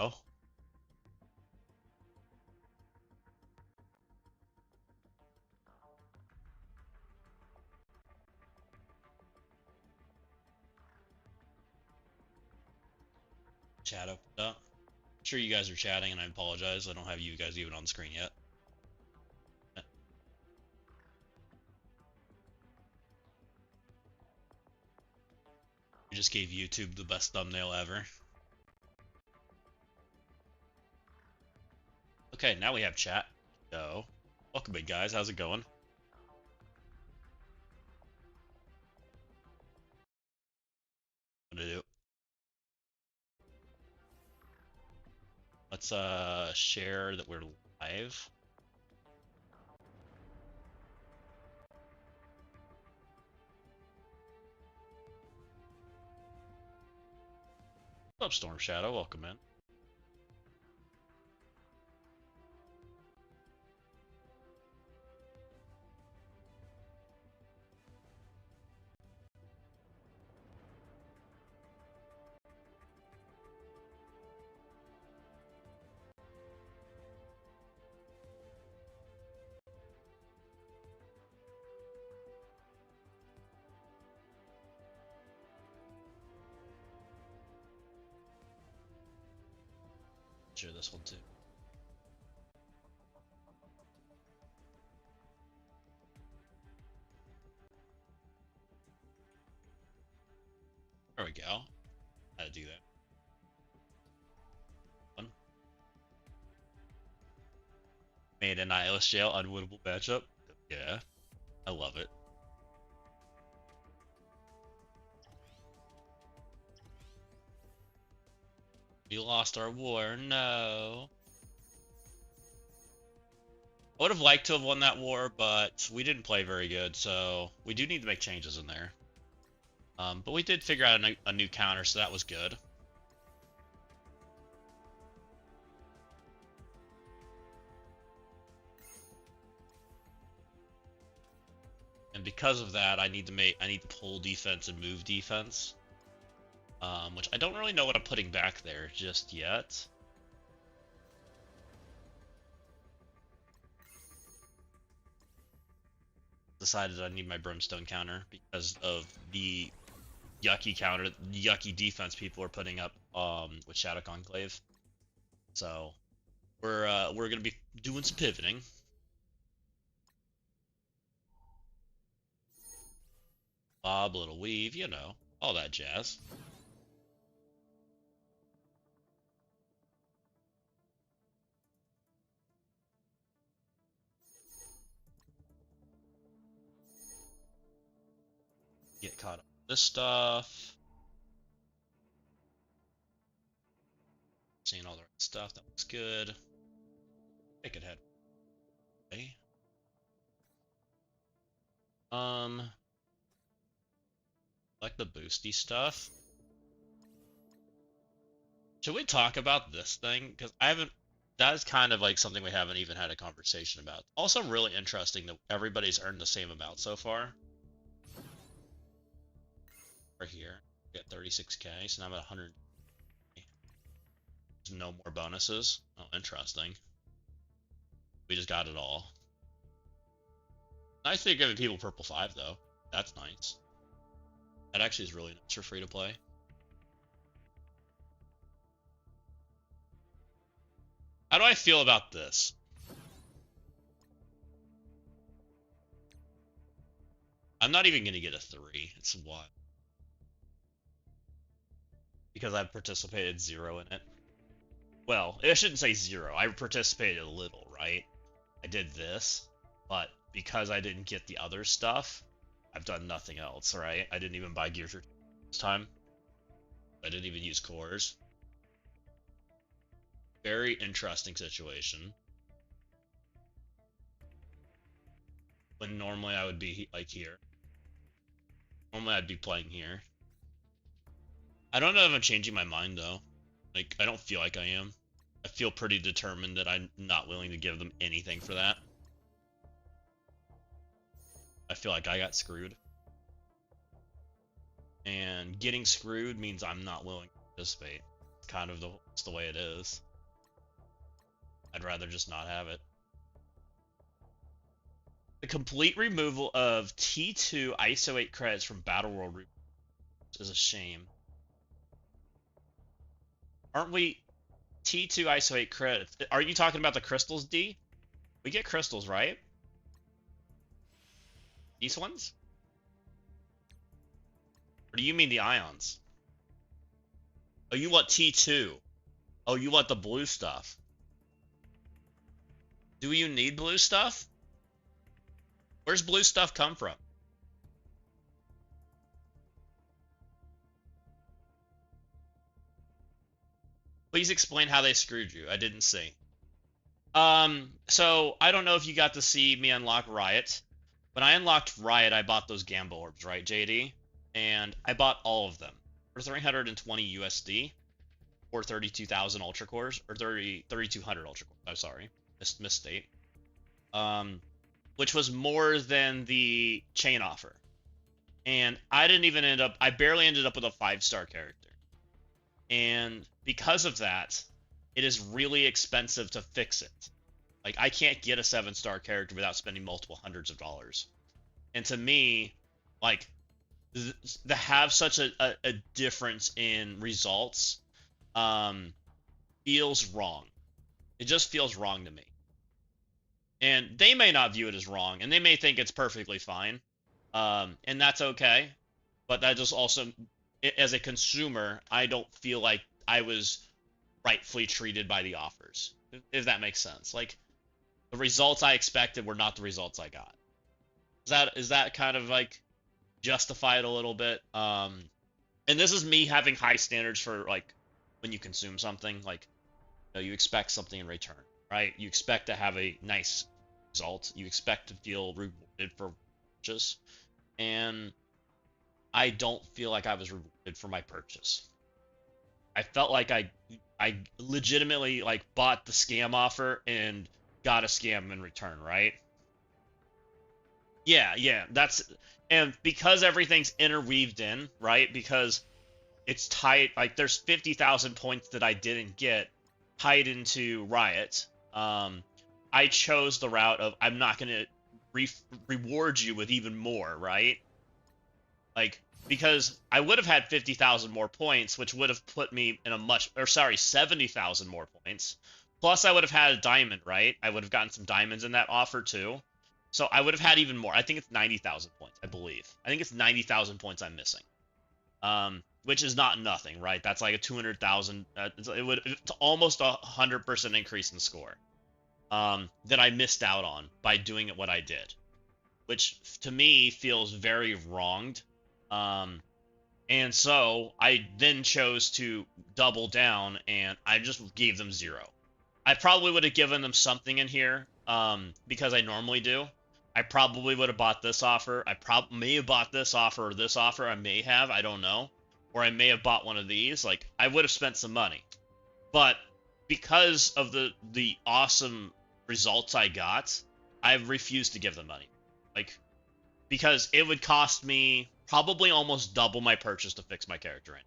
Oh. Chat opened up. I'm sure you guys are chatting, and I apologize. I don't have you guys even on screen yet. We just gave YouTube the best thumbnail ever. Okay, now we have chat. So, welcome in, guys. How's it going? What to do? Let's share that we're live. What's up, Storm Shadow? Welcome in. Share this one too. There we go. How to do that. One. Made a Nihilist Jail unwinnable matchup. Yeah, I love it. We lost our war. No. I would have liked to have won that war, but we didn't play very good, so we do need to make changes in there. But we did figure out a new counter, so that was good. And because of that, I need to pull defense and move defense, which I don't really know what I'm putting back there just yet. Decided I need my brimstone counter because of the yucky defense people are putting up with Shadow Conclave. So we're gonna be doing some pivoting. Bob, little weave, you know, all that jazz. Get caught up with this stuff. Seeing all the right stuff, that looks good. I could head. Okay. Like the boosty stuff. Should we talk about this thing? Because I haven't. That is kind of like something we haven't even had a conversation about. Also, really interesting that everybody's earned the same amount so far. Right here, get 36k, so now I'm at 100. There's no more bonuses. Oh, interesting. We just got it all. Nice they're giving people purple 5 though. That's nice. That actually is really nice for free to play. How do I feel about this? I'm not even gonna get a 3. It's 1. Because I've participated 0 in it. Well, I shouldn't say 0. I participated a little, right? I did this, but because I didn't get the other stuff, I've done nothing else, right? I didn't even buy gear for this time. I didn't even use cores. Very interesting situation. When normally I would be like here. Normally I'd be playing here. I don't know if I'm changing my mind though. Like, I don't feel like I am. I feel pretty determined that I'm not willing to give them anything for that. I feel like I got screwed. And getting screwed means I'm not willing to participate. It's kind of it's the way it is. I'd rather just not have it. The complete removal of T2 ISO 8 credits from Battle World is a shame. Aren't we T2 ISO 8 credits? Are you talking about the crystals, D? We get crystals, right? These ones? Or do you mean the ions? Oh, you want T2. Oh, you want the blue stuff. Do you need blue stuff? Where's blue stuff come from? Please explain how they screwed you. I didn't see. So I don't know if you got to see me unlock Riot. When I unlocked Riot, I bought those Gamble Orbs, right, JD? And I bought all of them for 320 USD or 32,000 Ultra Cores, or 3,200 Ultra Cores. I'm sorry, misstate. Which was more than the chain offer. And I didn't even end up, I barely ended up with a 5-star character. And because of that, it is really expensive to fix it. Like, I can't get a 7-star character without spending multiple hundreds of dollars. And to me, like, to have such a difference in results feels wrong. It just feels wrong to me. And they may not view it as wrong, and they may think it's perfectly fine. And that's okay. But that just also, as a consumer, I don't feel like I was rightfully treated by the offers, if that makes sense. Like, the results I expected were not the results I got. Is that kind of like justified a little bit? And this is me having high standards for, like, when you consume something, like, you know, you expect something in return, right? You expect to have a nice result. You expect to feel rewarded for purchase. And I don't feel like I was rewarded for my purchase. I felt like I legitimately, like, bought the scam offer and got a scam in return, right? Yeah, and because everything's interweaved in, right? Because it's tied, like, there's 50,000 points that I didn't get tied into Riot. I chose the route of, I'm not going to reward you with even more, right? Like, because I would have had 50,000 more points, which would have put me in a 70,000 more points. Plus, I would have had a diamond, right? I would have gotten some diamonds in that offer, too. So I would have had even more. I think it's 90,000 points, I believe. I think it's 90,000 points I'm missing. Which is not nothing, right? That's like a 200,000. It's almost 100% increase in score. That I missed out on by doing it what I did. Which, to me, feels very wronged. And so I then chose to double down, and I just gave them 0. I probably would have given them something in here, because I normally do. I probably would have bought this offer. I may have bought this offer or this offer. I may have. I don't know. Or I may have bought one of these. Like, I would have spent some money. But because of the awesome results I got, I refused to give them money. Like, because it would cost me probably almost double my purchase to fix my character in.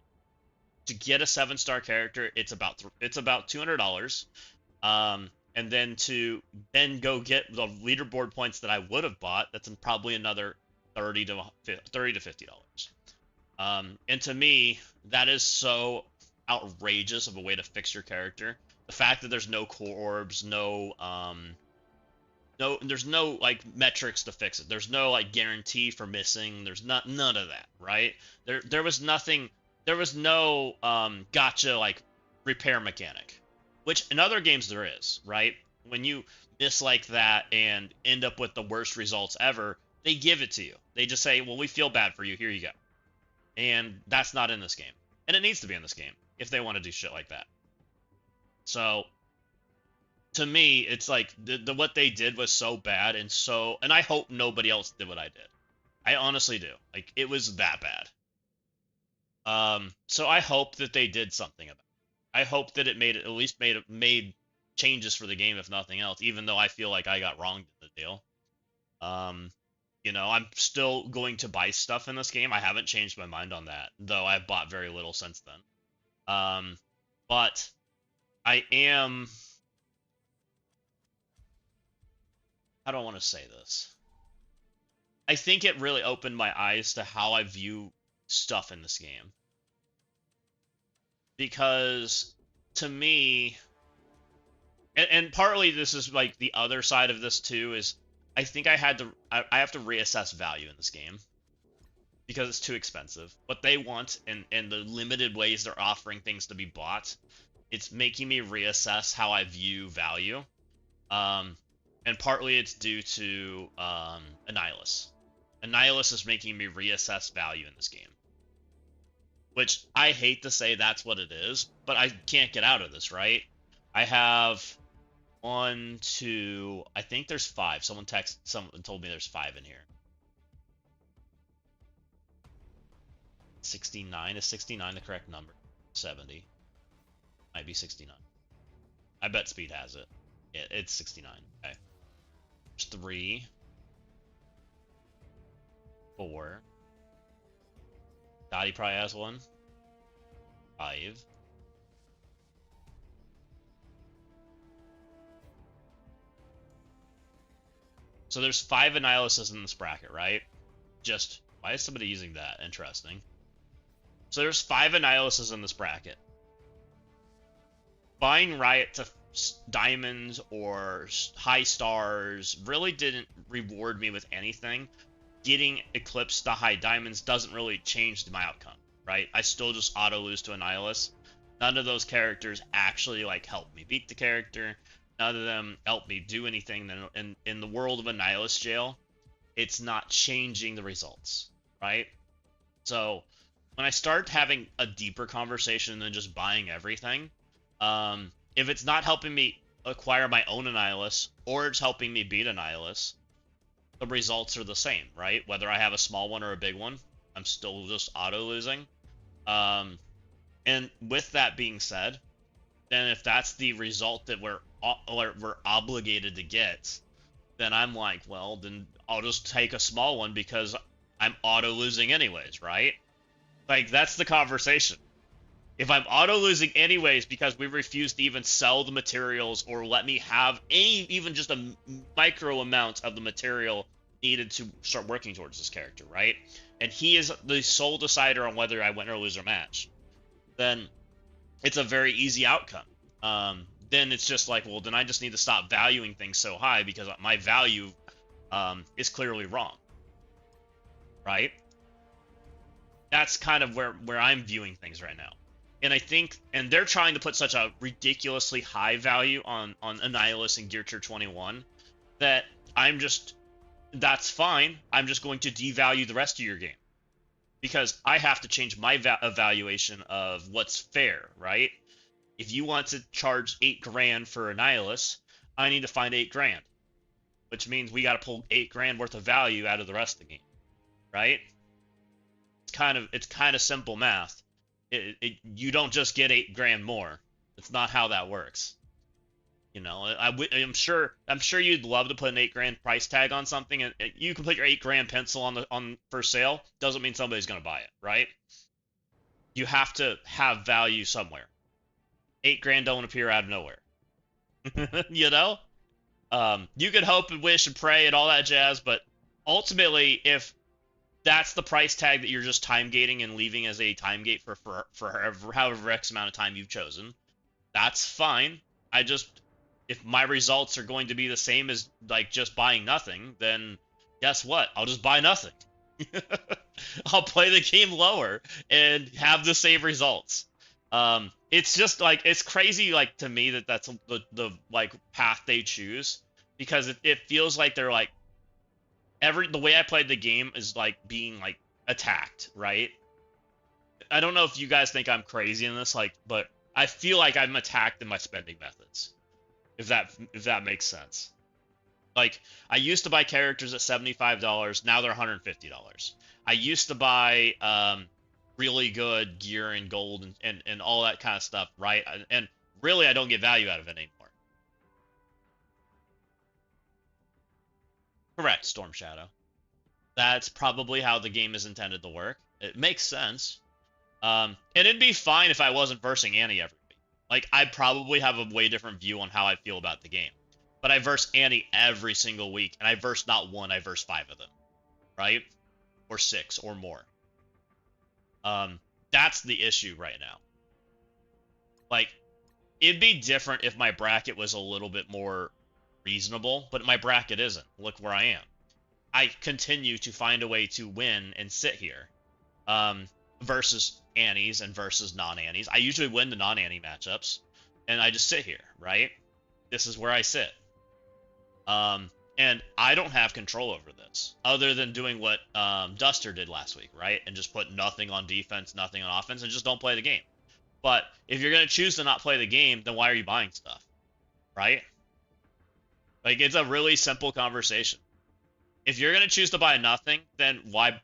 To get a 7-star character, it's about $200. And then to go get the leaderboard points that I would have bought, that's probably another $30 to $50. And to me, that is so outrageous of a way to fix your character. The fact that there's no core orbs, there's no, like, metrics to fix it. There's no, like, guarantee for missing. There's none of that, right? There was nothing. There was no gotcha, like, repair mechanic, which in other games there is, right? When you miss like that and end up with the worst results ever, they give it to you. They just say, well, we feel bad for you. Here you go. And that's not in this game. And it needs to be in this game if they want to do shit like that. So to me, it's like the what they did was so bad, and I hope nobody else did what I did. I honestly do. Like, it was that bad. So I hope that they did something about it. I hope that it made at least made changes for the game, if nothing else, even though I feel like I got wronged in the deal. I'm still going to buy stuff in this game. I haven't changed my mind on that, though I've bought very little since then. But I am, how do I want to say this? I think it really opened my eyes to how I view stuff in this game. Because to me, and partly this is like the other side of this too, is I think I have to reassess value in this game because it's too expensive. What they want and the limited ways they're offering things to be bought, it's making me reassess how I view value. And partly it's due to Annihilus. Annihilus is making me reassess value in this game. Which I hate to say that's what it is, but I can't get out of this, right? I have 1, 2, I think there's 5. Someone told me there's 5 in here. 69, is 69 the correct number? 70. Might be 69. I bet Speed has it. Yeah, it's 69. Okay. There's 3. 4. Dottie probably has 1. 5. So there's 5 Annihiluses in this bracket, right? Why is somebody using that? Interesting. So there's 5 Annihiluses in this bracket. Buying Riot to diamonds or high stars really didn't reward me with anything. Getting Eclipse to high diamonds doesn't really change my outcome, right? I still just auto lose to Annihilus. None of those characters actually like help me beat the character. None of them help me do anything. In the world of Annihilus Jail, it's not changing the results, right? So when I start having a deeper conversation than just buying everything, if it's not helping me acquire my own Annihilus or it's helping me beat Annihilus, the results are the same, right? Whether I have a small one or a big one, I'm still just auto losing. And with that being said, then if that's the result that we're obligated to get, then I'm like, well, then I'll just take a small one because I'm auto losing anyways, right? Like, that's the conversation. If I'm auto losing anyways because we refuse to even sell the materials or let me have even just a micro amount of the material needed to start working towards this character, right? And he is the sole decider on whether I win or lose a match, then it's a very easy outcome. Then it's just like, well, then I just need to stop valuing things so high because my value is clearly wrong, right? That's kind of where I'm viewing things right now. And I think, and they're trying to put such a ridiculously high value on Annihilus and Gear Tier 21 that that's fine. I'm just going to devalue the rest of your game because I have to change my evaluation of what's fair, right? If you want to charge 8 grand for Annihilus, I need to find 8 grand, which means we got to pull 8 grand worth of value out of the rest of the game, right? It's kind of simple math. You don't just get 8 grand more. It's not how that works. You know, I'm sure you'd love to put an 8 grand price tag on something, and you can put your 8 grand pencil on for sale. Doesn't mean somebody's gonna buy it, right? You have to have value somewhere. 8 grand don't appear out of nowhere. You know, you could hope and wish and pray and all that jazz, but ultimately, if that's the price tag that you're just time gating and leaving as a time gate for however X amount of time you've chosen, that's fine. If my results are going to be the same as like just buying nothing, then guess what? I'll just buy nothing. I'll play the game lower and have the same results. It's just like it's crazy like to me that that's the like path they choose because it feels like they're like the way I played the game is like being like attacked, right? I don't know if you guys think I'm crazy in this, like, but I feel like I'm attacked in my spending methods. If that makes sense. Like I used to buy characters at $75, now they're $150. I used to buy really good gear and gold and all that kind of stuff, right? And really I don't get value out of it anymore. Correct, Storm Shadow. That's probably how the game is intended to work. It makes sense. And it'd be fine if I wasn't versing Annie every week. Like, I probably have a way different view on how I feel about the game. But I verse Annie every single week, and I verse not one, I verse 5 of them. Right? Or 6 or more. That's the issue right now. Like, it'd be different if my bracket was a little bit more reasonable, but my bracket isn't. Look where I am. I continue to find a way to win and sit here. Versus Annies and versus non-Annies. I usually win the non-Annie matchups, and I just sit here, right? This is where I sit. And I don't have control over this, other than doing what Duster did last week, right? And just put nothing on defense, nothing on offense, and just don't play the game. But if you're going to choose to not play the game, then why are you buying stuff, right? Like, it's a really simple conversation. If you're gonna choose to buy nothing, then why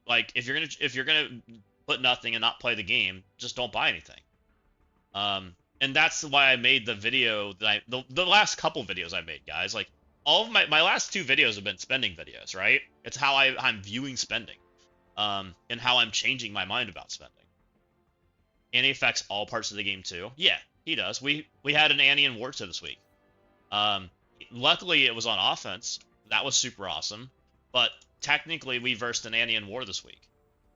like if you're gonna put nothing and not play the game, just don't buy anything. And that's why I made the video that the last couple videos I made, guys. Like all of my last 2 videos have been spending videos, right? It's how I'm viewing spending, and how I'm changing my mind about spending. And he affects all parts of the game too. Yeah, he does. We had an Annie and Warta this week. Luckily it was on offense. That was super awesome, but technically we versed an Annie in war this week.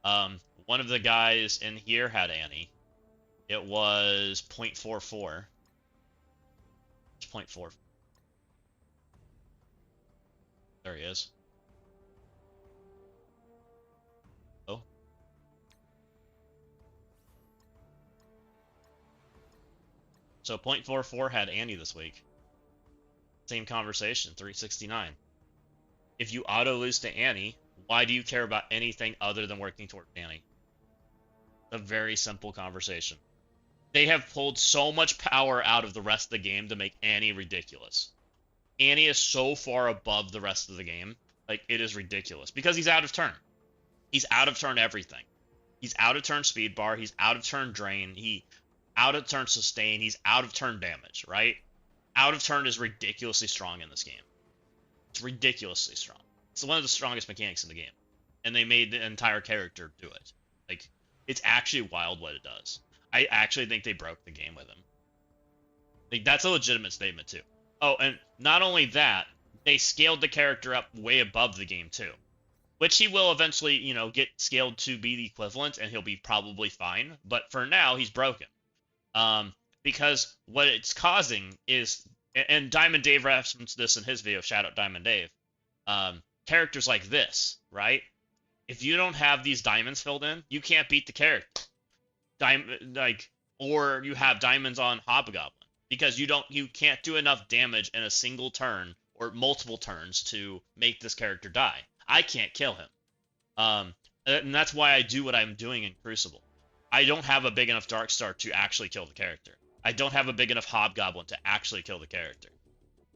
One of the guys in here had Annie. It was 0.44. It's 0.4. There he is. Oh. So 0.44 had Annie this week. Same conversation, 369. If you auto lose to Annie, why do you care about anything other than working toward Annie? A very simple conversation. They have pulled so much power out of the rest of the game to make Annie ridiculous. Annie is so far above the rest of the game, like it is ridiculous because he's out of turn. He's out of turn everything. He's out of turn speed bar, he's out of turn drain, he out of turn sustain, he's out of turn damage, right? Out of turn is ridiculously strong in this game. It's ridiculously strong. It's one of the strongest mechanics in the game. And they made the entire character do it. Like, it's actually wild what it does. I actually think they broke the game with him. Like, that's a legitimate statement, too. Oh, and not only that, they scaled the character up way above the game, too. Which he will eventually, you know, get scaled to be the equivalent, and he'll be probably fine. But for now, he's broken. Because what it's causing is... And Diamond Dave referenced this in his video, shout out Diamond Dave. Characters like this, right? If you don't have these diamonds filled in, you can't beat the character. Or you have diamonds on Hobgoblin. Because you can't do enough damage in a single turn or multiple turns to make this character die. I can't kill him. And that's why I do what I'm doing in Crucible. I don't have a big enough Darkstar to actually kill the character. I don't have a big enough Hobgoblin to actually kill the character.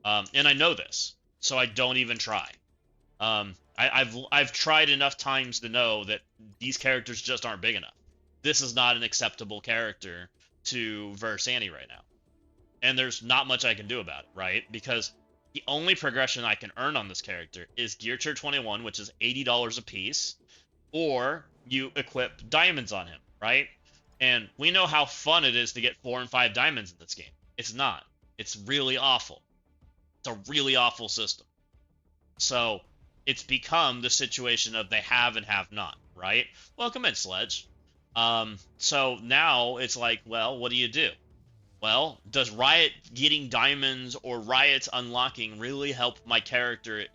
And I know this, so I don't even try. I've tried enough times to know that these characters just aren't big enough. This is not an acceptable character to verse Annie right now. And there's not much I can do about it, right? Because the only progression I can earn on this character is Gear Tier 21, which is $80 a piece, or you equip diamonds on him, right? And we know how fun it is to get 4 and 5 diamonds in this game. It's not. It's really awful. It's a really awful system. So it's become the situation of they have and have not, right? Welcome in, Sledge. So now it's like, well, what do you do? Well, does Riot getting diamonds or Riot's unlocking really help my character?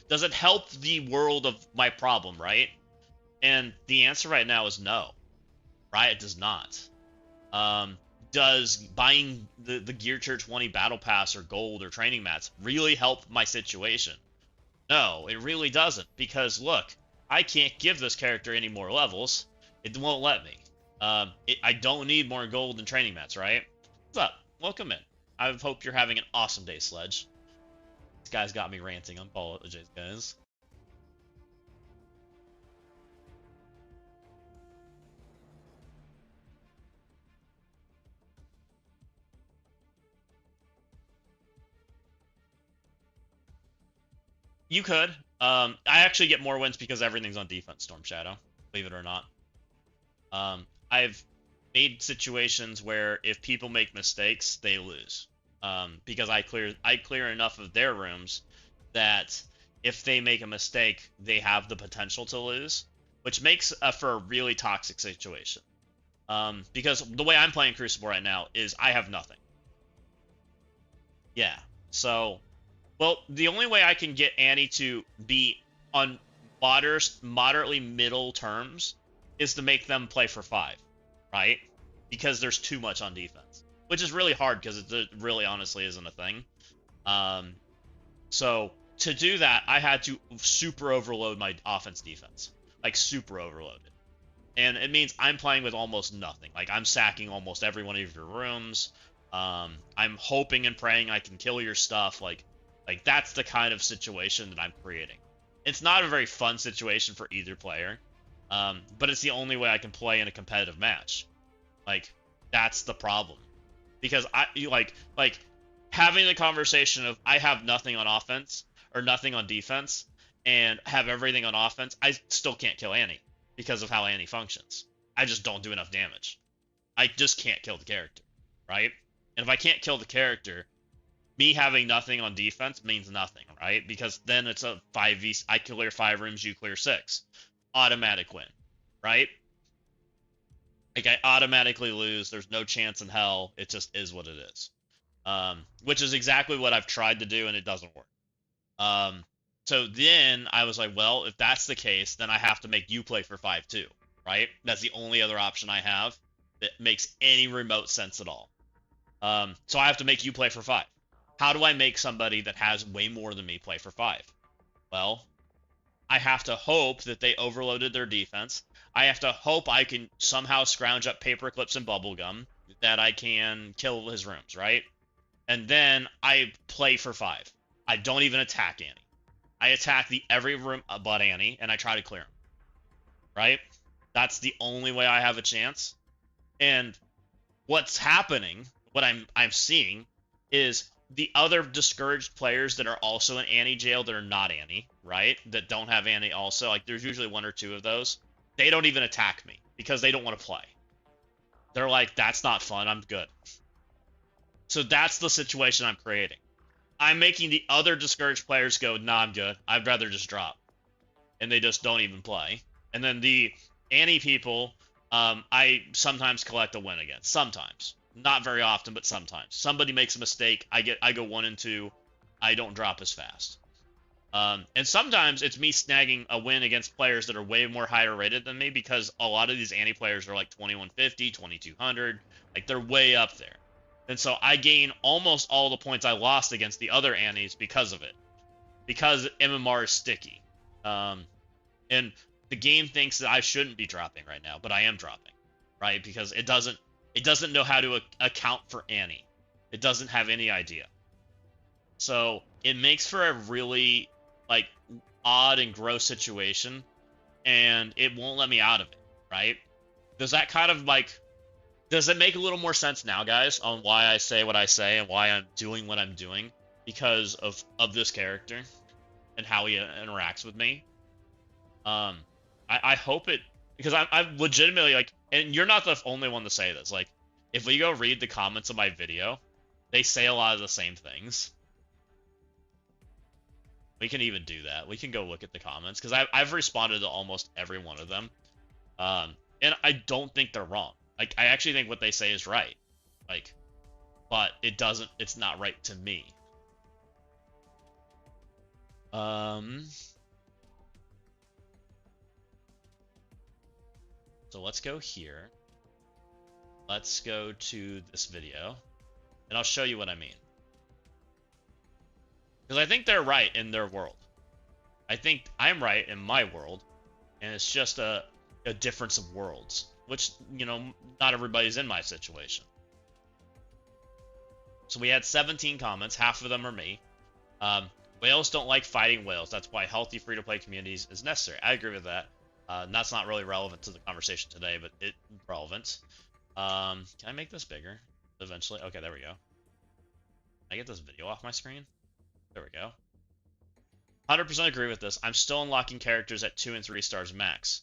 Does it help the world of my problem, right? And the answer right now is no. Riot does not. Does buying the Gear Tier 20 Battle Pass or Gold or training mats really help my situation? No, it really doesn't, because look, I can't give this character any more levels. It won't let me. I don't need more gold and training mats, right? What's up? Welcome in. I hope you're having an awesome day, Sledge. This guy's got me ranting. I apologize, guys. You could. I actually get more wins because everything's on defense, Storm Shadow. Believe it or not. I've made situations where if people make mistakes, they lose. Because I clear enough of their rooms that if they make a mistake, they have the potential to lose, which makes for a really toxic situation. Because the way I'm playing Crucible right now is I have nothing. Yeah. So, well, the only way I can get Annie to be on moderately middle terms is to make them play for 5, right? Because there's too much on defense, which is really hard because it really honestly isn't a thing. So to do that, I had to super overload my offense defense, like super overload it. And it means I'm playing with almost nothing. Like I'm sacking almost every one of your rooms. I'm hoping and praying I can kill your stuff. Like that's the kind of situation that I'm creating. It's not a very fun situation for either player, but it's the only way I can play in a competitive match. Like that's the problem, because like having the conversation of I have nothing on offense or nothing on defense and have everything on offense. I still can't kill Annie because of how Annie functions. I just don't do enough damage. I just can't kill the character, right? And if I can't kill the character, me having nothing on defense means nothing, right? Because then it's a 5v. I clear 5 rooms, you clear 6. Automatic win, right? Like I automatically lose. There's no chance in hell. It just is what it is. Which is exactly what I've tried to do, and it doesn't work. So then I was like, well, if that's the case, then I have to make you play for 5 too, right? That's the only other option I have that makes any remote sense at all. So I have to make you play for 5. How do I make somebody that has way more than me play for 5? Well, I have to hope that they overloaded their defense. I have to hope I can somehow scrounge up paper clips and bubblegum that I can kill his rooms, right? And then I play for 5. I don't even attack Annie. I attack every room but Annie, and I try to clear him. Right? That's the only way I have a chance. And what's happening, what I'm seeing, is the other discouraged players that are also in Anni Jail that are not Annie, right? That don't have Annie also. Like, there's usually 1 or 2 of those. They don't even attack me because they don't want to play. They're like, that's not fun. I'm good. So that's the situation I'm creating. I'm making the other discouraged players go, nah, I'm good. I'd rather just drop. And they just don't even play. And then the Annie people, I sometimes collect a win against. Sometimes. Not very often, but sometimes. Somebody makes a mistake, I go 1 and 2. I don't drop as fast. And sometimes it's me snagging a win against players that are way more higher rated than me, because a lot of these Annie players are like 2150, 2200. Like, they're way up there. And so I gain almost all the points I lost against the other Annies because of it. Because MMR is sticky. And the game thinks that I shouldn't be dropping right now, but I am dropping. Right? Because it doesn't know how to account for Annie. It doesn't have any idea. So it makes for a really, like, odd and gross situation, and it won't let me out of it, right? Does that kind of, like, does it make a little more sense now, guys, on why I say what I say and why I'm doing what I'm doing? Because of this character and how he interacts with me. I hope it, because I'm legitimately, like, and you're not the only one to say this. Like, if we go read the comments of my video, they say a lot of the same things. We can even do that. We can go look at the comments, because I've responded to almost every one of them. And I don't think they're wrong. Like, I actually think what they say is right. Like, but it's not right to me. So let's go here. let's go to this video, and I'll show you what I mean. Because I think they're right in their world. I think I'm right in my world, and it's just a difference of worlds, which, you know, not everybody's in my situation. So we had 17 comments, half of them are me. Whales don't like fighting whales. That's why healthy free-to-play communities is necessary. I agree with that. That's not really relevant to the conversation today, but it's relevant. Can I make this bigger eventually? Okay, there we go. Can I get this video off my screen? There we go. 100% agree with this. I'm still unlocking characters at 2 and 3 stars max.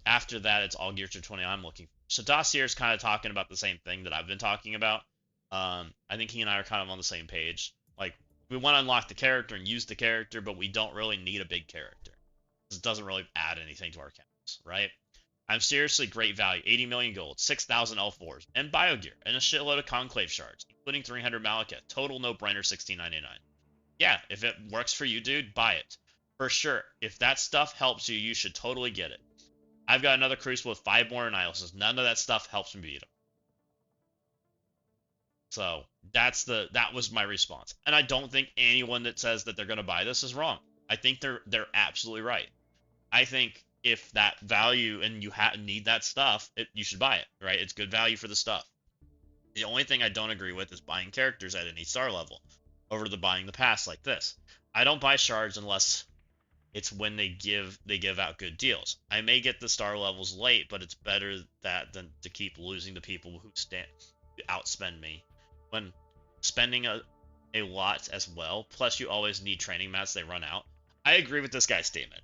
After that, it's all geared to 20 I'm looking for. So Dossier's kind of talking about the same thing that I've been talking about. I think he and I are kind of on the same page. Like, we want to unlock the character and use the character, but we don't really need a big character. It doesn't really add anything to our counts, right? I'm seriously great value. 80 million gold, 6,000 L4s, and biogear, and a shitload of conclave shards, including 300 Malekith. Total no-brainer, $16.99. Yeah, if it works for you, dude, buy it. For sure. If that stuff helps you, you should totally get it. I've got another Crucible with 5 more Annihilations. None of that stuff helps me beat them. So, that was my response. And I don't think anyone that says that they're going to buy this is wrong. I think they're absolutely right. I think if that value and you need that stuff, you should buy it, right? It's good value for the stuff. The only thing I don't agree with is buying characters at any star level over the buying the pass like this. I don't buy shards unless it's when they give out good deals. I may get the star levels late, but it's better than to keep losing to people who outspend me when spending a lot as well. Plus, you always need training mats; they run out. I agree with this guy's statement.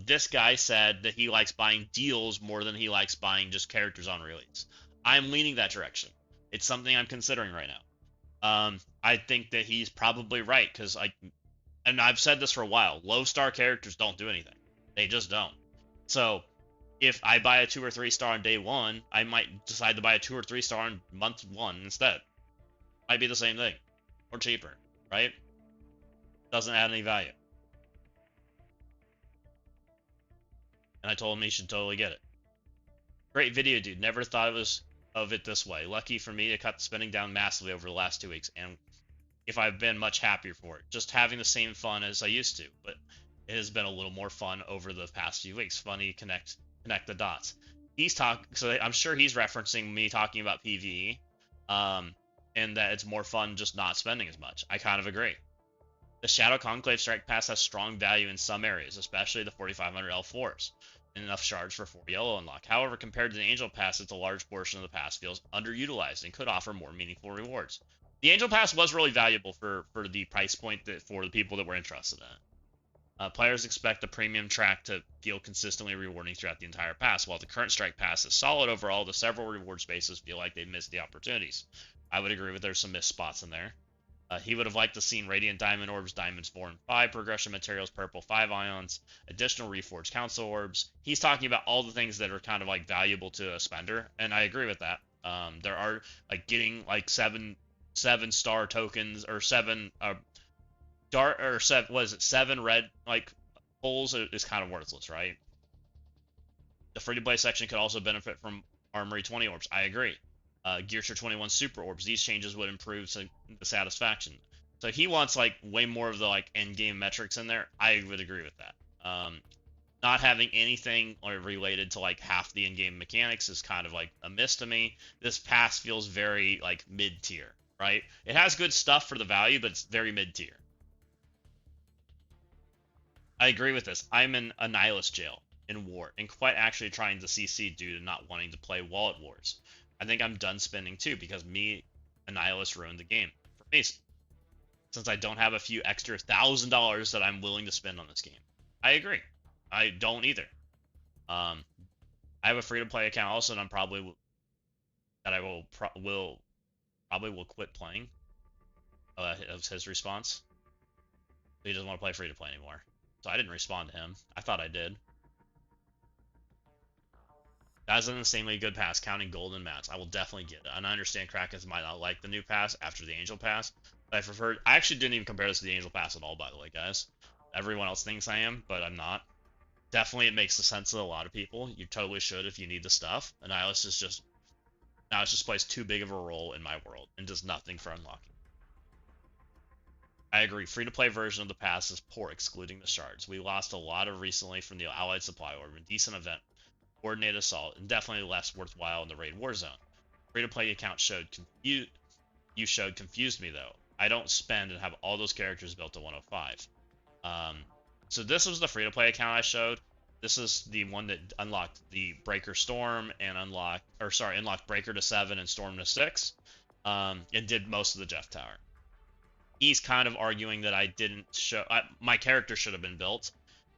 This guy said that he likes buying deals more than he likes buying just characters on release. I'm leaning that direction. It's something I'm considering right now. I think that he's probably right, because and I've said this for a while, low star characters don't do anything. They just don't. So if I buy a 2 or 3 star on day 1, I might decide to buy a 2 or 3 star on month 1 instead. Might be the same thing, or cheaper, right? Doesn't add any value. And I told him he should totally get it. Great video, dude. Never thought of it this way. Lucky for me to cut the spending down massively over the last 2 weeks, and if I've been much happier for it. Just having the same fun as I used to, but it has been a little more fun over the past few weeks. Funny, connect the dots. So I'm sure he's referencing me talking about PvE, and that it's more fun just not spending as much. I kind of agree. The Shadow Conclave Strike Pass has strong value in some areas, especially the 4,500 L4s, and enough shards for 4 yellow unlock. However, compared to the Angel Pass, it's a large portion of the pass feels underutilized and could offer more meaningful rewards. The Angel Pass was really valuable for the price point for the people that were interested in it. Players expect the premium track to feel consistently rewarding throughout the entire pass. While the current Strike Pass is solid overall, the several reward spaces feel like they missed the opportunities. I would agree with there's some missed spots in there. He would have liked to seen Radiant Diamond Orbs, Diamonds 4 and 5, Progression Materials, Purple 5 Ions, additional Reforged Council Orbs. He's talking about all the things that are kind of like valuable to a spender, and I agree with that. There are like getting like 7 star tokens or 7 dark or 7 red like pulls is kind of worthless, right? The free to play section could also benefit from Armory 20 orbs. I agree. Gearshare 21 super orbs. These changes would improve the satisfaction. So he wants like way more of the like end game metrics in there. I would agree with that. Not having anything related to like half the in game mechanics is kind of like a miss to me. This pass feels very like mid tier, right? It has good stuff for the value, but it's very mid tier. I agree with this. I'm in a Nihilist jail in war, and quite actually trying to CC due to not wanting to play Wallet Wars. I think I'm done spending too, because me, a Nihilist, ruined the game. For me, since I don't have a few extra $1,000 that I'm willing to spend on this game. I agree. I don't either. I have a free-to-play account also, and I'm probably will quit playing. That was his response. He doesn't want to play free-to-play anymore. So I didn't respond to him. I thought I did. That's an insanely good pass, counting golden mats. I will definitely get it. And I understand Krakens might not like the new pass after the Angel Pass, but I actually didn't even compare this to the Angel Pass at all, by the way, guys. Everyone else thinks I am, but I'm not. Definitely it makes the sense to a lot of people. You totally should if you need the stuff. Annihilus Now it just plays too big of a role in my world and does nothing for unlocking. I agree. Free-to-play version of the pass is poor, excluding the shards. We lost a lot of recently from the Allied Supply Order. Decent event, coordinated assault, and definitely less worthwhile in the raid war zone. Free-to-play account confused me though. I don't spend and have all those characters built to 105. So this was the free-to-play account I showed. This is the one that unlocked the Breaker Storm and unlocked Breaker to 7 and Storm to 6, and did most of the Jeff Tower. He's kind of arguing that I didn't show my character should have been built,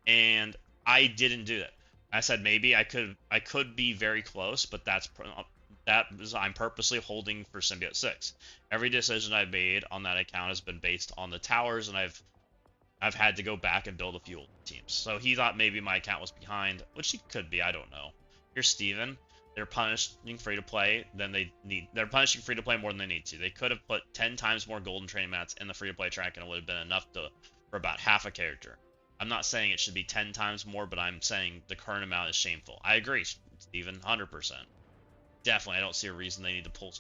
and I didn't do it. I said maybe I could be very close, but I'm purposely holding for Symbiote 6. Every decision I've made on that account has been based on the towers, and I've had to go back and build a few teams. So he thought maybe my account was behind, which he could be, I don't know. Here's Steven. They're punishing free-to-play they're punishing free-to-play more than they need to. They could have put 10 times more golden training mats in the free-to-play track and it would have been enough for about half a character. I'm not saying it should be 10 times more, but I'm saying the current amount is shameful. I agree, Steven, 100%. Definitely, I don't see a reason they need to pull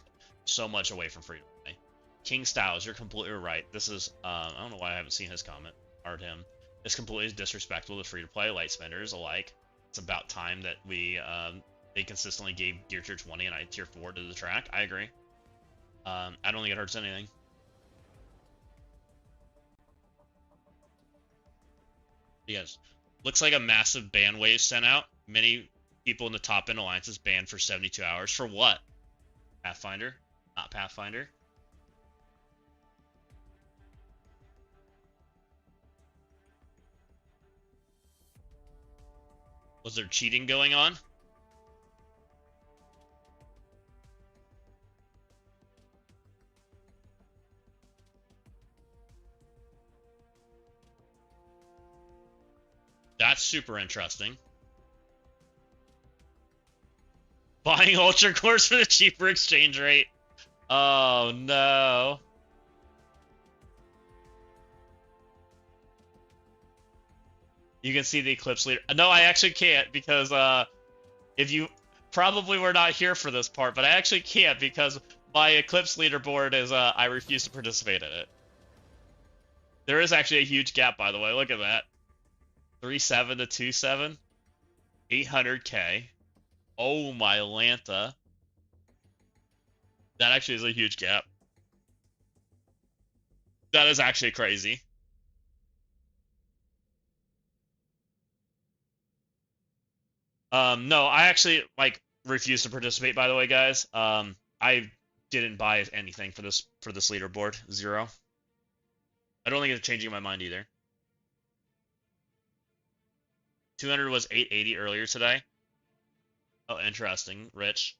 so much away from free-to-play. King Styles, you're completely right. This is, I don't know why I haven't seen his comment. Art him. It's completely disrespectful to free-to-play light spenders alike. It's about time that they consistently gave Gear Tier 20 and Tier 4 to the track. I agree. I don't think it hurts anything. Yes. Looks like a massive ban wave sent out. Many people in the top end alliances banned for 72 hours. For what? Pathfinder? Not Pathfinder? Was there cheating going on? That's super interesting. Buying Ultra Cores for the cheaper exchange rate. Oh no. You can see the Eclipse leader. No, I actually can't because if you probably were not here for this part, but I actually can't because my Eclipse leaderboard is I refuse to participate in it. There is actually a huge gap, by the way. Look at that. 3.7 to 2.7. 800k. Oh my Lanta. That actually is a huge gap. That is actually crazy. No, I actually refuse to participate, by the way, guys. I didn't buy anything for this leaderboard. 0. I don't think it's changing my mind either. 200 was 880 earlier today. Oh, interesting. Rich.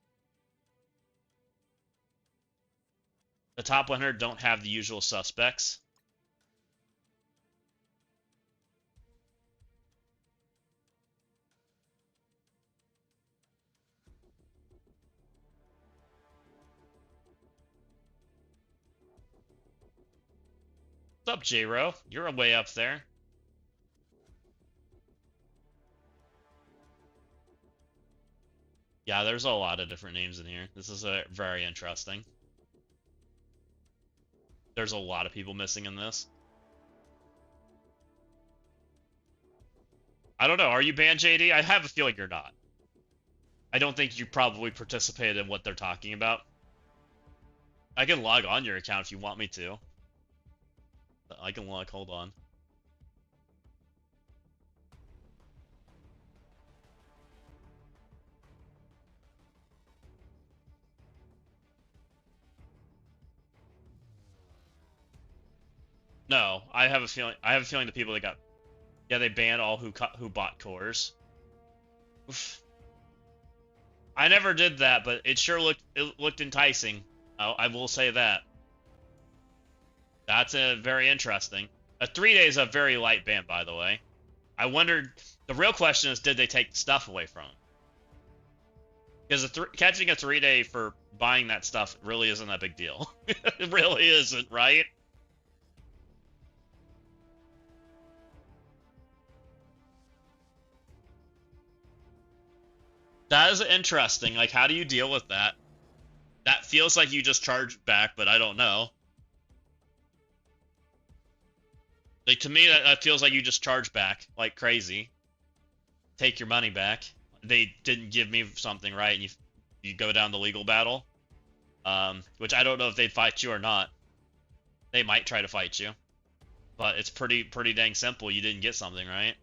The top 100 don't have the usual suspects. What's up, J-Ro? You're way up there. Yeah, there's a lot of different names in here. This is very interesting. There's a lot of people missing in this. I don't know. Are you banned, JD? I have a feeling you're not. I don't think you probably participated in what they're talking about. I can log on your account if you want me to. I can log, hold on. No, I have a feeling the people that got, yeah, they banned all who bought cores. Oof. I never did that, but it sure looked enticing. I will say that. That's very interesting. A 3 day is a very light ban, by the way. I wondered. The real question is, did they take the stuff away from him? Because catching a 3 day for buying that stuff really isn't that big deal. It really isn't, right? That is interesting. Like, how do you deal with that? That feels like you just charged back, but I don't know. Like, to me, that feels like you just charged back like crazy. Take your money back. They didn't give me something, right? And you go down the legal battle. Which I don't know if they'd fight you or not. They might try to fight you. But it's pretty dang simple. You didn't get something, right?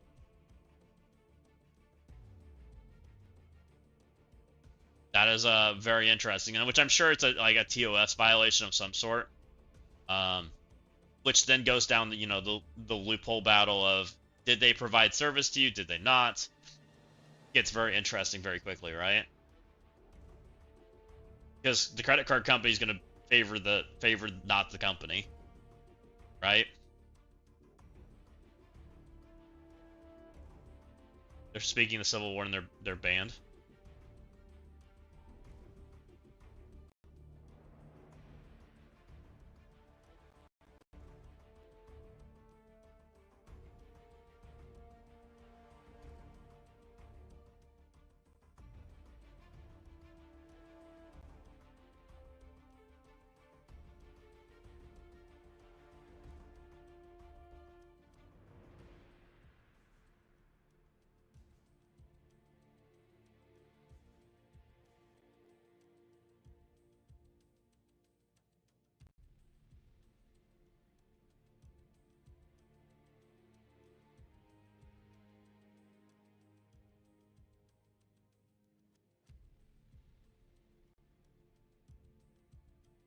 That is very interesting, and which I'm sure it's like a TOS violation of some sort. Which then goes down the the loophole battle of, did they provide service to you? Did they not? Gets very interesting very quickly, right? Because the credit card company is going to favor not the company, right? They're speaking the Civil War and they're banned.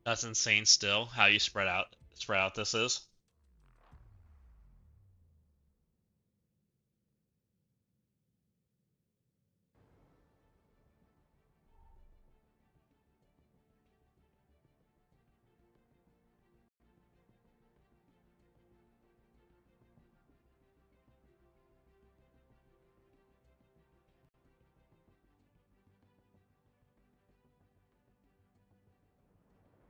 That's insane still, how you spread out this is.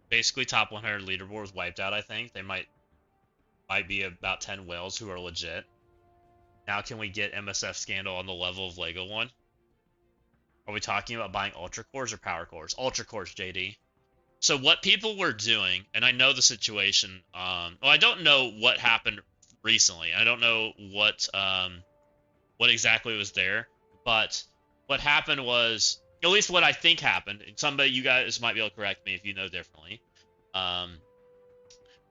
Basically, top 100 leaderboard was wiped out, I think. They might be about 10 whales who are legit. Now can we get MSF Scandal on the level of Lego one? Are we talking about buying Ultra Cores or Power Cores? Ultra Cores, JD. So what people were doing, and I know the situation, well, I don't know what happened recently. I don't know what exactly was there, but what happened was, at least what I think happened, and somebody, you guys might be able to correct me if you know differently. Um,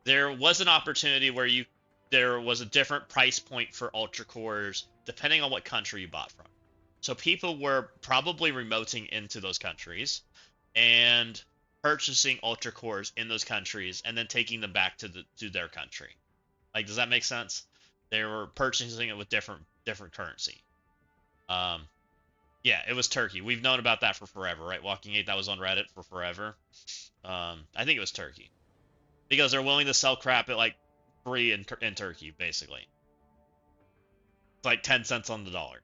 there was an opportunity where there was a different price point for Ultra Cores depending on what country you bought from. So people were probably remoting into those countries and purchasing Ultra Cores in those countries and then taking them back to their country. Like, does that make sense? They were purchasing it with different currency. Um, yeah, it was Turkey. We've known about that for forever, right? Walking 8, that was on Reddit for forever. I think it was Turkey. Because they're willing to sell crap at like free in Turkey, basically. It's like 10 cents on the dollar.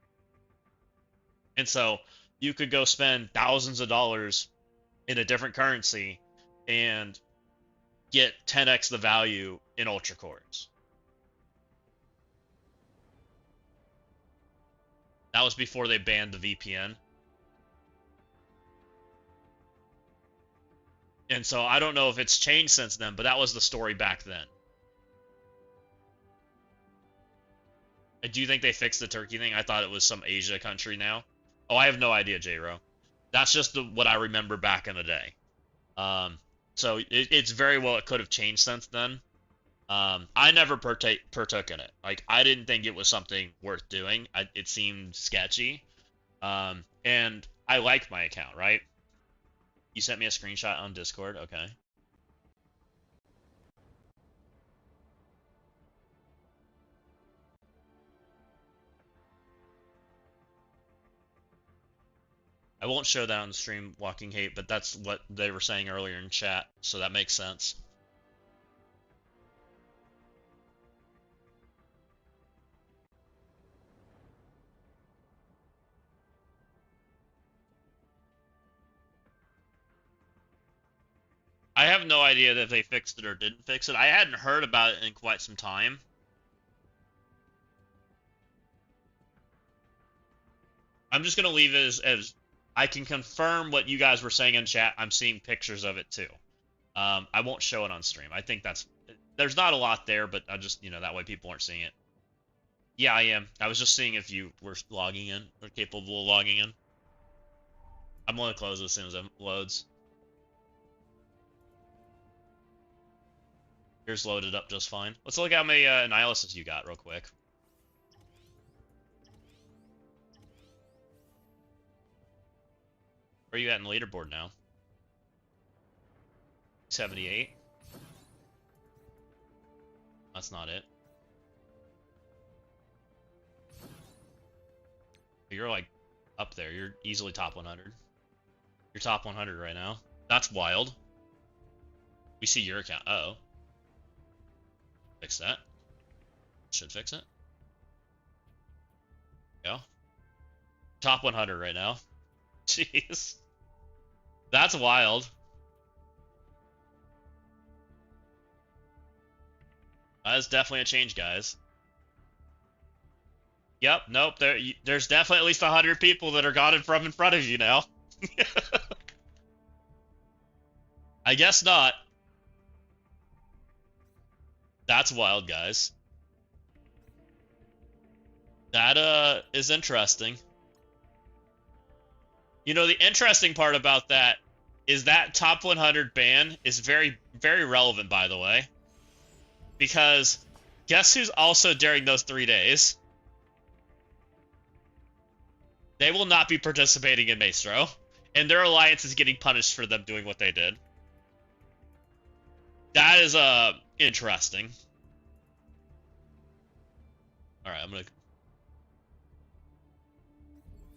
And so you could go spend thousands of dollars in a different currency and get 10x the value in Ultra Cores. That was before they banned the VPN. And so I don't know if it's changed since then, but that was the story back then. Do you think they fixed the Turkey thing? I thought it was some Asia country now. Oh, I have no idea, J-Ro. That's just what I remember back in the day. So it's very well it could have changed since then. I never partook in it. Like, I didn't think it was something worth doing. It seemed sketchy. And I liked my account, right? You sent me a screenshot on Discord. Okay. I won't show that on the stream, Walking Hate, but that's what they were saying earlier in chat, so that makes sense. I have no idea if they fixed it or didn't fix it. I hadn't heard about it in quite some time. I'm just gonna leave it as I can confirm what you guys were saying in chat. I'm seeing pictures of it too. I won't show it on stream. I think there's not a lot there, but I just, that way people aren't seeing it. Yeah, I am. I was just seeing if you were logging in or capable of logging in. I'm going to close as soon as it loads. Here's loaded up just fine. Let's look at how many Nihilists you got real quick. Where are you at in the leaderboard now? 78. That's not it. You're like up there. You're easily top 100. You're top 100 right now. That's wild. We see your account. Uh-oh. Fix that. Should fix it. Yeah. Top 100 right now. Jeez. That's wild. That is definitely a change, guys. Yep, nope, there's definitely at least 100 people that are got it from in front of you now. I guess not. That's wild, guys. That is interesting. The interesting part about that is that top 100 ban is very, very relevant, by the way. Because guess who's also during those 3 days? They will not be participating in Maestro, and their alliance is getting punished for them doing what they did. That is interesting. All right, I'm gonna.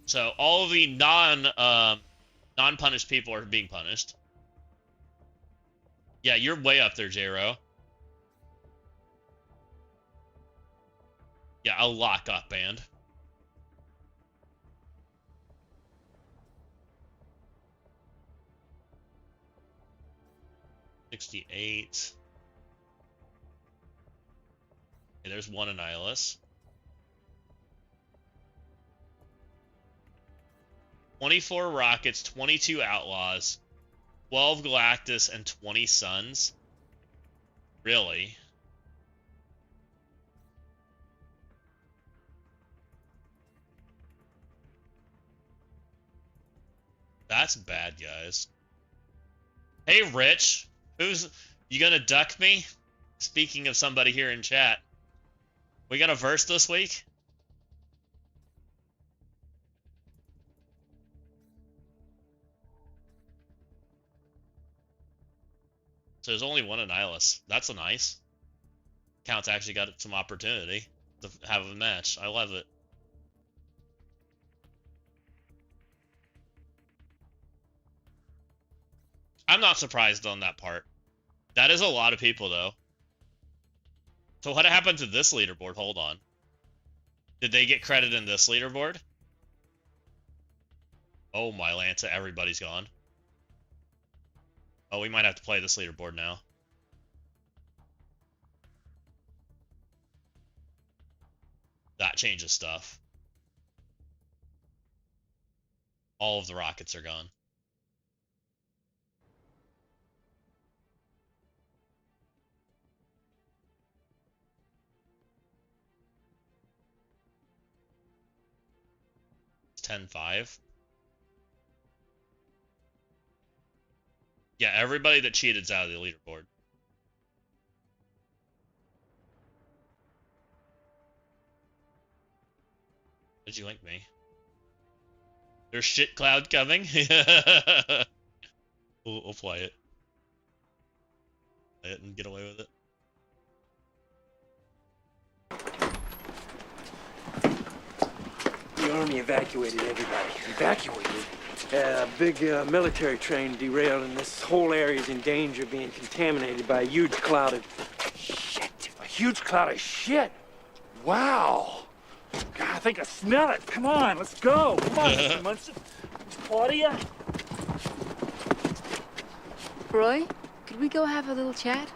So all of the non-punished people are being punished. Yeah, you're way up there, J-Ro. Yeah, a lot got banned. $68. Okay, there's one Annihilus. 24 Rockets, 22 Outlaws, 12 Galactus, and 20 Suns. Really? That's bad, guys. Hey, Rich. You gonna duck me? Speaking of somebody here in chat. We gonna verse this week? So there's only one Annihilus. That's nice. Count's actually got some opportunity to have a match. I love it. I'm not surprised on that part. That is a lot of people, though. So what happened to this leaderboard? Hold on. Did they get credit in this leaderboard? Oh my Lanta, everybody's gone. Oh, we might have to play this leaderboard now. That changes stuff. All of the rockets are gone. It's 10-5. Yeah, everybody that cheated's out of the leaderboard. Did you link me? There's shit cloud coming. we'll play it. Play it and get away with it. The army evacuated everybody. Evacuated? Yeah, a big military train derailed, and this whole area is in danger of being contaminated by a huge cloud of shit. A huge cloud of shit? Wow. God, I think I smell it. Come on, let's go. Come on, Mr. Munson. Claudia? Roy, could we go have a little chat?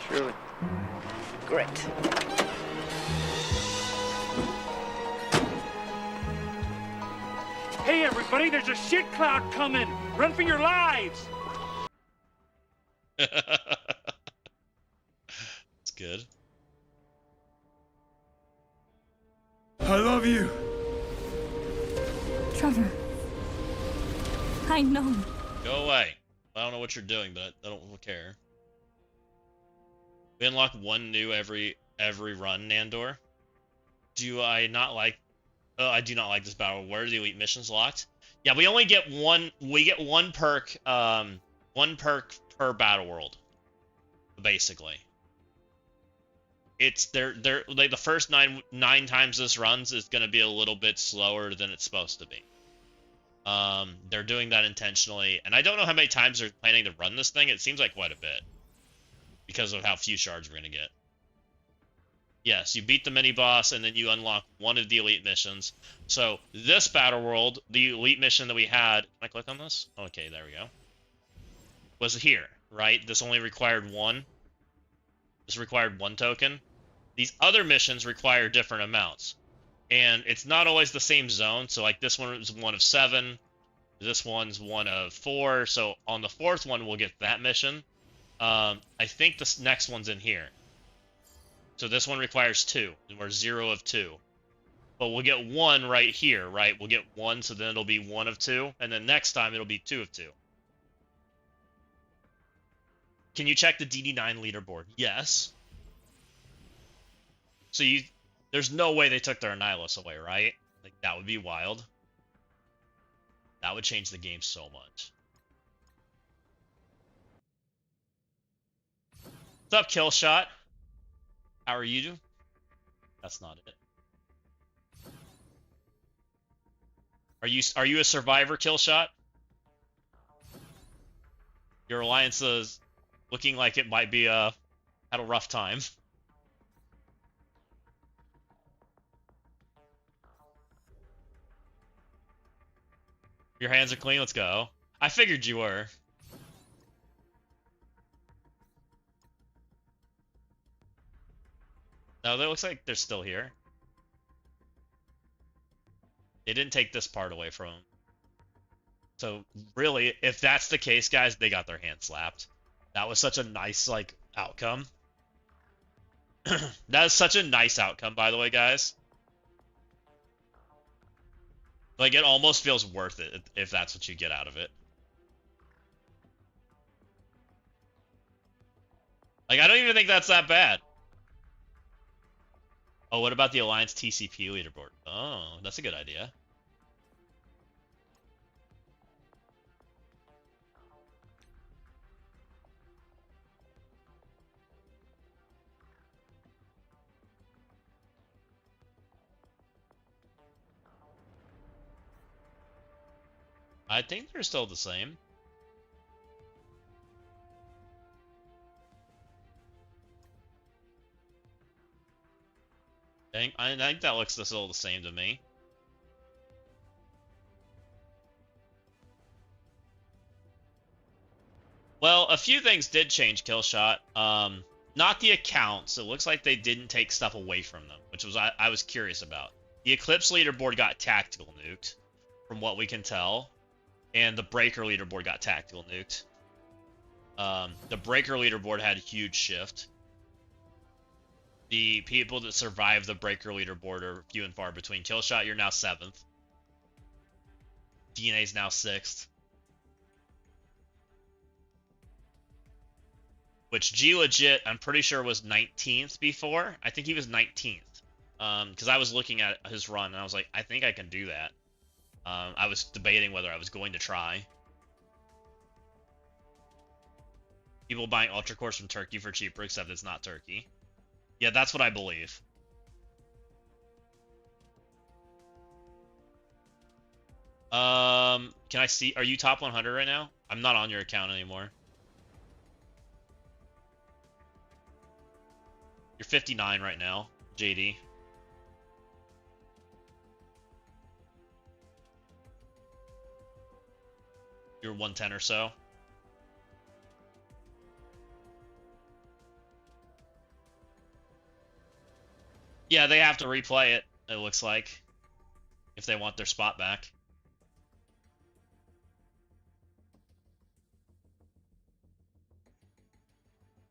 Surely. Great. Hey, everybody, there's a shit cloud coming! Run for your lives! It's good. I love you. Trevor. I know. Go away. I don't know what you're doing, but I don't care. We unlock one new every run, Nandor. Do I not like... Oh, I do not like this battle. Where are the elite missions locked? Yeah, we only get one... We get one perk per battle world. Basically. It's... They're like, the first nine times this runs is going to be a little bit slower than it's supposed to be. They're doing that intentionally. And I don't know how many times they're planning to run this thing. It seems like quite a bit. Because of how few shards we're going to get. Yes, you beat the mini-boss, and then you unlock one of the elite missions. So, this battle world, the elite mission that we had... Can I click on this? Okay, there we go. Was here, right? This only required one. This required one token. These other missions require different amounts. And it's not always the same zone. So, like, this one is 1 of 7. This one's 1 of 4. So, on the 4th one, we'll get that mission. I think this next one's in here. So this one requires 2, and we're 0 of 2. But we'll get 1 right here, right? We'll get 1, so then it'll be 1 of 2, and then next time it'll be 2 of 2. Can you check the DD9 leaderboard? Yes. So there's no way they took their Annihilus away, right? Like, that would be wild. That would change the game so much. What's up, Killshot? How are you? That's not it. Are you a survivor, Killshot? Your alliance is looking like it might be had a rough time. Your hands are clean. Let's go. I figured you were. No, that looks like they're still here. They didn't take this part away from them. So, really, if that's the case, guys, they got their hands slapped. That was such a nice, like, outcome. That is such a nice outcome, by the way, guys. Like, it almost feels worth it if that's what you get out of it. Like, I don't even think that's that bad. Oh, what about the Alliance TCP leaderboard? Oh, that's a good idea. I think they're still the same. I think that looks still the same to me. Well, a few things did change, Killshot. Not the accounts. It looks like they didn't take stuff away from them, which was I was curious about. The Eclipse leaderboard got tactical nuked, from what we can tell, and the Breaker leaderboard got tactical nuked. The Breaker leaderboard had a huge shift. The people that survived the Breaker leaderboard are few and far between. Killshot, you're now 7th. DNA's now 6th. Which G Legit, I'm pretty sure was 19th before. I think he was 19th. Because I was looking at his run and I was like, I think I can do that. I was debating whether I was going to try. People buying Ultra Cores from Turkey for cheaper, except it's not Turkey. Yeah, that's what I believe. Can I see? Are you top 100 right now? I'm not on your account anymore. You're 59 right now, JD. You're 110 or so. Yeah, they have to replay it, it looks like, if they want their spot back.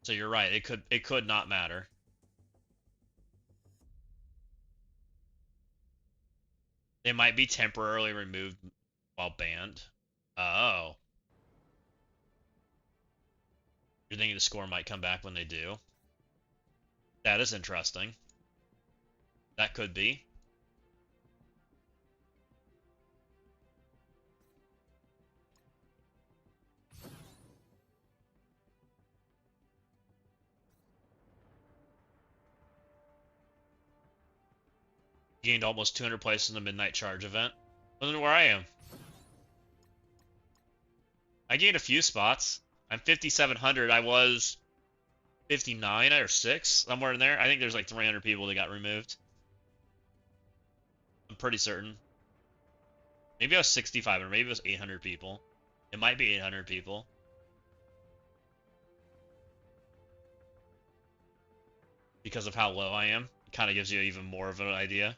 So you're right. It could not matter. They might be temporarily removed while banned. Oh. You're thinking the score might come back when they do? That is interesting. That could be. Gained almost 200 places in the Midnight Charge event. Listen to where I am. I gained a few spots. I'm 5,700. I was 59 or 6, somewhere in there. I think there's like 300 people that got removed. I'm pretty certain. Maybe I was 65, or maybe it was 800 people. It might be 800 people. Because of how low I am. It kind of gives you even more of an idea.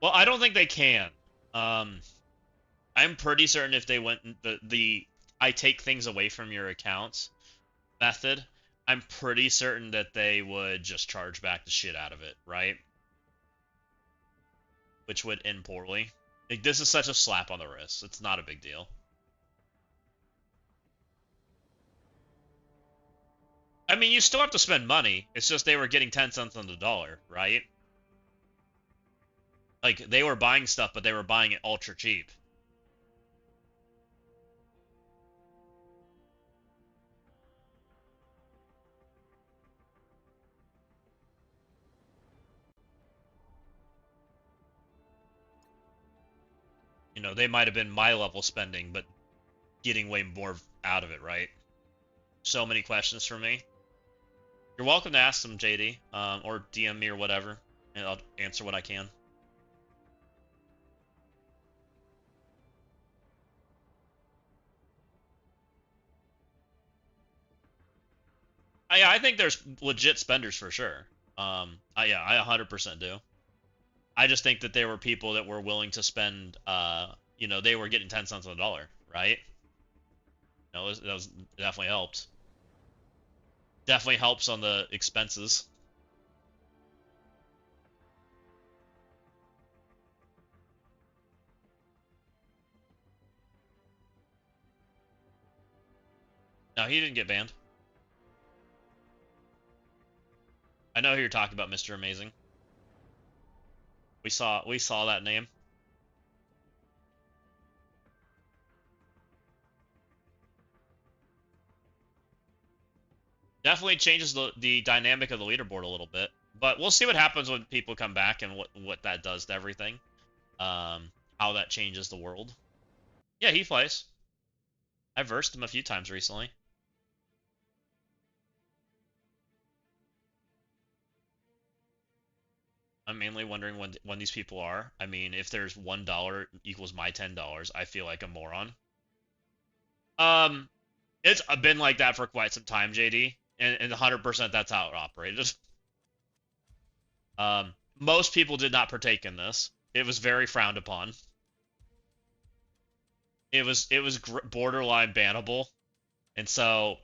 Well, I don't think they can. I'm pretty certain if they went the I take things away from your accounts method, I'm pretty certain that they would just charge back the shit out of it, right? Which would end poorly. Like, this is such a slap on the wrist. It's not a big deal. I mean, you still have to spend money. It's just they were getting 10 cents on the dollar, right? Like, they were buying stuff, but they were buying it ultra cheap. You know, they might have been my level spending, but getting way more out of it, right? So many questions for me. You're welcome to ask them, JD, or DM me or whatever, and I'll answer what I can. Yeah, I think there's legit spenders for sure. Yeah, I 100% do. I just think that there were people that were willing to spend, you know, they were getting 10 cents on the dollar, right? You know, that was definitely helped. Definitely helps on the expenses. No, he didn't get banned. I know who you're talking about, Mr. Amazing. We saw that name. Definitely changes the dynamic of the leaderboard a little bit. But we'll see what happens when people come back and what that does to everything. How that changes the world. Yeah, he plays. I've versed him a few times recently. I'm mainly wondering when these people are. I mean, if there's $1 equals my $10, I feel like a moron. Um, it's been like that for quite some time, JD, and 100% that's how it operated. Most people did not partake in this. It was very frowned upon. It was borderline bannable, and so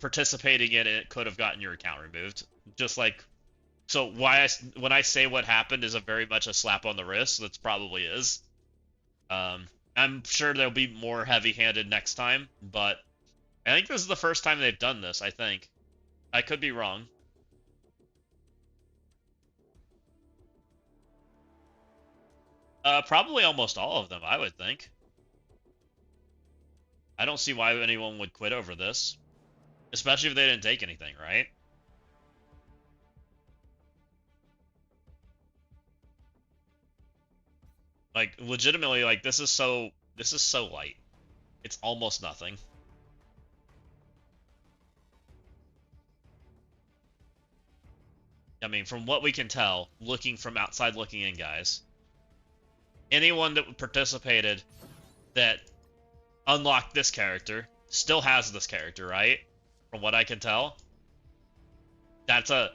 participating in it could have gotten your account removed. Just like, so when I say what happened is a very much a slap on the wrist, that's probably is. I'm sure they'll be more heavy-handed next time, but I think this is the first time they've done this, I think. I could be wrong. Probably almost all of them, I would think. I don't see why anyone would quit over this. Especially if they didn't take anything, right? Like, legitimately, like, this is so light. It's almost nothing. I mean, from what we can tell, looking from outside looking in, guys, anyone that participated that unlocked this character still has this character, right? From what I can tell. That's an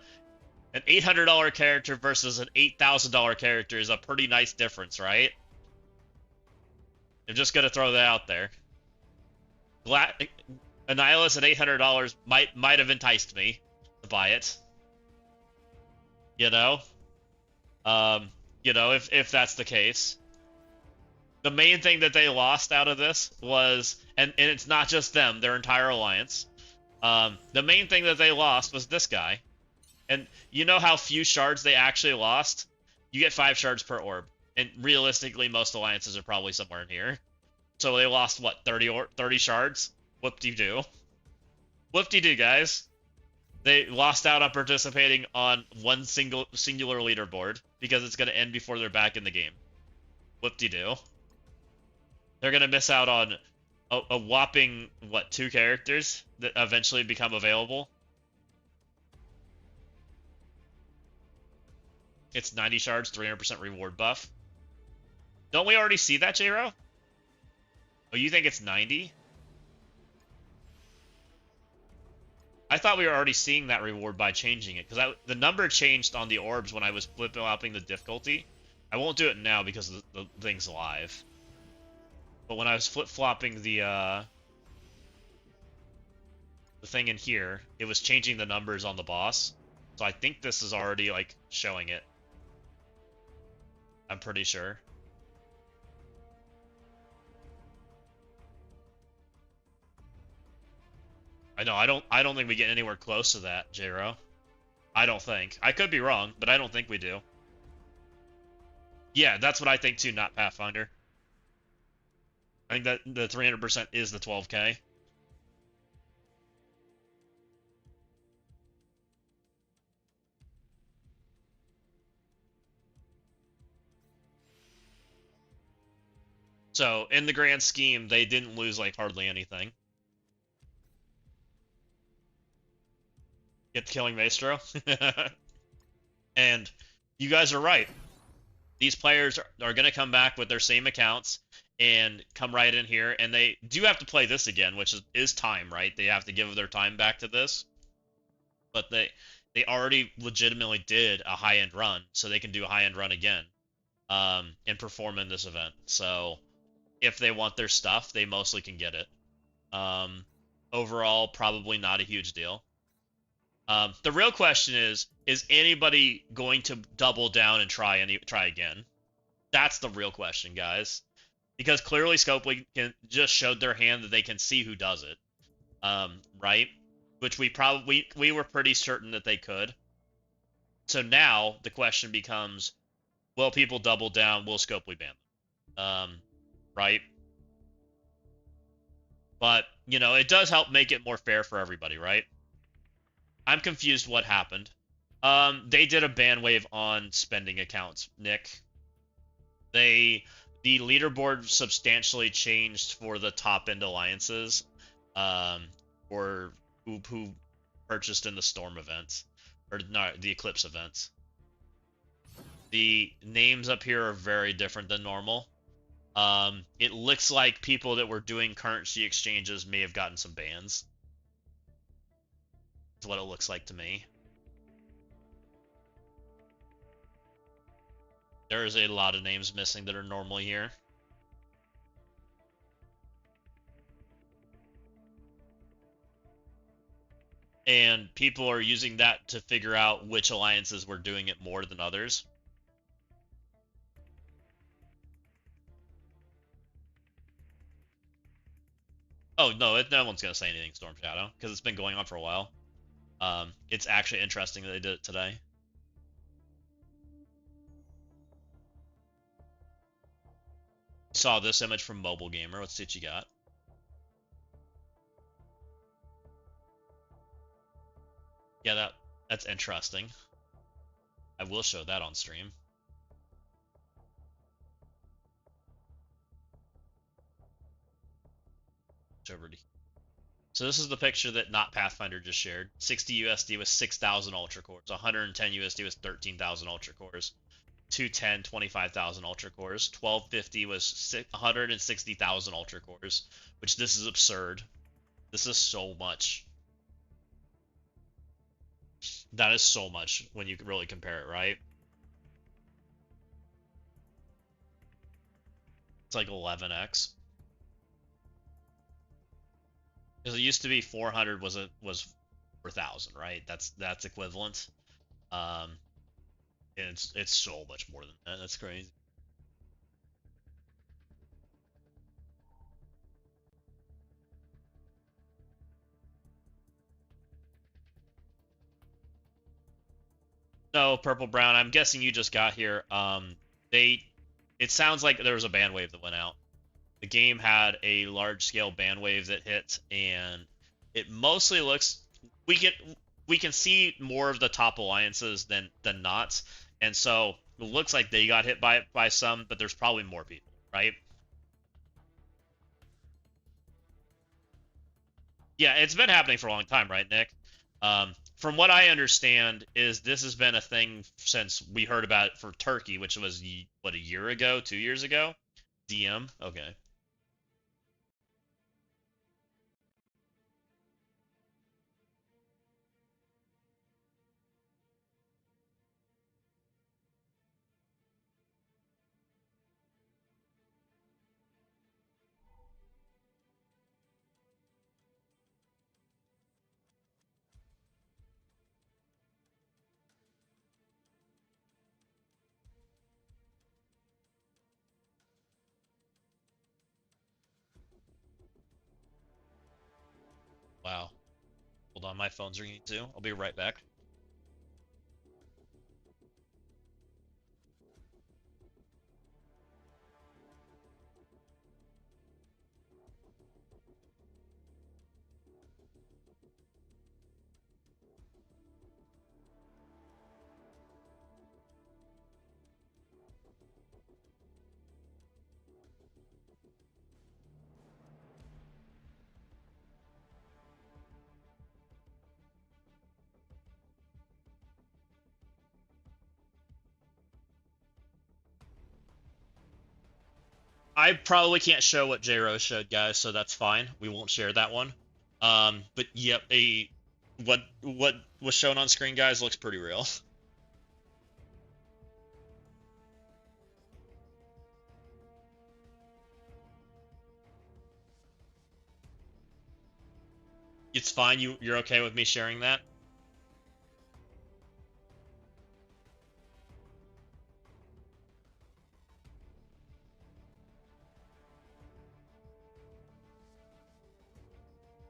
$800 character versus an $8,000 character is a pretty nice difference, right? I'm just gonna throw that out there. Annihilus at $800 might have enticed me to buy it. You know? If that's the case. The main thing that they lost out of this was, and it's not just them, their entire alliance. The main thing that they lost was this guy. And you know how few shards they actually lost? You get 5 shards per orb. And realistically, most alliances are probably somewhere in here. So they lost, what, 30 shards? Whoop-de-doo. Whoop-de-doo, guys. They lost out on participating on one singular leaderboard because it's going to end before they're back in the game. Whoop-de-doo. They're going to miss out on a whopping, what, 2 characters that eventually become available. It's 90 shards, 300% reward buff. Don't we already see that, J-Ro? Oh, you think it's 90? I thought we were already seeing that reward by changing it, because the number changed on the orbs when I was flip-flopping the difficulty. I won't do it now because the thing's live. But when I was flip-flopping the thing in here, it was changing the numbers on the boss. So I think this is already, like, showing it. I'm pretty sure. I know, I don't think we get anywhere close to that, J-Ro. I don't think. I could be wrong, but I don't think we do. Yeah, that's what I think too, not Pathfinder. I think that the 300% is the 12k. So, in the grand scheme, they didn't lose, like, hardly anything. Get the killing Maestro. And you guys are right. These players are going to come back with their same accounts and come right in here, and they do have to play this again, which is time, right? They have to give their time back to this. But they already legitimately did a high-end run, so they can do a high-end run again and perform in this event. So if they want their stuff, they mostly can get it. Overall, probably not a huge deal. The real question is anybody going to double down and try again? That's the real question, guys. Because clearly Scopely just showed their hand that they can see who does it. Right? Which we were pretty certain that they could. So now the question becomes, will people double down? Will Scopely ban them? Right? But, you know, it does help make it more fair for everybody, right? I'm confused what happened. They did a ban wave on spending accounts, Nick. The leaderboard substantially changed for the top-end alliances, or who purchased in the Storm events, or no, the Eclipse events. The names up here are very different than normal. It looks like people that were doing currency exchanges may have gotten some bans. That's what it looks like to me. There is a lot of names missing that are normally here. And people are using that to figure out which alliances were doing it more than others. Oh, no, no one's going to say anything, Storm Shadow, because it's been going on for a while. It's actually interesting that they did it today. Saw this image from Mobile Gamer. Let's see what you got. Yeah, that's interesting. I will show that on stream. So this is the picture that Not Pathfinder just shared. 60 USD with 6,000 Ultra Cores. 110 USD with 13,000 Ultra Cores. 210, 25,000 Ultra Cores. 1250 was 160,000 Ultra Cores. Which, this is absurd. This is so much. That is so much when you really compare it, right? It's like 11x. Because it used to be 400 was 4,000, right? That's equivalent. Um, and it's so much more than that. That's crazy. No, Purple Brown. I'm guessing you just got here. They, it sounds like there was a ban wave that went out. The game had a large scale ban wave that hit, and it mostly looks we get we can see more of the top alliances than not, and so it looks like they got hit by some, but there's probably more people, right? Yeah, it's been happening for a long time, right, Nick? From what I understand, is this has been a thing since we heard about it for Turkey, which was what, a year ago, 2 years ago. DM, okay. Wow. Hold on, my phone's ringing too. I'll be right back. I probably can't show what J Rose showed, guys, so that's fine. We won't share that one. But yep, what was shown on screen, guys, looks pretty real. It's fine. You're okay with me sharing that?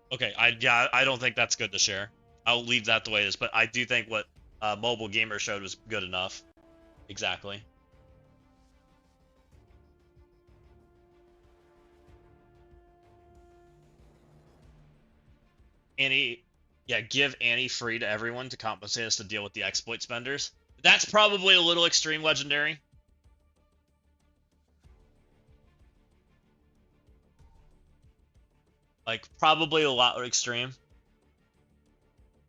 Okay, I don't think that's good to share. I'll leave that the way it is, but I do think what Mobile Gamer showed was good enough. Exactly. Annie, yeah, give Annie free to everyone to compensate us to deal with the exploit spenders. That's probably a little extreme, Legendary. Like, probably a lot extreme.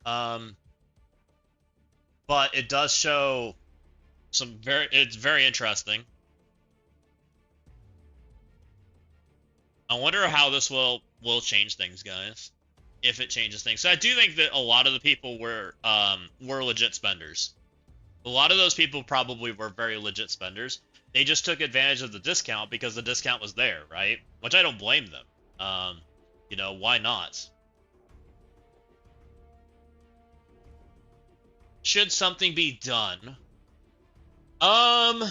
Um, but it does show it's very interesting. I wonder how this will change things, guys. If it changes things. So I do think that a lot of the people were legit spenders. A lot of those people probably were very legit spenders. They just took advantage of the discount because the discount was there, right? Which I don't blame them. You know, why not? Should something be done? I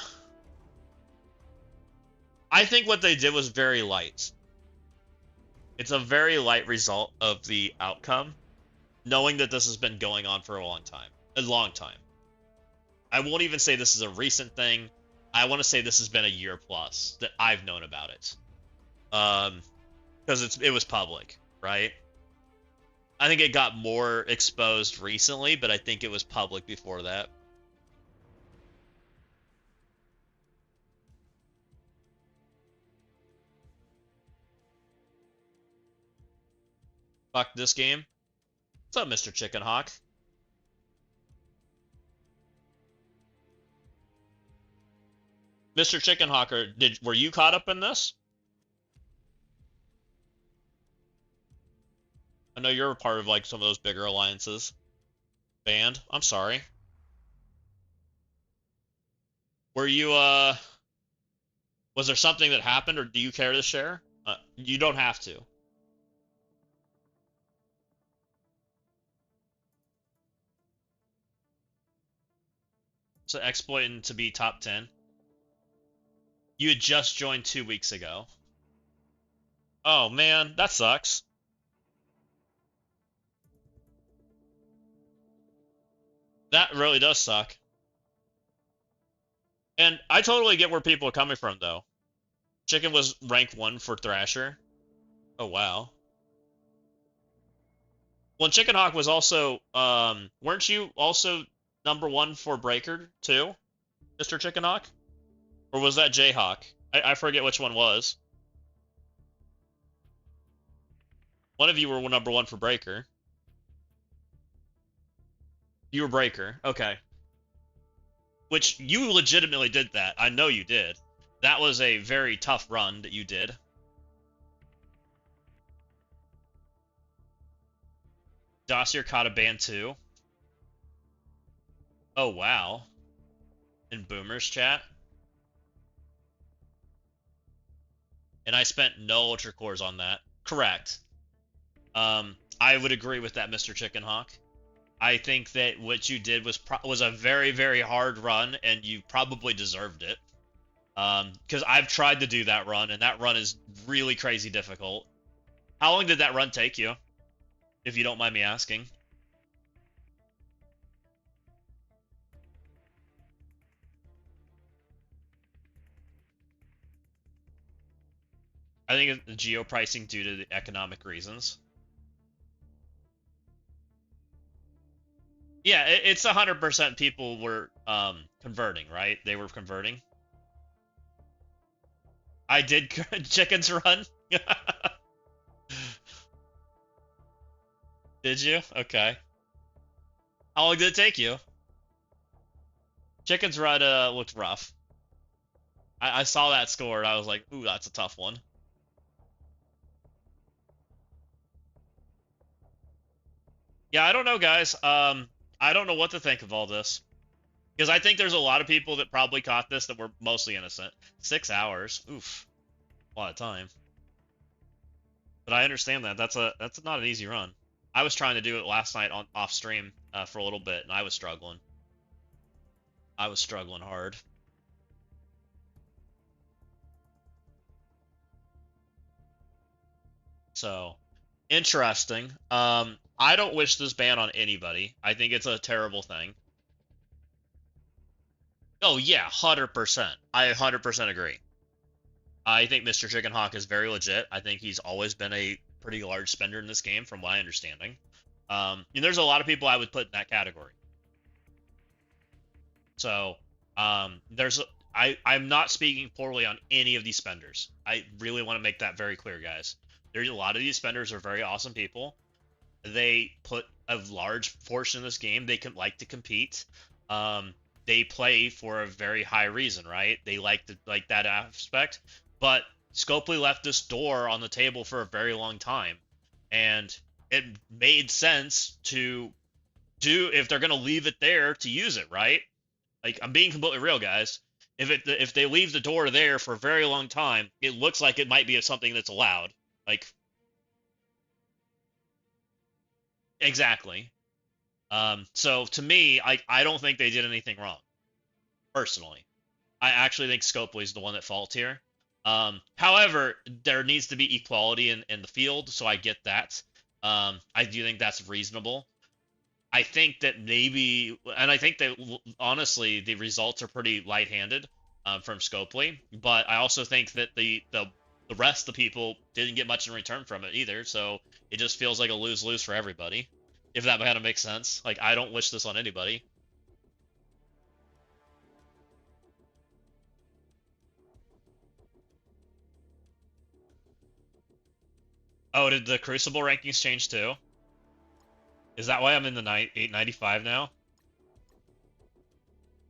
think what they did was very light. It's a very light result of the outcome, knowing that this has been going on for a long time. A long time. I won't even say this is a recent thing. I want to say this has been a year plus that I've known about it. Because it was public, right? I think it got more exposed recently, but I think it was public before that. Fuck this game. What's up, Mr. Chicken Hawk? Mr. Chicken Hawker, were you caught up in this? I know you're a part of like some of those bigger alliances. Banned? I'm sorry. Were you was there something that happened, or do you care to share? You don't have to. So exploiting to be top 10. You had just joined 2 weeks ago. Oh man, that sucks. That really does suck. And I totally get where people are coming from, though. Chicken was rank 1 for Thrasher. Oh, wow. Well, Chicken Hawk was also, weren't you also number 1 for Breaker, too? Mr. Chicken Hawk? Or was that Jayhawk? I forget which one was. One of you were number 1 for Breaker. You were Breaker. Okay. Which, you legitimately did that. I know you did. That was a very tough run that you did. Dossier caught a ban too. Oh, wow. In Boomer's chat. And I spent no Ultra Cores on that. Correct. I would agree with that, Mr. Chicken Hawk. I think that what you did was a very, very hard run, and you probably deserved it. Because I've tried to do that run, and that run is really crazy difficult. How long did that run take you? If you don't mind me asking. I think it's the geo pricing due to the economic reasons. Yeah, it's 100% people were converting, right? They were converting. I did chickens run. Did you? Okay. How long did it take you? Chickens run looked rough. I saw that score and I was like, ooh, that's a tough one. Yeah, I don't know, guys. I don't know what to think of all this. Because I think there's a lot of people that probably caught this that were mostly innocent. 6 hours. Oof. A lot of time. But I understand that. That's not an easy run. I was trying to do it last night on off stream for a little bit, and I was struggling. I was struggling hard. So, interesting. I don't wish this ban on anybody. I think it's a terrible thing. Oh yeah, 100%. I 100% agree. I think Mr. Chicken Hawk is very legit. I think he's always been a pretty large spender in this game, from my understanding. And there's a lot of people I would put in that category. So, I'm not speaking poorly on any of these spenders. I really want to make that very clear, guys. There's a lot of these spenders are very awesome people. They put a large portion of this game. They can like to compete. They play for a very high reason, right? They like that aspect. But Scopely left this door on the table for a very long time, and it made sense to do, if they're gonna leave it there, to use it, right? Like, I'm being completely real, guys. If they leave the door there for a very long time, it looks like it might be something that's allowed. Like, exactly. So to me, I don't think they did anything wrong, personally. I actually think Scopely's the one at fault here. However, there needs to be equality in the field, so I get that. I do think that's reasonable. I think that maybe, and I think that honestly, the results are pretty light-handed from Scopely, but I also think that the rest of the people didn't get much in return from it either, so it just feels like a lose-lose for everybody, if that kind of makes sense. Like, I don't wish this on anybody. Oh, did the Crucible rankings change too? Is that why I'm in the 895 now?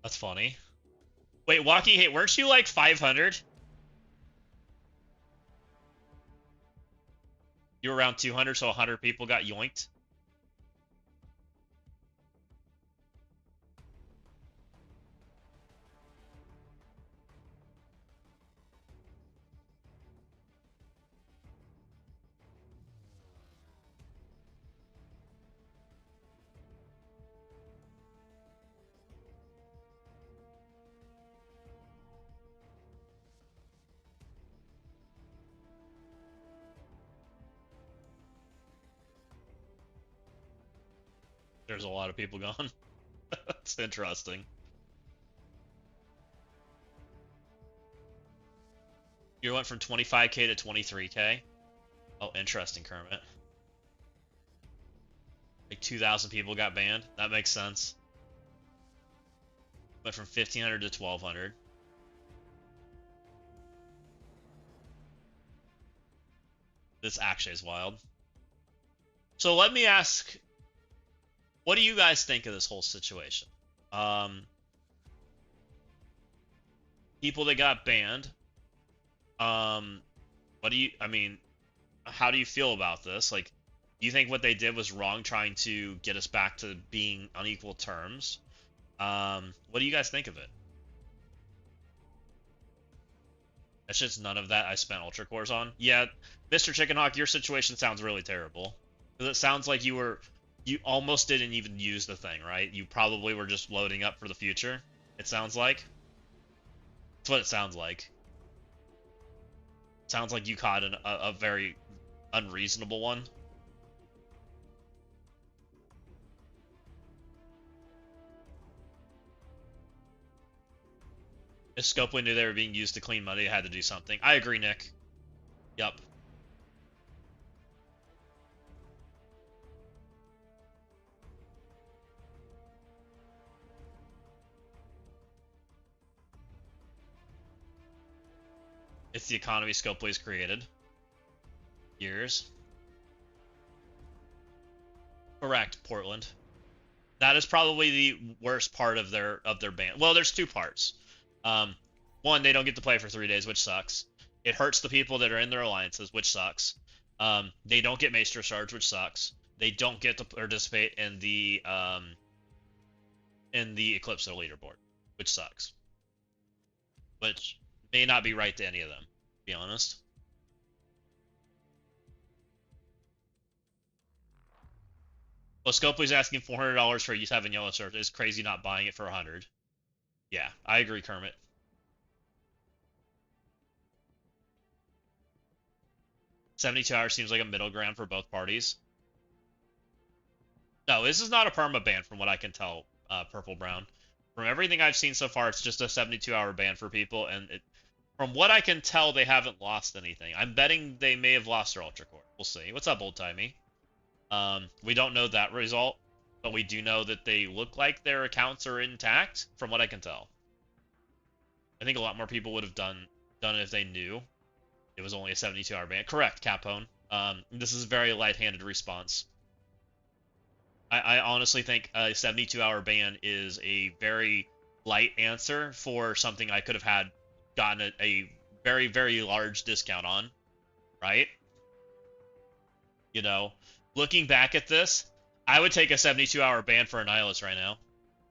That's funny. Wait, Walking, hey, weren't you like 500? You were around 200, so 100 people got yoinked? There's a lot of people gone. That's interesting. You went from 25K to 23K. Oh, interesting, Kermit. Like 2,000 people got banned. That makes sense. Went from 1,500 to 1,200. This actually is wild. So let me ask, what do you guys think of this whole situation? People that got banned. What do you? I mean, how do you feel about this? Like, do you think what they did was wrong, trying to get us back to being on equal terms? What do you guys think of it? That's just none of that I spent Ultra Cores on. Yeah, Mr. Chickenhawk, your situation sounds really terrible. Because it sounds like you almost didn't even use the thing, right? You probably were just loading up for the future, it sounds like. That's what it sounds like. Sounds like you caught a very unreasonable one. If Scopely knew they were being used to clean money, it had to do something. I agree, Nick. Yup. It's the economy Scopely's created. Years. Correct, Portland. That is probably the worst part of their ban. Well, there's two parts. One, they don't get to play for 3 days, which sucks. It hurts the people that are in their alliances, which sucks. They don't get Maester Charge, which sucks. They don't get to participate in the Eclipse leaderboard, which sucks. Which may not be right to any of them, to be honest. Well, Scopely's asking $400 for you having yellow shirt. It's crazy not buying it for 100. Yeah, I agree, Kermit. $72 hours seems like a middle ground for both parties. No, this is not a perma ban from what I can tell, Purple Brown. From everything I've seen so far, it's just a 72-hour ban for people, and from what I can tell, they haven't lost anything. I'm betting they may have lost their Ultra Core. We'll see. What's up, Old Timey? We don't know that result, but we do know that they look like their accounts are intact, from what I can tell. I think a lot more people would have done it if they knew it was only a 72-hour ban. Correct, Capone. This is a very light-handed response. I honestly think a 72-hour ban is a very light answer for something I could have gotten a very, very large discount on, right? You know, looking back at this, I would take a 72-hour ban for Annihilus right now.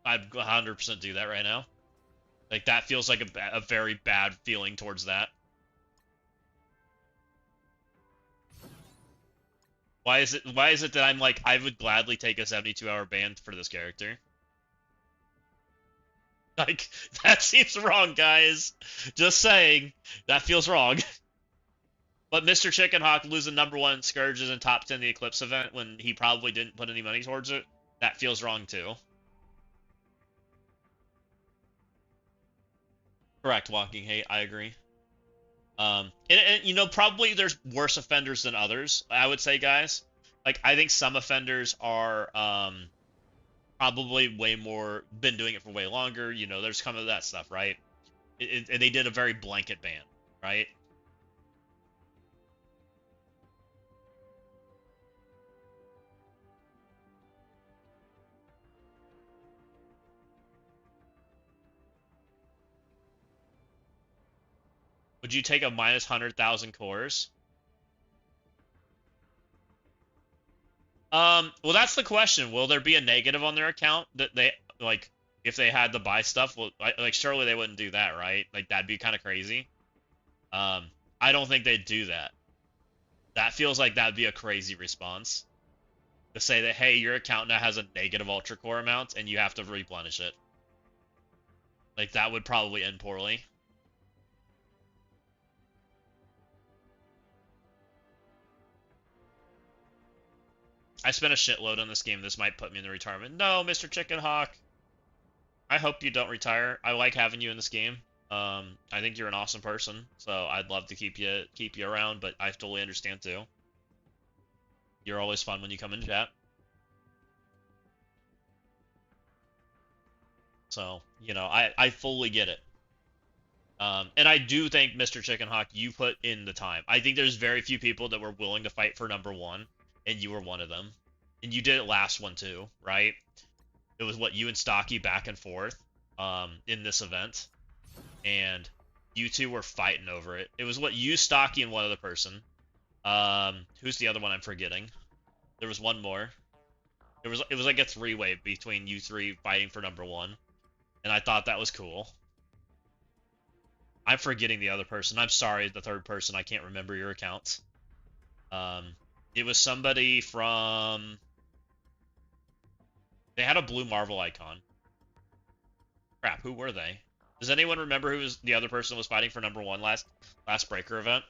I'd 100% do that right now. Like, that feels like a very bad feeling towards that. Why is it that I'm like, I would gladly take a 72-hour ban for this character? Like, that seems wrong, guys. Just saying, that feels wrong. But Mr. Chickenhawk losing #1 Scourges in top 10 the Eclipse event when he probably didn't put any money towards it, that feels wrong too. Correct, Walking Hate, I agree. And you know, probably there's worse offenders than others, I would say, guys. Like, I think some offenders are probably way more, been doing it for way longer. You know, there's some of that stuff, right? They did a very blanket ban, right? Would you take a minus 100,000 cores? Well, that's the question. Will there be a negative on their account that they, like, if they had to buy stuff? Well, like, surely they wouldn't do that, right? Like, that'd be kind of crazy. I don't think they'd do that. That feels like that'd be a crazy response. To say that, hey, your account now has a negative Ultra Core amount and you have to replenish it. Like, that would probably end poorly. I spent a shitload on this game. This might put me in the retirement. No, Mr. Chicken Hawk. I hope you don't retire. I like having you in this game. I think you're an awesome person, so I'd love to keep you around, but I totally understand too. You're always fun when you come in chat. So, you know, I fully get it. And I do think, Mr. Chicken Hawk, you put in the time. I think there's very few people that were willing to fight for number 1, and you were one of them. And you did it last one too, right? It was what, you and Stocky back and forth in this event. And you two were fighting over it. It was what, you, Stocky, and one other person. Who's the other one I'm forgetting? There was one more. It was like a 3-way between you 3 fighting for number 1. And I thought that was cool. I'm forgetting the other person. I'm sorry, the third person. I can't remember your account. It was somebody from... They had a blue Marvel icon. Crap, who were they? Does anyone remember who was the other person was fighting for number 1 last Breaker event?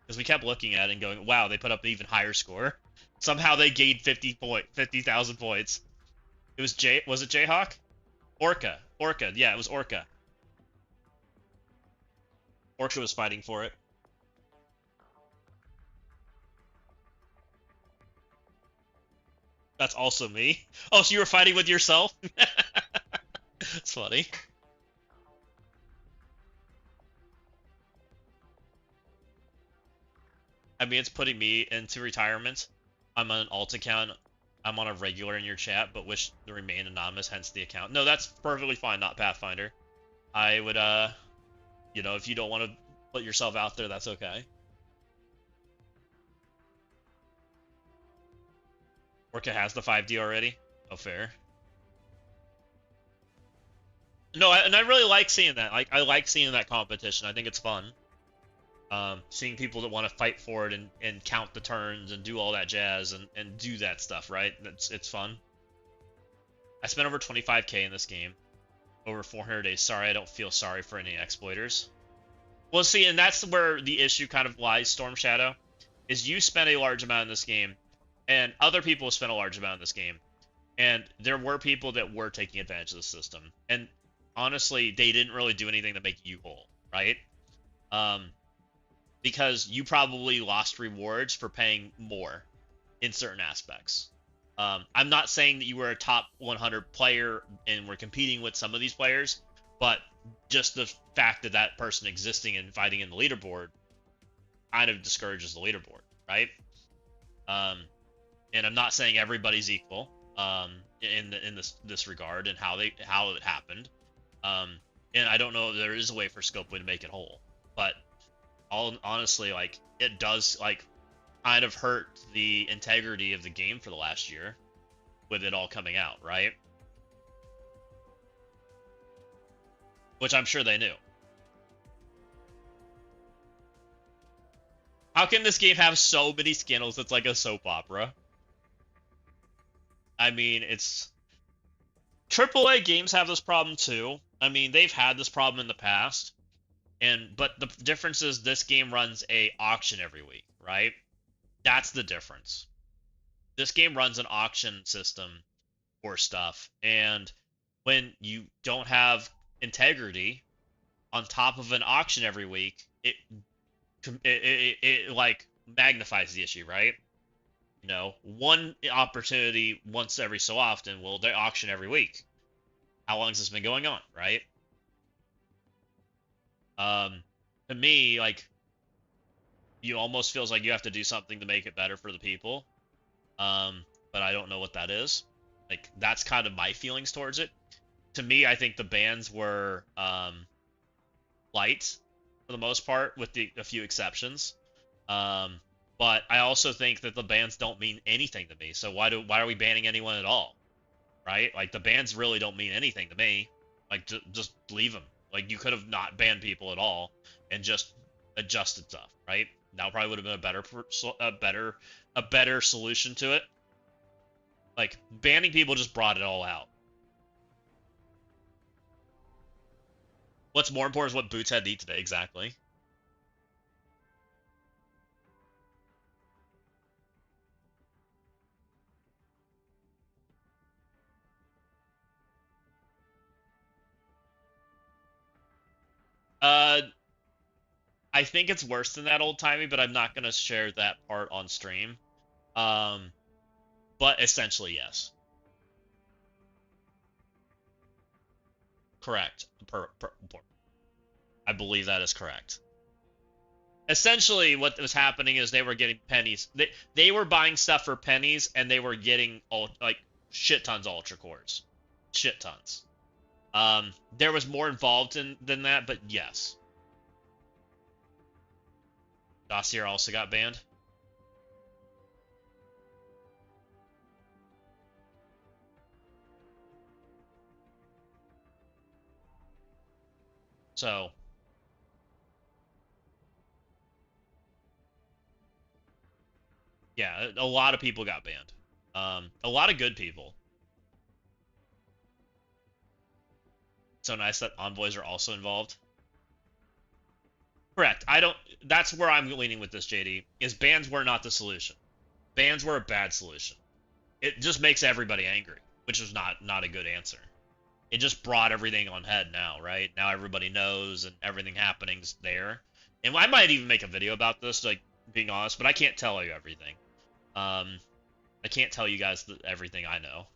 Because we kept looking at it and going, wow, they put up an even higher score. Somehow they gained 50,000 points. It was was it Jayhawk? Orca. Yeah, it was Orca. Orca was fighting for it. That's also me. Oh, so you were fighting with yourself? It's funny. I mean, it's putting me into retirement. I'm on an alt account. I'm on a regular in your chat, but wish to remain anonymous, hence the account. No, that's perfectly fine, not Pathfinder. I would, you know, if you don't want to put yourself out there, that's okay. Orca has the 5D already? Oh, fair. No, and I really like seeing that. Like, I like seeing that competition. I think it's fun. Seeing people that want to fight for it and count the turns and do all that jazz and do that stuff, right? It's fun. I spent over 25k in this game. Over 400 days. Sorry, I don't feel sorry for any exploiters. Well, see, and that's where the issue kind of lies, Storm Shadow, is you spent a large amount in this game, and other people spent a large amount in this game, and there were people that were taking advantage of the system, and honestly, they didn't really do anything to make you whole, right? Because you probably lost rewards for paying more in certain aspects. I'm not saying that you were a top 100 player and were competing with some of these players, but just the fact that that person existing and fighting in the leaderboard kind of discourages the leaderboard, right? And I'm not saying everybody's equal in this regard and how it happened. And I don't know if there is a way for Scopely to make it whole, but honestly, like, it does, like, kind of hurt the integrity of the game for the last year with it all coming out, right? Which I'm sure they knew. How can this game have so many scandals? It's like a soap opera. I mean, it's... AAA games have this problem too. I mean, they've had this problem in the past. But the difference is this game runs a auction every week, right? That's the difference. This game runs an auction system for stuff, and when you don't have integrity on top of an auction every week, it like magnifies the issue, right? You know, one opportunity once every so often, well, they auction every week. How long has this been going on, right? To me, like, you almost feels like you have to do something to make it better for the people. But I don't know what that is. Like, that's kind of my feelings towards it. To me, I think the bans were, light for the most part, with a few exceptions. But I also think that the bans don't mean anything to me. So why are we banning anyone at all? Right? Like, the bans really don't mean anything to me. Like, just leave them. Like, you could have not banned people at all and just adjusted stuff, right? That probably would have been a better solution to it. Like, banning people just brought it all out. What's more important is what Boots had to eat today, exactly. I think it's worse than that old timey, but I'm not gonna share that part on stream. But essentially, yes. Correct. I believe that is correct. Essentially, what was happening is they were getting pennies. They were buying stuff for pennies, and they were getting like shit tons of ultra cores, shit tons. There was more involved than that, but yes. Dossier also got banned. So, yeah, a lot of people got banned. A lot of good people. So nice that envoys are also involved. Correct. That's where I'm leaning with this, JD, is bans were not the solution. Bans were a bad solution. It just makes everybody angry, which is not a good answer. It just brought everything on head now, right? Now everybody knows and everything happening's there. And I might even make a video about this, like, being honest, but I can't tell you everything. I can't tell you guys everything I know.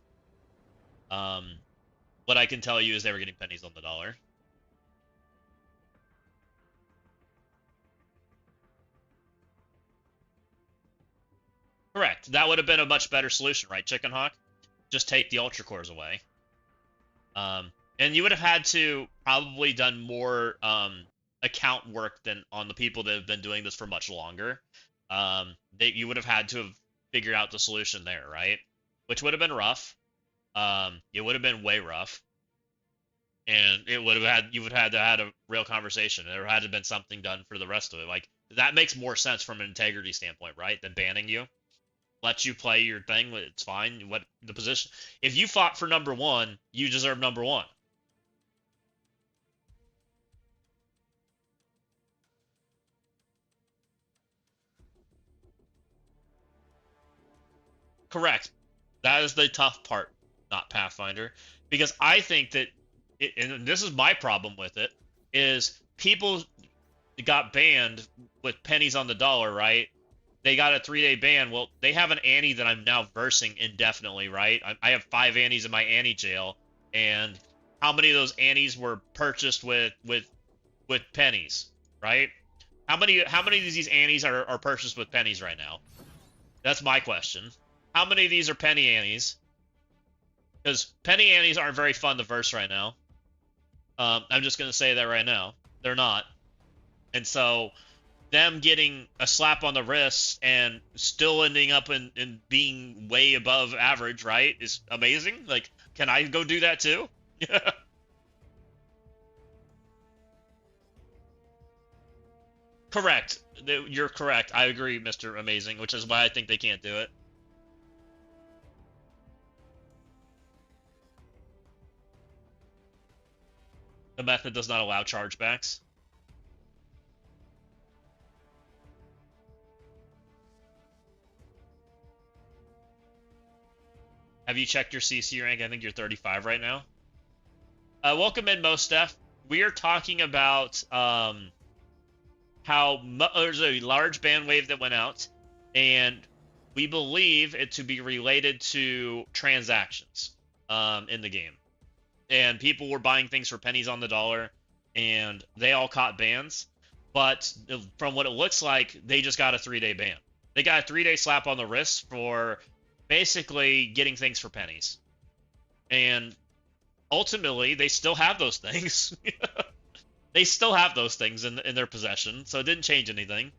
What I can tell you is they were getting pennies on the dollar. Correct. That would have been a much better solution, right, Chicken Hawk? Just take the ultra cores away. And you would have had to probably done more account work than on the people that have been doing this for much longer. You would have had to have figured out the solution there, right? Which would have been rough. It would have been way rough. And you would have had to have a real conversation. There had to have been something done for the rest of it. Like, that makes more sense from an integrity standpoint, right? Than banning you. Let you play your thing, it's fine. What the position? If you fought for number one, you deserve number one. Correct. That is the tough part, not Pathfinder, because I think that, and this is my problem with it, is people got banned with pennies on the dollar, right? They got a 3-day ban. Well, they have an Annie that I'm now versing indefinitely, right? I have 5 Annies in my Annie Jail, and how many of those Annies were purchased with pennies, right? How many of these Annies are purchased with pennies right now? That's my question. How many of these are penny Annies? Because penny Annies aren't very fun to verse right now. I'm just going to say that right now. They're not. And so, them getting a slap on the wrist and still ending up in being way above average, right, is amazing. Like, can I go do that too? Correct. You're correct. I agree, Mr. Amazing, which is why I think they can't do it. The method does not allow chargebacks. Have you checked your CC rank? I think you're 35 right now. Welcome in, MoSteph. We are talking about how there's a large ban wave that went out, and we believe it to be related to transactions in the game. And people were buying things for pennies on the dollar, and they all caught bans. But from what it looks like, they just got a 3-day ban. They got a 3-day slap on the wrist for basically getting things for pennies. And ultimately, they still have those things. They still have those things in their possession, so it didn't change anything.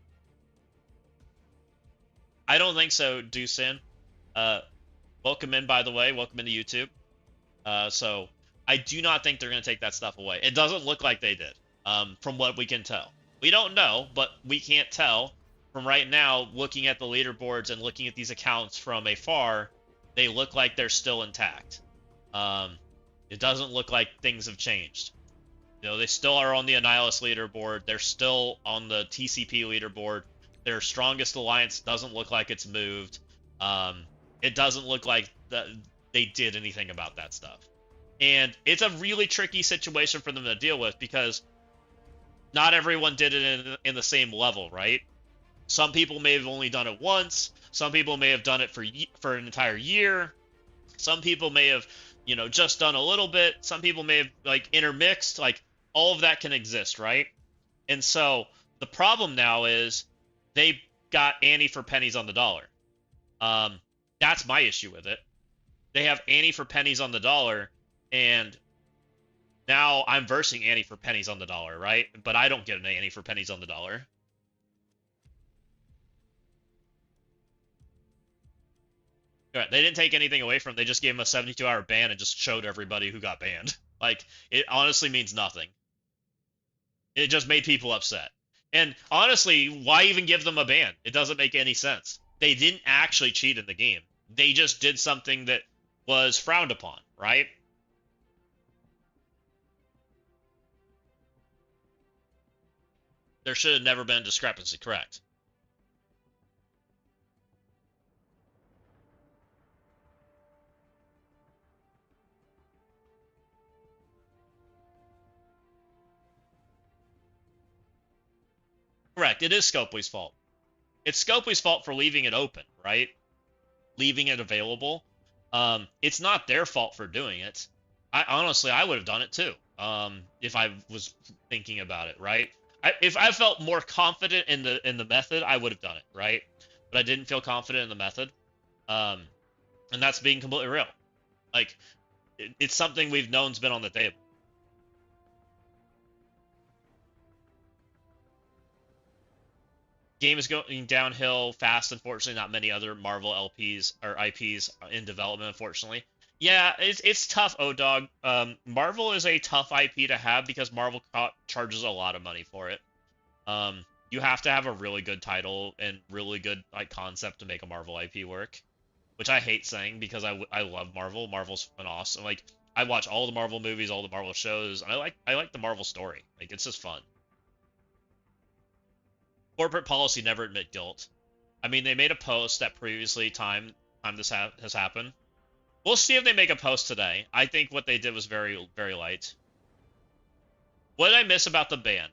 I don't think so, Doosan. Welcome in, by the way. Welcome into YouTube. So I do not think they're going to take that stuff away. It doesn't look like they did, from what we can tell. We don't know, but we can't tell from right now, looking at the leaderboards and looking at these accounts from afar, they look like they're still intact. It doesn't look like things have changed. You know, they still are on the Annihilus leaderboard. They're still on the TCP leaderboard. Their strongest alliance doesn't look like it's moved. It doesn't look like they did anything about that stuff. And it's a really tricky situation for them to deal with, because not everyone did it in the same level, right? Some people may have only done it once. Some people may have done it for an entire year. Some people may have, just done a little bit. Some people may have like intermixed. Like all of that can exist, right? And so the problem now is they got Annie for pennies on the dollar. That's my issue with it. They have Annie for pennies on the dollar, and now I'm versing Annie for pennies on the dollar, right? But I don't get an Annie for pennies on the dollar. Right, they didn't take anything away from him. They just gave him a 72-hour ban and just showed everybody who got banned. Like, it honestly means nothing. It just made people upset. And honestly, why even give them a ban? It doesn't make any sense. They didn't actually cheat in the game. They just did something that was frowned upon, right? There should have never been a discrepancy, correct? Correct. It is Scopely's fault. It's Scopely's fault for leaving it open, right? Leaving it available. It's not their fault for doing it. I would have done it too. If I was thinking about it, right? If I felt more confident in the method, I would have done it, right? But I didn't feel confident in the method. And that's being completely real. Like, it's something we've known's been on the table. Game is going downhill fast. Unfortunately, not many other Marvel LPs or IPs in development. Unfortunately, yeah, it's tough. O-Dog. Marvel is a tough IP to have because Marvel charges a lot of money for it. You have to have a really good title and really good like concept to make a Marvel IP work, which I hate saying because I love Marvel. Marvel's been awesome. Like I watch all the Marvel movies, all the Marvel shows. And I like the Marvel story. Like it's just fun. Corporate policy never admit guilt. I mean, they made a post that previously time this has happened. We'll see if they make a post today. I think what they did was very, very light. What did I miss about the ban?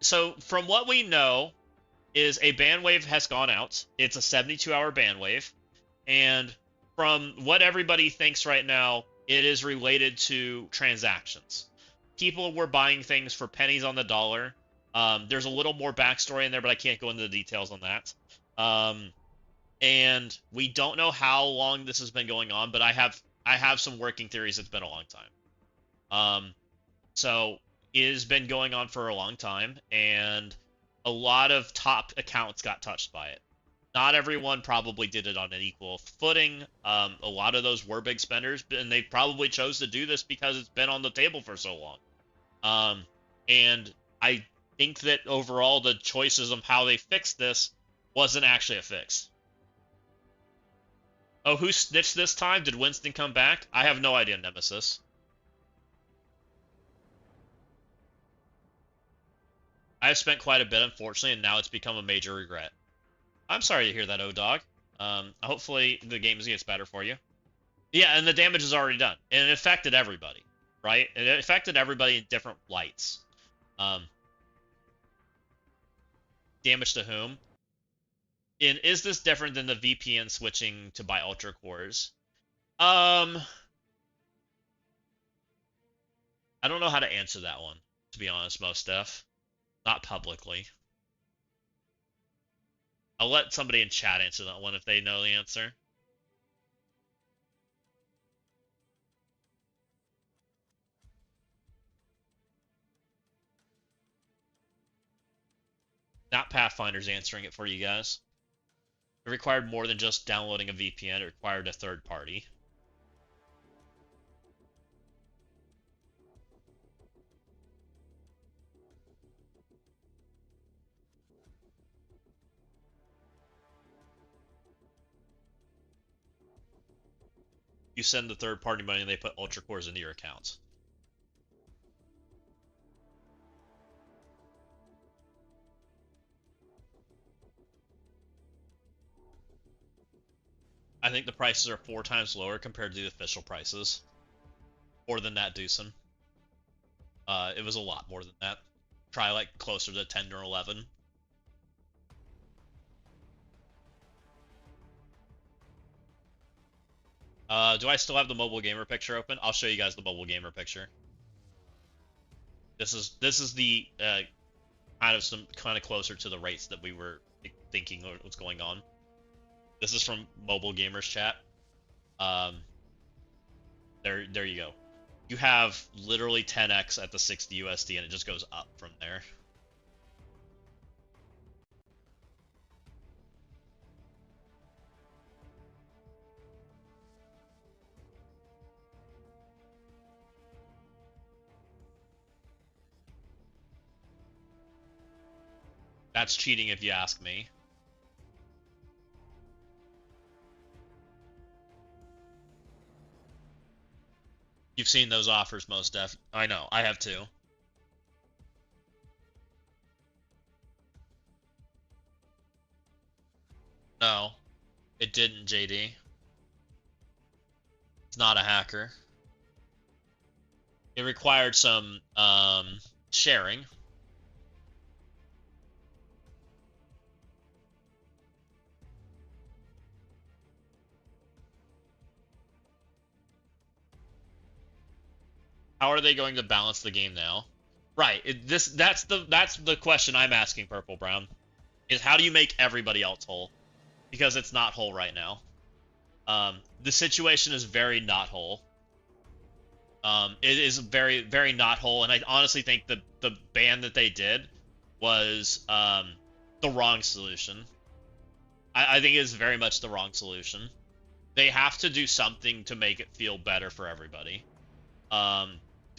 So from what we know is a ban wave has gone out. It's a 72-hour ban wave. And from what everybody thinks right now, it is related to transactions. People were buying things for pennies on the dollar. There's a little more backstory in there, but I can't go into the details on that. And we don't know how long this has been going on, but I have some working theories. It's been a long time. So it has been going on for a long time, and a lot of top accounts got touched by it. Not everyone probably did it on an equal footing. A lot of those were big spenders, and they probably chose to do this because it's been on the table for so long. And I think that overall the choices of how they fixed this wasn't actually a fix. Oh, who snitched this time? Did Winston come back? I have no idea, Nemesis. I've spent quite a bit, unfortunately, and now it's become a major regret. I'm sorry to hear that, O-Dog. Hopefully the game gets better for you. Yeah, and the damage is already done. And it affected everybody, right? It affected everybody in different lights. Damage to whom? And is this different than the VPN switching to buy ultra cores? I don't know how to answer that one, to be honest, most stuff. Not publicly. I'll let somebody in chat answer that one if they know the answer. Not Pathfinder's answering it for you guys. It required more than just downloading a VPN. It required a third party. You send the third party money and they put ultra cores into your accounts. I think the prices are 4 times lower compared to the official prices. More than that, Doosan. It was a lot more than that. probably like closer to 10 or 11. Do I still have the mobile gamer picture open? I'll show you guys the mobile gamer picture. This is the kind of closer to the rates that we were thinking what's going on. This is from mobile gamers chat. There you go. You have literally 10x at the 60 USD, and it just goes up from there. That's cheating if you ask me. You've seen those offers, most def. I know, I have too. No, it didn't, JD. It's not a hacker. It required some sharing. How are they going to balance the game now? Right. That's the question I'm asking, Purple Brown. Is how do you make everybody else whole? Because it's not whole right now. The situation is very not whole. It is very, very not whole, and I honestly think the ban that they did was the wrong solution. I think it is very much the wrong solution. They have to do something to make it feel better for everybody.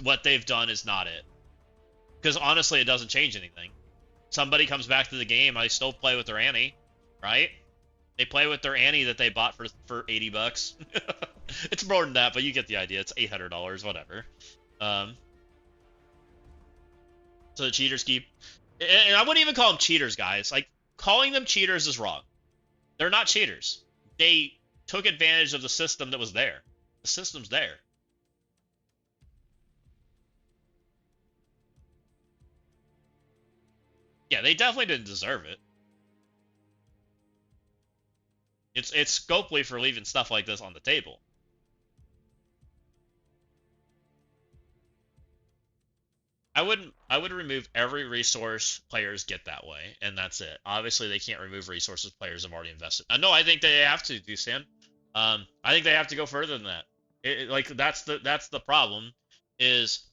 What they've done is not it. Because honestly, it doesn't change anything. Somebody comes back to the game, I still play with their Annie, right? They play with their Annie that they bought for 80 bucks. It's more than that, but you get the idea. It's $800, whatever. So the cheaters keep... And I wouldn't even call them cheaters, guys. Like, calling them cheaters is wrong. They're not cheaters. They took advantage of the system that was there. The system's there. Yeah, they definitely didn't deserve it. It's Scopely for leaving stuff like this on the table. I would remove every resource players get that way, and that's it. Obviously, they can't remove resources players have already invested. No, I think they have to do, Sam. I think they have to go further than that. Like that's the problem, is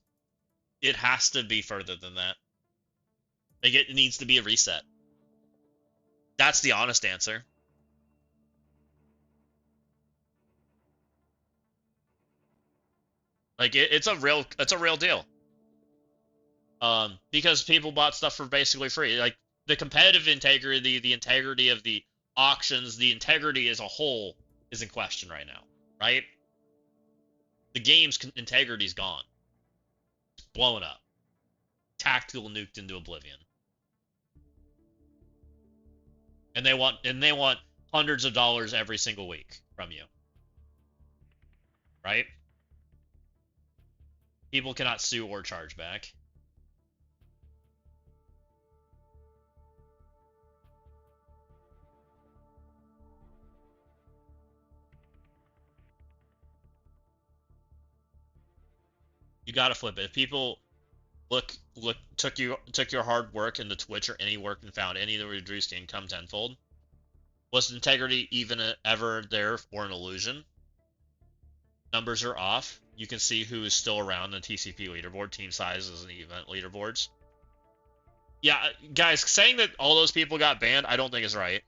it has to be further than that. Like it needs to be a reset. That's the honest answer. Like it's a real deal. Because people bought stuff for basically free. Like the competitive integrity, the integrity of the auctions, the integrity as a whole is in question right now, right? The game's integrity is gone. It's blown up. Tactical nuked into oblivion. And they want hundreds of dollars every single week from you. Right? People cannot sue or charge back. You gotta flip it. If people took your hard work into Twitch or any work and found any of the reduced income tenfold, was integrity even ever there or an illusion? Numbers are off. You can see who is still around the TCP leaderboard, team sizes, and event leaderboards. Yeah, guys, saying that all those people got banned, I don't think is right.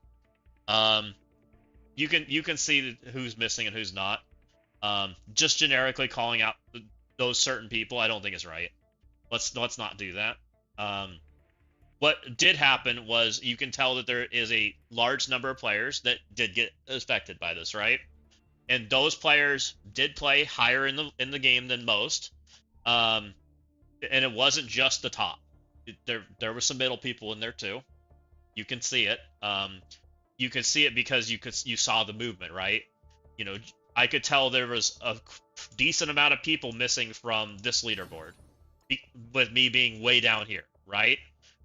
You can see who's missing and who's not. Just generically calling out those certain people, I don't think is right. Let's not do that. What did happen was you can tell that there is a large number of players that did get affected by this, right? And those players did play higher in the game than most. And it wasn't just the top. There were some middle people in there too. You can see it. You could see it because you saw the movement, right? You know, I could tell there was a decent amount of people missing from this leaderboard, with me being way down here, right?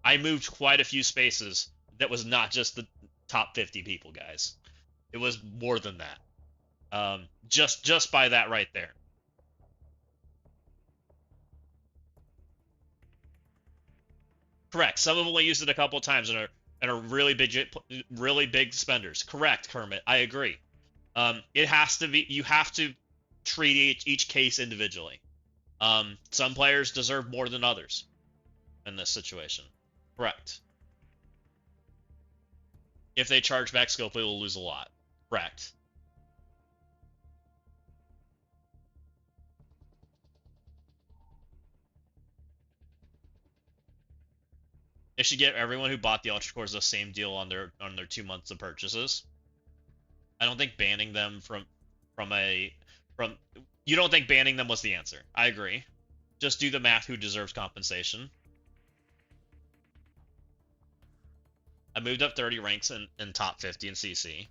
I moved quite a few spaces that was not just the top 50 people, guys. It was more than that. Just by that right there. Correct. Some of them only used it a couple times and are really big spenders. Correct, Kermit. I agree. It has to be. You have to treat each case individually. Some players deserve more than others in this situation. Correct. If they charge back scope, they will lose a lot. Correct. They should give everyone who bought the Ultra Cores the same deal on their 2 months of purchases. I don't think banning them from you don't think banning them was the answer. I agree. Just do the math who deserves compensation. I moved up 30 ranks in top 50 in CC.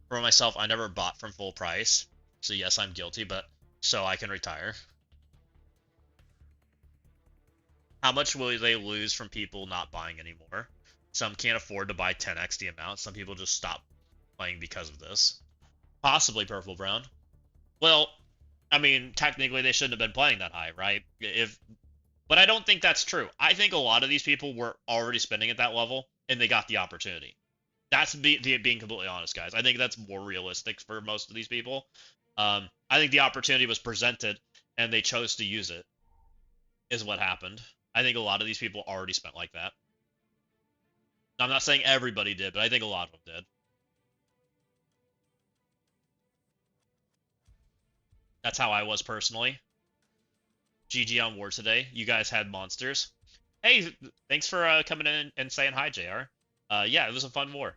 For myself, I never bought from full price. So yes, I'm guilty, but so I can retire. How much will they lose from people not buying anymore? Some can't afford to buy 10x the amount. Some people just stop playing because of this. Possibly Purple Brown. Well, I mean, technically they shouldn't have been playing that high, right? But I don't think that's true. I think a lot of these people were already spending at that level, and they got the opportunity. That's being completely honest, guys. I think that's more realistic for most of these people. I think the opportunity was presented, and they chose to use it, is what happened. I think a lot of these people already spent like that. I'm not saying everybody did, but I think a lot of them did. That's how I was personally. GG on War today. You guys had monsters. Hey, thanks for coming in and saying hi, JR. Yeah, it was a fun war.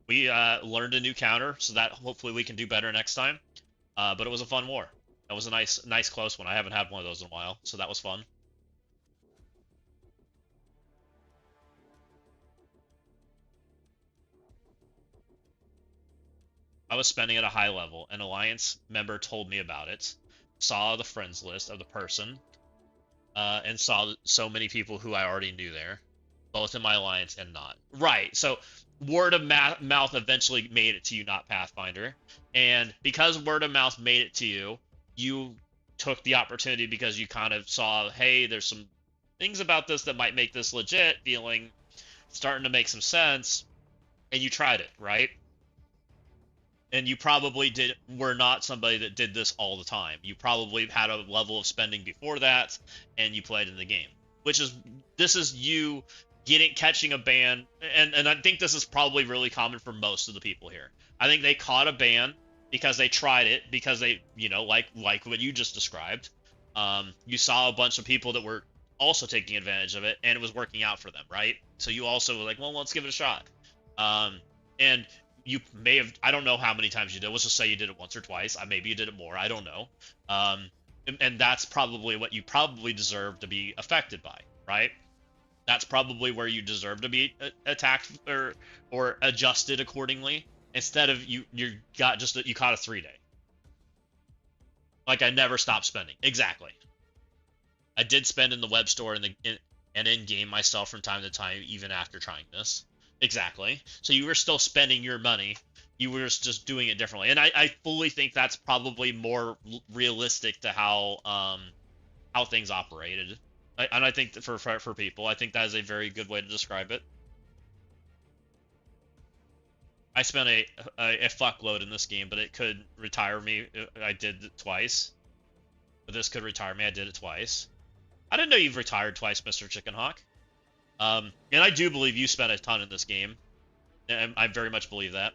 We learned a new counter, so that hopefully we can do better next time. But it was a fun war. That was a nice close one. I haven't had one of those in a while, so that was fun. I was spending at a high level. An Alliance member told me about it, saw the friends list of the person, and saw so many people who I already knew there, both in my Alliance and not. Right, so word of mouth eventually made it to you, not Pathfinder. And because word of mouth made it to you, you took the opportunity because you kind of saw, hey, there's some things about this that might make this legit, starting to make some sense, and you tried it, right? And you probably were not somebody that did this all the time. You probably had a level of spending before that, and you played in the game. This is you catching a ban, and I think this is probably really common for most of the people here. I think they caught a ban because they tried it, because they, like what you just described. You saw a bunch of people that were also taking advantage of it, and it was working out for them, right? So you also were like, well, let's give it a shot. And you may have, I don't know how many times you did. Let's just say you did it once or twice. Maybe you did it more. I don't know. And that's probably what you probably deserve to be affected by, right? That's probably where you deserve to be attacked or adjusted accordingly. Instead of you caught a 3-day. Like, I never stopped spending. Exactly. I did spend in the web store and in game myself from time to time, even after trying this. Exactly. So you were still spending your money. You were just doing it differently. And I fully think that's probably more realistic to how things operated. And I think that for people, I think that is a very good way to describe it. I spent a fuckload in this game, but it could retire me. I did it twice. But this could retire me. I did it twice. I didn't know you've retired twice, Mr. Chickenhawk. And I do believe you spent a ton in this game. And I very much believe that.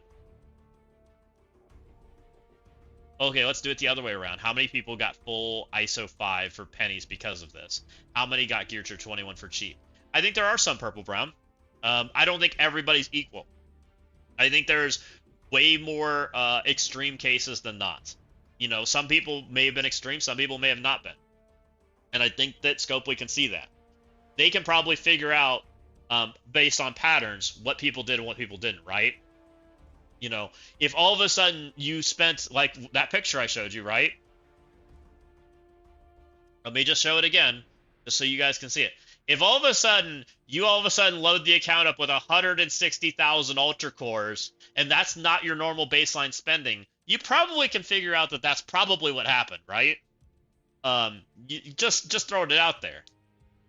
Okay, let's do it the other way around. How many people got full ISO 5 for pennies because of this? How many got Gear Tier 21 for cheap? I think there are some Purple Brown. I don't think everybody's equal. I think there's way more extreme cases than not. Some people may have been extreme, some people may have not been. And I think that Scopely can see that. They can probably figure out, based on patterns, what people did and what people didn't, right? If all of a sudden you spent, like that picture I showed you, right? Let me just show it again, just so you guys can see it. If all of a sudden you load the account up with 160,000 ultra cores, and that's not your normal baseline spending, you probably can figure out that that's probably what happened, right? Just throwing it out there.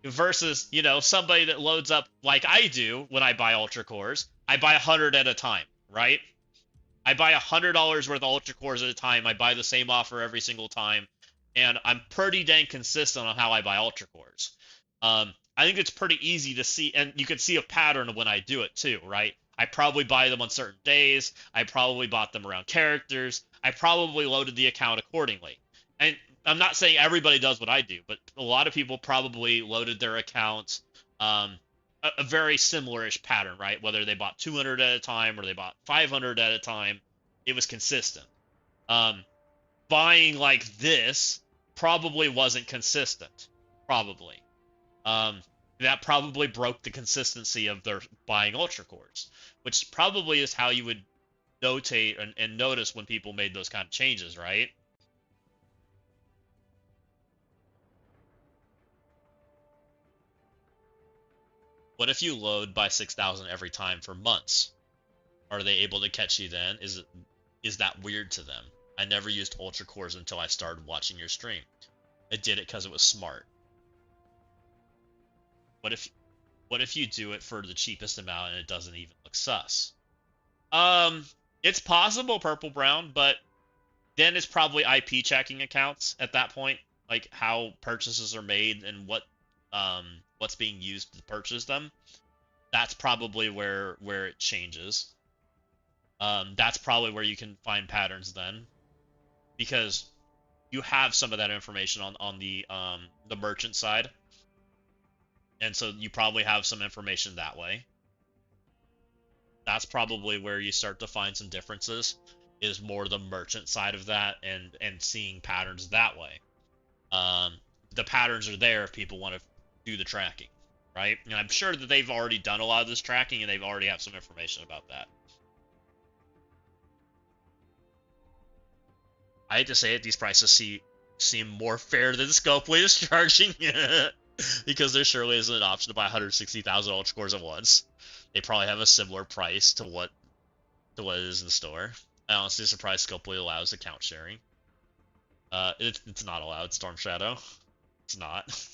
Versus, you know, somebody that loads up like I do when I buy ultra cores. I buy 100 at a time, right? I buy $100 worth of ultra cores at a time. I buy the same offer every single time, and I'm pretty dang consistent on how I buy ultra cores. I think it's pretty easy to see, and you can see a pattern of when I do it too, right? I probably buy them on certain days. I probably bought them around characters. I probably loaded the account accordingly. And I'm not saying everybody does what I do, but a lot of people probably loaded their accounts a very similar-ish pattern, right? Whether they bought 200 at a time or they bought 500 at a time, it was consistent. Buying like this probably wasn't consistent. Probably. That probably broke the consistency of their buying ultra cores, which probably is how you would notate and notice when people made those kind of changes, right? What if you load by 6,000 every time for months? Are they able to catch you then? Is that weird to them? I never used ultra cores until I started watching your stream. I did it because it was smart. What if you do it for the cheapest amount and it doesn't even look sus? It's possible, Purple Brown, but then it's probably IP checking accounts at that point, like how purchases are made and what's being used to purchase them. That's probably where it changes. That's probably where you can find patterns then, because you have some of that information on the merchant side, and so you probably have some information that way. That's probably where you start to find some differences, is more the merchant side of that and seeing patterns that way. The patterns are there if people want to do the tracking, right? And I'm sure that they've already done a lot of this tracking and they've already have some information about that. I hate to say it, these prices seem more fair than Scopely is charging, because there surely isn't an option to buy 160,000 ultra cores at once. They probably have a similar price to what is in the store. I honestly surprised Scopely allows account sharing. It's not allowed, Storm Shadow. It's not.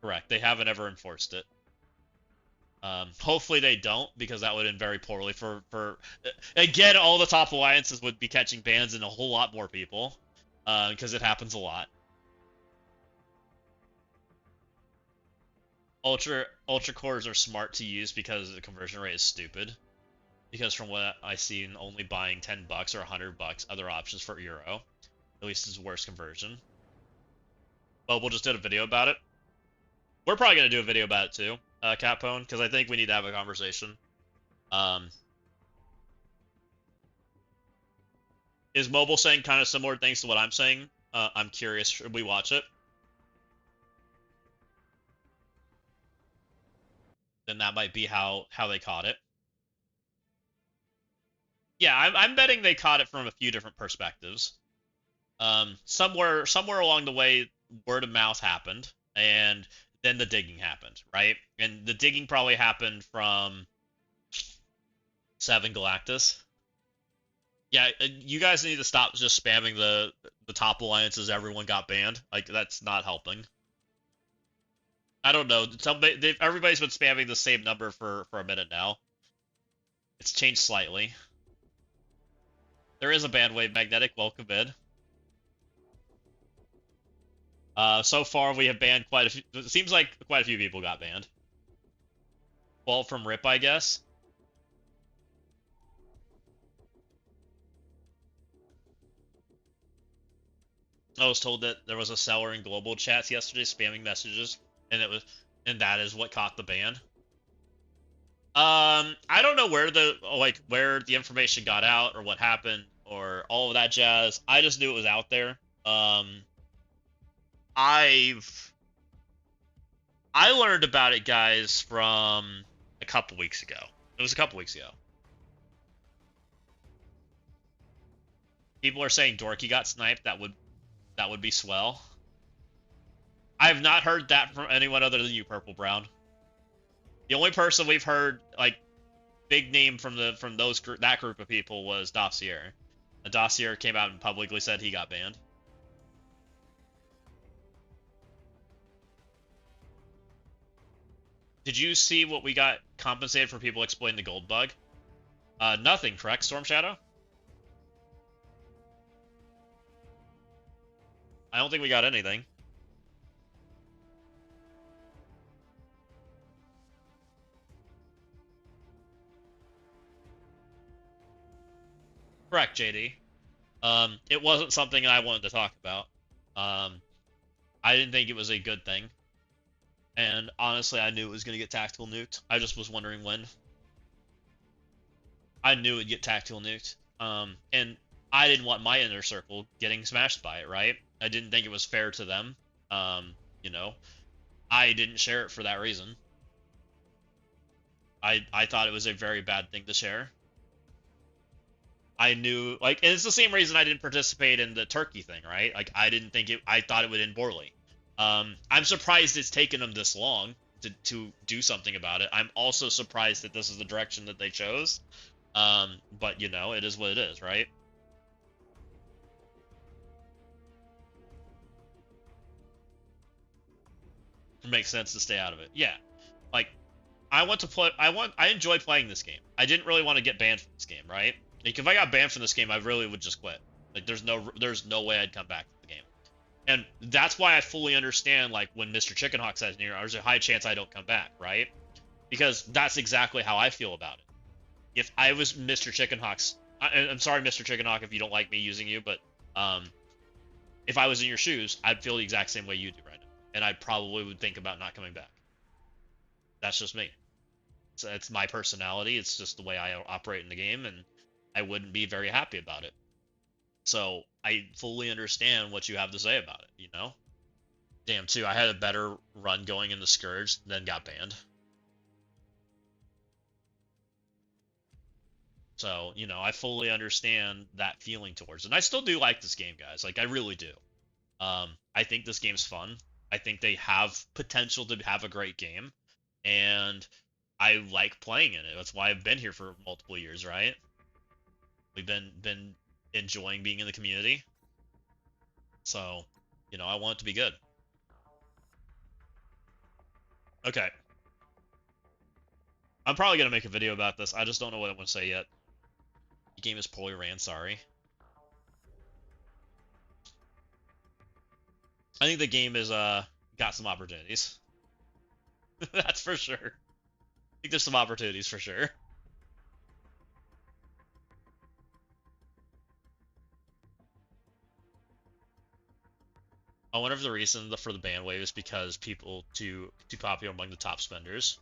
Correct. They haven't ever enforced it. Hopefully they don't, because that would end very poorly for again, all the top alliances would be catching bans and a whole lot more people, because it happens a lot. Ultra cores are smart to use because the conversion rate is stupid. Because from what I see, only buying $10 or $100 other options for euro, at least is worse conversion. But we'll just do a video about it. We're probably gonna do a video about it too, Capone, because I think we need to have a conversation. Is mobile saying kind of similar things to what I'm saying? I'm curious. Should we watch it? Then that might be how they caught it. Yeah, I'm betting they caught it from a few different perspectives. Somewhere along the way, word of mouth happened, and then the digging happened, right? And the digging probably happened from Seven Galactus. Yeah, you guys need to stop just spamming the top alliances. Everyone got banned. Like, that's not helping. I don't know. Everybody's been spamming the same number for a minute now. It's changed slightly. There is a ban wave, Magnetic. Welcome in. So far, we have banned quite a few. It seems like quite a few people got banned. 12 from RIP, I guess. I was told that there was a seller in global chats yesterday spamming messages, and that is what caught the ban. I don't know where the information got out or what happened or all of that jazz. I just knew it was out there. I learned about it, guys, from a couple weeks ago. It was a couple weeks ago. People are saying Dorky got sniped. That would be swell. I have not heard that from anyone other than you, Purple Brown. The only person we've heard like big name from that group of people was Dossier. And Dossier came out and publicly said he got banned. Did you see what we got compensated for people exploiting the gold bug? Nothing, correct, Storm Shadow? I don't think we got anything. Correct, JD. It wasn't something I wanted to talk about. I didn't think it was a good thing. And honestly, I knew it was going to get tactical nuked. I just was wondering when. I knew it'd get tactical nuked. And I didn't want my inner circle getting smashed by it, right? I didn't think it was fair to them. You know, I didn't share it for that reason. I thought it was a very bad thing to share. I knew, like, and it's the same reason I didn't participate in the Turkey thing, right? Like, I didn't think it, I thought it would end poorly. I'm surprised it's taken them this long to do something about it. I'm also surprised that this is the direction that they chose. But, you know, it is what it is, right? It makes sense to stay out of it. Yeah. Like, I enjoy playing this game. I didn't really want to get banned from this game, right? Like, if I got banned from this game, I really would just quit. Like, there's no way I'd come back to the game. And that's why I fully understand, like, when Mr. Chickenhawk says, you know, there's a high chance I don't come back, right? Because that's exactly how I feel about it. If I was Mr. Chickenhawk's, I'm sorry, Mr. Chickenhawk, if you don't like me using you, but if I was in your shoes, I'd feel the exact same way you do right now. And I probably would think about not coming back. That's just me. It's my personality. It's just the way I operate in the game, and I wouldn't be very happy about it. So I fully understand what you have to say about it, you know? Damn, too, I had a better run going in the Scourge, then got banned. So, you know, I fully understand that feeling towards it. And I still do like this game, guys. Like, I really do. I think this game's fun. I think they have potential to have a great game. And I like playing in it. That's why I've been here for multiple years, right? We've been enjoying being in the community. So, you know, I want it to be good. Okay. I'm probably going to make a video about this. I just don't know what I want to say yet. The game is poorly ran, sorry. I think the game is got some opportunities. That's for sure. I think there's some opportunities for sure. I wonder if the reason for the ban wave is because people too popular among the top spenders.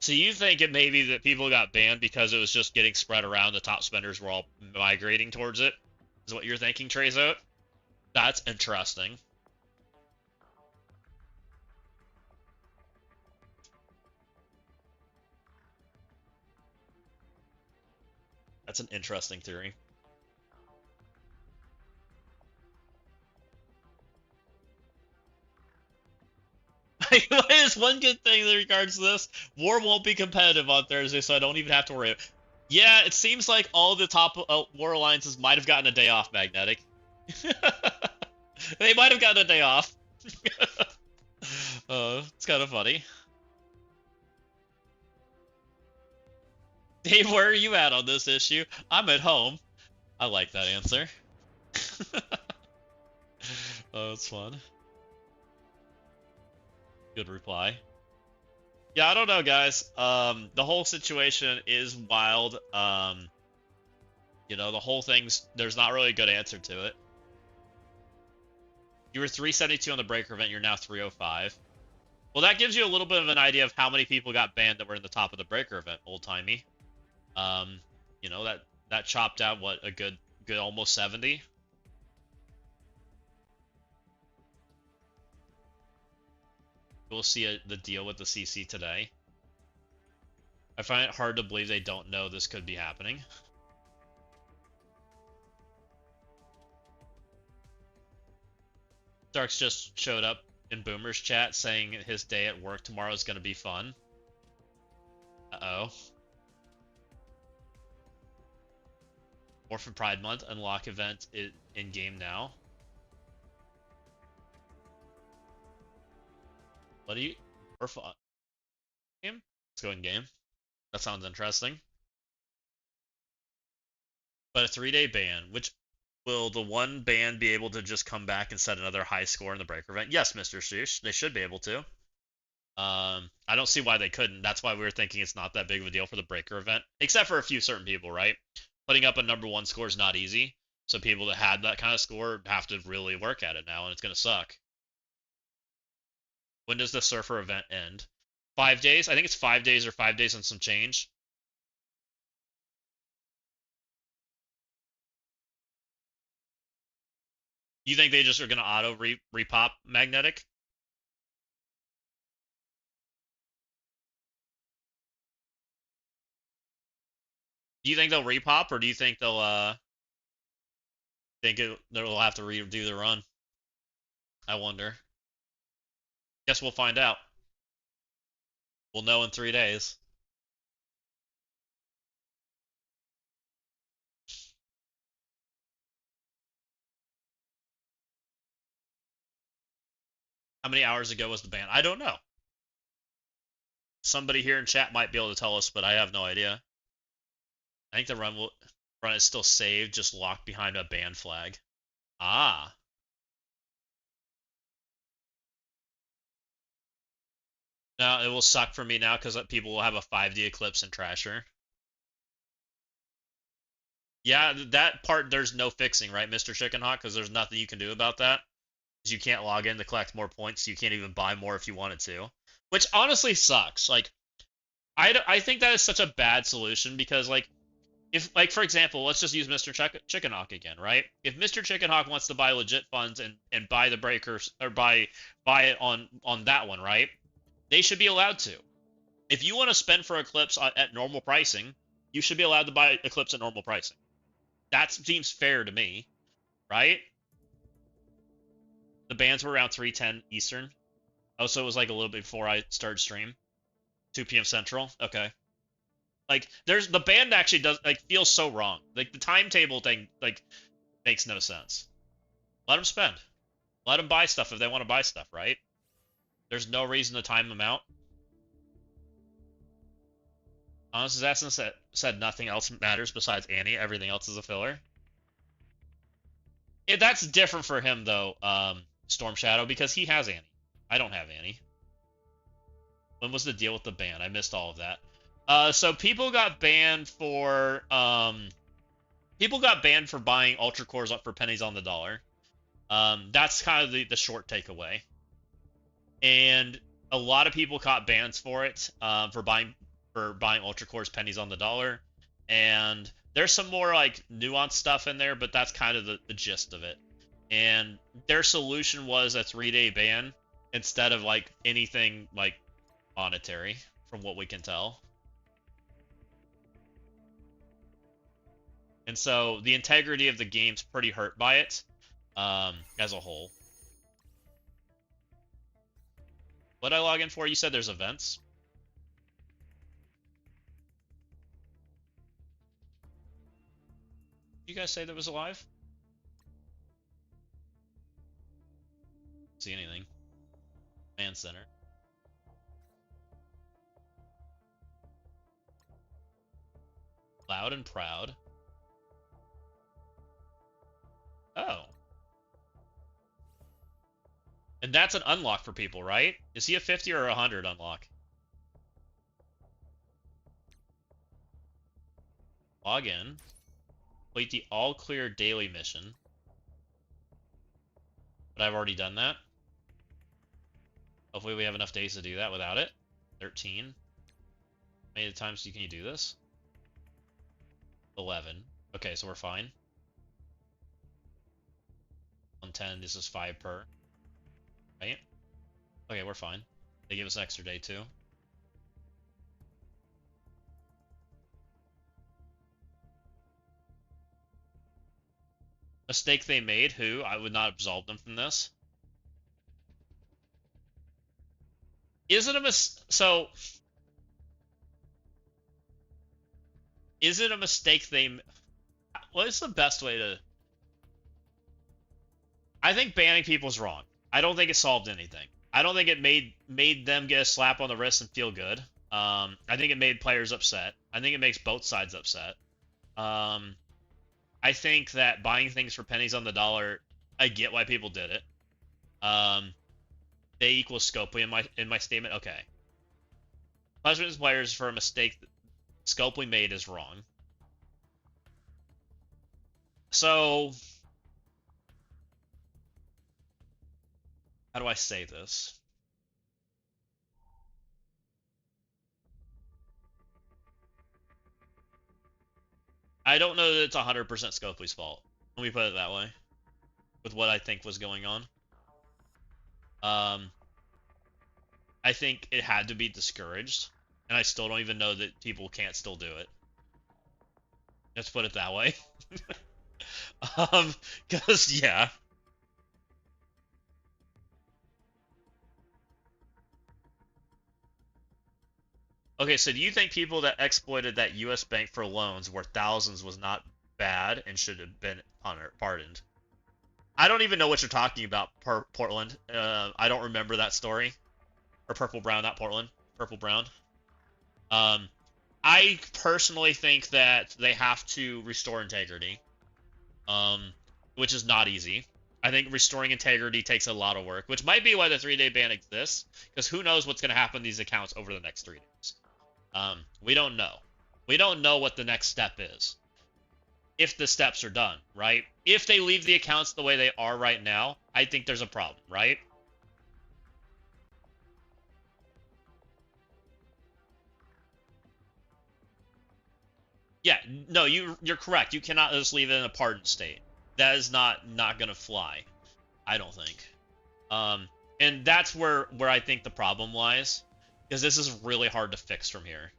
So you think it may be that people got banned because it was just getting spread around, the top spenders were all migrating towards it? Is what you're thinking, Trezote? That's interesting. That's an interesting theory. There's one good thing in regards to this. War won't be competitive on Thursday, so I don't even have to worry. Yeah, it seems like all the top War Alliances might have gotten a day off, Magnetic. They might have gotten a day off. It's kind of funny. Dave, where are you at on this issue? I'm at home. I like that answer. Oh, it's fun. Good reply. Yeah, I don't know, guys. The whole situation is wild. You know, the whole thing's, there's not really a good answer to it. You were 372 on the Breaker event, you're now 305. Well, that gives you a little bit of an idea of how many people got banned that were in the top of the Breaker event, old-timey. You know, that chopped out, what, a good almost 70? We'll see the deal with the CC today. I find it hard to believe they don't know this could be happening. Starks just showed up in Boomer's chat saying his day at work tomorrow is going to be fun. Uh-oh. Orphan Pride Month unlock event in game now. What do you... Orphan... Game? Let's go in game. That sounds interesting. But a 3-day ban, which... Will the one ban be able to just come back and set another high score in the breaker event? Yes, Mr. Sheesh. They should be able to. I don't see why they couldn't. That's why we were thinking it's not that big of a deal for the breaker event. Except for a few certain people, right? Putting up a #1 score is not easy. So people that had that kind of score have to really work at it now, and it's going to suck. When does the Surfer event end? 5 days? I think it's 5 days or 5 days and some change. You think they just are going to auto repop magnetic? Do you think they'll repop, or do you think they'll they'll have to redo the run? I wonder. Guess we'll find out. We'll know in 3 days. How many hours ago was the ban? I don't know. Somebody here in chat might be able to tell us, but I have no idea. I think the run is still saved, just locked behind a ban flag. Ah. Now it will suck for me now because people will have a 5D Eclipse and Trasher. Yeah, that part there's no fixing, right, Mr. Chickenhawk? Because there's nothing you can do about that. You can't log in to collect more points, so you can't even buy more if you wanted to. Which honestly sucks. Like, I think that is such a bad solution because, like, if, like, for example, let's just use Mr. Chickenhawk again, right? If Mr. Chickenhawk wants to buy legit funds and buy the breakers, or buy it on that one, right? They should be allowed to. If you want to spend for Eclipse at normal pricing, you should be allowed to buy Eclipse at normal pricing. That seems fair to me, right? The bans were around 3:10 Eastern. Oh, so it was like a little bit before I started stream. 2 p.m. Central. Okay. Like, the band actually does, like, feels so wrong. Like, the timetable thing, like, makes no sense. Let them spend. Let them buy stuff if they want to buy stuff, right? There's no reason to time them out. Honest Assassin said nothing else matters besides Annie. Everything else is a filler. That's different for him, though, Storm Shadow, because he has Annie. I don't have Annie. When was the deal with the ban? I missed all of that. So people got banned for buying Ultra Cores up for pennies on the dollar. That's kind of the short takeaway. And a lot of people caught bans for it, for buying Ultra Cores pennies on the dollar. And there's some more like nuanced stuff in there, but that's kind of the gist of it. And their solution was a 3-day ban instead of like anything like monetary, from what we can tell. And so the integrity of the game's pretty hurt by it, as a whole. What did I log in for? You said there's events. Did you guys say that was alive? See anything? Man Center. Loud and Proud. Oh. And that's an unlock for people, right? Is he a 50 or a 100 unlock? Log in. Complete the all clear daily mission. But I've already done that. Hopefully we have enough days to do that without it. 13. How many times can you do this? 11. Okay, so we're fine. 110, this is 5 per. Right? Okay, we're fine. They give us an extra day too. Mistake they made, who? I would not absolve them from this. is it a so is it a mistake what is the best way to I think banning people is wrong. I don't think it solved anything. I don't think it made them get a slap on the wrist and feel good. I think it made players upset. I think it makes both sides upset. I think that buying things for pennies on the dollar, I get why people did it. They equal Scopely in my statement. Okay. Punishment players for a mistake that Scopely made is wrong. So, how do I say this? I don't know that it's 100% Scopely's fault. Let me put it that way. With what I think was going on. I think it had to be discouraged. And I still don't even know that people can't still do it. Let's put it that way. Because, yeah. Okay, so do you think people that exploited that U.S. bank for loans worth thousands was not bad and should have been pardoned? I don't even know what you're talking about, Portland. I don't remember that story. Or Purple Brown, not Portland. Purple Brown. I personally think that they have to restore integrity. Which is not easy. I think restoring integrity takes a lot of work, which might be why the 3-day ban exists, because who knows what's going to happen to these accounts over the next 3 days. We don't know. We don't know what the next step is. If the steps are done, right? If they leave the accounts the way they are right now, I think there's a problem, right? Yeah, no, you're correct. You cannot just leave it in a pardon state. That is not gonna fly. I don't think. And that's where I think the problem lies, because this is really hard to fix from here.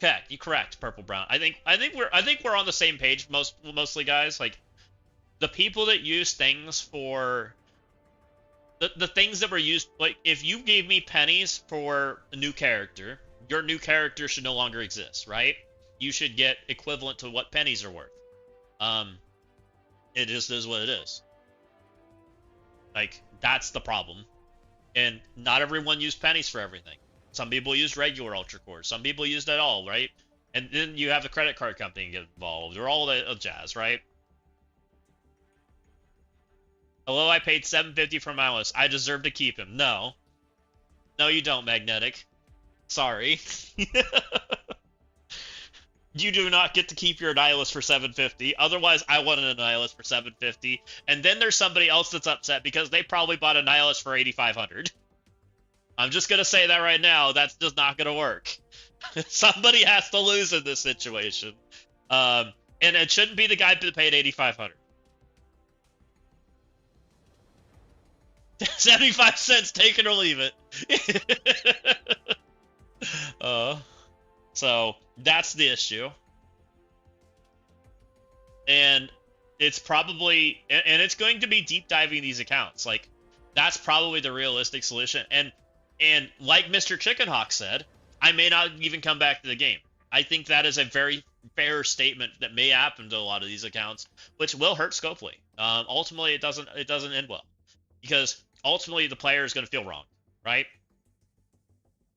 Okay, you're correct, Purple Brown. I think we're on the same page mostly, guys. Like, the people that use things for the things that were used, like, if you gave me pennies for a new character, your new character should no longer exist, right? You should get equivalent to what pennies are worth. It just is what it is. Like, that's the problem. And not everyone used pennies for everything. Some people used regular Ultra Cores. Some people used it all, right? And then you have a credit card company get involved, or all the jazz, right? Hello, I paid $7.50 for Milos. I deserve to keep him. No. No, you don't, Magnetic. Sorry. You do not get to keep your Annihilus for $7.50. Otherwise, I want an Annihilus for $7.50. And then there's somebody else that's upset because they probably bought an Annihilus for $8,500. I'm just going to say that right now. That's just not going to work. Somebody has to lose in this situation. And it shouldn't be the guy that paid $8,500. 75 cents, take it or leave it. So that's the issue. And it's probably, and it's going to be deep diving these accounts. Like, that's probably the realistic solution. And like Mr. Chickenhawk said, I may not even come back to the game. I think that is a very fair statement that may happen to a lot of these accounts, which will hurt Scopely. Ultimately, it doesn't end well, because ultimately the player is going to feel wrong, right?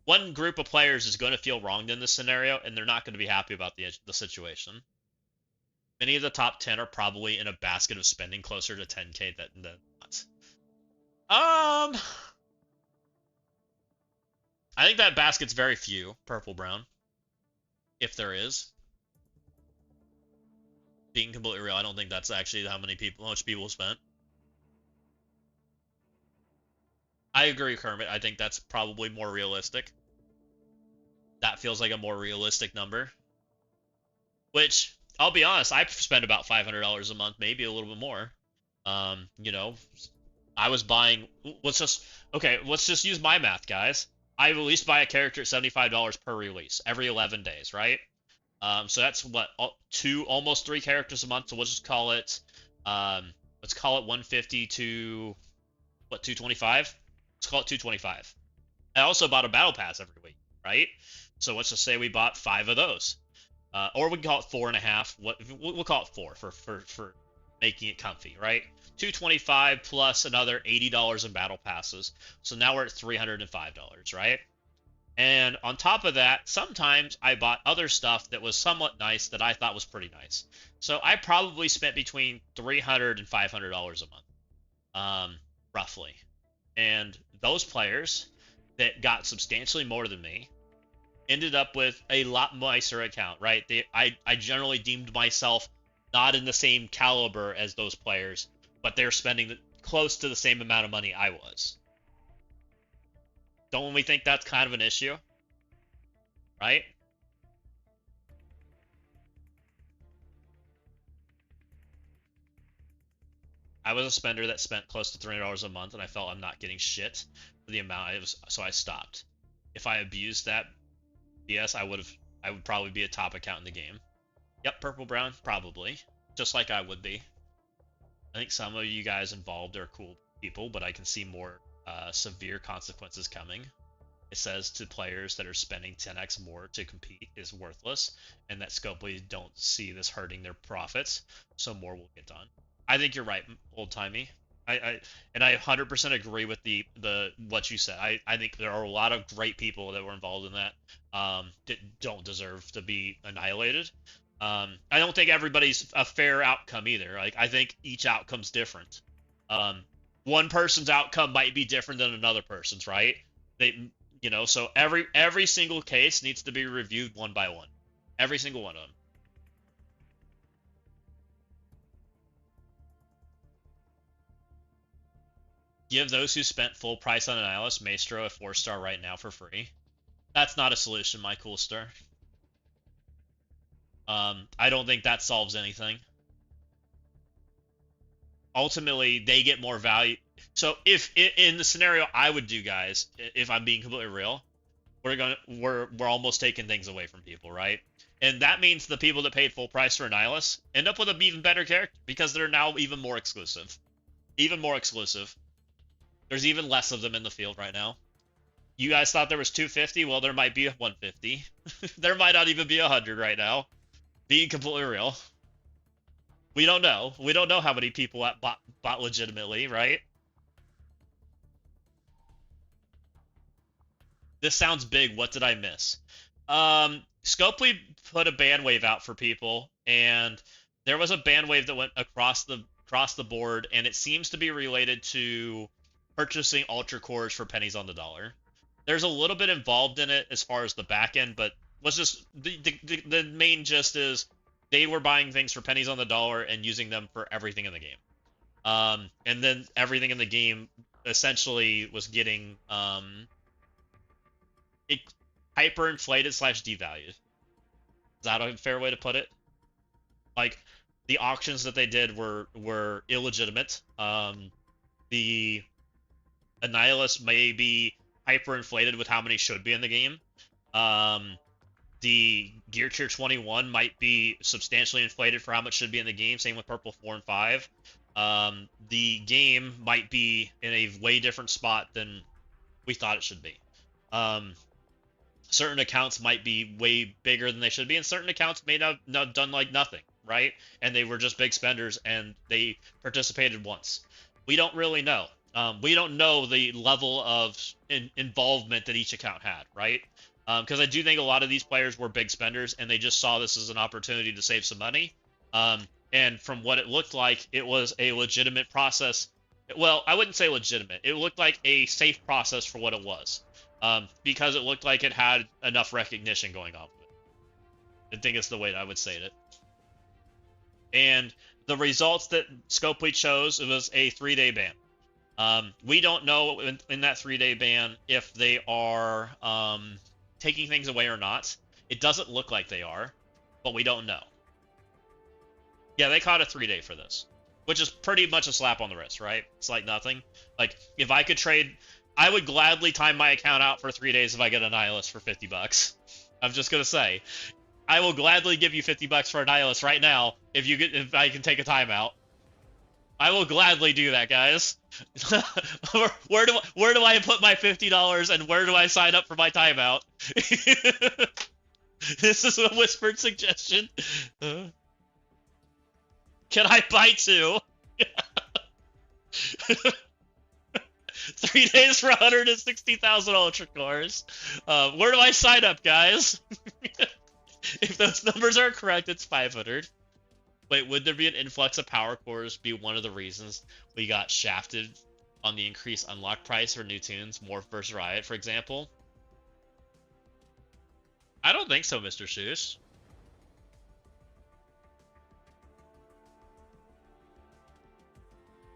One group of players is going to feel wronged in this scenario, and they're not going to be happy about the situation. Many of the top 10 are probably in a basket of spending closer to 10K than not. I think that basket's very few, Purple Brown. If there is. Being completely real, I don't think that's actually how much people spent. I agree, Kermit. I think that's probably more realistic. That feels like a more realistic number. Which, I'll be honest, I spend about $500 a month, maybe a little bit more. You know, I was buying, let's just use my math, guys. I at least buy a character at $75 per release, every 11 days, right? So that's what, almost 3 characters a month, so we'll just call it, let's call it 150 to what, 225? Let's call it 225. I also bought a battle pass every week, right? So let's just say we bought 5 of those. Or we can call it 4.5. We'll call it 4 for making it comfy, right? 225 plus another $80 in battle passes. So now we're at $305, right? And on top of that, sometimes I bought other stuff that was somewhat nice that I thought was pretty nice. So I probably spent between $300 and $500 a month, roughly. And those players that got substantially more than me ended up with a lot nicer account, right? I generally deemed myself not in the same caliber as those players, but they're spending close to the same amount of money I was. Don't we think that's kind of an issue? Right? I was a spender that spent close to $300 a month, and I felt I'm not getting shit for the amount I was, so I stopped. If I abused that BS, I would probably be a top account in the game. Yep, purple brown, probably. Just like I would be. I think some of you guys involved are cool people, but I can see more severe consequences coming. It says to players that are spending 10x more to compete is worthless, and that Scopely don't see this hurting their profits, so more will get done. I think you're right, old timey. I 100% agree with the what you said. I think there are a lot of great people that were involved in that that don't deserve to be annihilated. I don't think everybody's a fair outcome either. Like, I think each outcome's different. One person's outcome might be different than another person's, right? So every single case needs to be reviewed one by one. Every single one of them. Give those who spent full price on Annihilus Maestro a 4-star right now for free. That's not a solution, my cool star. I don't think that solves anything. Ultimately, they get more value. So if in the scenario I would do, guys, if I'm being completely real, we're almost taking things away from people, right? And that means the people that paid full price for Annihilus end up with an even better character because they're now even more exclusive. Even more exclusive. There's even less of them in the field right now. You guys thought there was 250? Well, there might be 150. There might not even be 100 right now. Being completely real. We don't know. We don't know how many people bought legitimately, right? This sounds big. What did I miss? Scopely put a ban wave out for people, and there was a ban wave that went across the board, and it seems to be related to purchasing ultra cores for pennies on the dollar. There's a little bit involved in it as far as the back end, but was just the main gist is they were buying things for pennies on the dollar and using them for everything in the game. And then everything in the game essentially was getting hyperinflated / devalued. Is that a fair way to put it? Like, the auctions that they did were illegitimate. The Annihilus may be hyperinflated with how many should be in the game. The Gear Tier 21 might be substantially inflated for how much should be in the game. Same with Purple 4 and 5. The game might be in a way different spot than we thought it should be. Certain accounts might be way bigger than they should be, and certain accounts may not done like nothing, right? And they were just big spenders, and they participated once. We don't really know. We don't know the level of involvement that each account had, right? Because I do think a lot of these players were big spenders, and they just saw this as an opportunity to save some money. And from what it looked like, it was a legitimate process. Well, I wouldn't say legitimate. It looked like a safe process for what it was, because it looked like it had enough recognition going on with it. I think it's the way I would say it. And the results that Scopely chose, it was a 3-day ban. We don't know in that 3-day ban if they are taking things away or not. It doesn't look like they are, but we don't know. Yeah, they caught a 3-day for this, which is pretty much a slap on the wrist, right? It's like nothing. Like, if I could trade, I would gladly time my account out for 3 days if I get a Nihilus for $50. I'm just gonna say, I will gladly give you $50 for a Nihilus right now if I can take a timeout. I will gladly do that, guys. Where do I put my $50 and where do I sign up for my timeout? This is a whispered suggestion. Can I buy 2? 3 days for 160,000 Ultra Cores. Where do I sign up, guys? If those numbers are correct, it's 500. Wait, would there be an influx of power cores be one of the reasons we got shafted on the increased unlock price for new tunes, Morph vs. Riot, for example? I don't think so, Mr. Shoes.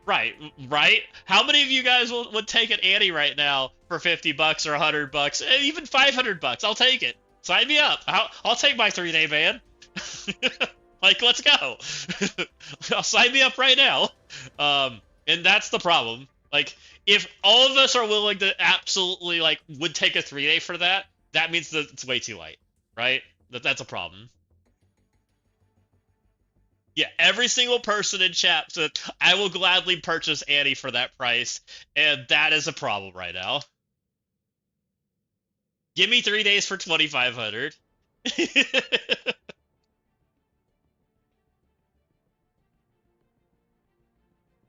Right, right? How many of you guys would take an Annie right now for 50 bucks or 100 bucks, even 500 bucks? I'll take it. Sign me up. I'll take my 3-day ban. Like, let's go. I'll sign me up right now. And that's the problem. Like, if all of us are willing to absolutely, like, would take a 3-day for that, that means that it's way too late, right? That's a problem. Yeah, every single person in chat said, I will gladly purchase Annie for that price, and that is a problem right now. Give me 3 days for 2,500.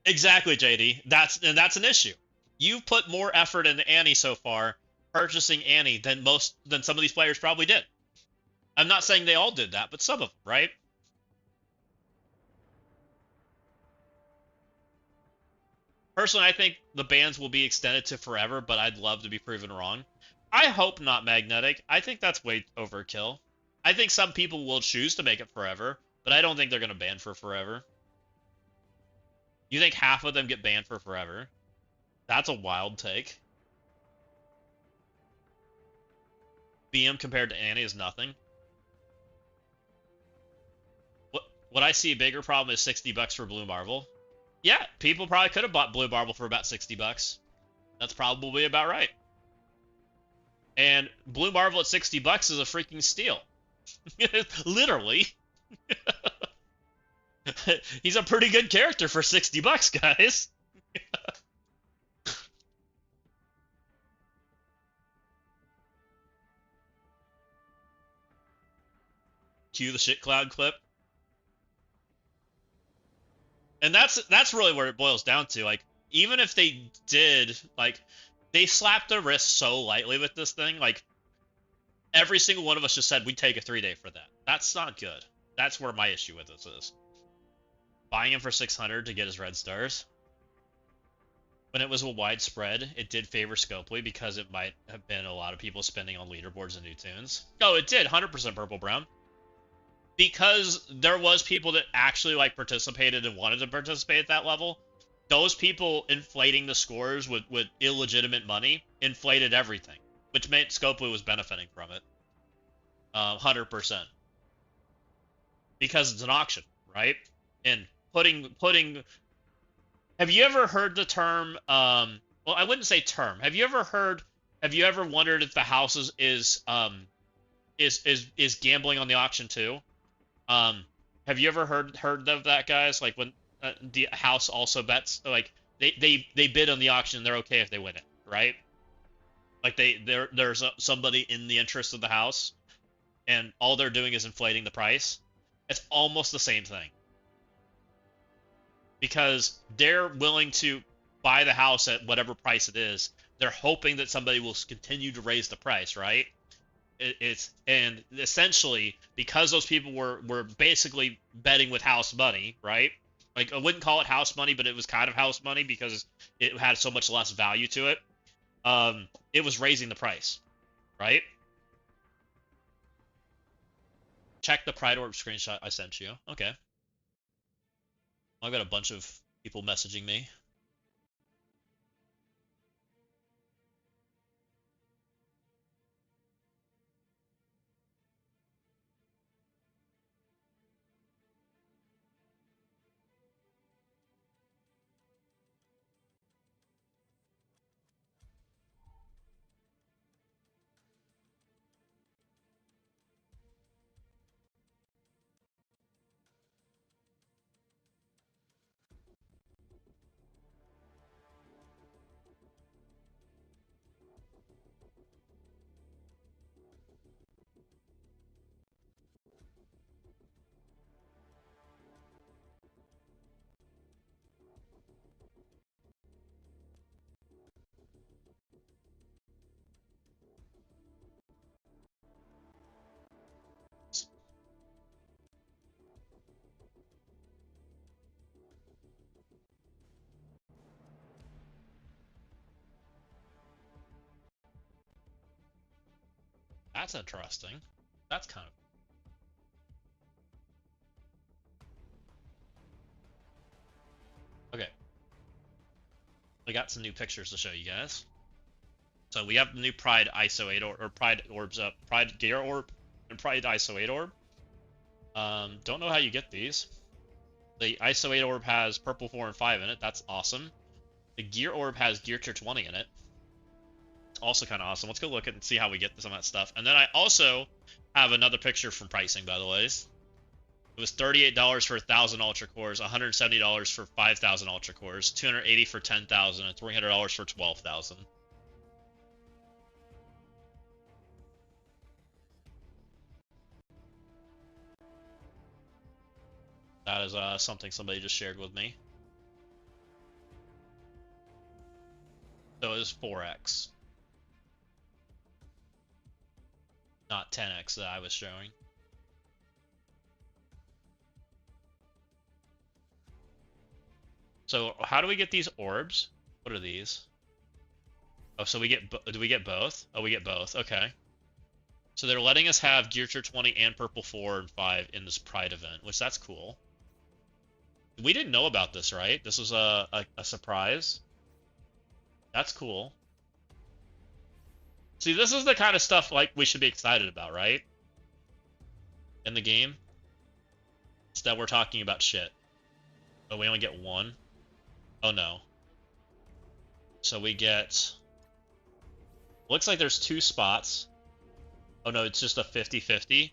Exactly, JD. That's an issue. You've put more effort into Annie so far, purchasing Annie, than some of these players probably did. I'm not saying they all did that, but some of them, right? Personally, I think the bans will be extended to forever, but I'd love to be proven wrong. I hope not magnetic. I think that's way overkill. I think some people will choose to make it forever, but I don't think they're going to ban for forever. You think half of them get banned for forever? That's a wild take. BM compared to Annie is nothing. What I see a bigger problem is 60 bucks for Blue Marvel. Yeah, people probably could have bought Blue Marvel for about 60 bucks. That's probably about right. And Blue Marvel at 60 bucks is a freaking steal. Literally. He's a pretty good character for 60 bucks, guys. Cue the shit cloud clip. And that's really where it boils down to. Like, even if they did, like, they slapped their wrist so lightly with this thing. Like, every single one of us just said we'd take a 3-day for that. That's not good. That's where my issue with this is. Buying him for 600 to get his red stars. When it was a widespread, it did favor Scopely because it might have been a lot of people spending on leaderboards and new tunes. Oh, it did. 100% purple brown. Because there was people that actually, like, participated and wanted to participate at that level. Those people inflating the scores with illegitimate money inflated everything, which meant Scopely was benefiting from it. 100%. Because it's an auction, right? And putting have you ever heard the term, well, I wouldn't say term. Have you ever wondered if the house is gambling on the auction too? Have you ever heard of that, guys? Like, when the house also bets, like, they bid on the auction, they're okay if they win it, right? Like, there's somebody in the interest of the house, and all they're doing is inflating the price. It's almost the same thing. Because they're willing to buy the house at whatever price it is. They're hoping that somebody will continue to raise the price, right? And essentially, because those people were basically betting with house money, right? Like, I wouldn't call it house money, but it was kind of house money because it had so much less value to it. It was raising the price, right? Check the Pride Orb screenshot I sent you. Okay. I've got a bunch of people messaging me. That's interesting. That's kind of... Okay. I got some new pictures to show you guys. So we have the new Pride ISO 8 or Pride orbs up, Pride Gear orb and Pride ISO 8 orb. Don't know how you get these. The ISO 8 orb has purple 4 and 5 in it. That's awesome. The Gear orb has Gear Tier 20 in it. It's also kind of awesome. Let's go look at and see how we get some of that stuff. And then I also have another picture from pricing, by the way. It was $38 for 1,000 Ultra Cores, $170 for 5,000 Ultra Cores, $280 for 10,000, and $300 for 12,000. That is something somebody just shared with me. So it was 4x. Not 10x that I was showing. So how do we get these orbs? What are these? Oh, so we get, do we get both? Oh, we get both. Okay. So they're letting us have Gear Tier 20 and Purple 4 and 5 in this Pride event, which that's cool. We didn't know about this, right? This was a surprise. That's cool. See, this is the kind of stuff like we should be excited about, right? In the game. It's that we're talking about shit. But we only get one. Oh no. So we get... Looks like there's 2 spots. Oh no, it's just a 50-50.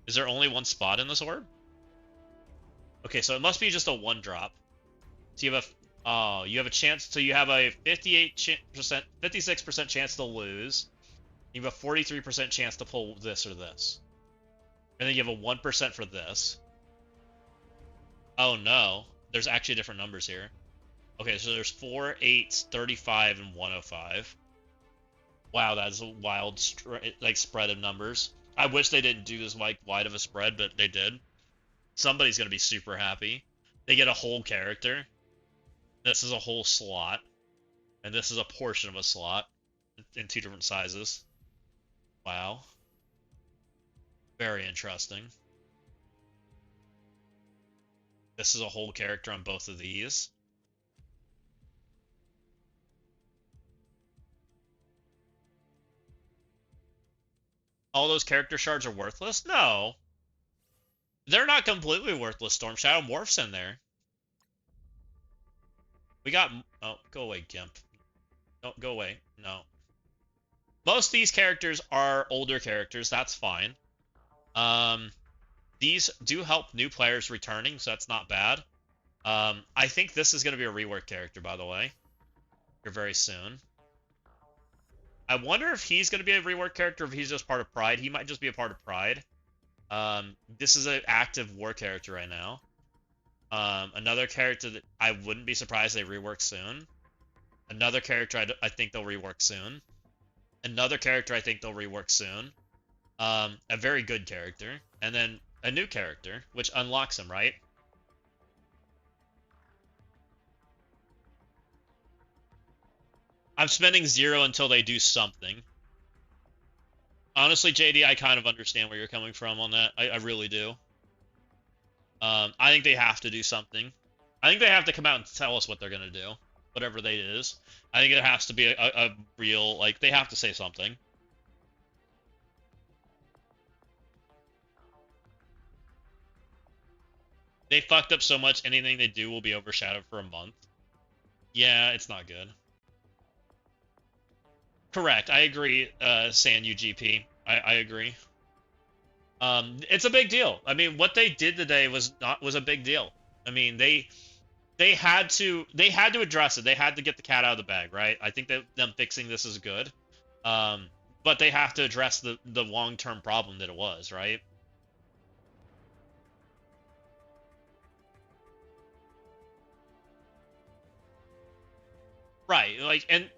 Is there only 1 spot in this orb? Okay, so it must be just a 1 drop. So you have a chance. So you have a 56% chance to lose. You have a 43% chance to pull this or this, and then you have a 1% for this. Oh no, there's actually different numbers here. Okay, so there's 4, 8, 35, and 105. Wow, that's a wild spread of numbers. I wish they didn't do this wide of a spread, but they did. Somebody's gonna be super happy. They get a whole character. This is a whole slot, and this is a portion of a slot in 2 different sizes. Wow. Very interesting. This is a whole character on both of these. All those character shards are worthless? No. They're not completely worthless. Storm Shadow Morph's in there. We got... Oh, go away, Gimp. No, go away. No. Most of these characters are older characters. That's fine. These do help new players returning, so that's not bad. I think this is going to be a rework character, by the way. Here very soon. I wonder if he's going to be a rework character or if he's just part of Pride. He might just be a part of Pride. This is an active war character right now. Another character that I wouldn't be surprised they rework soon. Another character I think they'll rework soon. Another character I think they'll rework soon. A very good character. And then a new character, which unlocks him, right? I'm spending 0 until they do something. Honestly, JD, I kind of understand where you're coming from on that. I really do. I think they have to do something. I think they have to come out and tell us what they're going to do. Whatever they is. I think it has to be a real, like, they have to say something. They fucked up so much, anything they do will be overshadowed for a month. Yeah, it's not good. Correct, I agree, San UGP. I agree. It's a big deal. I mean, what they did today was a big deal. I mean, they had to address it. They had to get the cat out of the bag, right? I think that them fixing this is good. but they have to address the long-term problem that it was, right? Right, like, and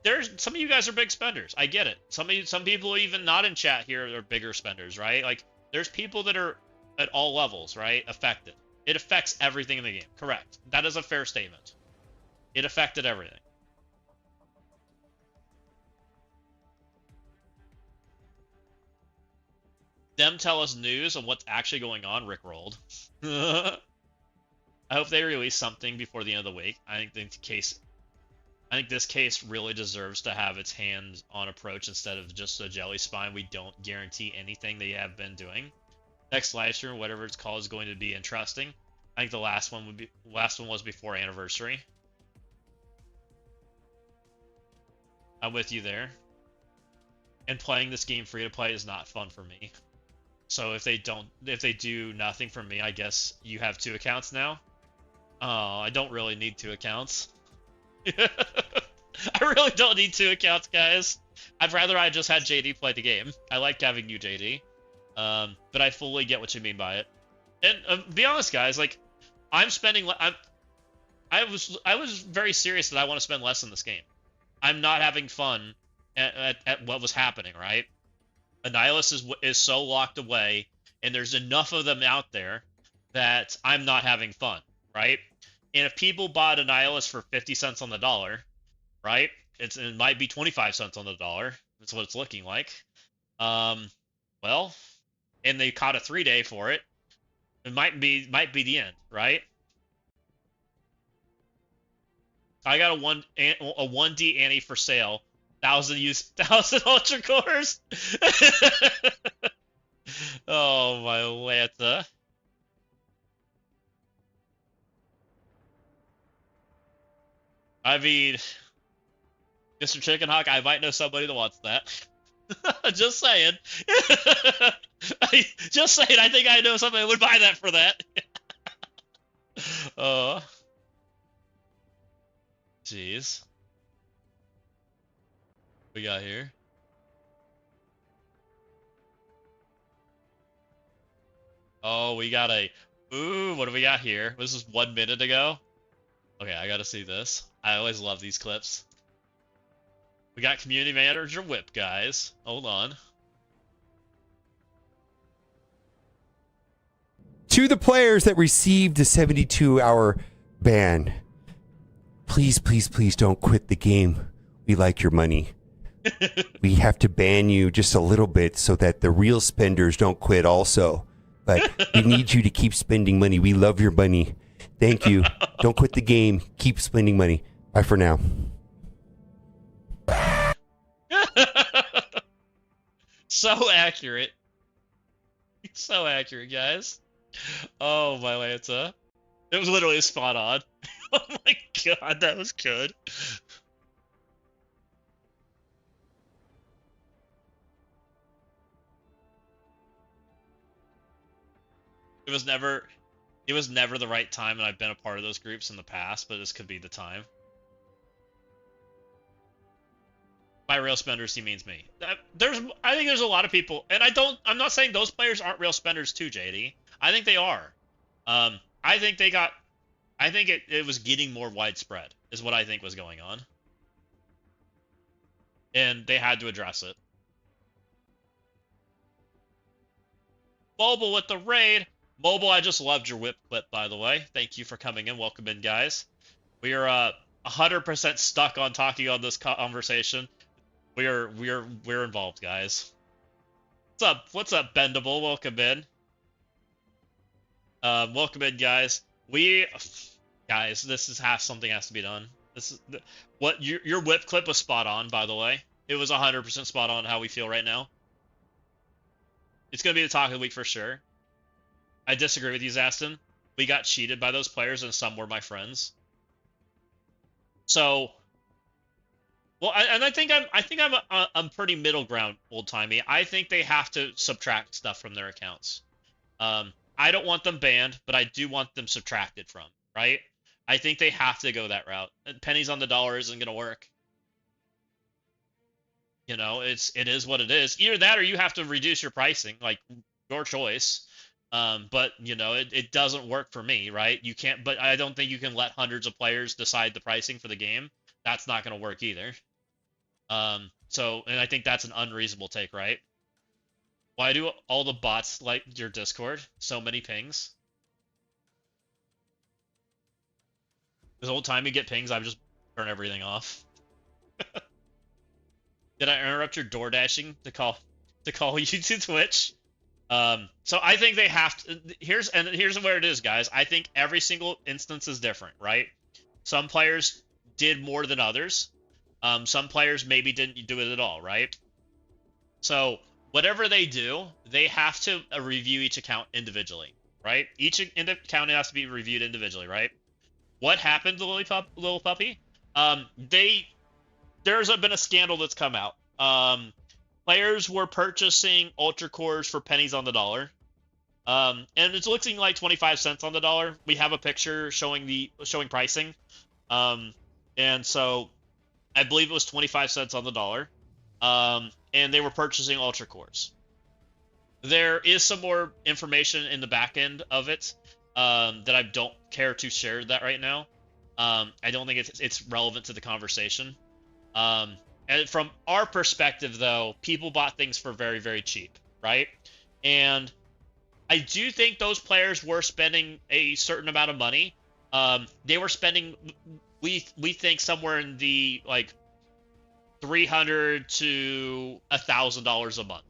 there's some of you guys are big spenders. I get it. Some people even not in chat here are bigger spenders, right? Like, there's people that are at all levels, right? Affected. It affects everything in the game. Correct. That is a fair statement. It affected everything. Them tell us news on what's actually going on, Rick rolled. I hope they release something before the end of the week. I think this case really deserves to have its hands-on approach instead of just a jelly spine. We don't guarantee anything they have been doing. Next live stream, whatever it's called, is going to be interesting. I think the last one was before anniversary. I'm with you there. And playing this game free to play is not fun for me. So if they do nothing for me, I guess you have 2 accounts now. Oh, I don't really need 2 accounts. I really don't need 2 accounts, guys. I'd rather I just had JD play the game. I like having you, JD. But I fully get what you mean by it. And be honest, guys, like, I'm spending. I was very serious that I want to spend less in this game. I'm not having fun at what was happening, right? Annihilus is so locked away, and there's enough of them out there that I'm not having fun, right? And if people bought Annihilus for 50 cents on the dollar, right? It might be 25 cents on the dollar. That's what it's looking like. Well, and they caught a 3-day for it. It might be the end, right? I got a 1D Annie for sale. 1,000 ultra cores. Oh my Lanta. I mean, Mr. Chicken Hawk, I might know somebody that wants that. Just saying. Just saying, I think I know somebody who would buy that for that. Oh. Jeez. We got here. Oh, we got a... Ooh, what do we got here? This is 1 minute ago. Okay, I gotta see this. I always love these clips. We got community manager whip, guys. Hold on. To the players that received the 72-hour ban, please, please, please don't quit the game. We like your money. We have to ban you just a little bit so that the real spenders don't quit also. But we need you to keep spending money. We love your money. Thank you. Don't quit the game. Keep spending money. Bye for now. So accurate. So accurate, guys. Oh, my Lanta. It was literally spot on. Oh my god, that was good. It was never the right time, and I've been a part of those groups in the past, but this could be the time. By real spenders, he means me. I think there's a lot of people, and I'm not saying those players aren't real spenders too, JD. I think they are. I think it was getting more widespread, is what I think was going on. And they had to address it. Mobile with the raid. Mobile, I just loved your whip clip, by the way. Thank you for coming in. Welcome in, guys. We are 100% stuck on talking on this conversation. We're involved, guys. What's up? What's up, Bendable? Welcome in. Welcome in, guys. Guys, something has to be done. This is what your whip clip was spot on, by the way. It was 100% spot on how we feel right now. It's gonna be the talk of the week for sure. I disagree with you, Zastin. We got cheated by those players, and some were my friends. So, well, I think I'm pretty middle ground, old timey. I think they have to subtract stuff from their accounts. I don't want them banned, but I do want them subtracted from. Right? I think they have to go that route. Pennies on the dollar isn't gonna work. You know, it is what it is. Either that or you have to reduce your pricing, like your choice. But you know, it doesn't work for me, right? You can't, but I don't think you can let hundreds of players decide the pricing for the game. That's not going to work either. So, and I think that's an unreasonable take, right? Why do all the bots like your Discord? So many pings. Because the whole time you get pings, I just turn everything off. Did I interrupt your door dashing to call you to Twitch? So I think they have to. Here's where it is, guys. I think every single instance is different, right? Some players did more than others. Some players maybe didn't do it at all, right? So whatever they do, they have to review each account individually, right? Each account has to be reviewed individually, right? What happened to Little Puppy? There's been a scandal that's come out. Players were purchasing Ultra Cores for pennies on the dollar. And it's looking like 25 cents on the dollar. We have a picture showing pricing. And so I believe it was 25 cents on the dollar. And they were purchasing Ultra Cores. There is some more information in the back end of it that I don't care to share that right now. I don't think it's relevant to the conversation. And from our perspective, though, people bought things for very, very cheap, right? And I do think those players were spending a certain amount of money. They were spending, we think, somewhere in the like $300 to $1,000 a month,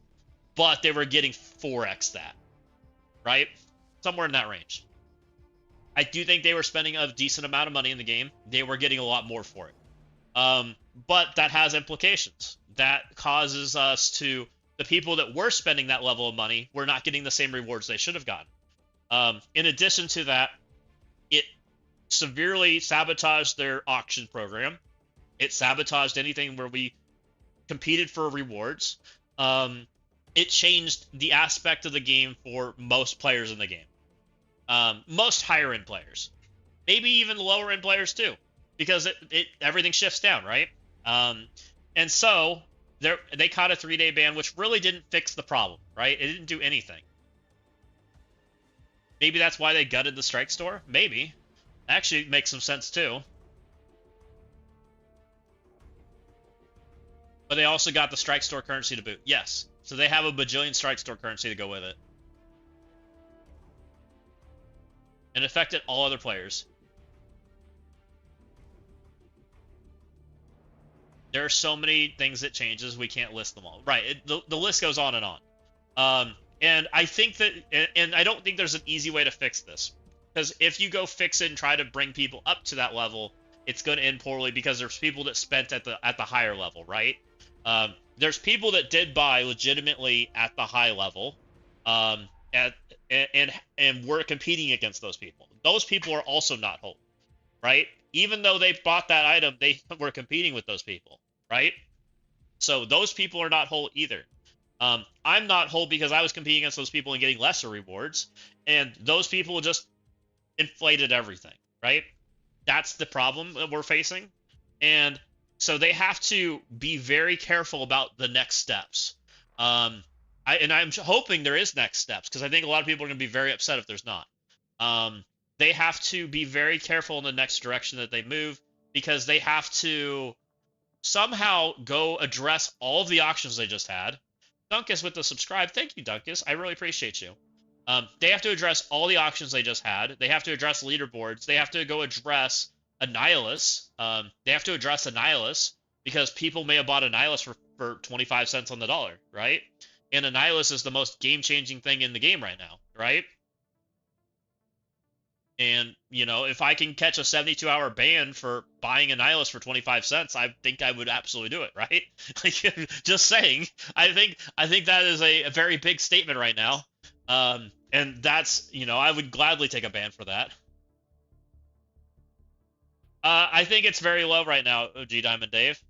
but they were getting 4x that, right? Somewhere in that range. I do think they were spending a decent amount of money in the game. They were getting a lot more for it. But that has implications. That causes us to, the people that were spending that level of money were not getting the same rewards they should have gotten. In addition to that, it severely sabotaged their auction program. It sabotaged anything where we competed for rewards. It changed the aspect of the game for most players in the game. Most higher end players. Maybe even lower end players too. Because everything shifts down, right? And so they caught a 3-day ban, which really didn't fix the problem, right? It didn't do anything. Maybe that's why they gutted the Strike Store. Maybe. Actually, makes some sense too. But they also got the Strike Store currency to boot. Yes. So they have a bajillion Strike Store currency to go with it. And it affected all other players. There are so many things that changes, we can't list them all. Right, the list goes on and on. And I think that, and I don't think there's an easy way to fix this. Because if you go fix it and try to bring people up to that level, it's going to end poorly because there's people that spent at the higher level, right? There's people that did buy legitimately at the high level, and were competing against those people. Those people are also not whole, right? Even though they bought that item, they were competing with those people, right? So those people are not whole either. I'm not whole because I was competing against those people and getting lesser rewards, and those people just inflated everything, right? That's the problem that we're facing. And so they have to be very careful about the next steps. I'm hoping there is next steps, because I think a lot of people are going to be very upset if there's not. They have to be very careful in the next direction that they move, because they have to somehow go address all of the auctions they just had. Dunkus with the subscribe. Thank you, Dunkus. I really appreciate you. They have to address all the auctions they just had. They have to address leaderboards. They have to go address Annihilus. They have to address Annihilus, because people may have bought Annihilus for 25 cents on the dollar, right? And Annihilus is the most game-changing thing in the game right now, right? And, you know, if I can catch a 72-hour ban for buying Annihilus for 25 cents, I think I would absolutely do it, right? Like, just saying. I think that is a very big statement right now. And that's, you know, I would gladly take a ban for that. I think it's very low right now, OG Diamond Dave.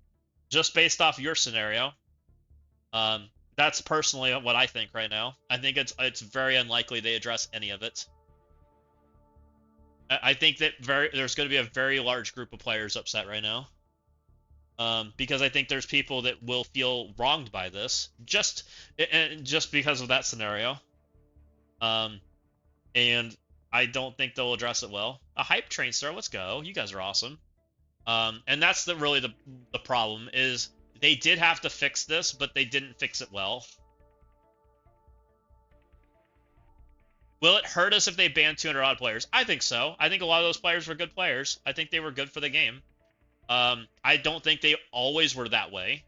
Just based off your scenario. That's personally what I think right now. I think it's very unlikely they address any of it. I think that there's going to be a very large group of players upset right now. Because I think there's people that will feel wronged by this just because of that scenario. And I don't think they'll address it well. A hype train star, let's go. You guys are awesome. And that's really the problem is they did have to fix this, but they didn't fix it well. Will it hurt us if they ban 200 odd players? I think so. I think a lot of those players were good players. I think they were good for the game. I don't think they always were that way.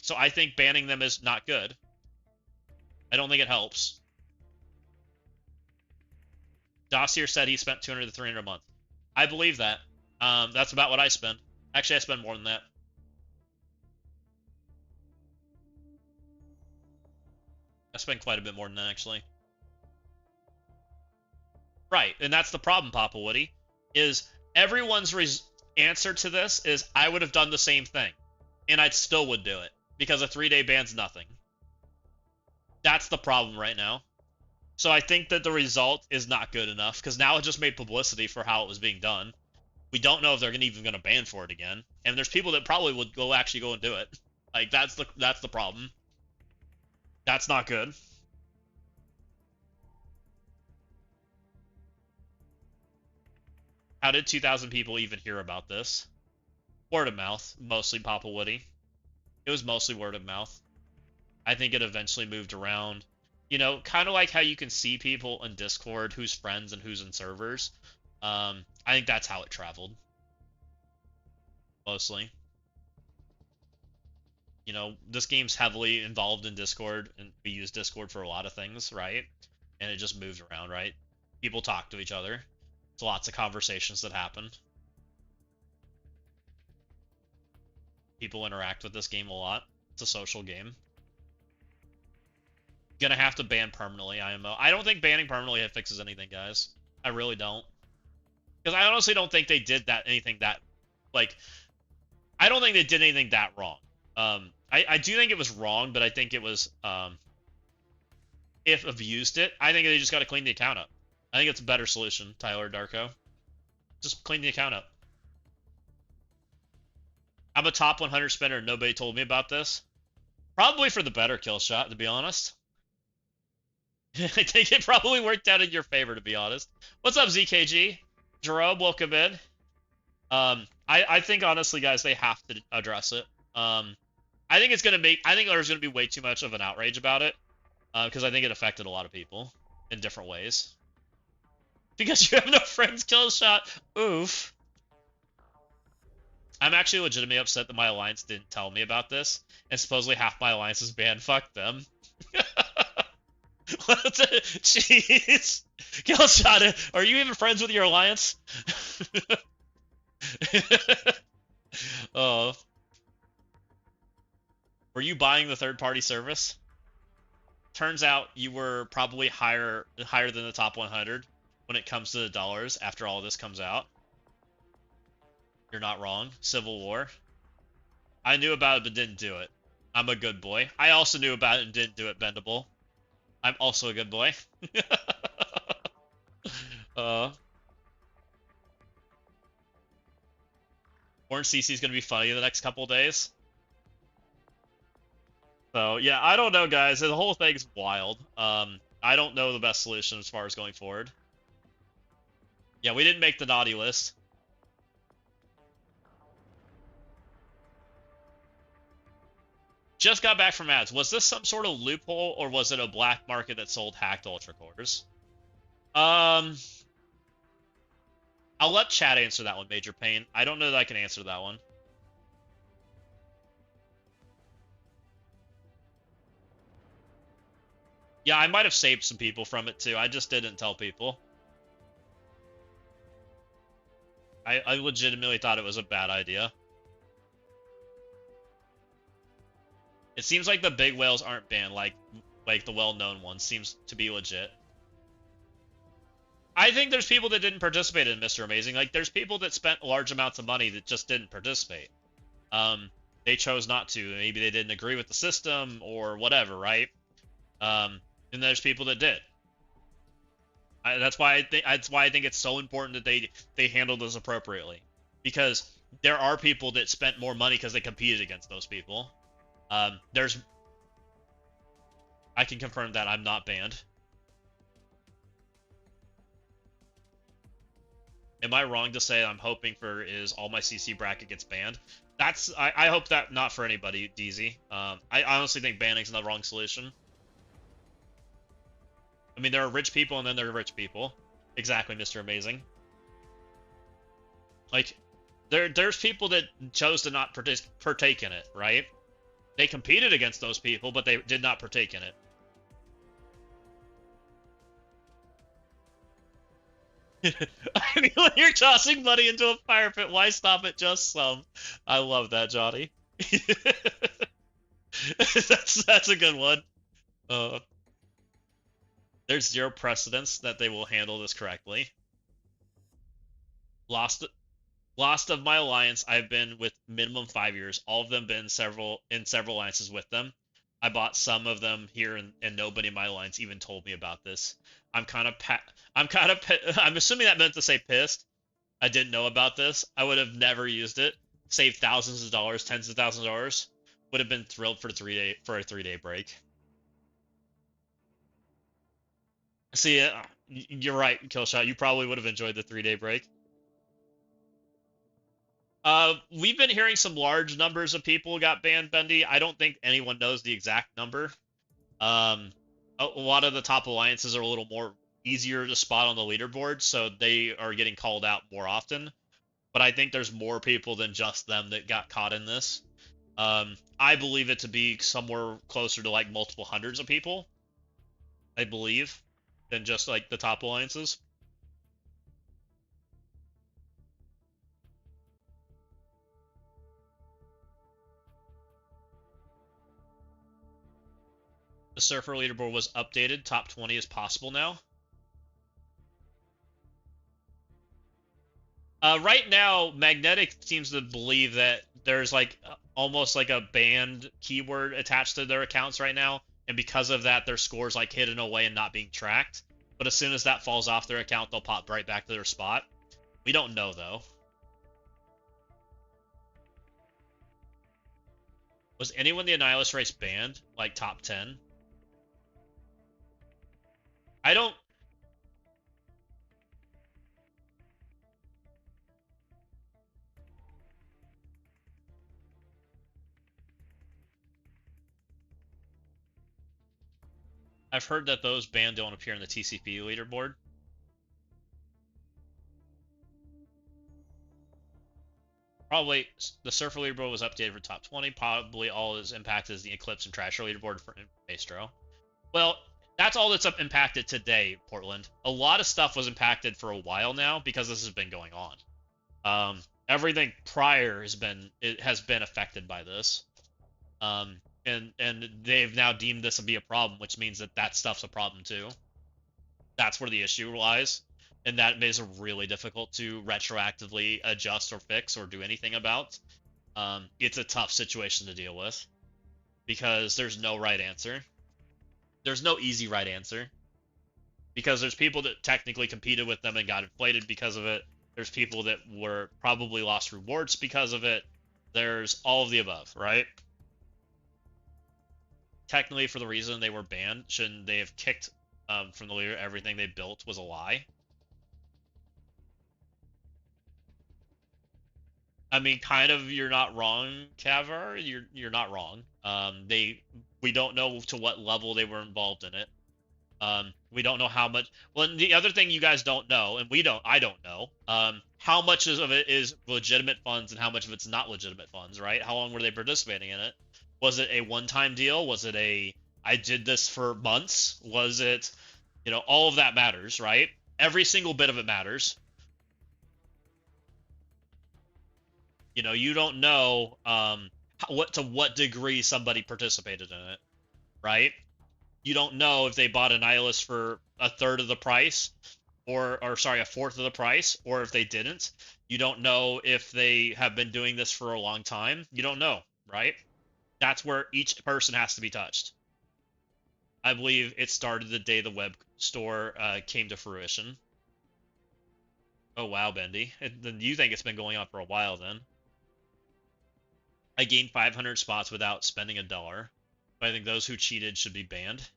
So I think banning them is not good. I don't think it helps. Dossier said he spent 200 to 300 a month. I believe that. That's about what I spend. Actually, I spend more than that. I spend quite a bit more than that, actually. Right, and that's the problem, Papa Woody, is everyone's answer to this is I would have done the same thing, and I still would do it, because a 3-day ban's nothing. That's the problem right now. So I think that the result is not good enough, because now it just made publicity for how it was being done. We don't know if they're even going to ban for it again, and there's people that probably would actually go and do it. Like, that's the problem. That's not good. How did 2,000 people even hear about this? Word of mouth, mostly Papa Woody. It was mostly word of mouth. I think it eventually moved around. You know, kind of like how you can see people in Discord who's friends and who's in servers. I think that's how it traveled. Mostly. You know, this game's heavily involved in Discord, and we use Discord for a lot of things, right? And it just moved around, right? People talk to each other. It's lots of conversations that happen. People interact with this game a lot. It's a social game. Gonna have to ban permanently, IMO. I don't think banning permanently fixes anything, guys. I really don't. Because I honestly don't think they did anything that, like, I don't think they did anything that wrong. I do think it was wrong, but I think it was, if abused it, I think they just got to clean the account up. I think it's a better solution, Tyler Darko. Just clean the account up. I'm a top 100 spender and nobody told me about this. Probably for the better kill shot, to be honest. I think it probably worked out in your favor, to be honest. What's up, ZKG? Jerome, welcome in. I think, honestly, guys, they have to address it. I think there's going to be way too much of an outrage about it. Because I think it affected a lot of people in different ways. Because you have no friends kill shot. Oof. I'm actually legitimately upset that my alliance didn't tell me about this. And supposedly half my alliance is banned. Fuck them. Jeez. Kill shot. Are you even friends with your alliance? Oh. Were you buying the third-party service? Turns out you were probably higher than the top 100 when it comes to the dollars after all this comes out. You're not wrong. Civil War. I knew about it but didn't do it. I'm a good boy. I also knew about it and didn't do it, Bendable. I'm also a good boy. Orange CC is going to be funny in the next couple days. So, yeah, I don't know, guys. The whole thing's wild. I don't know the best solution as far as going forward. Yeah, we didn't make the naughty list. Just got back from ads. Was this some sort of loophole, or was it a black market that sold hacked ultra cores? I'll let chat answer that one, Major Pain. I don't know that I can answer that one. Yeah, I might have saved some people from it too. I just didn't tell people. I legitimately thought it was a bad idea. It seems like the big whales aren't banned, like the well-known ones. Seems to be legit. I think there's people that didn't participate in Mr. Amazing. Like, there's people that spent large amounts of money that just didn't participate. They chose not to. Maybe they didn't agree with the system or whatever, right? And there's people that did. That's why I think it's so important that they handle this appropriately, because there are people that spent more money because they competed against those people. There's, I can confirm that I'm not banned. Am I wrong to say I'm hoping for is all my CC bracket gets banned? I hope that not for anybody, DZ. I honestly think banning's the wrong solution. I mean, there are rich people and then there are rich people. Exactly, Mr. Amazing. Like, there's people that chose to not partake in it, right? They competed against those people, but they did not partake in it. I mean, when you're tossing money into a fire pit, why stop at just some? I love that, Johnny. That's a good one. There's zero precedence that they will handle this correctly. Lost of my alliance, I've been with minimum 5 years. All of them been in several alliances with them. I bought some of them here, and nobody in my alliance even told me about this. I'm assuming that meant to say pissed. I didn't know about this. I would have never used it. Saved thousands of dollars, tens of thousands of dollars. Would have been thrilled for a 3-day break. See, you're right, Killshot. You probably would have enjoyed the 3-day break. We've been hearing some large numbers of people got banned, Bendy. I don't think anyone knows the exact number. A lot of the top alliances are a little more easier to spot on the leaderboard, so they are getting called out more often. But I think there's more people than just them that got caught in this. I believe it to be somewhere closer to like multiple hundreds of people, I believe, than just like the top alliances. The Surfer leaderboard was updated. Top 20 is possible now. Right now, Magnetic seems to believe that there's like almost like a banned keyword attached to their accounts right now, and because of that, their score's like hidden away and not being tracked. But as soon as that falls off their account, they'll pop right back to their spot. We don't know, though. Was anyone the Annihilus race banned? Like top 10? I don't... I've heard that those banned don't appear in the TCP leaderboard. Probably the Surfer leaderboard was updated for top 20. Probably all is impacted is the Eclipse and Trasher leaderboard for Maestro. Well, that's all that's up impacted today, Portland. A lot of stuff was impacted for a while now because this has been going on. Everything prior has been affected by this. And they've now deemed this to be a problem, which means that stuff's a problem too. That's where the issue lies, and that makes it really difficult to retroactively adjust or fix or do anything about. It's a tough situation to deal with because there's no right answer. There's no easy right answer because there's people that technically competed with them and got inflated because of it. There's people that were probably lost rewards because of it. There's all of the above, right? Technically, for the reason they were banned, shouldn't they have kicked from the leader? Everything they built was a lie. I mean, kind of, you're not wrong, Kavar. You're not wrong. We don't know to what level they were involved in it. We don't know how much. Well, and the other thing you guys don't know, and I don't know, how much of it is legitimate funds and how much of it's not legitimate funds, right? How long were they participating in it? Was it a one-time deal? Was it I did this for months? Was it, all of that matters, right? Every single bit of it matters. You don't know to what degree somebody participated in it, right? You don't know if they bought a Nihilist for a third of the price, or sorry, a fourth of the price, or if they didn't. You don't know if they have been doing this for a long time. You don't know, right? That's where each person has to be touched. I believe it started the day the web store came to fruition. Oh wow, Bendy. Then you think it's been going on for a while then. I gained 500 spots without spending $1. But I think those who cheated should be banned.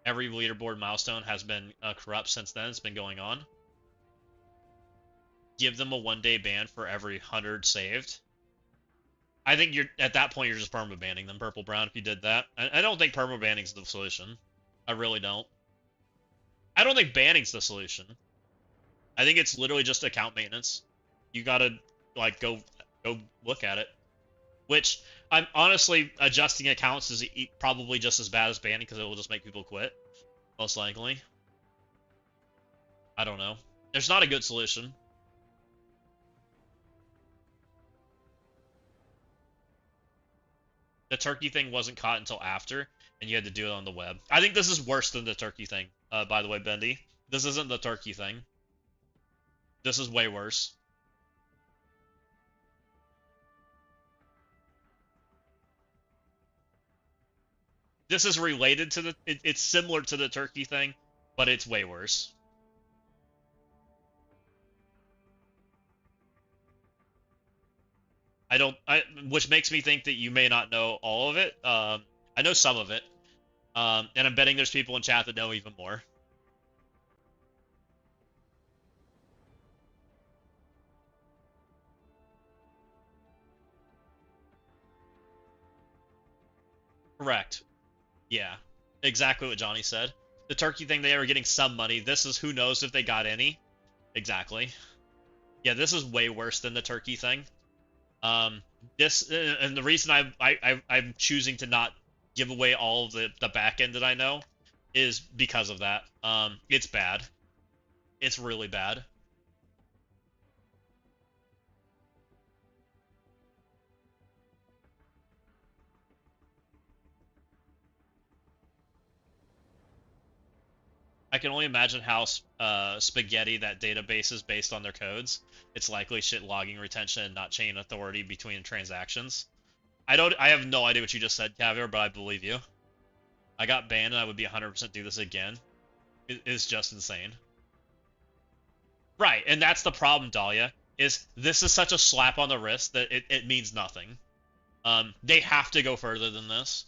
Every leaderboard milestone has been corrupt since then. It's been going on. Give them a 1-day ban for every 100 saved. I think you're at that point you're just perma banning them, purple brown. If you did that, I don't think perma banning's the solution. I really don't. I don't think banning's the solution. I think it's literally just account maintenance. You gotta like go look at it. Which I'm honestly adjusting accounts is probably just as bad as banning because it will just make people quit, most likely. I don't know. There's not a good solution. The turkey thing wasn't caught until after, and you had to do it on the web. I think this is worse than the turkey thing, by the way, Bendy. This isn't the turkey thing. This is way worse. This is related to the... It's similar to the turkey thing, but it's way worse. Which makes me think that you may not know all of it. I know some of it. And I'm betting there's people in chat that know even more. Correct. Yeah. Exactly what Johnny said. The turkey thing, they were getting some money. This is who knows if they got any. Exactly. Yeah, this is way worse than the turkey thing. This and the reason I'm choosing to not give away all of the back end that I know is because of that. It's bad. It's really bad. I can only imagine how spaghetti that database is based on their codes. It's likely shit logging retention and not chain authority between transactions. I have no idea what you just said, Caviar, but I believe you. I got banned and I would be 100% do this again. It's just insane. Right, and that's the problem, Dahlia, is this is such a slap on the wrist that it means nothing. They have to go further than this.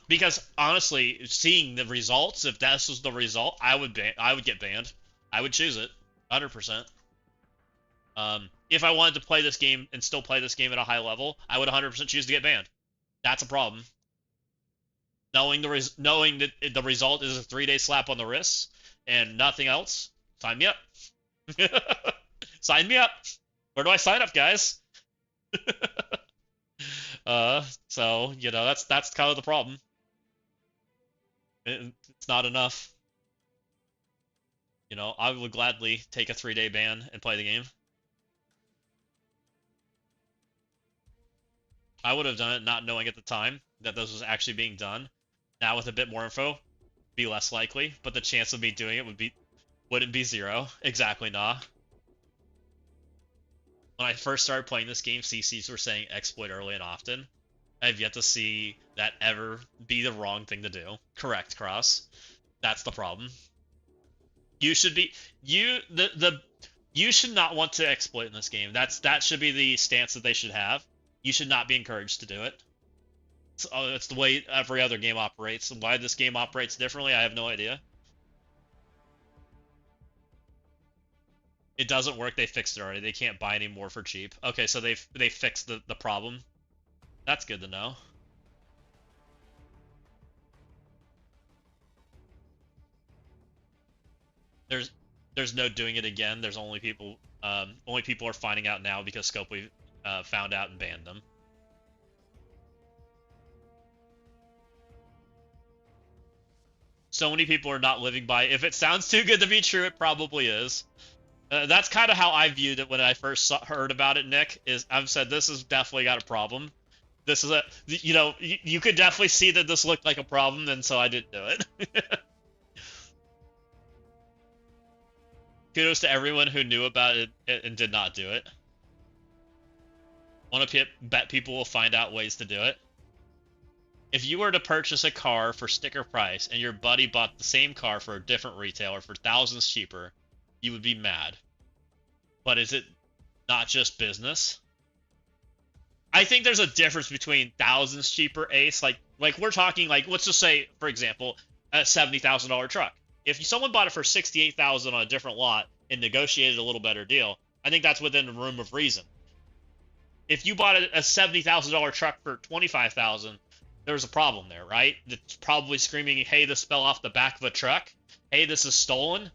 Because honestly, seeing the results, if this was the result, I would get banned. I would choose it, 100%. If I wanted to play this game and still play this game at a high level, I would 100% choose to get banned. That's a problem. Knowing that the result is a 3-day slap on the wrist and nothing else, sign me up. Sign me up. Where do I sign up, guys? So, you know, that's kind of the problem. It's not enough. You know, I would gladly take a 3-day ban and play the game. I would have done it not knowing at the time that this was actually being done. Now with a bit more info, be less likely, but the chance of me doing it wouldn't be 0. Exactly, nah. When I first started playing this game, CCs were saying exploit early and often. I've yet to see that ever be the wrong thing to do. Correct, Cross. That's the problem. You should be you should not want to exploit in this game. That should be the stance that they should have. You should not be encouraged to do it. It's the way every other game operates. And why this game operates differently, I have no idea. It doesn't work. They fixed it already. They can't buy any more for cheap. Okay, so they fixed the problem. That's good to know. There's no doing it again. There's only people are finding out now because Scopely found out and banned them. So many people are not living by. If it sounds too good to be true, it probably is. That's kind of how I viewed it when I first heard about it, Nick. I've said this has definitely got a problem. This is you could definitely see that this looked like a problem, and so I didn't do it. Kudos to everyone who knew about it and did not do it. Want to bet people will find out ways to do it. If you were to purchase a car for sticker price and your buddy bought the same car for a different retailer for thousands cheaper, you would be mad. But is it not just business? I think there's a difference between thousands cheaper ace, like we're talking like let's just say for example a $70,000 truck. If someone bought it for 68,000 on a different lot and negotiated a little better deal, I think that's within the room of reason. If you bought a $70,000 truck for 25,000, there's a problem there, right? It's probably screaming, "Hey, this fell off the back of a truck. Hey, this is stolen."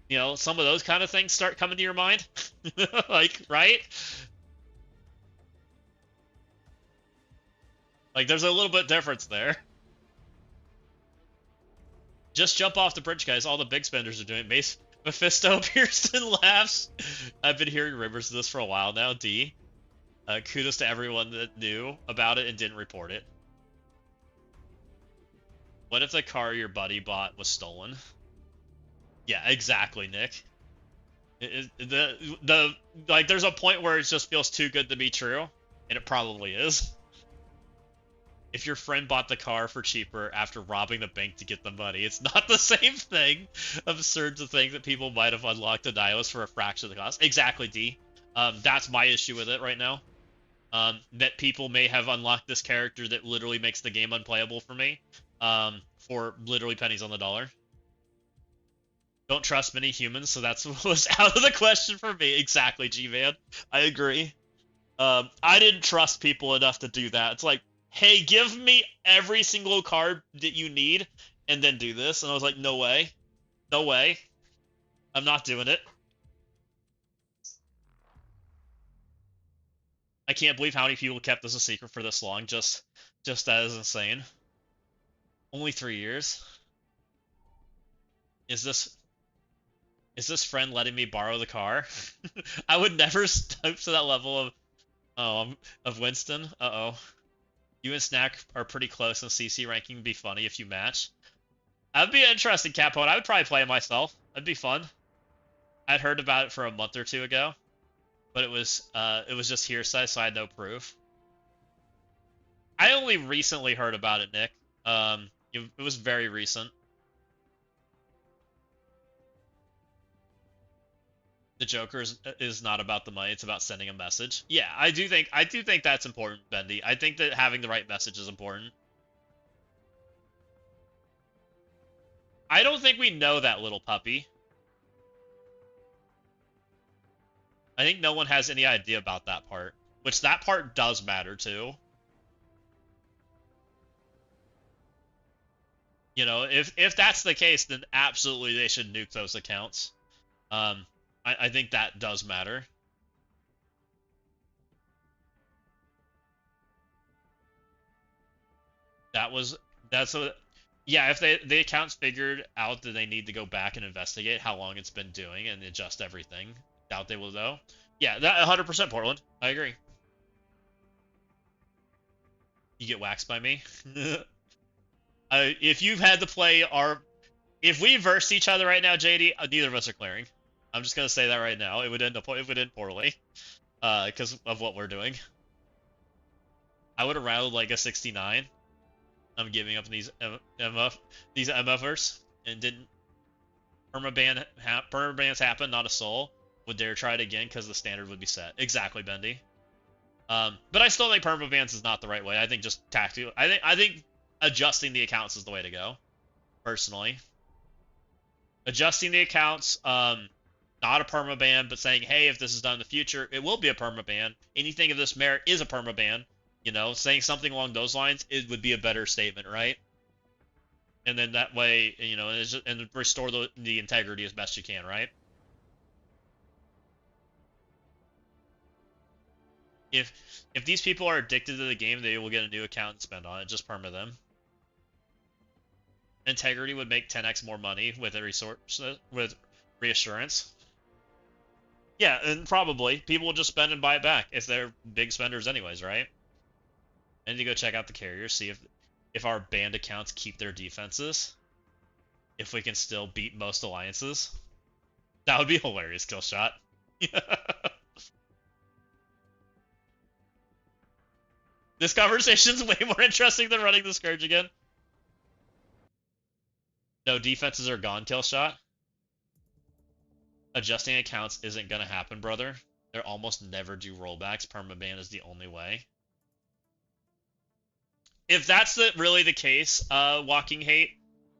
You know, some of those kind of things start coming to your mind, like right? Like, there's a little bit difference there. Just jump off the bridge, guys. All the big spenders are doing it. Mephisto Pearson laughs. I've been hearing rumors of this for a while now. D. Kudos to everyone that knew about it and didn't report it. What if the car your buddy bought was stolen? Yeah, exactly, Nick. Like, there's a point where it just feels too good to be true, and it probably is. If your friend bought the car for cheaper after robbing the bank to get the money, it's not the same thing. Absurd to think that people might have unlocked the Nihilus for a fraction of the cost. Exactly, D. That's my issue with it right now. That people may have unlocked this character that literally makes the game unplayable for me, for literally pennies on the dollar. Don't trust many humans, so that's what was out of the question for me. Exactly, G-Man. I agree. I didn't trust people enough to do that. It's like, hey, give me every single card that you need, and then do this. And I was like, no way. No way. I'm not doing it. I can't believe how many people kept this a secret for this long. Just that is insane. Only 3 years. Is this friend letting me borrow the car? I would never stoop to that level of Winston. Uh-oh. You and Snack are pretty close in CC ranking. Be funny if you match. That'd be interesting, Capone. I would probably play it myself. That'd be fun. I'd heard about it for a month or two ago, but it was just hearsay, so I had no proof. I only recently heard about it, Nick. It was very recent. The Joker is not about the money, it's about sending a message. Yeah, I do think that's important, Bendy. I think that having the right message is important. I don't think we know that little puppy. I think no one has any idea about that part, which that part does matter too. You know, if that's the case, then absolutely they should nuke those accounts. I think that does matter. Yeah, if the accounts figured out that they need to go back and investigate how long it's been doing and adjust everything, doubt they will though. Yeah, that 100% Portland. I agree. You get waxed by me? If you've had to play if we versed each other right now, JD, neither of us are clearing. I'm just gonna say that right now. It would end poorly, because of what we're doing. I would have rattled like a 69. I'm giving up these MFers and didn't. Permabans happen, not a soul. Would dare try it again because the standard would be set. Exactly, Bendy. But I still think permabans is not the right way. I think just tactical. I think adjusting the accounts is the way to go. Personally, adjusting the accounts. Not a permaban, but saying, hey, if this is done in the future, it will be a permaban. Anything of this merit is a permaban. You know, saying something along those lines, it would be a better statement, right? And then that way, you know, and restore the integrity as best you can, right? If these people are addicted to the game, they will get a new account and spend on it. Just perma them. Integrity would make 10x more money with reassurance. Yeah, and probably people will just spend and buy it back if they're big spenders anyways, right? I need to go check out the carriers, see if our banned accounts keep their defenses. If we can still beat most alliances. That would be hilarious, kill shot. This conversation's way more interesting than running the Scourge again. No, defenses are gone, kill shot. Adjusting accounts isn't gonna happen, brother. They almost never do rollbacks. Permaban is the only way. if that's really the case, walking hate,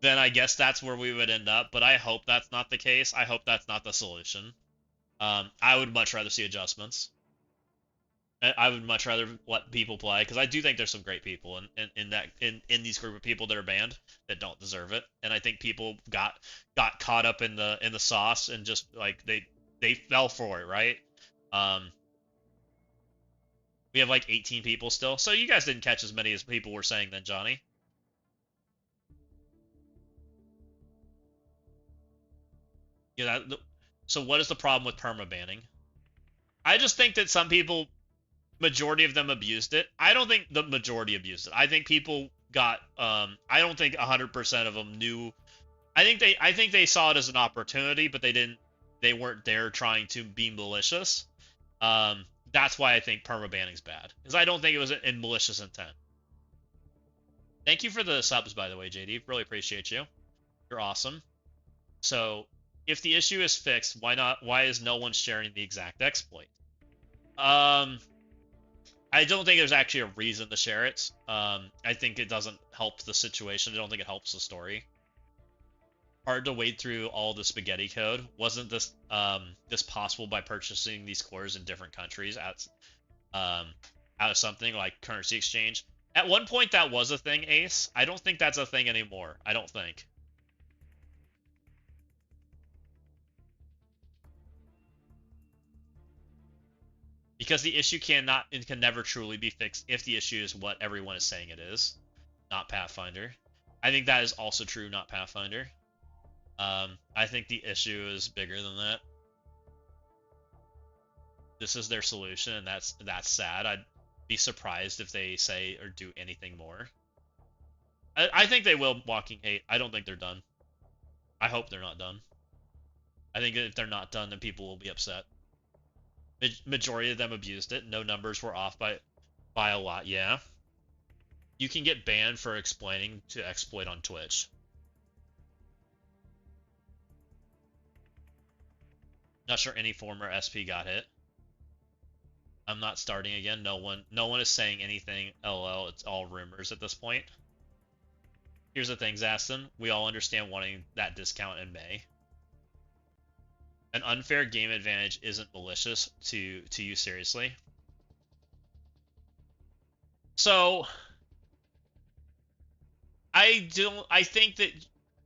then I guess that's where we would end up. But I hope that's not the case. I hope that's not the solution. I would much rather see adjustments. I would much rather let people play because I do think there's some great people in these group of people that are banned that don't deserve it, and I think people got caught up in the sauce and just like they fell for it, right? We have like 18 people still, so you guys didn't catch as many as people were saying then, Johnny. Yeah. So what is the problem with perma banning? I just think that some people, majority of them abused it. I don't think the majority abused it. I think people got I don't think 100% of them knew. I think they saw it as an opportunity, but they weren't there trying to be malicious. That's why I think perma banning's bad, because I don't think it was in malicious intent. Thank you for the subs, by the way, JD. Really appreciate you. You're awesome. So if the issue is fixed, why is no one sharing the exact exploit? I don't think there's actually a reason to share it. I think it doesn't help the situation. I don't think it helps the story. Hard to wade through all the spaghetti code. Wasn't this possible by purchasing these cores in different countries out of something like currency exchange? At one point that was a thing, Ace. I don't think that's a thing anymore. I don't think. Because the issue can never truly be fixed if the issue is what everyone is saying it is, not Pathfinder. I think that is also true, not Pathfinder. I think the issue is bigger than that. This is their solution, and that's sad. I'd be surprised if they say or do anything more. I think they will walking hate. I don't think they're done. I hope they're not done. I think if they're not done, then people will be upset. Majority of them abused it. No numbers were off by a lot. Yeah. You can get banned for explaining to exploit on Twitch. Not sure any former SP got hit. I'm not starting again. No one is saying anything. LOL. It's all rumors at this point. Here's the thing, Zaston. We all understand wanting that discount in May. An unfair game advantage isn't malicious to you seriously. So I think that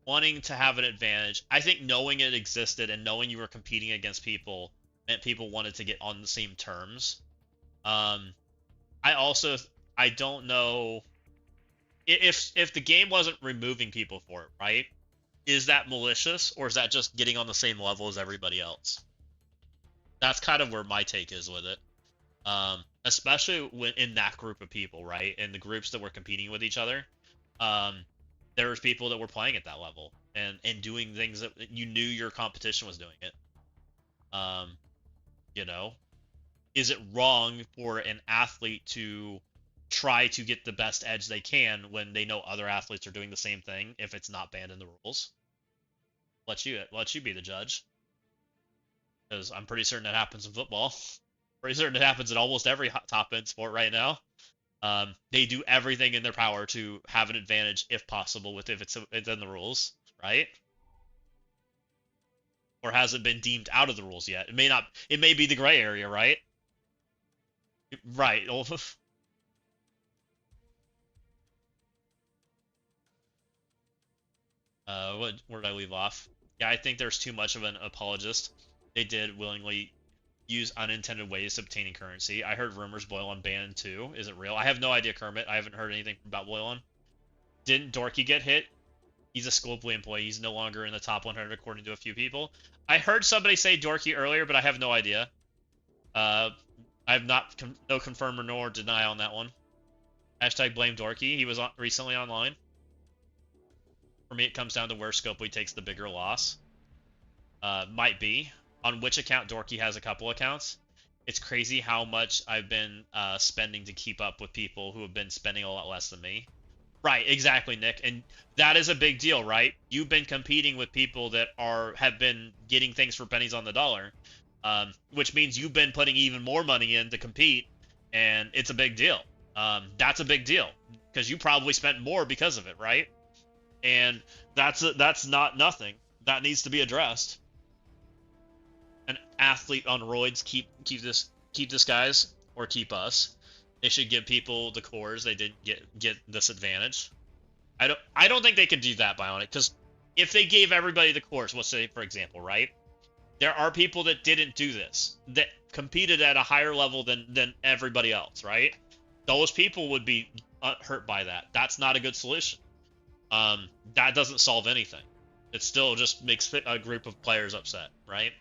wanting to have an advantage, I think knowing it existed and knowing you were competing against people meant people wanted to get on the same terms. I don't know if the game wasn't removing people for it, right? Is that malicious, or is that just getting on the same level as everybody else? That's kind of where my take is with it. Especially when in that group of people, right? In the groups that were competing with each other. There was people that were playing at that level and doing things that you knew your competition was doing it. You know, is it wrong for an athlete to try to get the best edge they can when they know other athletes are doing the same thing if it's not banned in the rules? Let you be the judge, because I'm pretty certain that happens in football. Pretty certain it happens in almost every top end sport right now. They do everything in their power to have an advantage if possible if it's in the rules, right? Or hasn't been deemed out of the rules yet. It may be the gray area, right? Right. Where did I leave off? Yeah, I think there's too much of an apologist. They did willingly use unintended ways of obtaining currency. I heard rumors Boylon banned too. Is it real? I have no idea, Kermit. I haven't heard anything about Boylon. Didn't Dorky get hit? He's a Scopely employee. He's no longer in the top 100 according to a few people. I heard somebody say Dorky earlier, but I have no idea. I have no confirm nor deny on that one. Hashtag blame Dorky. He was recently online. For me, it comes down to where Scopely takes the bigger loss. Might be. On which account Dorky has a couple accounts. It's crazy how much I've been spending to keep up with people who have been spending a lot less than me. Right, exactly, Nick. And that is a big deal, right? You've been competing with people that have been getting things for pennies on the dollar, which means you've been putting even more money in to compete, and it's a big deal. That's a big deal because you probably spent more because of it, right? And that's not nothing. That needs to be addressed. An athlete on roids keep this guys or keep us. They should give people the cores they didn't get this advantage. I don't think they could do that, Bionic, because if they gave everybody the cores, let's say for example, right? There are people that didn't do this, that competed at a higher level than everybody else, right? Those people would be hurt by that. That's not a good solution. That doesn't solve anything. It still just makes a group of players upset, right?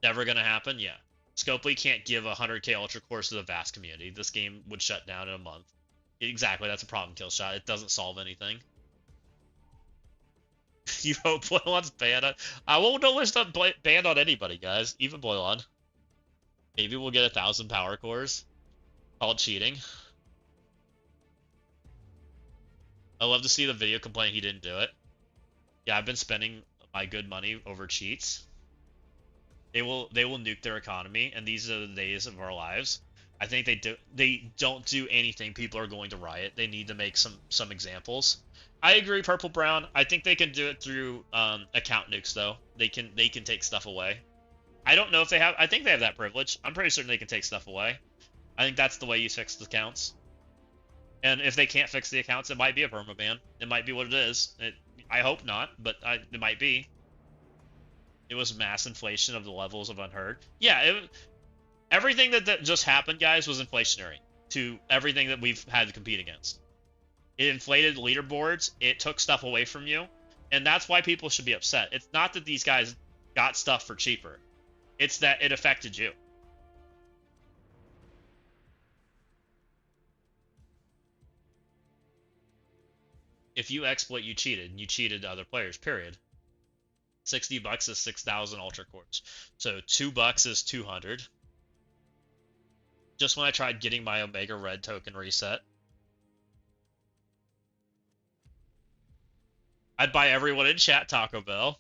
Never gonna happen? Yeah. Scopely can't give a 100k Ultra Course to the vast community. This game would shut down in a month. Exactly, that's a problem, Killshot. It doesn't solve anything. You hope Boylon's banned. I won't know it's not banned on anybody, guys. Even Boylon. Maybe we'll get 1,000 power cores. Called cheating. I love to see the video complain he didn't do it. Yeah, I've been spending my good money over cheats. They will nuke their economy, and these are the days of our lives. I think they don't do anything. People are going to riot. They need to make some examples. I agree, Purple Brown. I think they can do it through account nukes though. They can take stuff away. I don't know if they have. I think they have that privilege. I'm pretty certain they can take stuff away. I think that's the way you fix the accounts. And if they can't fix the accounts, it might be a permaban. It might be what it is. I hope not, but it might be. It was mass inflation of the levels of unheard. Yeah, everything that just happened, guys, was inflationary to everything that we've had to compete against. It inflated leaderboards. It took stuff away from you. And that's why people should be upset. It's not that these guys got stuff for cheaper. It's that it affected you. If you exploit, you cheated. And you cheated other players, period. $60 is 6,000 Ultra Cores. So $2 is 200. Just when I tried getting my Omega Red token reset. I'd buy everyone in chat Taco Bell.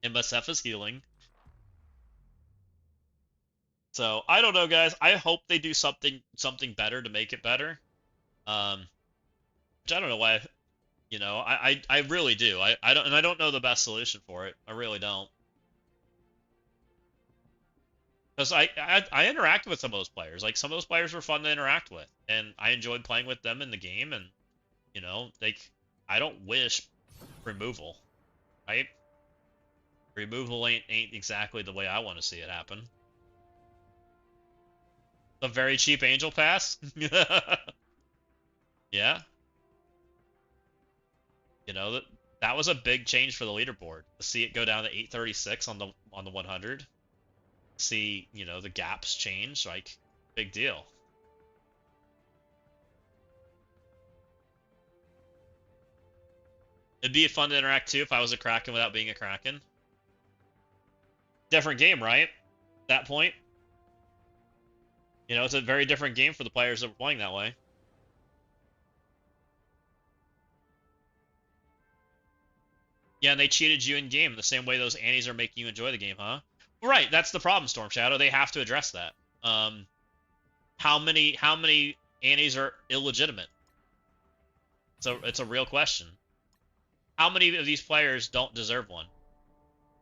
MSF is healing. So, I don't know, guys. I hope they do something better to make it better. Which I don't know why, you know, I really do. I don't know the best solution for it. I really don't. Because I interact with some of those players. Like, some of those players were fun to interact with. And I enjoyed playing with them in the game. And, you know, I don't wish removal. Right? Removal ain't exactly the way I want to see it happen. A very cheap Angel Pass? Yeah. You know, that was a big change for the leaderboard. To see it go down to 836 on the 100. See, you know, the gaps change, like, big deal. It'd be fun to interact too if I was a Kraken without being a Kraken. Different game, right? At that point. You know, it's a very different game for the players that were playing that way. Yeah, and they cheated you in game the same way those Annies are making you enjoy the game, huh? Right, that's the problem, Storm Shadow. They have to address that. How many Annies are illegitimate? So it's a real question. How many of these players don't deserve one?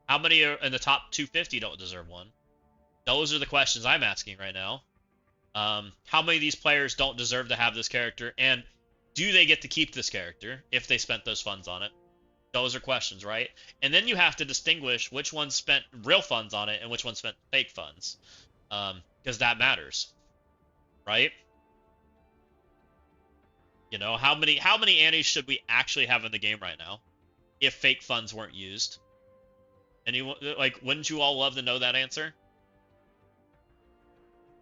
How many are in the top 250 don't deserve one? Those are the questions I'm asking right now. How many of these players don't deserve to have this character, and do they get to keep this character if they spent those funds on it? Those are questions, right? And then you have to distinguish which ones spent real funds on it and which ones spent fake funds, because that matters, right? You know, how many Annies should we actually have in the game right now if fake funds weren't used? Anyone, like, wouldn't you all love to know that answer?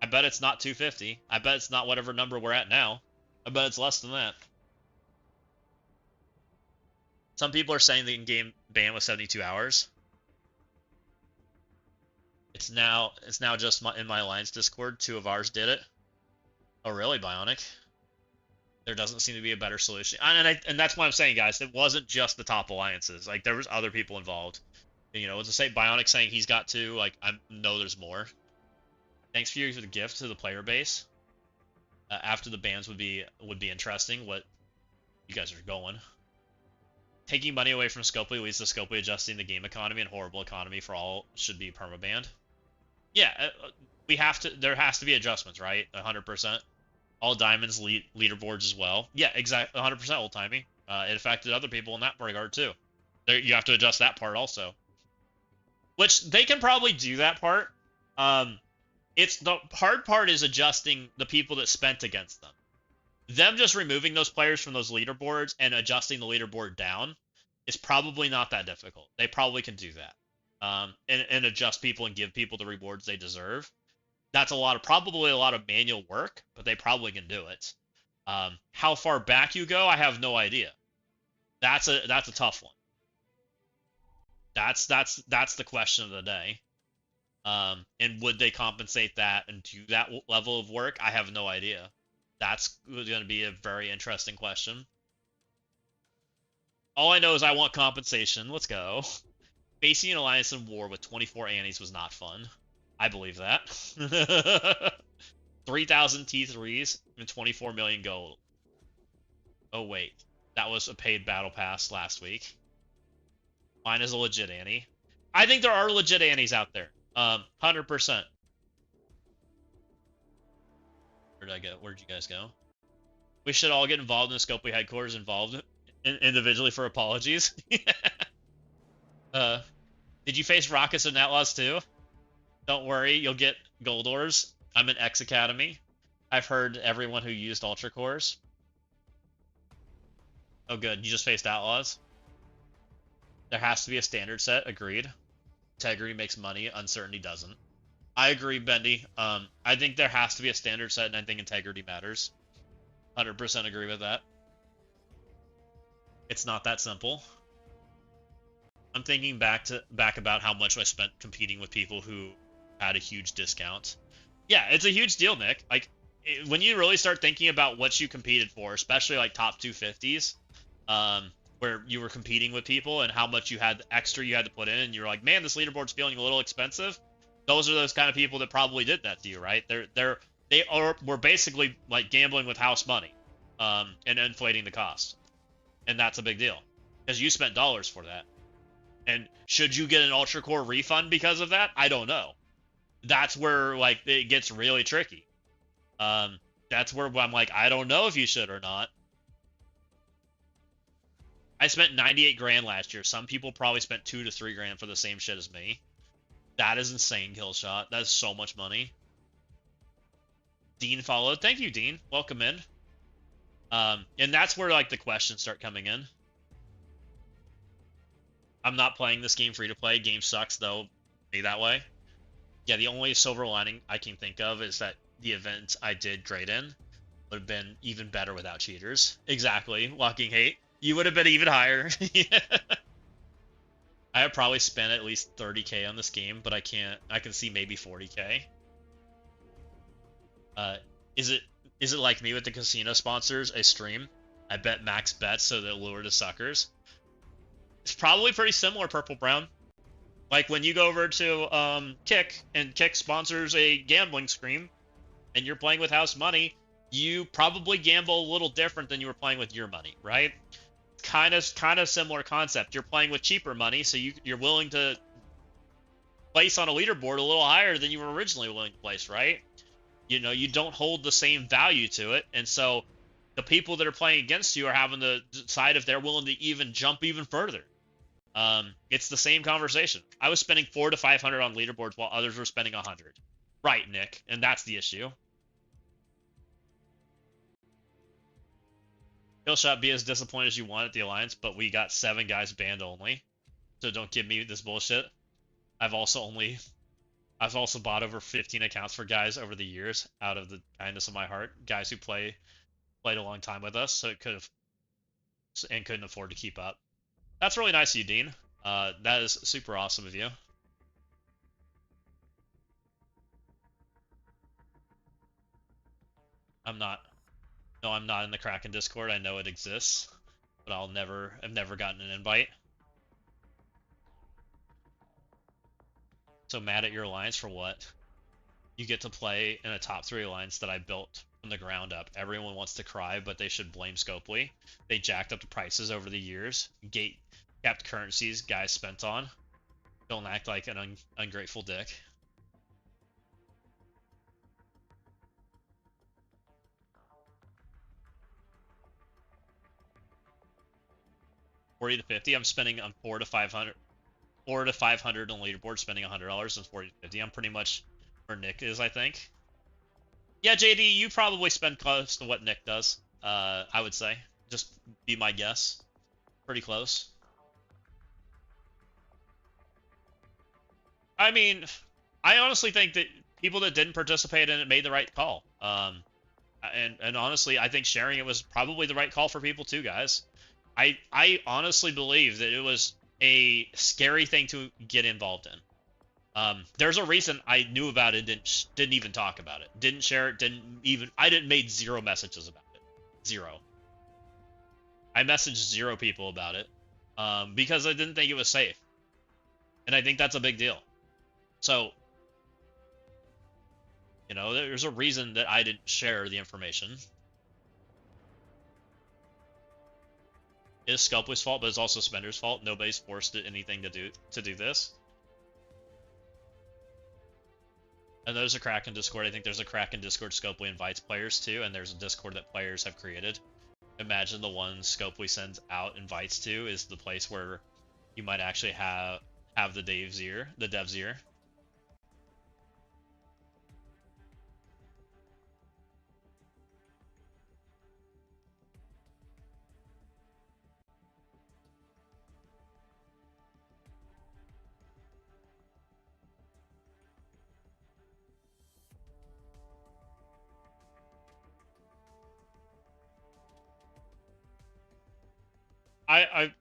I bet it's not 250. I bet it's not whatever number we're at now. I bet it's less than that. Some people are saying the in-game ban was 72 hours. It's now just in my Alliance Discord. 2 of ours did it. Oh, really, Bionic? There doesn't seem to be a better solution. And that's what I'm saying, guys. It wasn't just the top alliances. Like, there was other people involved. You know, to say Bionic saying he's got 2, like, I know there's more. Thanks for the gift to the player base. After the bans would be interesting. What you guys are going. Taking money away from Scopely leads to Scopely adjusting the game economy, and horrible economy for all should be permabanned. Yeah, we have to. There has to be adjustments, right? 100%. All diamonds leaderboards as well. Yeah, exactly. 100% old timey. It affected other people in that regard too. You have to adjust that part also. Which they can probably do that part. It's the hard part is adjusting the people that spent against them. Them just removing those players from those leaderboards and adjusting the leaderboard down is probably not that difficult. They probably can do that. And adjust people and give people the rewards they deserve. That's probably a lot of manual work, but they probably can do it. How far back you go, I have no idea. That's a tough one. That's the question of the day. And would they compensate that and do that level of work? I have no idea. That's going to be a very interesting question. All I know is I want compensation. Let's go. Facing an alliance in war with 24 Annies was not fun. I believe that. 3,000 T3s and 24 million gold. Oh, wait. That was a paid battle pass last week. Mine is a legit Annie. I think there are legit Annies out there. 100%. Where'd I go? Where'd you guys go? We should all get involved in the Scopely headquarters involved individually for apologies. Did you face rockets and outlaws too? Don't worry, you'll get gold ores. I'm in X Academy. I've heard everyone who used Ultra Cores. Oh good, you just faced outlaws? There has to be a standard set, agreed. Integrity makes money, uncertainty doesn't. I agree, Bendy. I think there has to be a standard set, and I think integrity matters. 100% agree with that. It's not that simple. I'm thinking back about how much I spent competing with people who had a huge discount. Yeah, it's a huge deal, Nick. Like, when you really start thinking about what you competed for, especially like top 250s, where you were competing with people and how much extra you had to put in, and you're like, man, this leaderboard's feeling a little expensive. Those are those kind of people that probably did that to you, right? We're basically like gambling with house money, and inflating the cost, and that's a big deal because you spent dollars for that. And should you get an Ultra Core refund because of that? I don't know. That's where like it gets really tricky. That's where I'm like, I don't know if you should or not. I spent 98 grand last year. Some people probably spent 2 to 3 grand for the same shit as me. That is insane, Killshot. That's so much money. Dean followed. Thank you, Dean. Welcome in. And that's where like the questions start coming in. I'm not playing this game free to play. Game sucks though. Be that way. Yeah, the only silver lining I can think of is that the event I did great in would have been even better without cheaters. Exactly. Walking hate. You would have been even higher. I have probably spent at least 30k on this game, but I can see maybe 40k. Is it like me with the casino sponsors a stream? I bet max bets so they lure the suckers. It's probably pretty similar, Purple Brown. Like when you go over to Kick and Kick sponsors a gambling stream and you're playing with house money, you probably gamble a little different than you were playing with your money, right? Kind of similar concept. You're playing with cheaper money, so you're willing to place on a leaderboard a little higher than you were originally willing to place, right? You know, you don't hold the same value to it, and so the people that are playing against you are having to decide if they're willing to even jump even further. It's the same conversation. I was spending 400 to 500 on leaderboards while others were spending 100. Right, Nick, and that's the issue. Killshot, be as disappointed as you want at the Alliance, but we got 7 guys banned only. So don't give me this bullshit. I've also bought over 15 accounts for guys over the years out of the kindness of my heart. Guys who played a long time with us, so it couldn't afford to keep up. That's really nice of you, Dean. That is super awesome of you. I'm not in the Kraken Discord. I know it exists, but I've never gotten an invite. So mad at your alliance for what? you get to play in a top 3 alliance that I built from the ground up. Everyone wants to cry, but they should blame Scopely. They jacked up the prices over the years, gate capped currencies guys spent on. Don't act like an ungrateful dick. $40 to $50. I'm spending on 4 to 500 on leaderboard, spending $100 and 40 to 50. I'm pretty much where Nick is, I think. Yeah, JD, you probably spend close to what Nick does. I would say, just be my guess. Pretty close. I mean, I honestly think that people that didn't participate in it made the right call. And honestly, I think sharing it was probably the right call for people too, guys. I honestly believe that it was a scary thing to get involved in. There's a reason I knew about it, didn't even talk about it, didn't share it, I didn't made 0 messages about it, 0. I messaged 0 people about it, because I didn't think it was safe, and I think that's a big deal. So, you know, there's a reason that I didn't share the information. It is Scalpway's fault, but it's also Spender's fault. Nobody's forced anything to do this. And there's a crack in Discord. I think there's a crack in Discord Scopely invites players to, and there's a Discord that players have created. Imagine the one Scopely sends out invites to is the place where you might actually have the dev's ear.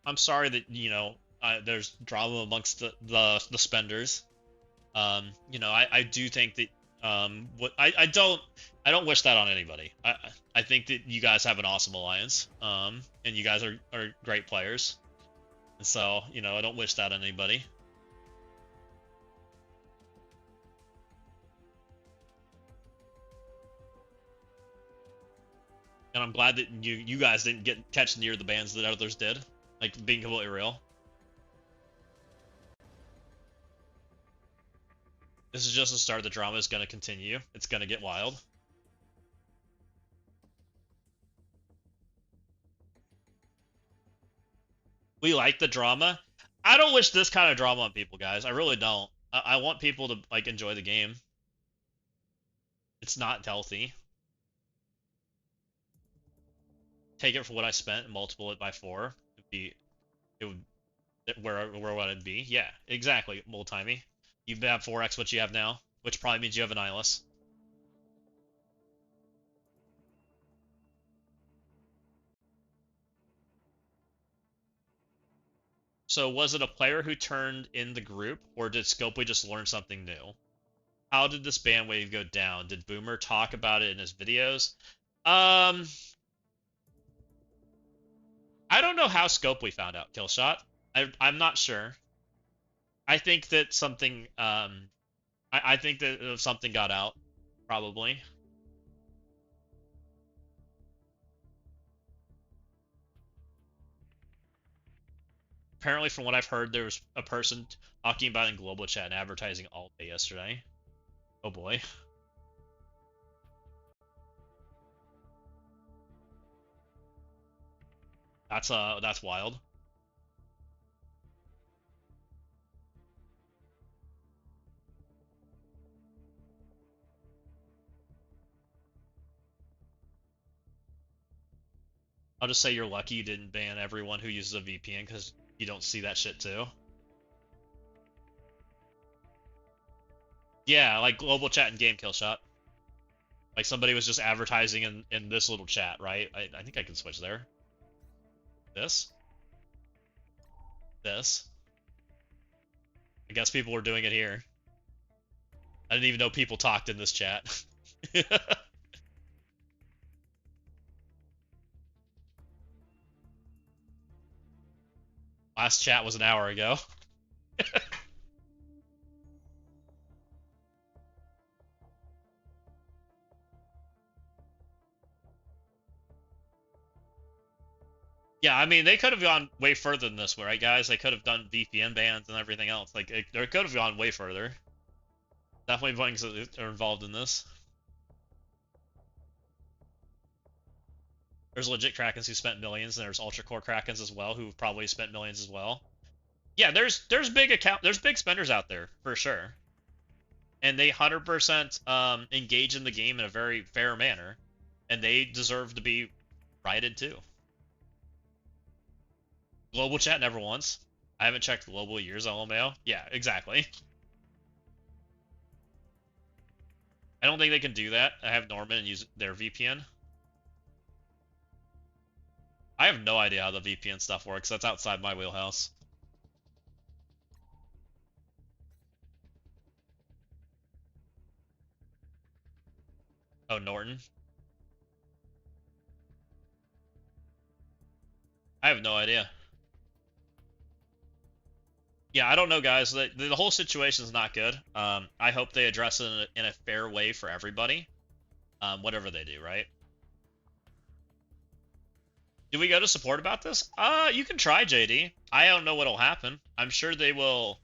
I'm sorry that, you know, there's drama amongst the spenders. You know, I do think that I don't wish that on anybody. I think that you guys have an awesome alliance, and you guys are great players, and so, you know, I don't wish that on anybody. And I'm glad that you guys didn't catch near the bans that others did. Like, being completely real. This is just the start. The drama is going to continue. It's going to get wild. We like the drama. I don't wish this kind of drama on people, guys. I really don't. I want people to, like, enjoy the game. It's not healthy. Take it for what I spent and multiple it by 4. It would where would it be? Yeah, exactly. Old timey. You have 4x what you have now, which probably means you have an eyeless. So was it a player who turned in the group, or did Scopely just learn something new? How did this ban wave go down? Did Boomer talk about it in his videos? I don't know how Scopely found out Killshot. I'm not sure. I think that something I think that something got out, probably. Apparently, from what I've heard, there was a person talking about it in global chat and advertising all day yesterday. Oh boy. That's wild. I'll just say you're lucky you didn't ban everyone who uses a VPN, because you don't see that shit too. Yeah, like global chat and game kill shot. Like somebody was just advertising in this little chat, right? I think I can switch there. This? This? I guess people were doing it here. I didn't even know people talked in this chat. Last chat was an hour ago. Yeah, I mean, they could have gone way further than this, right, guys? They could have done VPN bans and everything else. Like, they could have gone way further. Definitely things that are involved in this. There's legit Krakens who spent millions, and there's ultra core Krakens as well who've probably spent millions as well. Yeah, there's big spenders out there for sure, and they 100% engage in the game in a very fair manner, and they deserve to be righted too. Global chat never once. I haven't checked global years, LMAO. Yeah, exactly. I don't think they can do that. I have Norman and use their VPN. I have no idea how the VPN stuff works. That's outside my wheelhouse. Oh, Norton. I have no idea. Yeah, I don't know, guys. The whole situation is not good. I hope they address it in a fair way for everybody. Whatever they do, right? Do we go to support about this? You can try, JD. I don't know what'll happen. I'm sure they will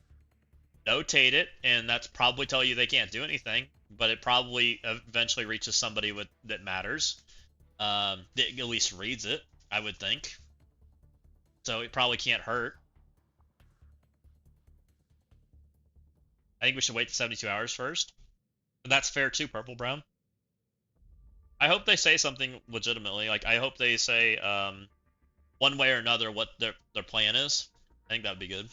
notate it, and that's probably tell you they can't do anything, but it probably eventually reaches somebody that matters. That at least reads it, I would think. So it probably can't hurt. I think we should wait 72 hours first. But that's fair too, Purple Brown. I hope they say something legitimately. Like, I hope they say one way or another what their plan is. I think that would be good.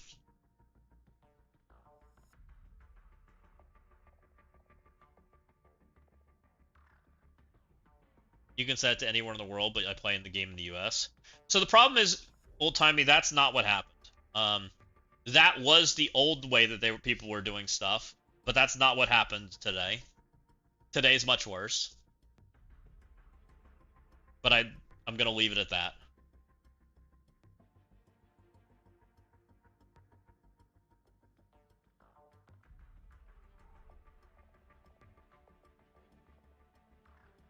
You can set it to anywhere in the world, but I play in the game in the US. So the problem is, old-timey, that's not what happened. That was the old way that people were doing stuff, but that's not what happened today. Today's much worse. But I'm gonna leave it at that.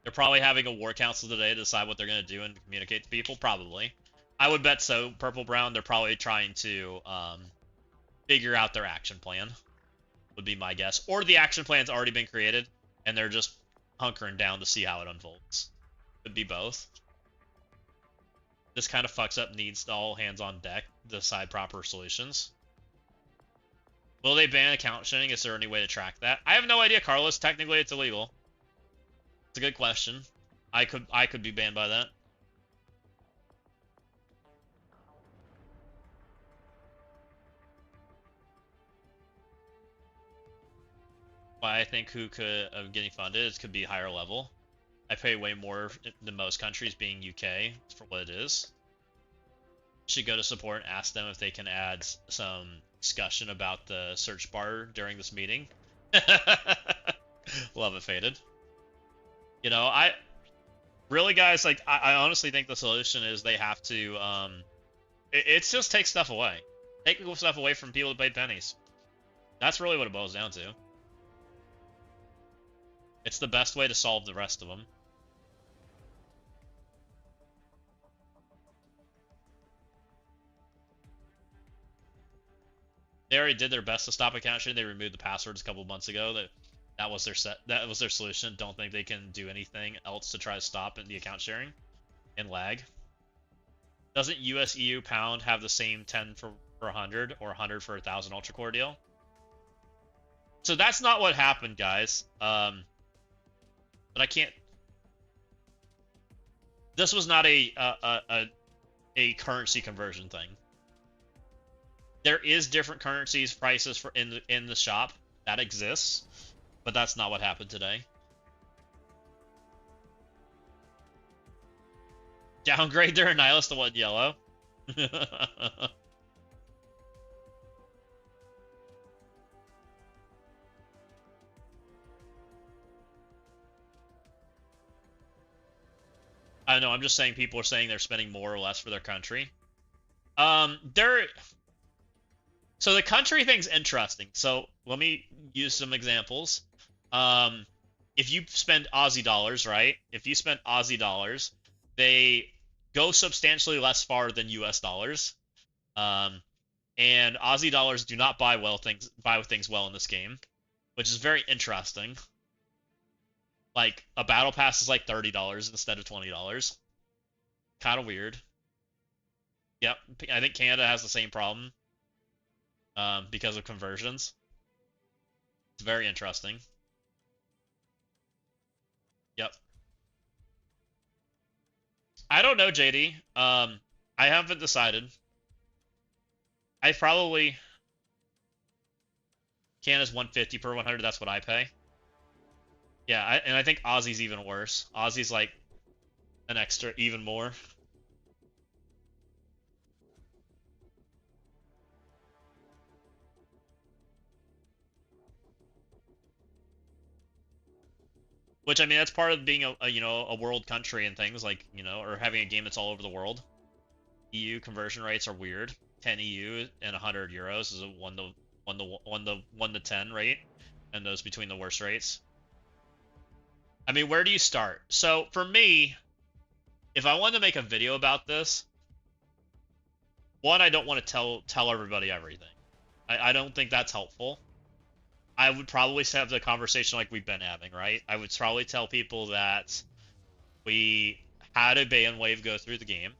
They're probably having a war council today to decide what they're gonna do and communicate to people. Probably. I would bet so, Purple Brown. They're probably trying to figure out their action plan, would be my guess. Or the action plan's already been created, and they're just hunkering down to see how it unfolds. Could be both. This kind of fucks up needs all hands on deck to decide proper solutions. Will they ban account sharing? Is there any way to track that? I have no idea, Carlos. Technically, it's illegal. It's a good question. I could be banned by that. Why I think who could of getting funded is could be higher level. I pay way more than most countries, being UK, for what it is. Should go to support and ask them if they can add some discussion about the search bar during this meeting. Love it, Faded. You know, really, guys, like, I honestly think the solution is they have to, it's just take stuff away. Take stuff away from people that paid pennies. That's really what it boils down to. It's the best way to solve the rest of them. They already did their best to stop account sharing. They removed the passwords a couple months ago. That was their solution. Don't think they can do anything else to try to stop the account sharing and lag. Doesn't US EU pound have the same 10 for 100 or 100 for 1,000 ultra core deal? So that's not what happened, guys. But I can't. This was not a currency conversion thing. There is different currencies prices for in the shop that exists, but that's not what happened today. Downgrade their Annihilus to one yellow. I know, I'm just saying people are saying they're spending more or less for their country. So the country thing's interesting. So let me use some examples. If you spend Aussie dollars, right? If you spend Aussie dollars, they go substantially less far than US dollars. And Aussie dollars do not buy things well in this game, which is very interesting. Like a battle pass is like $30 instead of $20. Kind of weird. Yep, I think Canada has the same problem because of conversions. It's very interesting. Yep. I don't know, JD. I haven't decided. I probably Canada's 150 per 100. That's what I pay. Yeah, and I think Aussie's even worse. Aussie's like an extra, even more. Which, I mean, that's part of being a world country and things like, or having a game that's all over the world. EU conversion rates are weird. 10 EU and 100 euros is a 1 to 10 rate, and those between the worst rates. I mean, where do you start? So for me, if I wanted to make a video about this, one, I don't want to tell everybody everything. I don't think that's helpful. I would probably have the conversation like we've been having, right? I would probably tell people that we had a ban wave go through the game.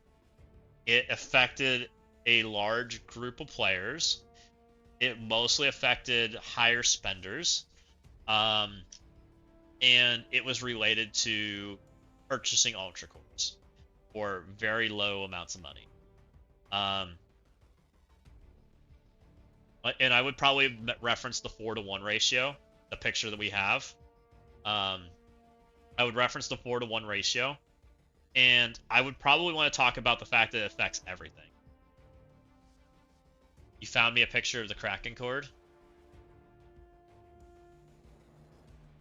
It affected a large group of players. It mostly affected higher spenders. And it was related to purchasing Ultra Cores for very low amounts of money. And I would probably reference the 4-to-1 ratio, the picture that we have. I would reference the 4-to-1 ratio, and I would probably want to talk about the fact that it affects everything. You found me a picture of the Kraken cord?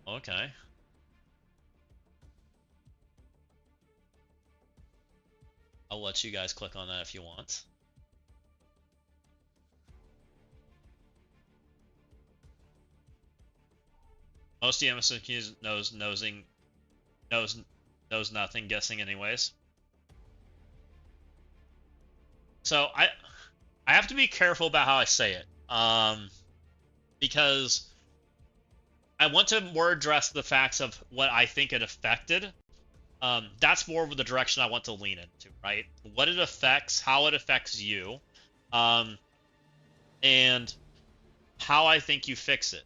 Okay. I'll let you guys click on that if you want. Most of the MSF knows nothing, guessing anyways. So I have to be careful about how I say it, because I want to more address the facts of what I think it affected. That's more of the direction I want to lean into, right? What it affects, how it affects you, and how I think you fix it.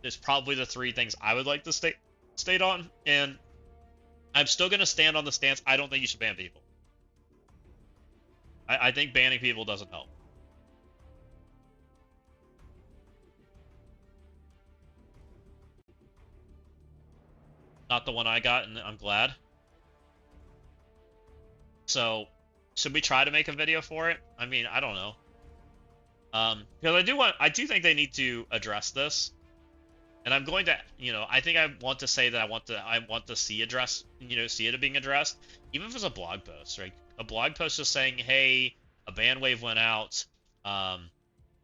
Is probably the three things I would like to state on, and I'm still going to stand on the stance. I don't think you should ban people. I think banning people doesn't help. Not the one I got, and I'm glad. So, should we try to make a video for it? I mean, I don't know. Because I do think they need to address this. And I'm going to, I think I want to say that I want to see it being addressed, even if it's a blog post, right? A blog post just saying, hey, a ban wave went out,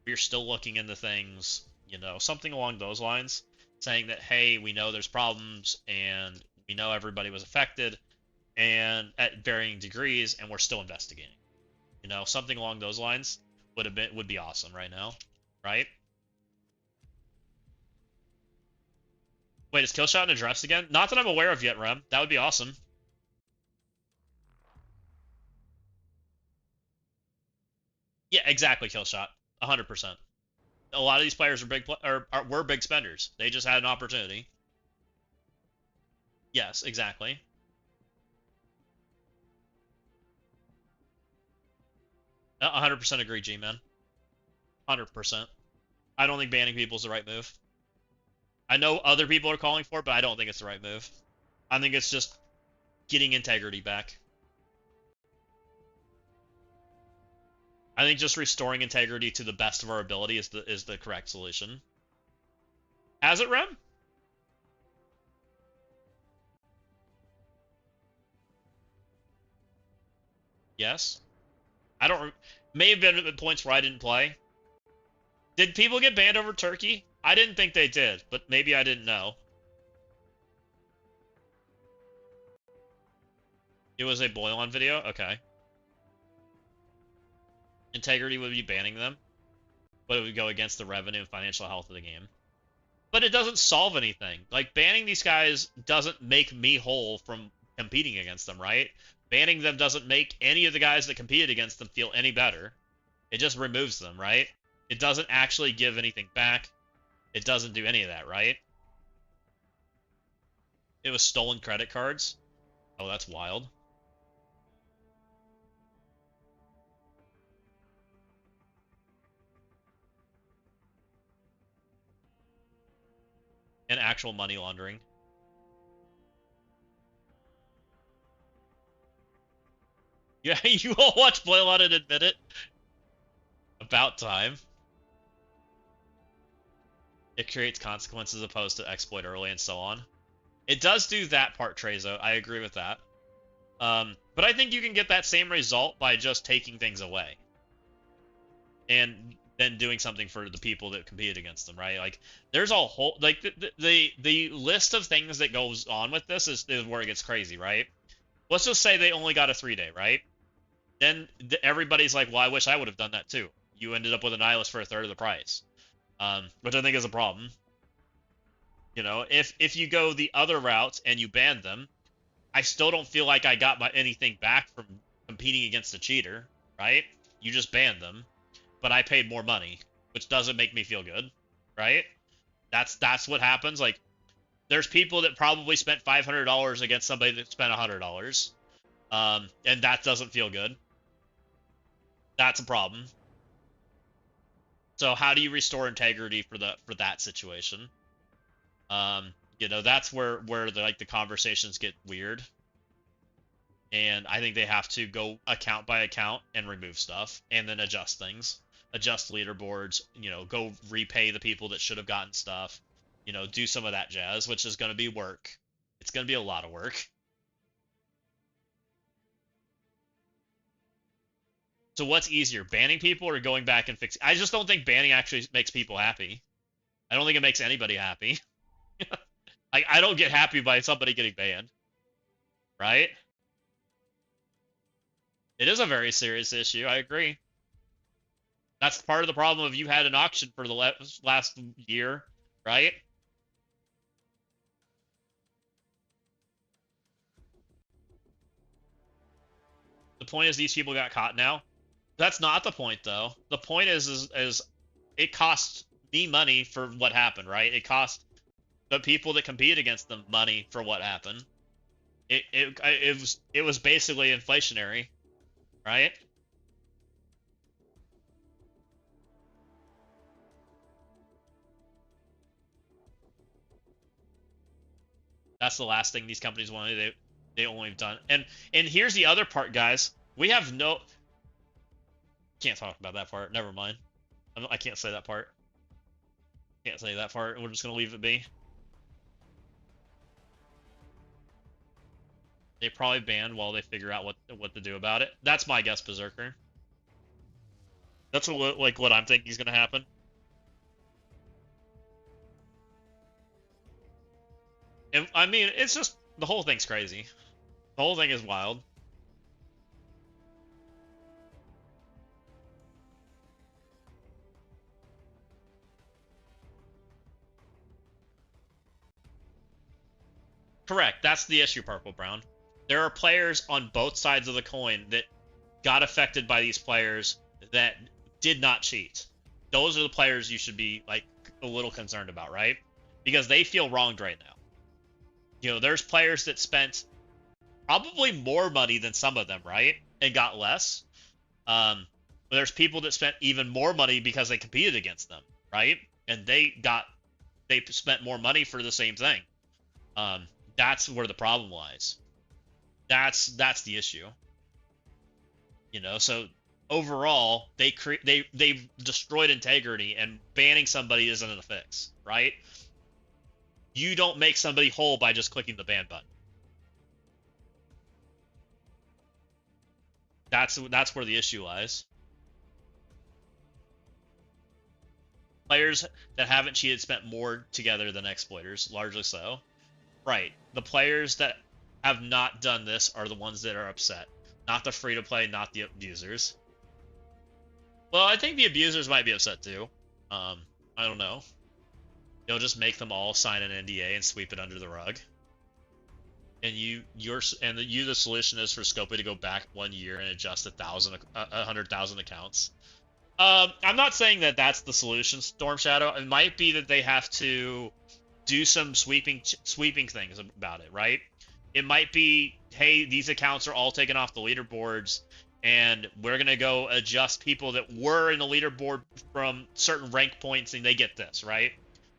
we're still looking into things, something along those lines, saying that, hey, we know there's problems, and we know everybody was affected, and at varying degrees, and we're still investigating. Something along those lines would be awesome right now, right? Wait, is Killshot addressed again? Not that I'm aware of yet, Rem. That would be awesome. Yeah, exactly, Killshot. 100%. A lot of these players were big spenders. They just had an opportunity. Yes, exactly. I 100% agree, G-Man. 100%. I don't think banning people is the right move. I know other people are calling for it, but I don't think it's the right move. I think it's just getting integrity back. I think just restoring integrity to the best of our ability is the correct solution. Has it, Rem? Yes. I don't. May have been at points where I didn't play. Did people get banned over Turkey? I didn't think they did, but maybe I didn't know. It was a boil-on video? Okay. integrity would be banning them, but it would go against the revenue and financial health of the game. But it doesn't solve anything. Like, banning these guys doesn't make me whole from competing against them, right? Banning them doesn't make any of the guys that competed against them feel any better. It just removes them, right? It doesn't actually give anything back. It doesn't do any of that, right? It was stolen credit cards. Oh, that's wild. And actual money laundering. Yeah, you all watch Blailon and admit it. About time. It creates consequences opposed to exploit early and so on. It does do that part, Trezo. I agree with that. But I think you can get that same result by just taking things away. And then doing something for the people that compete against them, right? Like, there's a whole, like, the list of things that goes on with this is where it gets crazy, right? Let's just say they only got a 3-day, right? Then everybody's like, well, I wish I would have done that too. You ended up with a nihilist for a third of the price, which I think is a problem. You know, if you go the other route and you ban them, I still don't feel like I got anything back from competing against a cheater, right? You just banned them, but I paid more money, which doesn't make me feel good, right? That's what happens. Like, there's people that probably spent $500 against somebody that spent $100, and that doesn't feel good. That's a problem. So how do you restore integrity for that situation? You know, that's where the conversations get weird. And I think they have to go account by account and remove stuff and then adjust things. Adjust leaderboards, you know, go repay the people that should have gotten stuff. You know, do some of that jazz, which is going to be work. It's going to be a lot of work. So what's easier, banning people or going back and fixing? I just don't think banning actually makes people happy. I don't think it makes anybody happy. I don't get happy by somebody getting banned, right? It is a very serious issue. I agree. That's part of the problem of you had an auction for the last year, right? The point is these people got caught now. That's not the point, though. The point is it cost me money for what happened, right? It cost the people that compete against them money for what happened. It was basically inflationary, right? That's the last thing these companies wanted. They only have done. And here's the other part, guys. We have no. Can't talk about that part. Never mind. I can't say that part. Can't say that part. We're just gonna leave it be. They probably banned while they figure out what to do about it. That's my guess, Berserker. That's what I'm thinking is gonna happen. And I mean, it's just the whole thing's crazy. The whole thing is wild. Correct. That's the issue, Purple Brown. There are players on both sides of the coin that got affected by these players that did not cheat. Those are the players you should be like a little concerned about, right? Because they feel wronged right now. You know, there's players that spent probably more money than some of them, right? And got less. But there's people that spent even more money because they competed against them, right? And they spent more money for the same thing. That's where the problem lies. That's the issue. You know, so overall, they've destroyed integrity, and banning somebody isn't a fix, right? You don't make somebody whole by just clicking the ban button. That's where the issue lies. Players that haven't cheated spent more together than exploiters, largely so. Right. The players that have not done this are the ones that are upset. Not the free-to-play, not the abusers. Well, I think the abusers might be upset too. I don't know. You'll just make them all sign an NDA and sweep it under the rug. And the solution is for Scopely to go back 1 year and adjust 100,000 accounts. I'm not saying that that's the solution, Storm Shadow. It might be that they have to do some sweeping things about it, right? It might be, hey, these accounts are all taken off the leaderboards, and we're gonna go adjust people that were in the leaderboard from certain rank points, and they get this, right?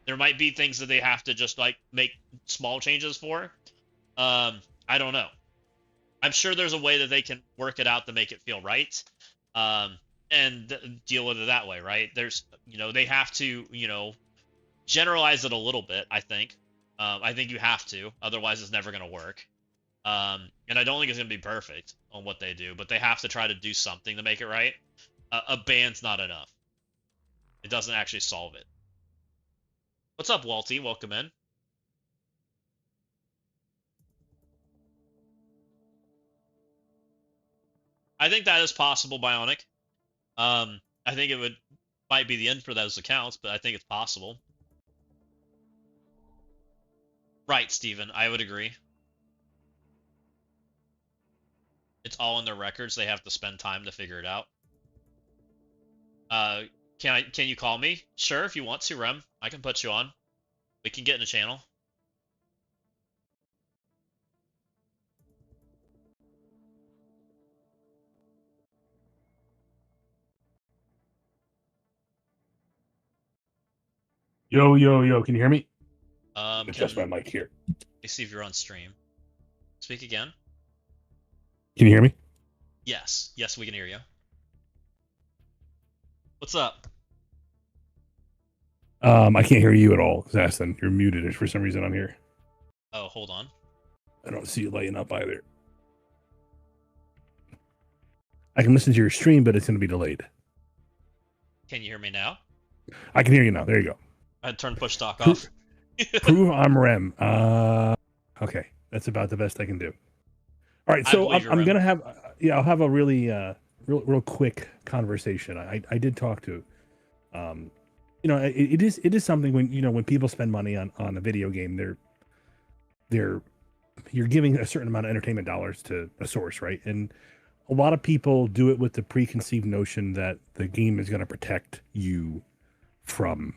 There might be things that they have to just like make small changes for. I don't know. I'm sure there's a way that they can work it out to make it feel right, and deal with it that way, right? They have to, generalize it a little bit. I think you have to, otherwise it's never going to work. And I don't think it's going to be perfect on what they do, but they have to try to do something to make it right. A ban's not enough. It doesn't actually solve it. What's up, Walty? Welcome in. I think that is possible, Bionic. I think might be the end for those accounts, but I think it's possible. Right, Steven, I would agree. It's all in their records. They have to spend time to figure it out. Can you call me? Sure, if you want to, Rem. I can put you on. We can get in a channel. Yo, yo, yo, can you hear me? Adjust my mic here. Let me see if you're on stream. Speak again. Can you hear me? Yes, we can hear you. What's up? I can't hear you at all, Zastin. You're muted for some reason on here. Oh, hold on. I don't see you lighting up either. I can listen to your stream, but it's going to be delayed. Can you hear me now? I can hear you now. There you go. I had turned push talk off. Prove I'm Rem. Okay, that's about the best I can do. All right, so I'm gonna have, I'll have a really, real quick conversation. I did talk to, it is something when people spend money on a video game, you're giving a certain amount of entertainment dollars to a source, right? And a lot of people do it with the preconceived notion that the game is going to protect you from,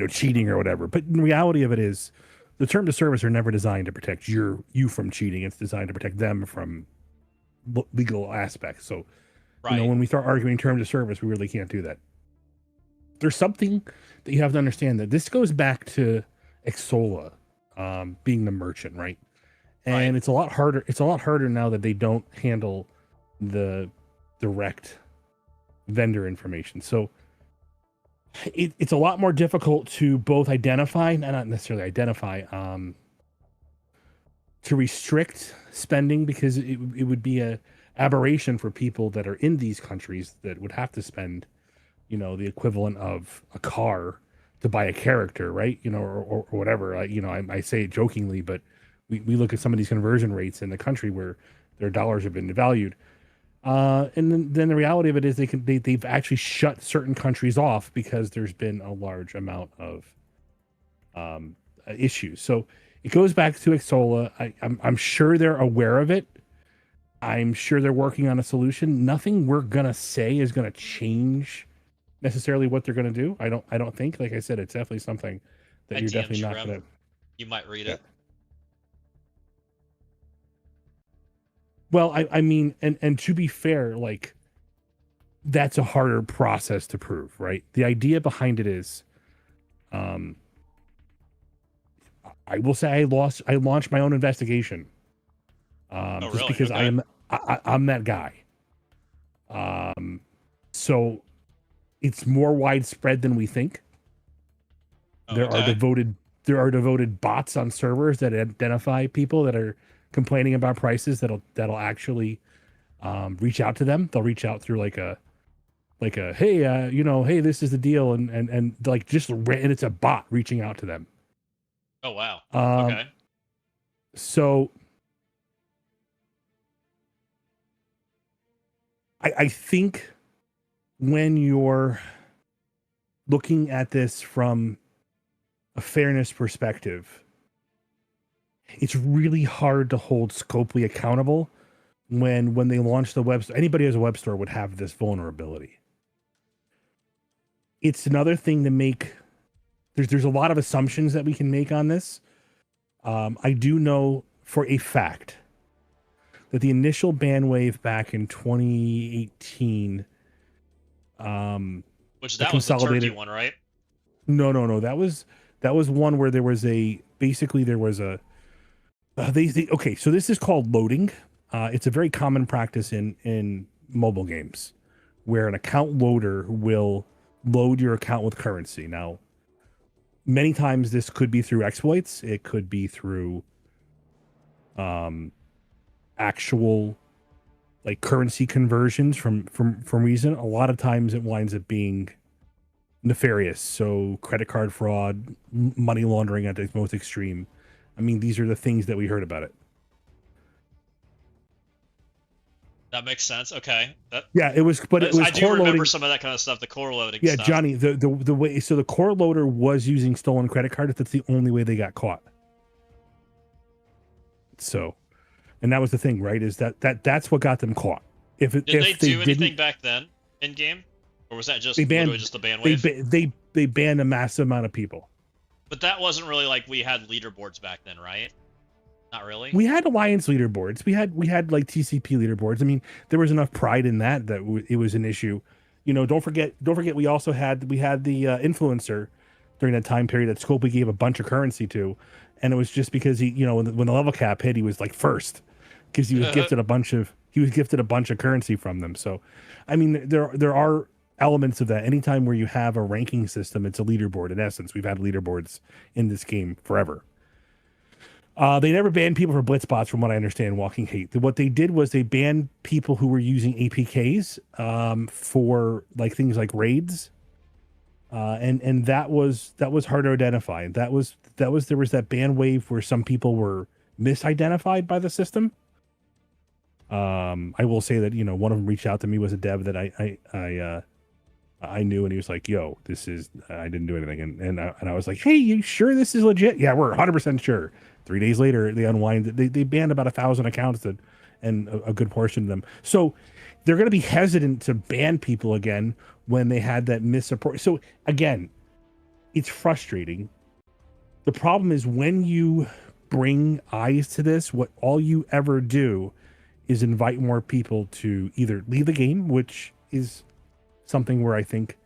cheating or whatever. But the reality of it is, the terms of service are never designed to protect you from cheating. It's designed to protect them from legal aspects. So, right. When we start arguing terms of service, we really can't do that. There's something that you have to understand, that this goes back to Exola being the merchant, right? And it's a lot harder. It's a lot harder now that they don't handle the direct vendor information. So it's a lot more difficult to both identify, not necessarily identify, to restrict spending, because it would be a aberration for people that are in these countries that would have to spend, the equivalent of a car to buy a character, right? Or whatever. I say it jokingly, but we look at some of these conversion rates in the country where their dollars have been devalued. And then the reality of it is they've actually shut certain countries off because there's been a large amount of issues. So it goes back to Exola. I'm sure they're aware of it. I'm sure they're working on a solution. Nothing we're gonna say is gonna change necessarily what they're gonna do. I don't think. Like I said, it's definitely something that you're definitely not gonna. You might read it. Well, I mean, and to be fair, like, that's a harder process to prove, right? The idea behind it is, I will say I launched my own investigation, just really? because Okay. I'm that guy. So it's more widespread than we think. There are devoted bots on servers that identify people that are complaining about prices that'll actually reach out to them. They'll reach out through like a hey, hey, this is the deal, and like and it's a bot reaching out to them. Oh wow. Okay. So I think when you're looking at this from a fairness perspective, it's really hard to hold Scopely accountable when they launch the web store. Anybody who has a web store would have this vulnerability. It's another thing to make. There's a lot of assumptions that we can make on this. I do know for a fact that the initial ban wave back in 2018, which that was the Turkey one, right? No. That was one where there was okay. So this is called loading. It's a very common practice in mobile games, where an account loader will load your account with currency. Now, many times this could be through exploits. It could be through actual like currency conversions from reason. A lot of times it winds up being nefarious. So credit card fraud, money laundering at its most extreme. I mean, these are the things that we heard about it. That makes sense. Okay. It was. I do remember some of that kind of stuff. The core loading. Yeah, stuff. Johnny. The way. So the core loader was using stolen credit cards. That's the only way they got caught. So, and that was the thing, right? Is that's what got them caught. Did they do anything back then in game, or was that just literally just the ban wave? They banned a massive amount of people. But that wasn't really like we had leaderboards back then, right? Not really. We had alliance leaderboards. We had like TCP leaderboards. I mean, there was enough pride in that it was an issue. You know, don't forget. We also had the influencer during that time period that Scopely gave a bunch of currency to, and it was just because he, when the level cap hit, he was like first because he was gifted a bunch of currency from them. So, I mean, there are elements of that. Anytime where you have a ranking system, it's a leaderboard. In essence, we've had leaderboards in this game forever. They never banned people for blitz bots, from what I understand, Walking Hate. What they did was they banned people who were using APKs for like things like raids, and that was hard to identify. There was that ban wave where some people were misidentified by the system. I will say that one of them reached out to me, was a dev that I knew, and he was like, "Yo, this is I didn't do anything," and I was like, "Hey, you sure this is legit?" Yeah, we're 100% sure. 3 days later, they unwind. They banned about 1,000 accounts and a good portion of them. So they're going to be hesitant to ban people again when they had that missupport. So again, it's frustrating. The problem is when you bring eyes to this, what all you ever do is invite more people to either leave the game, which is something where I think,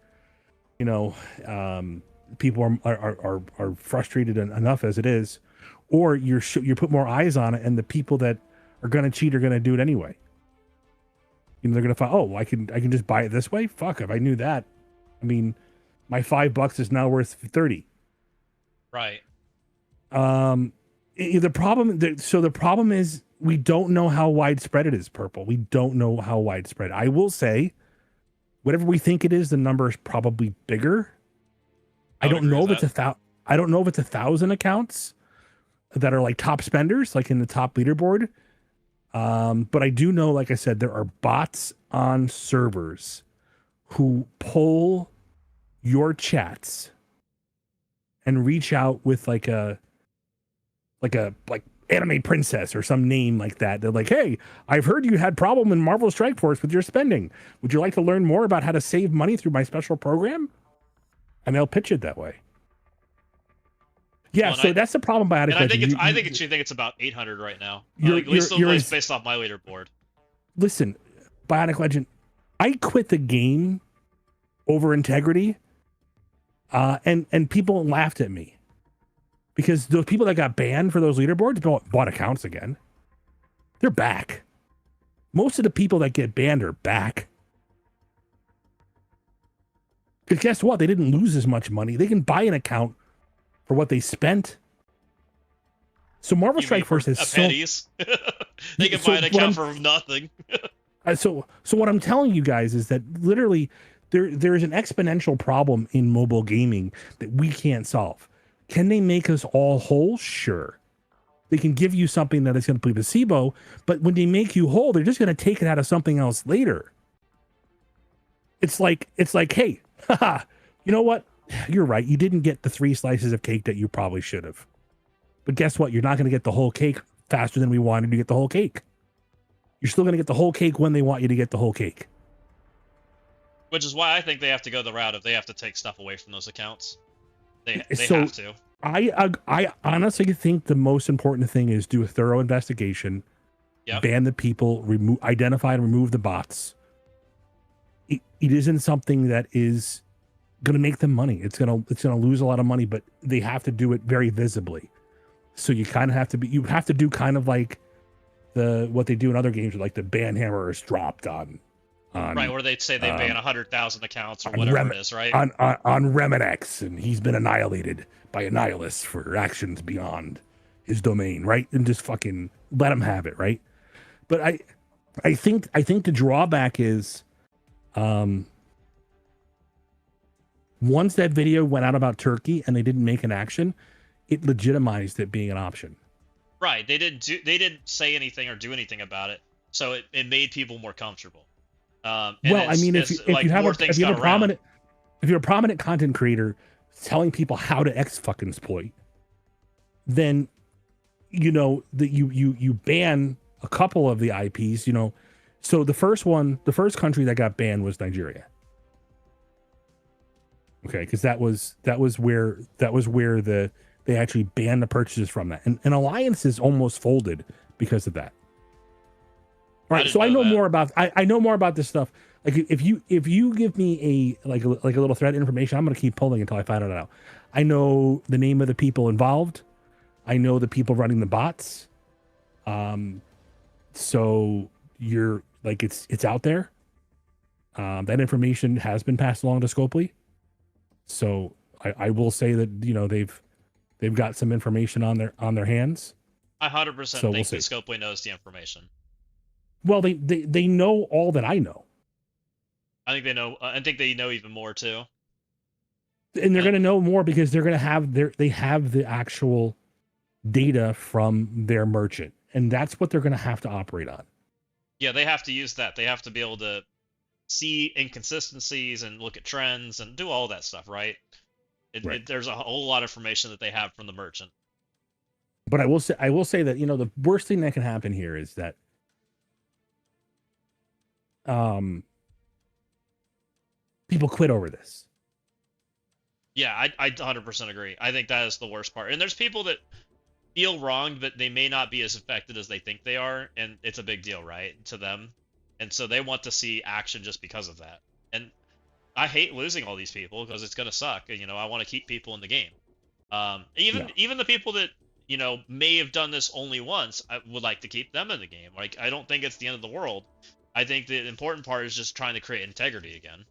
people are frustrated enough as it is, or you put more eyes on it, and the people that are going to cheat are going to do it anyway. They're going to find, I can just buy it this way. Fuck, if I knew that, I mean, my $5 is now worth 30. Right. The problem is we don't know how widespread it is. Purple. We don't know how widespread. I will say, whatever we think it is, the number is probably bigger. I don't know if it's 1,000 accounts that are like top spenders, like in the top leaderboard. But I do know, like I said, there are bots on servers who pull your chats and reach out with like anime princess or some name like that. They're like, "Hey, I've heard you had problem in Marvel Strike Force with your spending. Would you like to learn more about how to save money through my special program?" And they'll pitch it that way. Yeah, so that's the problem. Biotic Legend. I think it's about 800 right now. At least based off my leaderboard. Listen, Bionic Legend, I quit the game over integrity, and people laughed at me because those people that got banned for those leaderboards bought accounts again. They're back. Most of the people that get banned are back. Because guess what? They didn't lose as much money. They can buy an account for what they spent. So Marvel Strike Force has pennies. They can buy an account for nothing. So what I'm telling you guys is that literally there is an exponential problem in mobile gaming that we can't solve. Can they make us all whole? Sure. They can give you something that is going to play placebo, but when they make you whole, they're just going to take it out of something else later. It's like, hey, haha, you know what? You're right. You didn't get the 3 slices of cake that you probably should have. But guess what? You're not going to get the whole cake faster than we wanted to get the whole cake. You're still going to get the whole cake when they want you to get the whole cake. Which is why I think they have to go the route of they have to take stuff away from those accounts. They So, have to. I honestly think the most important thing is do a thorough investigation, Yep. ban the people, identify and remove the bots. It isn't something that is going to make them money. It's going to lose a lot of money, but they have to do it very visibly. So you kind of have to you have to do kind of like what they do in other games, like the ban hammer is dropped on Right, where they'd say they ban 100,000 accounts or on whatever it is, right? on Remenex, and he's been annihilated by a nihilist for actions beyond his domain, right? And just fucking let him have it, right? But I think the drawback is, once that video went out about Turkey and they didn't make an action, it legitimized it being an option. Right, they didn't say anything or do anything about it, so it made people more comfortable. Well, I mean, if you have a prominent content creator telling people how to fucking exploit, then that you ban a couple of the IPs. So the first country that got banned was Nigeria. Okay, because that was where they actually banned the purchases from that, and alliances almost folded because of that. Right, so I know more about I know more about this stuff. Like if you give me a little thread information, I'm gonna keep pulling until I find it out. I know the name of the people involved. I know the people running the bots. So you're like it's out there. That information has been passed along to Scopely. So I will say that they've got some information on their hands. I 100% think that Scopely knows the information. Well, they know all that I know. I think they know. I think they know even more too. And they're going to know more because they're going to have they have the actual data from their merchant, and that's what they're going to have to operate on. Yeah, they have to use that. They have to be able to see inconsistencies and look at trends and do all that stuff, right? There's a whole lot of information that they have from the merchant. But I will say that the worst thing that can happen here is that people quit over this. Yeah, I 100% agree. I think that is the worst part. And there's people that feel wronged, but they may not be as affected as they think they are, and it's a big deal, right, to them. And so they want to see action just because of that. And I hate losing all these people because it's gonna suck. I want to keep people in the game. Even the people that may have done this only once, I would like to keep them in the game. Like, I don't think it's the end of the world. I think the important part is just trying to create integrity again.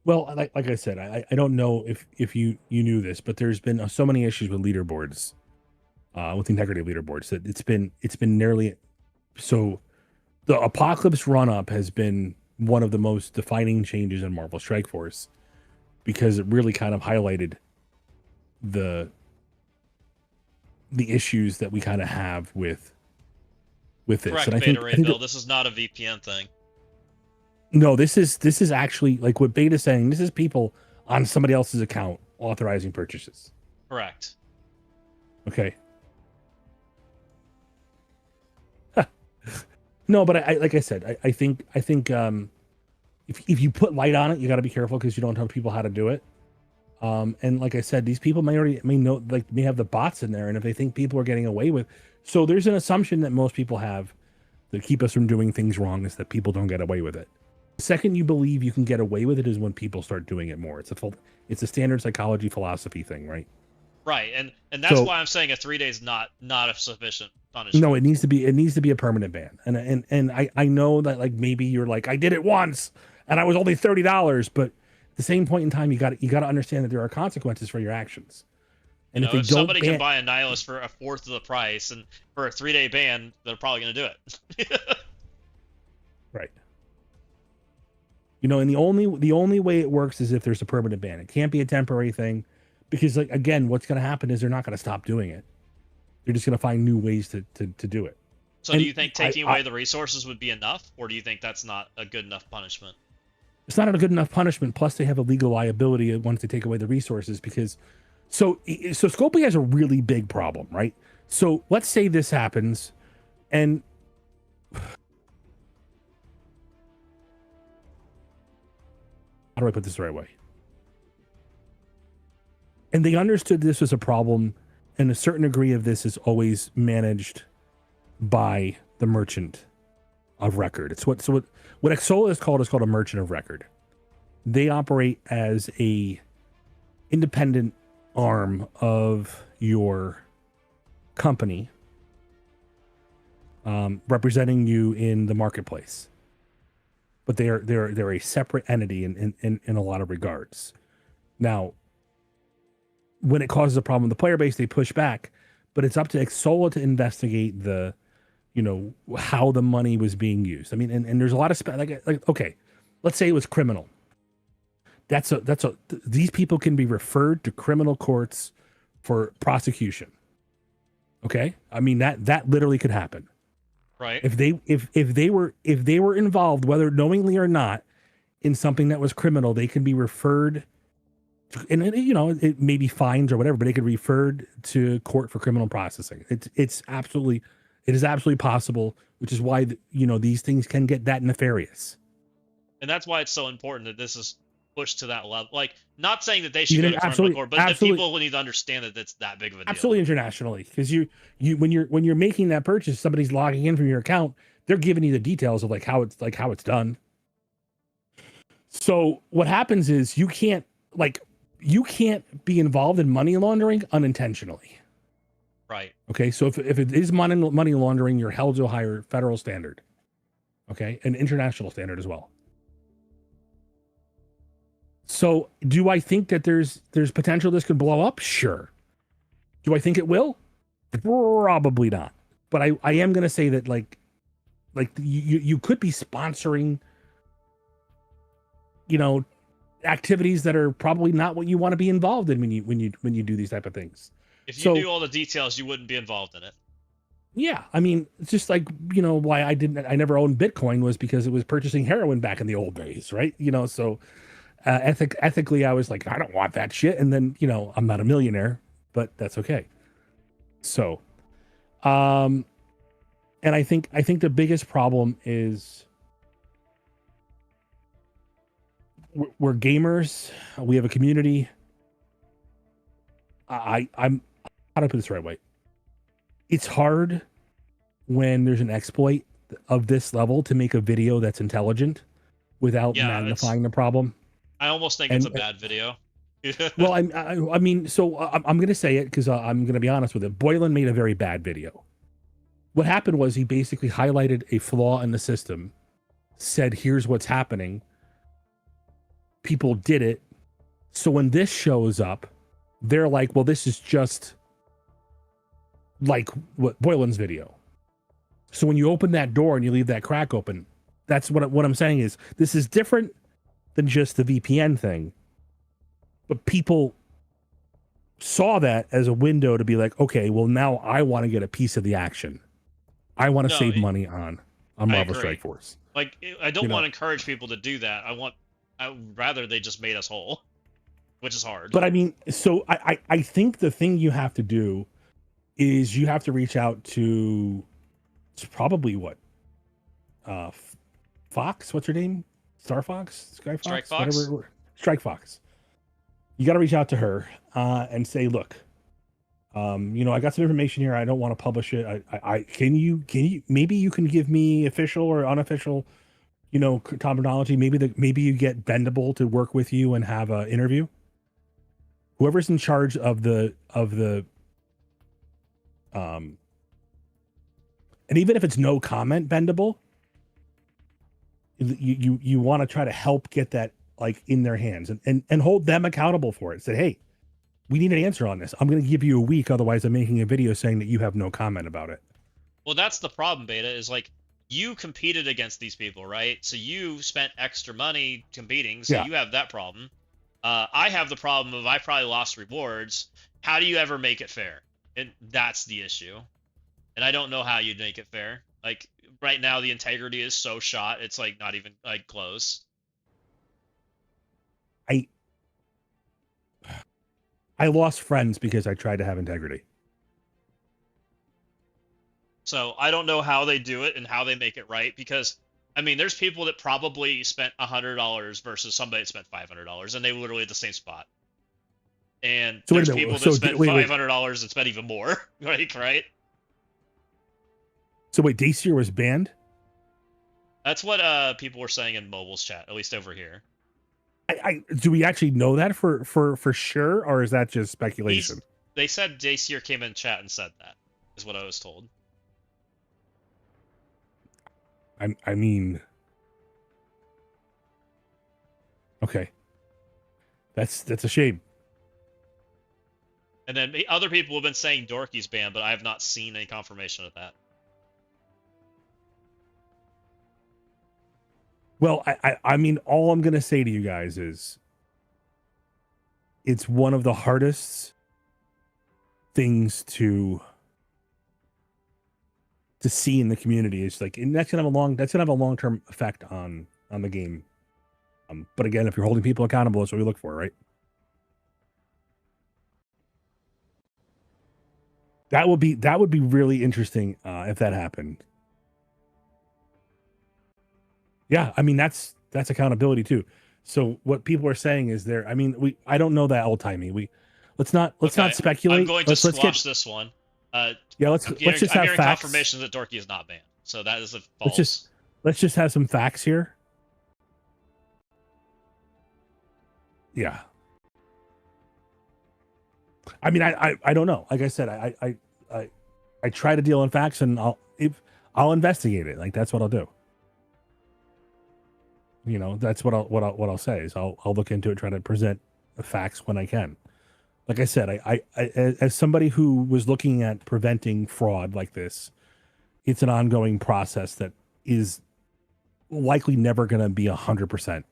Well, like I said, I don't know if you knew this, but there's been so many issues with leaderboards, with integrity of leaderboards, that it's been nearly so. The Apocalypse run-up has been one of the most defining changes in Marvel Strike Force because it really kind of highlighted the issues that we kind of have with this. Correct, and I Beta think, Ray Bill. This is not a VPN thing. No, this is actually like what Beta's saying. This is people on somebody else's account authorizing purchases. Correct. Okay. No, but like I said, I think if you put light on it, you got to be careful because you don't tell people how to do it. And like I said, these people may have the bots in there, and if they think people are getting away with, so there's an assumption that most people have that keep us from doing things wrong is that people don't get away with it. The second you believe you can get away with it is when people start doing it more. It's a standard psychology philosophy thing, right? Right, and that's why I'm saying a 3 days not a sufficient punishment. No, it needs to be a permanent ban. And I know that like maybe you're like, I did it once and I was only $30, but at the same point in time, you got to understand that there are consequences for your actions. And if somebody can buy a nihilist for a fourth of the price and for a 3-day ban, they're probably going to do it. Right. And the only way it works is if there's a permanent ban. It can't be a temporary thing because, like, again, what's going to happen is they're not going to stop doing it. They're just going to find new ways to do it. So do you think taking away the resources would be enough, or do you think that's not a good enough punishment? It's not a good enough punishment. Plus, they have a legal liability once they take away the resources. Because, so Scopely has a really big problem, right? So let's say this happens, and how do I put this the right way? And they understood this was a problem, and a certain degree of this is always managed by the merchant of record. It's what Exola is called a merchant of record. They operate as a independent arm of your company, representing you in the marketplace. But they're a separate entity in a lot of regards. Now, when it causes a problem with the player base, they push back, but it's up to Exola to investigate how the money was being used. I mean, and there's a lot of okay, let's say it was criminal. These people can be referred to criminal courts for prosecution. Okay, I mean that literally could happen. Right. If they were involved, whether knowingly or not, in something that was criminal, they can be referred to, and it may be fines or whatever, but they could be referred to court for criminal processing. It is absolutely possible, which is why these things can get that nefarious. And that's why it's so important that this is pushed to that level. Like, not saying that they should go to criminal court, but that people will need to understand that it's that big of a deal. Absolutely internationally, because you when you're making that purchase, somebody's logging in from your account, they're giving you the details of how it's done. So what happens is you can't be involved in money laundering unintentionally. Right. Okay. So if it is money laundering, you're held to a higher federal standard. Okay, an international standard as well. So do I think that there's potential this could blow up? Sure. Do I think it will? Probably not. But I am going to say that you could be sponsoring, activities that are probably not what you want to be involved in when you do these type of things. If you knew all the details, you wouldn't be involved in it. Yeah, I mean, it's just like, why I never owned Bitcoin was because it was purchasing heroin back in the old days, right? So ethically, I was like, I don't want that shit. And then, I'm not a millionaire, but that's okay. So, and I think the biggest problem is we're gamers. We have a community. I'm how do I put this the right way? It's hard when there's an exploit of this level to make a video that's intelligent without magnifying the problem. I almost think it's a bad video. Well, I mean, so I'm going to say it because I'm going to be honest with it. Boylan made a very bad video. What happened was he basically highlighted a flaw in the system, said, here's what's happening. People did it. So when this shows up, they're like, well, this is just like what Boylan's video. So when you open that door and you leave that crack open, that's what I'm saying is this is different than just the VPN thing. But people saw that as a window to be like, okay, well, now I want to get a piece of the action. I want to save money on Marvel Strike Force. Like, I don't want to encourage people to do that. I would rather they just made us whole, which is hard. But I mean, so I think the thing you have to do is you have to reach out to, it's probably what, Fox? What's her name? Star Fox? Sky Fox? Strike Fox? Whatever. Strike Fox. You got to reach out to her and say, look, I got some information here. I don't want to publish it. Can you maybe you can give me official or unofficial, terminology. Maybe you get Bendable to work with you and have an interview. Whoever's in charge of the and even if it's no comment Bendable, you want to try to help get that in their hands and hold them accountable for it. Say, hey, we need an answer on this. I'm going to give you a week. Otherwise I'm making a video saying that you have no comment about it. Well, that's the problem, Beta, is you competed against these people, right? So you spent extra money competing. So you have that problem. I have the problem of I probably lost rewards. How do you ever make it fair? And that's the issue. And I don't know how you'd make it fair. Right now, the integrity is so shot. It's not even close. I lost friends because I tried to have integrity. So I don't know how they do it and how they make it right, because I mean, there's people that probably spent $100 versus somebody that spent $500, and they were literally at the same spot. And So there's wait a minute, people so that spent wait. $500 and spent even more, right? So wait, Dacier was banned? That's what people were saying in mobile's chat, at least over here. I do we actually know that for sure, or is that just speculation? They said Dacier came in chat and said that, is what I was told. I mean, okay, that's a shame. And then other people have been saying Dorky's banned, but I have not seen any confirmation of that. Well, I mean, all I'm gonna say to you guys is, it's one of the hardest things to see in the community. It's like, and that's gonna have a long-term effect on the game. But again, if you're holding people accountable, that's what we look for, right? That would be really interesting if that happened. Yeah, I mean, that's accountability too. So what people are saying is I don't know that old timey. Let's not speculate. I'm going to squash this one. Yeah, let's just have facts. Confirmation that Dorky is not banned, so that is a false. Let's just have some facts here. Yeah. I mean, I don't know. Like I said, I try to deal in facts, and I'll investigate it. Like, that's what I'll do. You know, that's what I'll say is I'll look into it, try to present the facts when I can. Like I said, I as somebody who was looking at preventing fraud like this, it's an ongoing process that is likely never going to be 100%.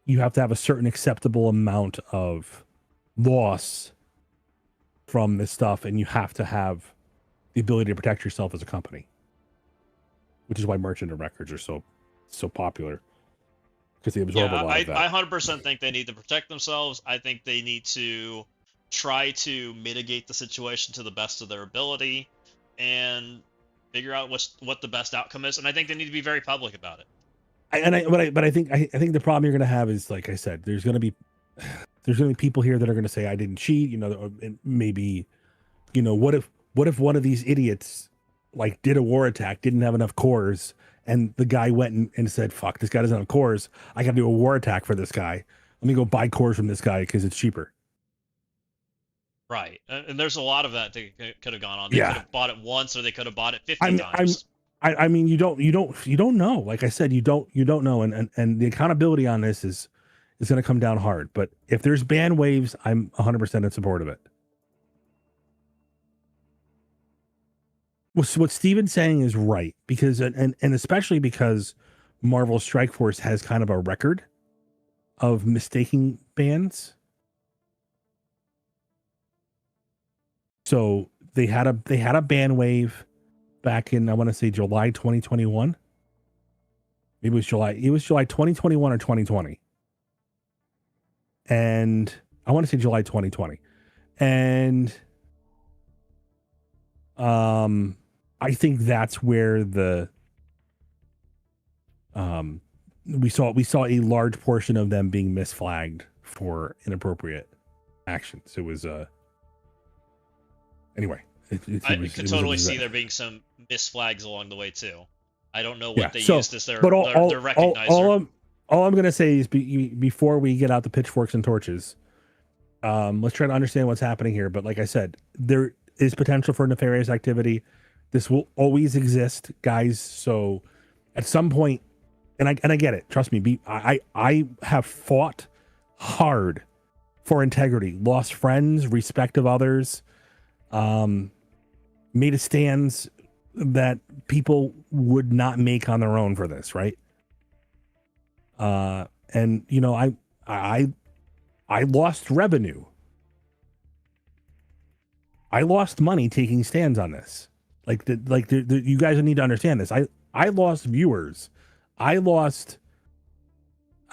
You have to have a certain acceptable amount of loss from this stuff, and you have to have the ability to protect yourself as a company, which is why merchant of records are so popular, because they absorb a lot of that. I 100% think they need to protect themselves. I think they need to try to mitigate the situation to the best of their ability and figure out what the best outcome is. And I think they need to be very public about it. But I think the problem you're going to have is, like I said, there's going to be people here that are going to say I didn't cheat. You know, maybe, you know, what if one of these idiots like did a war attack, didn't have enough cores, and the guy went and said, fuck, this guy doesn't have cores. I got to do a war attack for this guy. Let me go buy cores from this guy because it's cheaper. Right. And there's a lot of that that could have gone on. They could have bought it once, or they could have bought it 50 times. I mean, you don't know. Like I said, you don't know. And the accountability on this is going to come down hard. But if there's ban waves, I'm 100% in support of it. What Steven's saying is right, because and especially because Marvel Strike Force has kind of a record of mistaking bans. So they had a ban wave back in, I want to say, July 2021. Maybe it was July 2021 or 2020. And I want to say July 2020. And I think that's where we saw a large portion of them being misflagged for inappropriate actions. It was anyway. I could totally see there being some misflags along the way too. I don't know what they used as their recognizer. All I'm gonna say is before we get out the pitchforks and torches, let's try to understand what's happening here. But like I said, there is potential for nefarious activity. This will always exist, guys. So at some point, and I get it. Trust me. I have fought hard for integrity, lost friends, respect of others, made a stands that people would not make on their own for this, right? And you know, I lost revenue. I lost money taking stands on this. You guys need to understand this. I lost viewers. I lost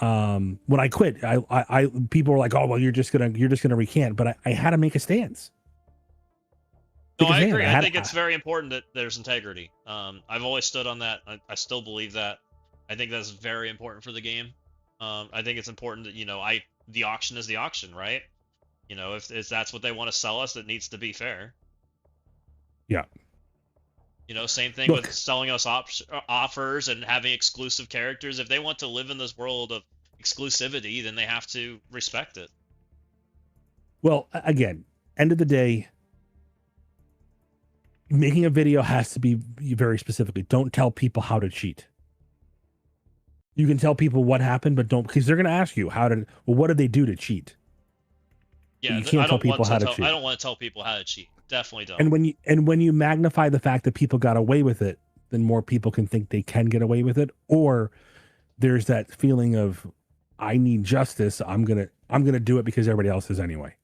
when I quit, I people were like, "Oh, well, you're just gonna recant," but I had to make a stance. No, I agree. I think it's very important that there's integrity. I've always stood on that. I still believe that. I think that's very important for the game. I think it's important that the auction is the auction, right? If that's what they want to sell us, it needs to be fair. Yeah. Same thing with selling us offers and having exclusive characters. If they want to live in this world of exclusivity, then they have to respect it. Well, again, end of the day, making a video has to be very specifically. Don't tell people how to cheat. You can tell people what happened, but don't, because they're going to ask you what did they do to cheat? Yeah, you can't tell people how to cheat. I don't want to tell people how to cheat. Definitely don't. And when you magnify the fact that people got away with it, then more people can think they can get away with it. Or there's that feeling of, I need justice. I'm gonna do it because everybody else is anyway.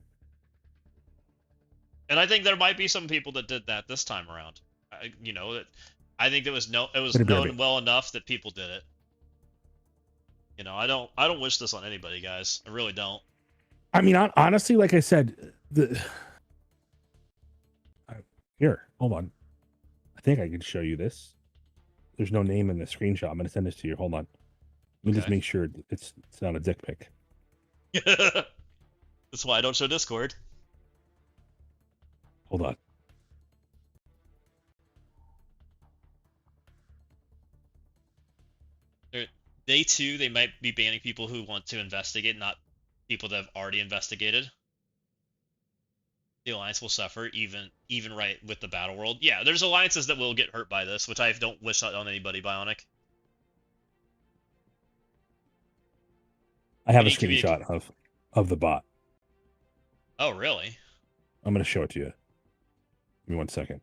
And I think there might be some people that did that this time around. I think it was known well enough that people did it. I don't wish this on anybody, guys. I really don't. I mean, honestly, like I said, here, hold on. I think I can show you this. There's no name in the screenshot. I'm going to send this to you. Hold on. Let me just make sure it's not a dick pic. That's why I don't show Discord. Hold on. They might be banning people who want to investigate, not people that have already investigated. The alliance will suffer, even right with the battle world. Yeah, there's alliances that will get hurt by this, which I don't wish on anybody, Bionic. I have a screenshot of the bot. Oh, really? I'm going to show it to you. Give me 1 second.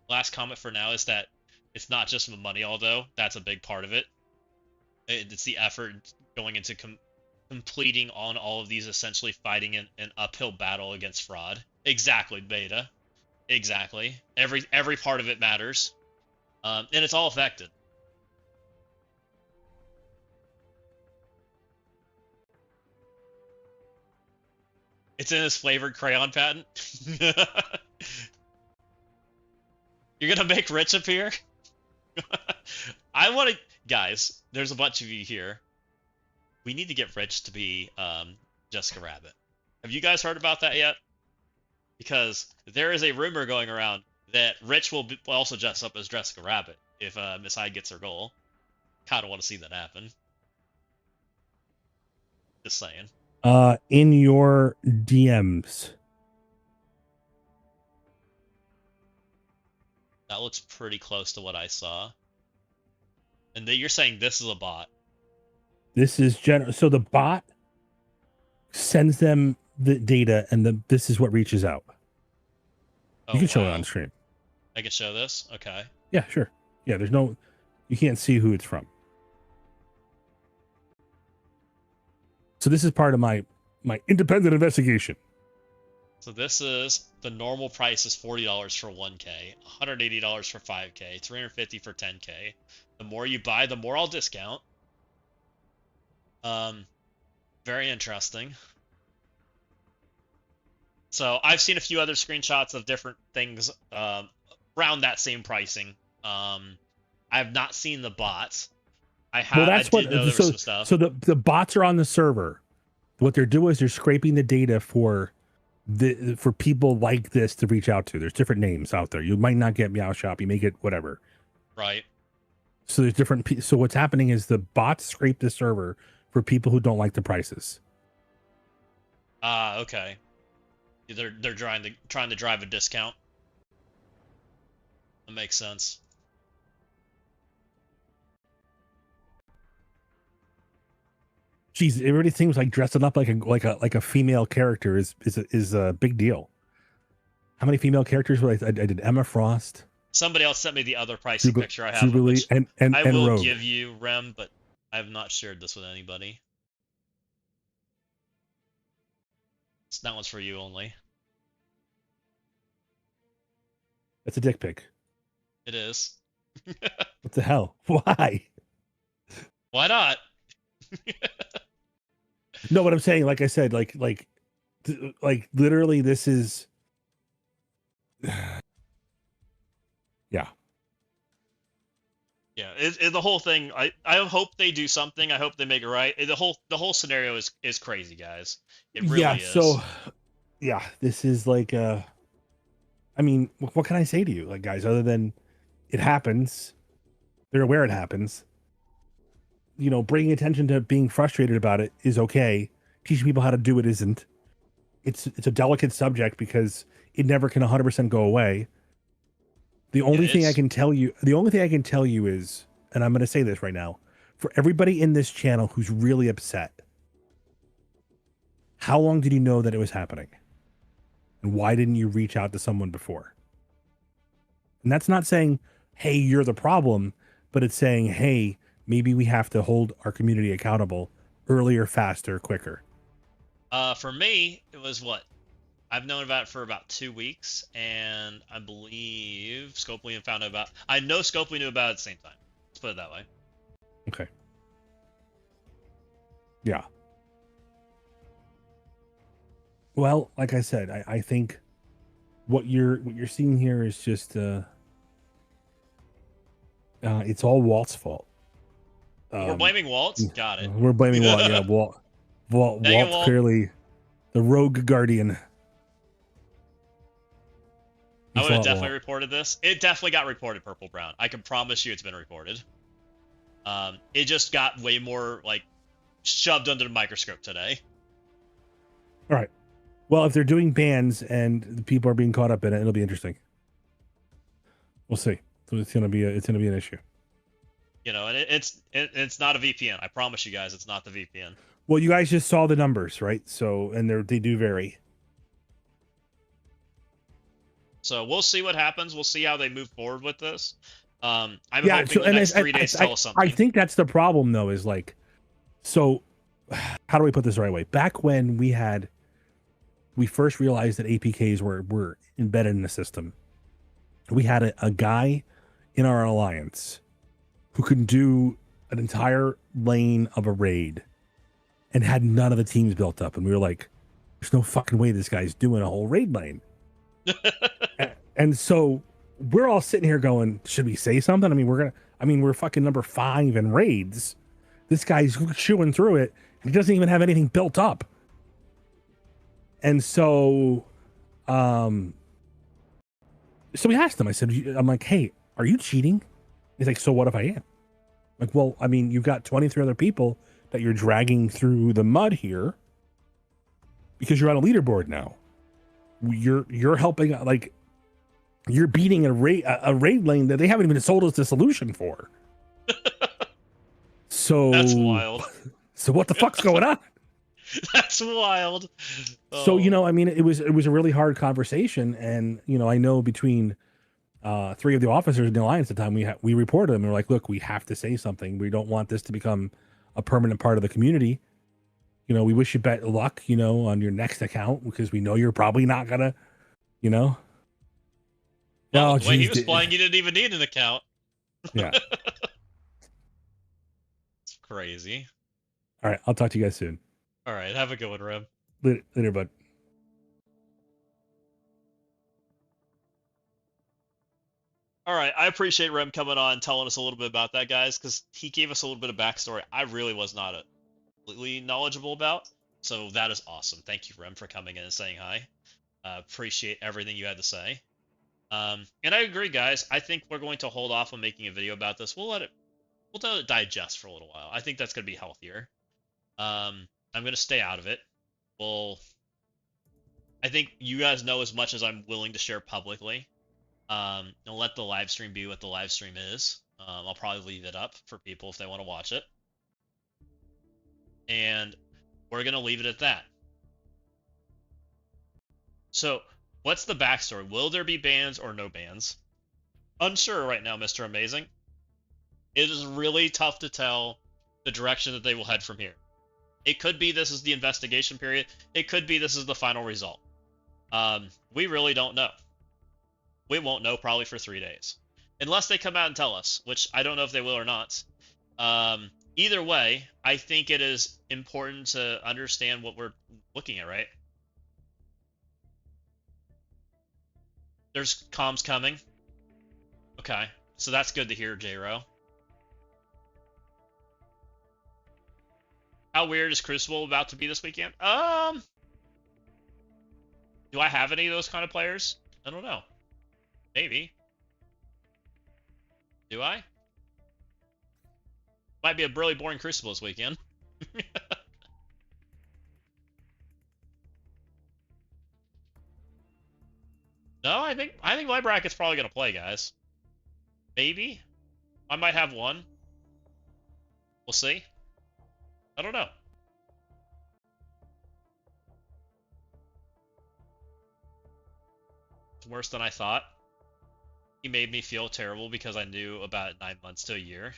Last comment for now is that it's not just the money, although that's a big part of it. It's the effort going into completing on all of these, essentially fighting an uphill battle against fraud. Exactly, Beta. Exactly. Every part of it matters, and it's all affected. It's in his flavored crayon patent. You're gonna make Rich appear? I want to, guys. There's a bunch of you here. We need to get Rich to be Jessica Rabbit. Have you guys heard about that yet? Because there is a rumor going around that Rich will also dress up as Jessica Rabbit if Miss Hyde gets her goal. Kind of want to see that happen. Just saying. In your DMs. That looks pretty close to what I saw. And you're saying this is a bot. This is so the bot sends them the data, and this is what reaches out. Oh, you can show it on stream. I can show this? Okay. Yeah, sure. Yeah, you can't see who it's from. So this is part of my independent investigation. So this is, the normal price is $40 for 1K, $180 for 5K, $350 for 10K. The more you buy, the more I'll discount. Very interesting. So I've seen a few other screenshots of different things around that same pricing. I have not seen the bots. I did know there was some stuff. So the bots are on the server. What they're doing is they're scraping the data for people like this to reach out to. There's different names out there. You might not get Meow Shop. You may get whatever. Right. So there's different. So what's happening is the bots scrape the server for people who don't like the prices. Okay. They're trying to drive a discount. That makes sense. Jeez, everybody seems like dressing up like a female character is a big deal. How many female characters were I did Emma Frost. Somebody else sent me the other pricing picture I have. Jubilee and I will Rogue. give you, Rem, but I have not shared this with anybody. That one's for you only. That's a dick pic. It is. What the hell? Why? Why not? No, what I'm saying, like I said, like literally, this is, yeah. Yeah, the whole thing. I hope they do something. I hope they make it right. The whole scenario is crazy, guys. It really Yeah. is. So, yeah, this is like, I mean, what can I say to you, like, guys, other than it happens? They're aware it happens. You know, bringing attention to being frustrated about it is okay. Teaching people how to do it isn't. It's a delicate subject because it never can 100% go away. The only thing I can tell you is, and I'm going to say this right now, for everybody in this channel who's really upset, how long did you know that it was happening? And why didn't you reach out to someone before? And that's not saying, hey, you're the problem, but it's saying, hey, maybe we have to hold our community accountable earlier, faster, quicker. For me, it was what? I've known about it for about 2 weeks, and I believe Scopely found out about. I know Scopely knew about it at the same time. Let's put it that way. Okay. Yeah. Well, like I said, I think what you're seeing here is just it's all Walt's fault. We're blaming Walt. Got it. We're blaming Walt. Yeah, Walt's Walt. clearly the rogue guardian. I would have definitely reported this. It definitely got reported, Purple Brown. I can promise you it's been reported. It just got way more, like, shoved under the microscope today. All right. Well, if they're doing bans and the people are being caught up in it, it'll be interesting. We'll see. So it's gonna be an issue. You know, and it's not a VPN. I promise you guys, it's not the VPN. Well, you guys just saw the numbers, right? So, and they do vary. So we'll see what happens. We'll see how they move forward with this. I'm hoping the next 3 days tell us something. I think that's the problem, though, is like, so how do we put this the right way? Back when we first realized that APKs were embedded in the system, we had a guy in our alliance who could do an entire lane of a raid and had none of the teams built up. And we were like, there's no fucking way this guy's doing a whole raid lane. And so we're all sitting here going, should we say something? I mean, we're fucking number 5 in raids. This guy's chewing through it. He doesn't even have anything built up. And so, so we asked him, I'm like, hey, are you cheating? He's like, so what if I am? Like, well, I mean, you've got 23 other people that you're dragging through the mud here because you're on a leaderboard now. You're helping, like, you're beating a raid lane that they haven't even sold us the solution for. So that's wild. So what the fuck's going on? That's wild. Oh. So, you know, I mean, it was a really hard conversation, and you know, I know between 3 of the officers in the alliance at the time, we reported them and we're like, look, we have to say something. We don't want this to become a permanent part of the community. You know, we wish you better luck, you know, on your next account, because we know you're probably not gonna, you know. Well, the way he was playing, you didn't even need an account. Yeah. It's crazy. All right, I'll talk to you guys soon. All right, have a good one, Rem. Later, bud. All right, I appreciate Rem coming on and telling us a little bit about that, guys, because he gave us a little bit of backstory I really was not completely knowledgeable about. So that is awesome. Thank you, Rem, for coming in and saying hi. Appreciate everything you had to say. And I agree, guys. I think we're going to hold off on making a video about this. We'll let it digest for a little while. I think that's going to be healthier. I'm going to stay out of it. I think you guys know as much as I'm willing to share publicly. And let the live stream be what the live stream is. I'll probably leave it up for people if they want to watch it. And we're going to leave it at that. So, what's the backstory? Will there be bans or no bans? Unsure right now, Mr. Amazing. It is really tough to tell the direction that they will head from here. It could be this is the investigation period. It could be this is the final result. We really don't know. We won't know probably for 3 days. Unless they come out and tell us, which I don't know if they will or not. Either way, I think it is important to understand what we're looking at, right? There's comms coming. Okay, so that's good to hear, J-Ro. How weird is Crucible about to be this weekend? Do I have any of those kind of players? I don't know. Maybe. Do I? Might be a really boring Crucible this weekend. No, I think my bracket's probably gonna play, guys. Maybe. I might have one. We'll see. I don't know. It's worse than I thought. He made me feel terrible because I knew about 9 months to a year.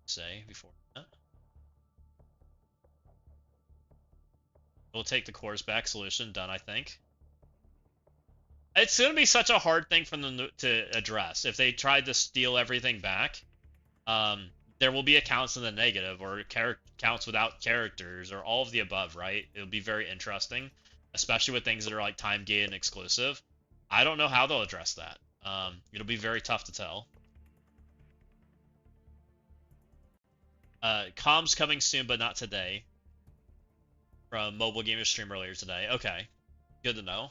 Say before that. We'll take the cores back solution done, I think. It's going to be such a hard thing for them to address. If they tried to steal everything back, there will be accounts in the negative or accounts without characters or all of the above, right? It'll be very interesting, especially with things that are like time gated and exclusive. I don't know how they'll address that. It'll be very tough to tell. Comms coming soon, but not today. From Mobile Gamer Stream earlier today. Okay, good to know.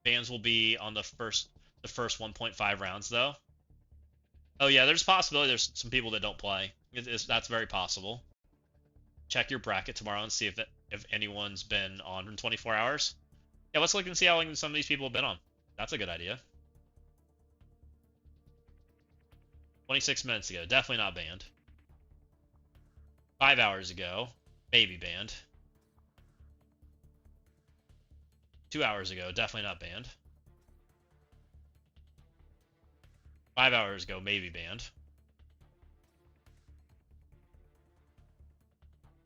Bans will be on the first 1.5 rounds though. Oh yeah, there's a possibility there's some people that don't play. That's very possible. Check your bracket tomorrow and see if anyone's been on in 24 hours. Yeah, let's look and see how long some of these people have been on. That's a good idea. 26 minutes ago, definitely not banned. 5 hours ago, maybe banned. 2 hours ago, definitely not banned. 5 hours ago, maybe banned.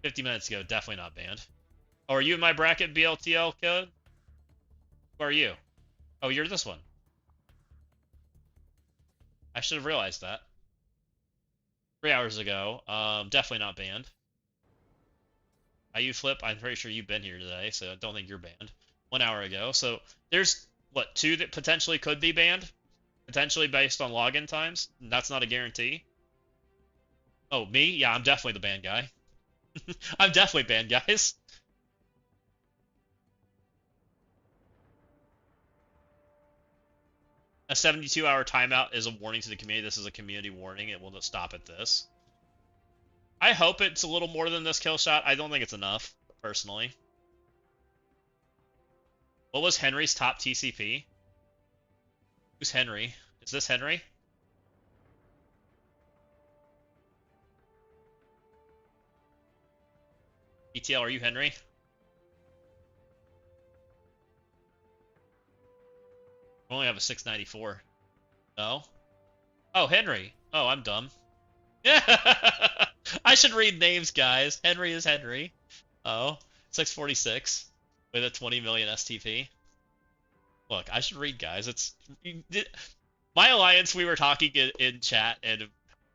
50 minutes ago, definitely not banned. Oh, are you in my bracket, BLTL code? Who are you? Oh, you're this one. I should have realized that. 3 hours ago, definitely not banned. You Flip, I'm pretty sure you've been here today, so I don't think you're banned. 1 hour ago, so there's, what, 2 that potentially could be banned? Potentially based on login times? That's not a guarantee. Oh, me? Yeah, I'm definitely the banned guy. I'm definitely banned, guys. A 72-hour timeout is a warning to the community. This is a community warning. It will not stop at this. I hope it's a little more than this kill shot. I don't think it's enough, personally. What was Henry's top TCP? Who's Henry? Is this Henry? ETL, are you Henry? I only have a 694. No? Oh, Henry. Oh, I'm dumb. Yeah. I should read names, guys. Henry is Henry. Oh, 646 with a 20 million STP. Look, I should read, guys. It's my alliance. We were talking in chat, and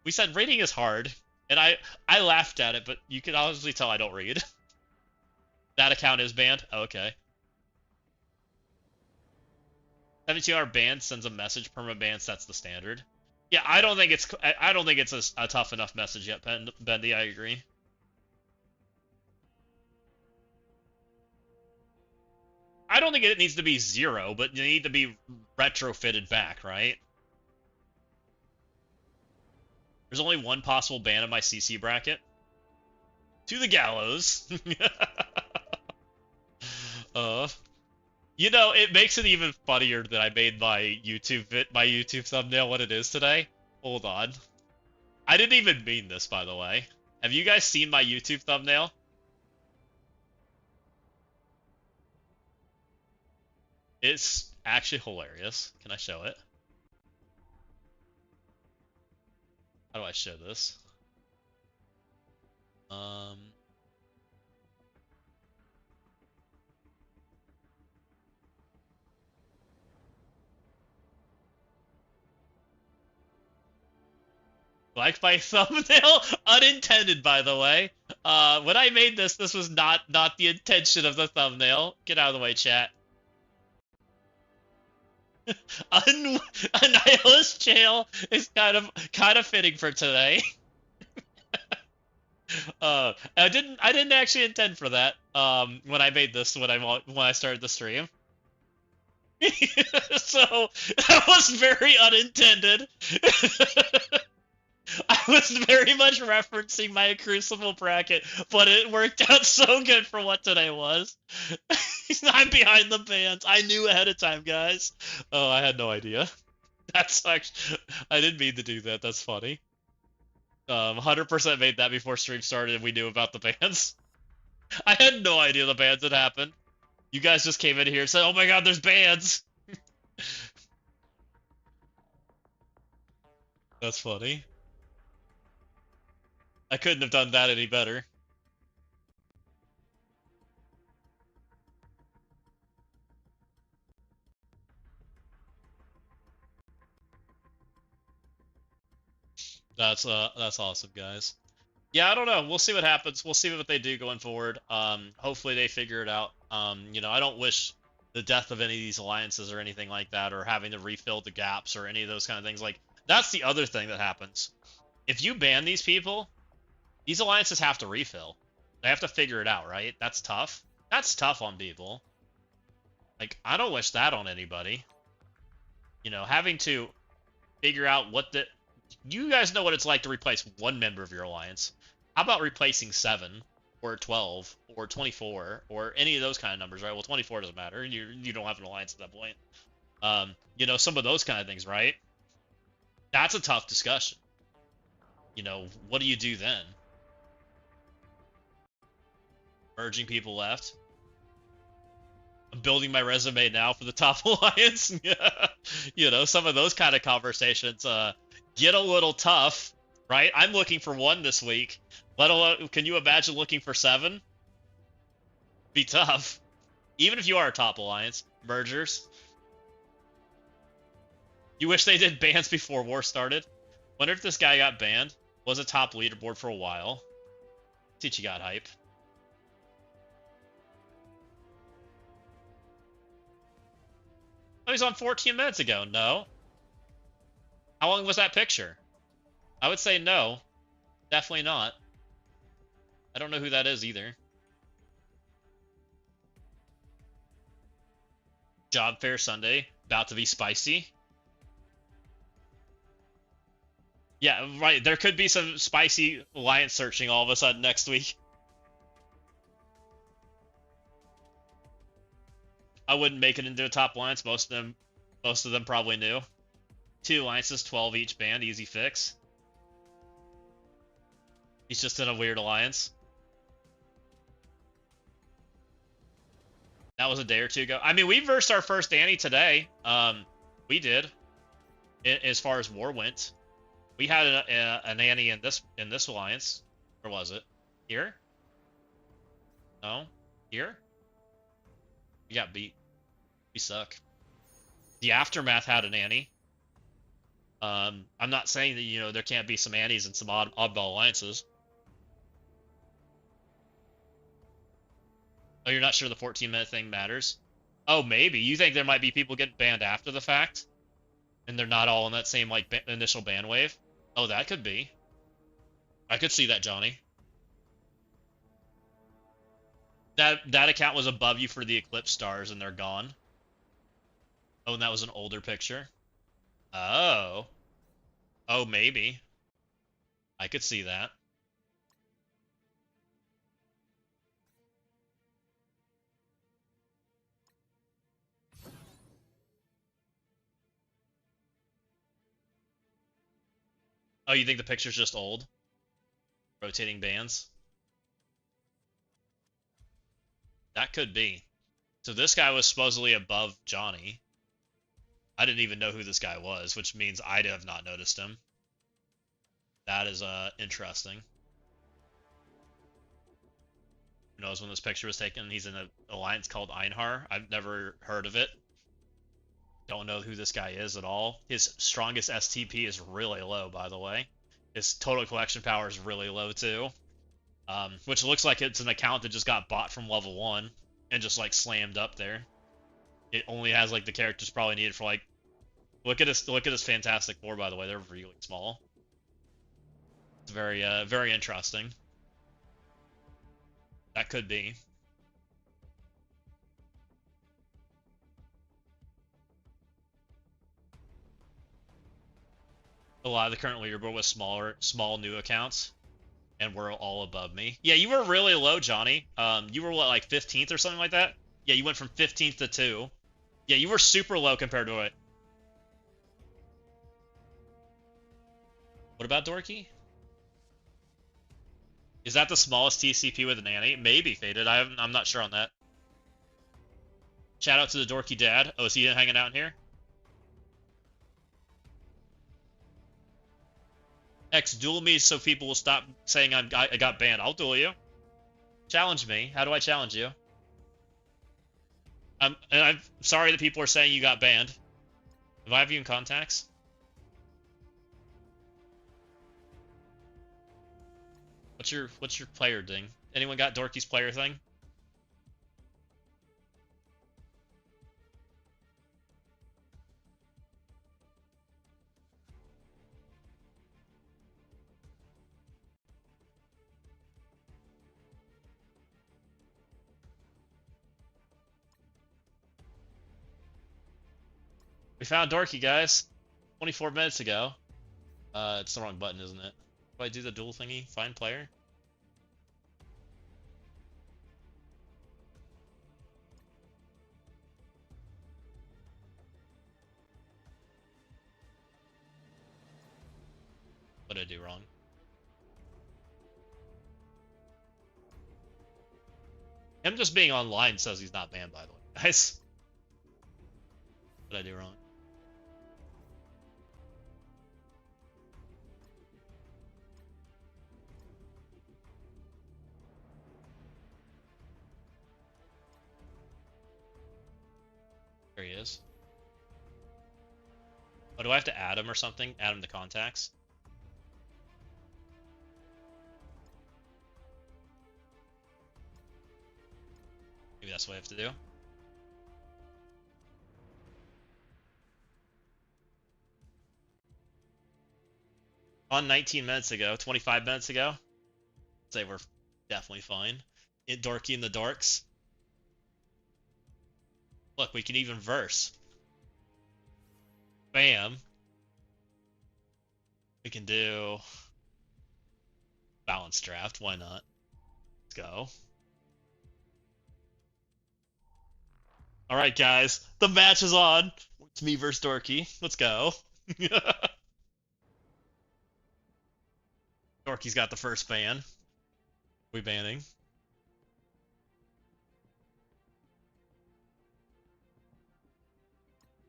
we said reading is hard, and I laughed at it, but you can obviously tell I don't read. That account is banned. Oh, okay. 72-hour ban sends a message. Permaban sets the standard. Yeah, I don't think it's a tough enough message yet, Bendy. I agree. I don't think it needs to be 0, but you need to be retrofitted back, right? There's only one possible ban in my CC bracket. To the gallows. You know, it makes it even funnier that I made my YouTube thumbnail what it is today. Hold on. I didn't even mean this, by the way. Have you guys seen my YouTube thumbnail? It's actually hilarious. Can I show it? How do I show this? Um, like my thumbnail, unintended, by the way. When I made this, this was not the intention of the thumbnail. Get out of the way, chat. Annihilus Jail is kind of fitting for today. I didn't actually intend for that. When I made this, when I started the stream. So that was very unintended. I was very much referencing my Crucible bracket, but it worked out so good for what today was. I'm behind the bands. I knew ahead of time, guys. Oh, I had no idea. That's actually, I didn't mean to do that. That's funny. 100% made that before stream started and we knew about the bans. I had no idea the bans had happened. You guys just came in here and said, oh my god, there's bans! That's funny. I couldn't have done that any better. That's awesome, guys. Yeah, I don't know. We'll see what happens. We'll see what they do going forward. Hopefully they figure it out. You know, I don't wish the death of any of these alliances or anything like that, or having to refill the gaps or any of those kind of things. Like, that's the other thing that happens. If you ban these people, these alliances have to refill. They have to figure it out, right? That's tough. That's tough on people. Like, I don't wish that on anybody. You know, having to figure out what the... You guys know what it's like to replace one member of your alliance. How about replacing 7, or 12, or 24, or any of those kind of numbers, right? Well, 24 doesn't matter. You don't have an alliance at that point. You know, some of those kind of things, right? That's a tough discussion. You know, what do you do then? Merging people left. I'm building my resume now for the top alliance. You know, some of those kind of conversations get a little tough, right? I'm looking for 1 this week. Let alone, can you imagine looking for 7? Be tough. Even if you are a top alliance. Mergers. You wish they did bans before war started? Wonder if this guy got banned. Was a top leaderboard for a while. Teach you got hype. Oh, he's on 14 minutes ago. No. How long was that picture? I would say no. Definitely not. I don't know who that is either. Job fair Sunday. About to be spicy. Yeah, right. There could be some spicy alliance searching all of a sudden next week. I wouldn't make it into a top alliance. Most of them probably knew. 2 alliances, 12 each band, easy fix. He's just in a weird alliance. That was a day or 2 ago. I mean, we versed our first Anni today. We did. As far as war went, we had an Anni in this alliance. Where was it? Here? No. Here? We got beat. We suck. The Aftermath had an Anni. I'm not saying that, you know, there can't be some Annies and some oddball alliances. Oh, you're not sure the 14-minute thing matters? Oh, maybe. You think there might be people getting banned after the fact? And they're not all in that same, like, initial ban wave? Oh, that could be. I could see that, Johnny. That account was above you for the Eclipse stars, and they're gone. Oh, and that was an older picture? Oh. Oh, maybe. I could see that. Oh, you think the picture's just old? Rotating bands? That could be. So this guy was supposedly above Johnny. I didn't even know who this guy was, which means I'd have not noticed him. That is interesting. Who knows when this picture was taken? He's in an alliance called Einhar. I've never heard of it. Don't know who this guy is at all. His strongest STP is really low, by the way. His total collection power is really low too. Which looks like it's an account that just got bought from level 1 and just like slammed up there. It only has like the characters probably needed for like. Look at this Fantastic Four, by the way. They're really small. It's very interesting. That could be. A lot of the current leaderboard was small new accounts, and were all above me. Yeah, you were really low, Johnny. You were what, like 15th or something like that? Yeah, you went from 15th to 2. Yeah, you were super low compared to it. What about Dorky? Is that the smallest TCP with an Annie? Maybe, Faded. I'm not sure on that. Shout out to the Dorky Dad. Oh, is he hanging out in here? X, duel me so people will stop saying I got banned. I'll duel you. Challenge me. How do I challenge you? I'm sorry that people are saying you got banned. Do I have you in contacts? What's your player thing? Anyone got Dorky's player thing? We found Dorky, guys. 24 minutes ago. It's the wrong button, isn't it? Do I do the duel thingy? Find player? What did I do wrong? Him just being online says he's not banned, by the way, guys. What did I do wrong? There he is. Oh, do I have to add him or something? Add him to contacts? Maybe that's what I have to do. On 19 minutes ago, 25 minutes ago. I'd say we're definitely fine. Dorky in the dorks. Look, we can even verse. Bam. We can do balance draft. Why not? Let's go. All right, guys. The match is on. It's me versus Dorky. Let's go. Dorky's got the first ban. We banning.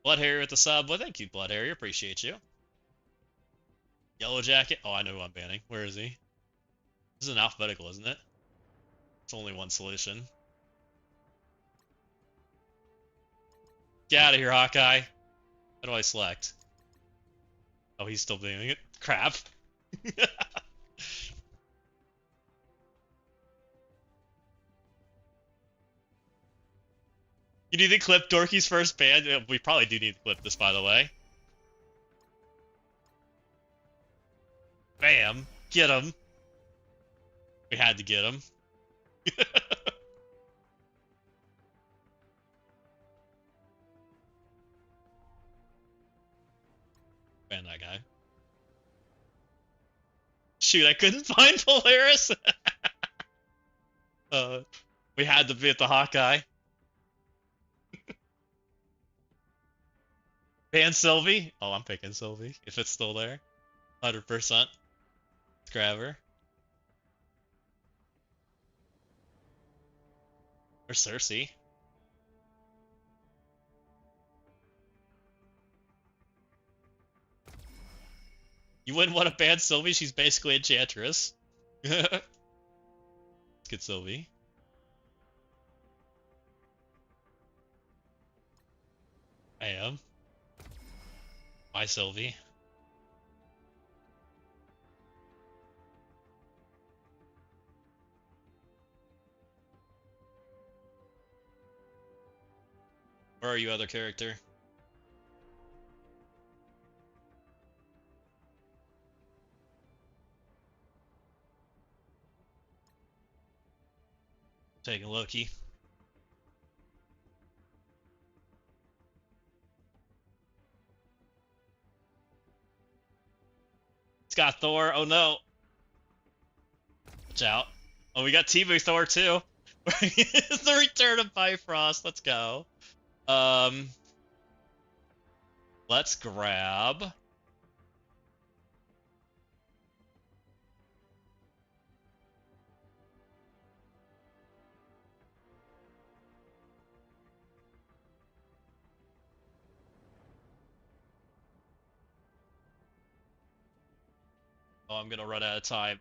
Blood Harrier with the sub. Well, thank you, Blood Harrier. Appreciate you. Yellow Jacket. Oh, I know who I'm banning. Where is he? This is an alphabetical, isn't it? It's only one solution. Get out of here, Hawkeye. How do I select? Oh, he's still doing it. Crap. You need to clip Dorky's first ban? We probably do need to clip this, by the way. Bam. Get him. We had to get him. Ban that guy. Shoot, I couldn't find Polaris. We had to beat the Hawkeye. Ban Sylvie? Oh, I'm picking Sylvie, if it's still there. 100%. Let's grab her. Or Cersei. You wouldn't want to ban Sylvie? She's basically Enchantress. Let's get Sylvie. I am. Bye, Sylvie. Where are you, other character? Taking Loki. It's got Thor. Oh no. Watch out. Oh, we got Timu Thor too. The return of Bifrost. Let's go. Let's grab. Oh, I'm gonna run out of time.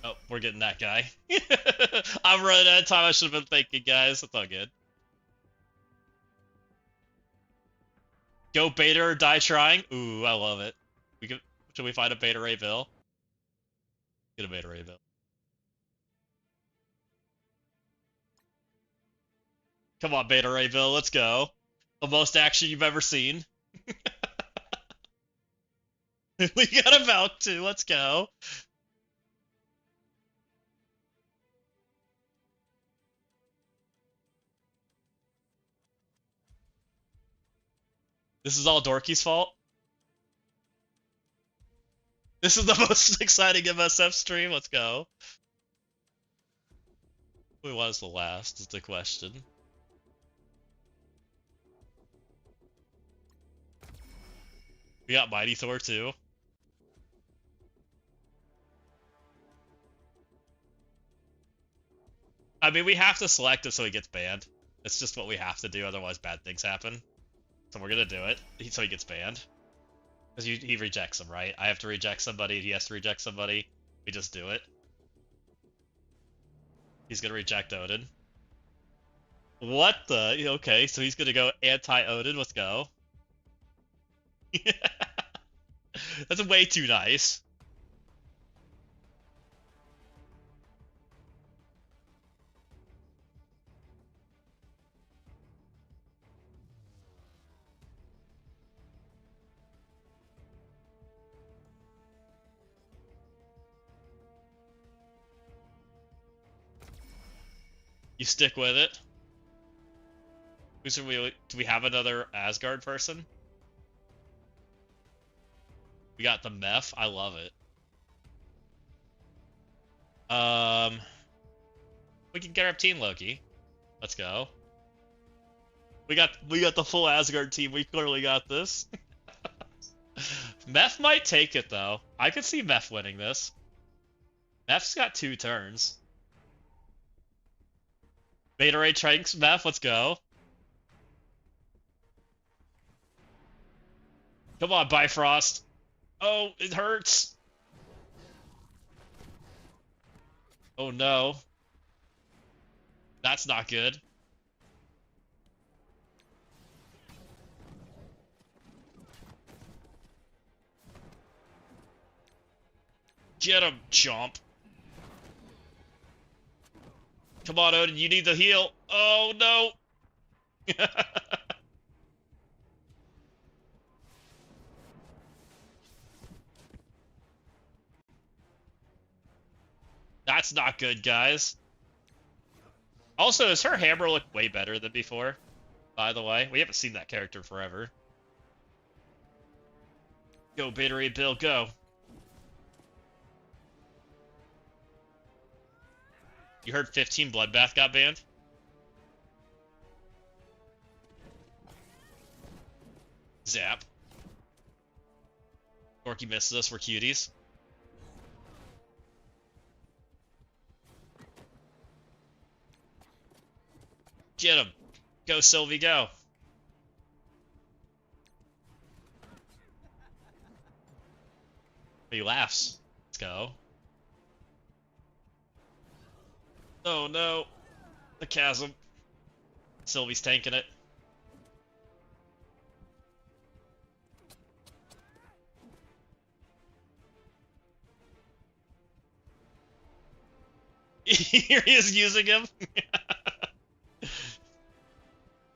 Oh, we're getting that guy. I'm running out of time. I should have been thinking, guys. That's all good. Go Beta or die trying. Ooh, I love it. Should we find a Beta Ray Bill? Get a Beta Ray Bill. Come on, Beta Ray Bill. Let's go. The most action you've ever seen. We got a Valk too. Let's go. This is all Dorky's fault. This is the most exciting MSF stream. Let's go. Who was the last is the question. We got Mighty Thor too. I mean, we have to select it so he gets banned. It's just what we have to do, otherwise bad things happen. So we're gonna do it, so he gets banned. Because he rejects him, right? I have to reject somebody, he has to reject somebody. We just do it. He's gonna reject Odin. What the? Okay, so he's gonna go anti-Odin, let's go. That's way too nice. You stick with it. Do we have another Asgard person? We got the Meph. I love it. We can get our team Loki. Let's go. We got the full Asgard team. We clearly got this. Meph might take it though. I could see Meph winning this. Meph's got 2 turns. Beta Ray Tranks Meph, let's go. Come on, Bifrost. Oh, it hurts. Oh no. That's not good. Get him, chomp. Come on, Odin, you need the heal. Oh no. That's not good, guys. Also, does her hammer look way better than before? By the way, we haven't seen that character forever. Go, Beta Ray Bill, go. You heard 15 Bloodbath got banned? Zap. Dorky misses us, we're cuties. Get him. Go, Sylvie, go. He laughs. Let's go. Oh no. The chasm. Sylvie's tanking it. Here he is using him.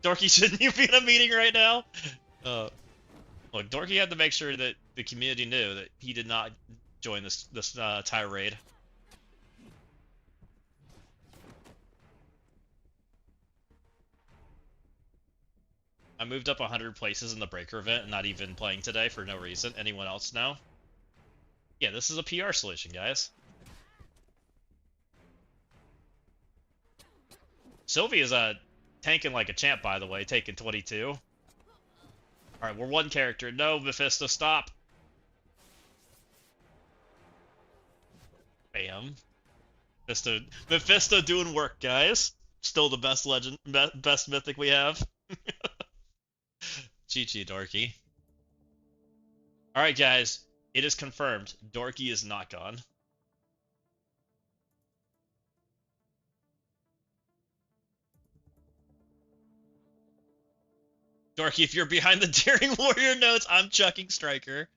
Dorky, shouldn't you be in a meeting right now? Look, Dorky had to make sure that the community knew that he did not join this tirade. I moved up 100 places in the Breaker event and not even playing today for no reason. Anyone else know? Yeah, this is a PR solution, guys. Sylvie is tanking like a champ, by the way, taking 22. Alright, we're one character. No, Mephisto, stop. Bam. Mephisto doing work, guys. Still the best legend, best mythic we have. GG, Dorky. Alright, guys. It is confirmed. Dorky is not gone. Dorky, if you're behind the Daring Warrior notes, I'm chucking Striker.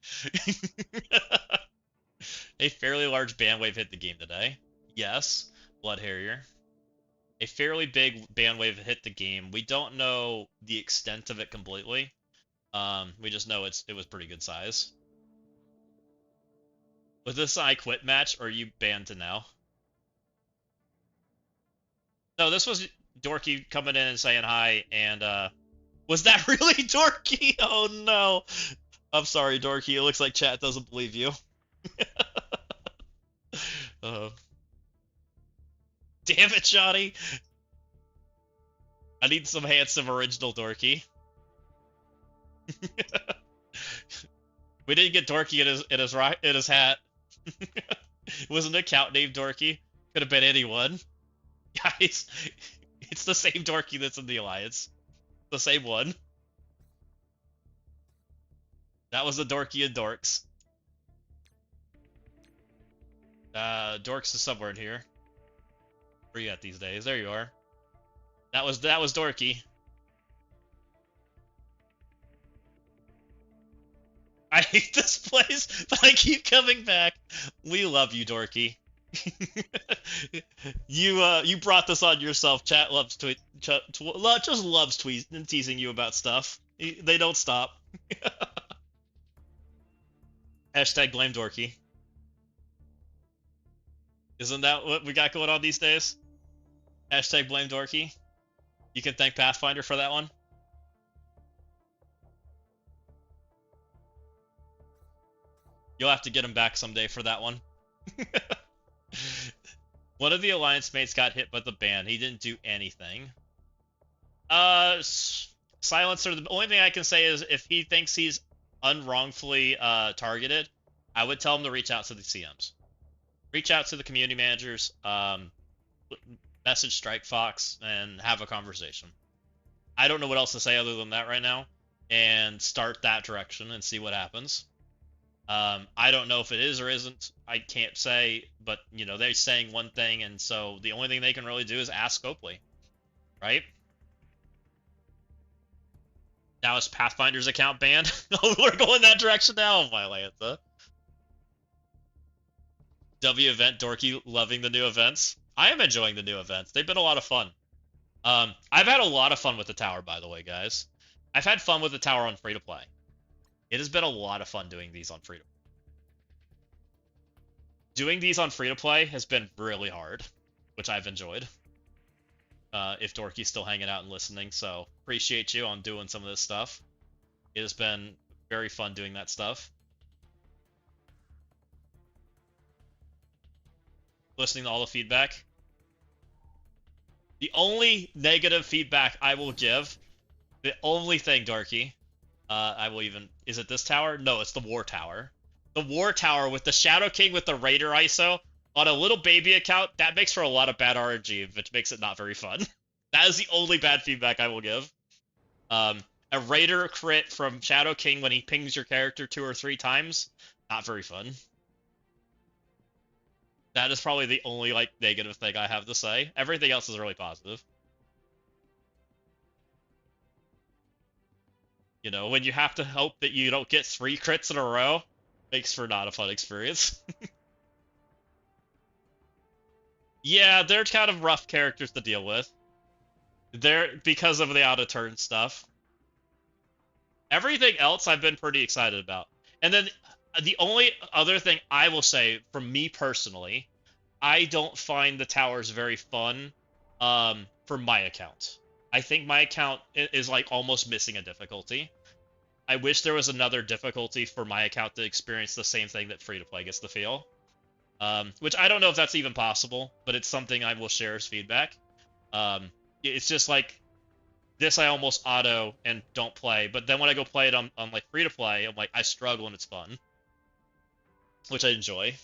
A fairly large bandwave hit the game today. Yes, Blood Harrier. A fairly big bandwave hit the game. We don't know the extent of it completely. We just know it was pretty good size. Was this an I Quit match, or are you banned to now? No, this was Dorky coming in and saying hi, and was that really Dorky? Oh no. I'm sorry, Dorky. It looks like chat doesn't believe you. Damn it, Shoddy. I need some handsome original Dorky. We didn't get Dorky in his hat. It was an account named Dorky. Could have been anyone. Guys, it's the same Dorky that's in the Alliance. The same one. That was the Dorky and Dorks. Dorks is somewhere in here. Where are you at these days? There you are. That was Dorky. I hate this place, but I keep coming back. We love you, Dorky. You brought this on yourself. Chat loves just loves teasing you about stuff. They don't stop. Hashtag blame Dorky. Isn't that what we got going on these days? Hashtag blame Dorky. You can thank Pathfinder for that one. You'll have to get him back someday for that one. One of the Alliance mates got hit by the ban. He didn't do anything. Silencer, the only thing I can say is if he thinks he's unwrongfully targeted, I would tell him to reach out to the CMs. Reach out to the community managers, message Strike Fox, and have a conversation. I don't know what else to say other than that right now, and start that direction and see what happens. I don't know if it is or isn't. I can't say, but, you know, they're saying one thing, and so the only thing they can really do is ask Scopely, right? Now is Pathfinder's account banned? Oh, we're going that direction now? Oh, my Lanta. W event, Dorky loving the new events. I am enjoying the new events. They've been a lot of fun. I've had a lot of fun with the tower, by the way, guys. I've had fun with the tower on free-to-play. It has been a lot of fun doing these on free-to-play. Doing these on free-to-play has been really hard, which I've enjoyed. If Dorky's still hanging out and listening, so appreciate you on doing some of this stuff. It has been very fun doing that stuff. Listening to all the feedback. The only negative feedback I will give, the only thing, Dorky, I will even... Is it this tower? No, it's the War Tower. The War Tower with the Shadow King with the Raider ISO on a little baby account, that makes for a lot of bad RNG, which makes it not very fun. That is the only bad feedback I will give. A Raider crit from Shadow King when he pings your character 2 or 3 times, not very fun. That is probably the only, like, negative thing I have to say. Everything else is really positive. You know, when you have to hope that you don't get 3 crits in a row, makes for not a fun experience. Yeah, they're kind of rough characters to deal with. They're because of the out of turn stuff. Everything else I've been pretty excited about. And then the only other thing I will say from me personally, I don't find the towers very fun for my account. I think my account is like almost missing a difficulty. I wish there was another difficulty for my account to experience the same thing that free-to-play gets to feel. Which I don't know if that's even possible, but it's something I will share as feedback. It's just like, this I almost auto and don't play, but then when I go play it on like free-to-play, I'm like, I struggle and it's fun. Which I enjoy.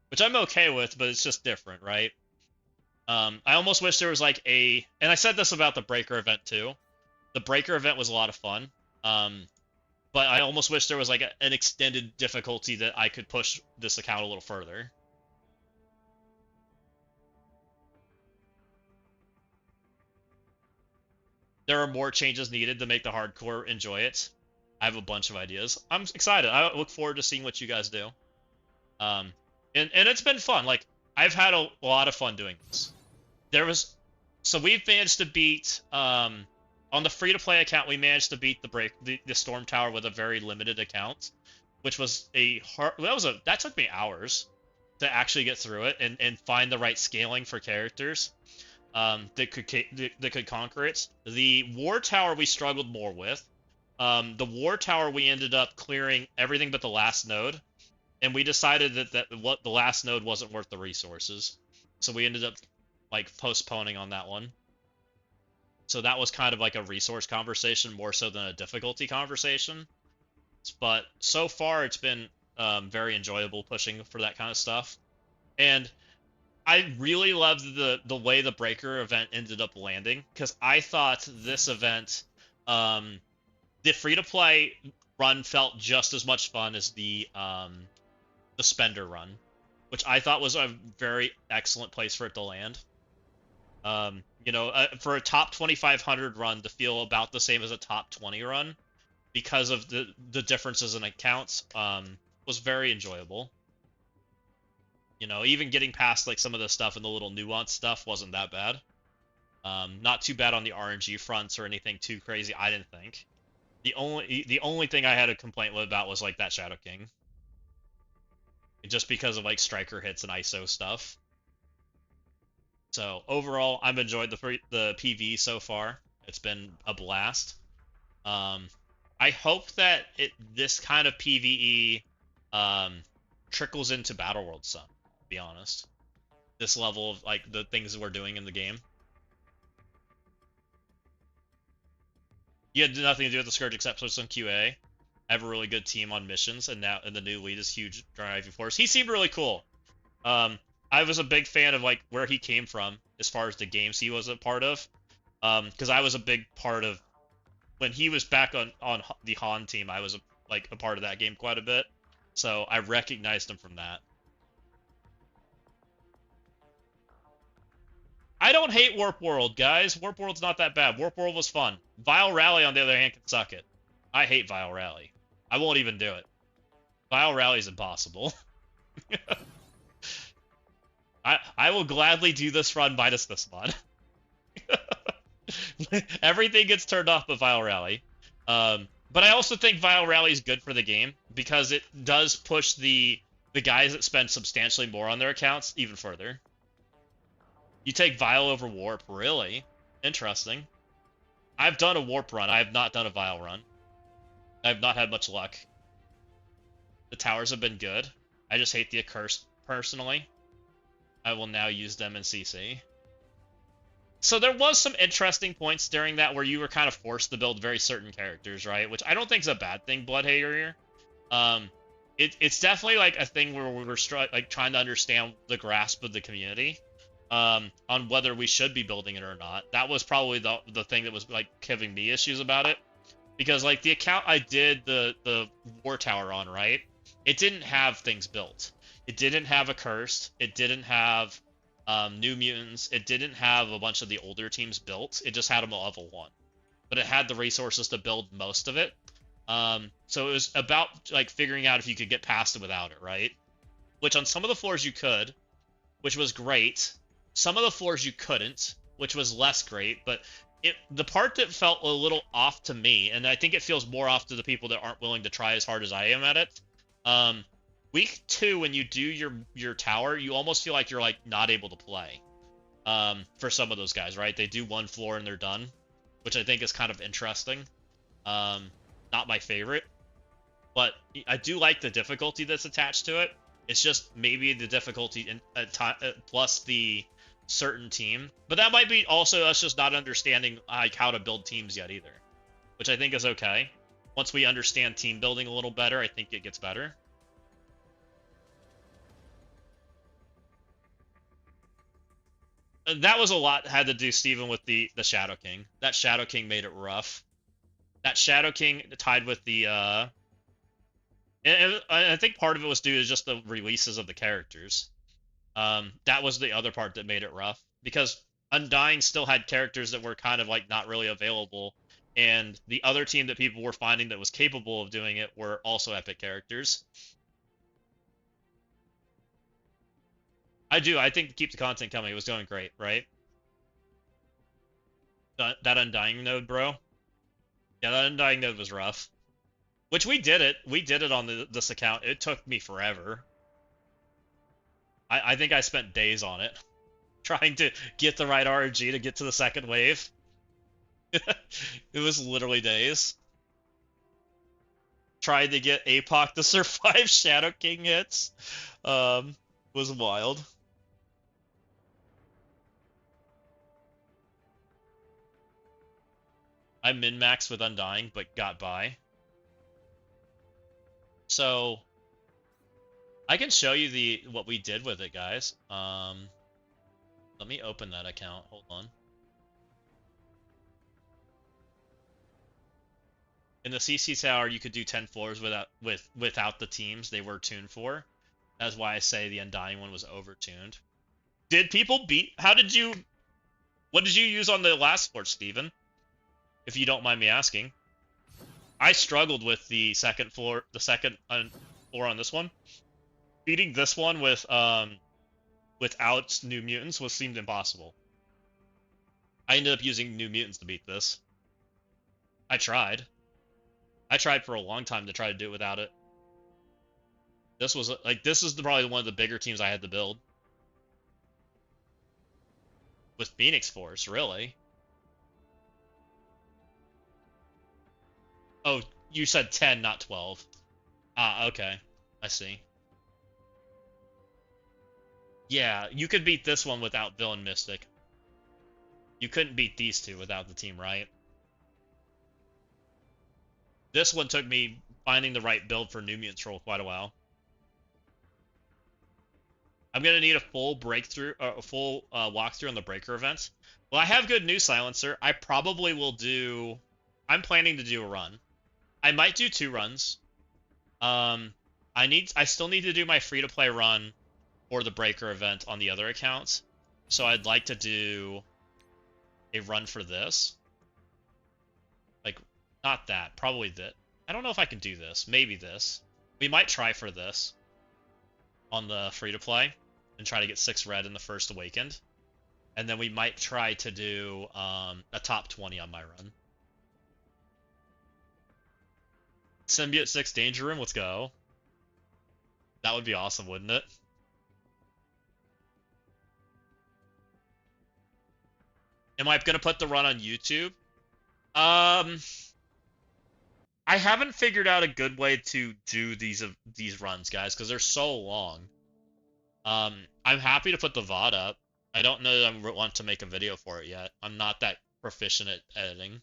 Which I'm okay with, but it's just different, right? I almost wish there was like and I said this about the Breaker event too. The Breaker event was a lot of fun. But I almost wish there was like an extended difficulty that I could push this account a little further. There are more changes needed to make the hardcore enjoy it. I have a bunch of ideas. I'm excited. I look forward to seeing what you guys do. And it's been fun. Like, I've had a lot of fun doing this. So we've managed to beat, on the free-to-play account, we managed to beat the Storm Tower with a very limited account, which was that took me hours to actually get through it and find the right scaling for characters that could conquer it. The War Tower we struggled more with. The War Tower we ended up clearing everything but the last node, and we decided that the last node wasn't worth the resources, so we ended up like postponing on that one. So that was kind of like a resource conversation more so than a difficulty conversation. But so far it's been very enjoyable pushing for that kind of stuff. And I really loved the way the Breaker event ended up landing, because I thought this event, the free-to-play run felt just as much fun as the Spender run, which I thought was a very excellent place for it to land. You know, for a top 2500 run to feel about the same as a top 20 run, because of the differences in accounts, was very enjoyable. You know, even getting past like some of the stuff and the little nuanced stuff wasn't that bad. Not too bad on the RNG fronts or anything too crazy, I didn't think. The only thing I had a complaint about was like that Shadow King. Just because of like striker hits and ISO stuff. So overall, I've enjoyed the PV so far. It's been a blast. I hope that this kind of PvE trickles into Battle World some, to be honest. This level of like the things that we're doing in the game. You had nothing to do with the Scourge except for some QA. I have a really good team on missions, and the new lead is huge driving force. He seemed really cool. I was a big fan of like where he came from as far as the games he was a part of, because I was a big part of when he was back on the Han team. I was a part of that game quite a bit, so I recognized him from that. I don't hate Warp World, guys. Warp World's not that bad. Warp World was fun. Vile Rally, on the other hand, can suck it. I hate Vile Rally. I won't even do it. Vile Rally is impossible. I will gladly do this run minus this mod. Everything gets turned off but Vile Rally. But I also think Vile Rally is good for the game, because it does push the guys that spend substantially more on their accounts even further. You take Vile over Warp, really? Interesting. I've done a Warp run. I have not done a Vile run. I have not had much luck. The towers have been good. I just hate the Accursed, personally. I will now use them in CC. So there was some interesting points during that where you were kind of forced to build very certain characters, right? Which I don't think is a bad thing, Bloodhater here. It's definitely like a thing where we were like trying to understand the grasp of the community on whether we should be building it or not. That was probably the thing that was like giving me issues about it, because like the account I did the War Tower on, right? It didn't have things built. It didn't have Accursed. It didn't have New Mutants. It didn't have a bunch of the older teams built. It just had them at level 1. But it had the resources to build most of it. So it was about like figuring out if you could get past it without it, right? Which on some of the floors you could, which was great. Some of the floors you couldn't, which was less great, but the part that felt a little off to me, and I think it feels more off to the people that aren't willing to try as hard as I am at it. Week 2, when you do your tower, you almost feel like you're like not able to play. For some of those guys, right? They do one floor and they're done, which I think is kind of interesting. Not my favorite, but I do like the difficulty that's attached to it. It's just maybe the difficulty in plus the certain team, but that might be also us just not understanding like how to build teams yet either, which I think is okay. Once we understand team building a little better, I think it gets better. That was a lot had to do, Steven, with the Shadow King. That Shadow King made it rough. That Shadow King tied with the and I think part of it was due to just the releases of the characters. That was the other part that made it rough, because Undying still had characters that were kind of like not really available, and the other team that people were finding that was capable of doing it were also epic characters. I think to keep the content coming, it was going great, right? That Undying node, bro. Yeah, that Undying node was rough. Which we did it on this account. It took me forever. I think I spent days on it, trying to get the right RNG to get to the second wave. It was literally days. Tried to get APOC to survive Shadow King hits. Was wild. I min-maxed with Undying, but got by. So I can show you what we did with it, guys. Let me open that account. Hold on. In the CC tower, you could do 10 floors without the teams they were tuned for. That's why I say the Undying one was overtuned. Did people beat? What did you use on the last floor, Steven? If you don't mind me asking. I struggled with the second floor on this one. Beating this one without New Mutants seemed impossible. I ended up using New Mutants to beat this. I tried for a long time to try to do it without it. This is probably one of the bigger teams I had to build. With Phoenix Force, really. Oh, you said 10, not 12. Ah, okay. I see. Yeah, you could beat this one without Villain Mystic. You couldn't beat these two without the team, right? This one took me finding the right build for New Mutants for quite a while. I'm gonna need a full walkthrough on the Breaker event. Well, I have good news, Silencer. I probably will do. I'm planning to do a run. I might do 2 runs. I still need to do my free-to-play run or the Breaker event on the other accounts. So I'd like to do a run for this. Like, not that, probably that. I don't know if I can do this. Maybe this. We might try for this on the free-to-play and try to get 6 red in the first Awakened. And then we might try to do a top 20 on my run. Symbiote 6 Danger Room, let's go. That would be awesome, wouldn't it? Am I gonna put the run on YouTube? I haven't figured out a good way to do these runs, guys, because they're so long. I'm happy to put the VOD up. I don't know that I want to make a video for it yet. I'm not that proficient at editing.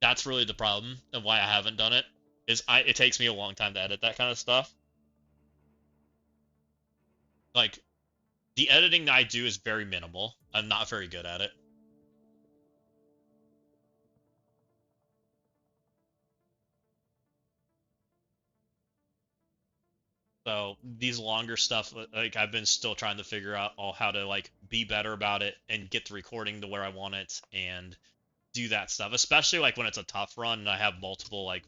That's really the problem and why I haven't done it. It takes me a long time to edit that kind of stuff. Like, the editing I do is very minimal. I'm not very good at it. So these longer stuff, like I've been still trying to figure out how to like be better about it and get the recording to where I want it and do that stuff. Especially like when it's a tough run and I have multiple like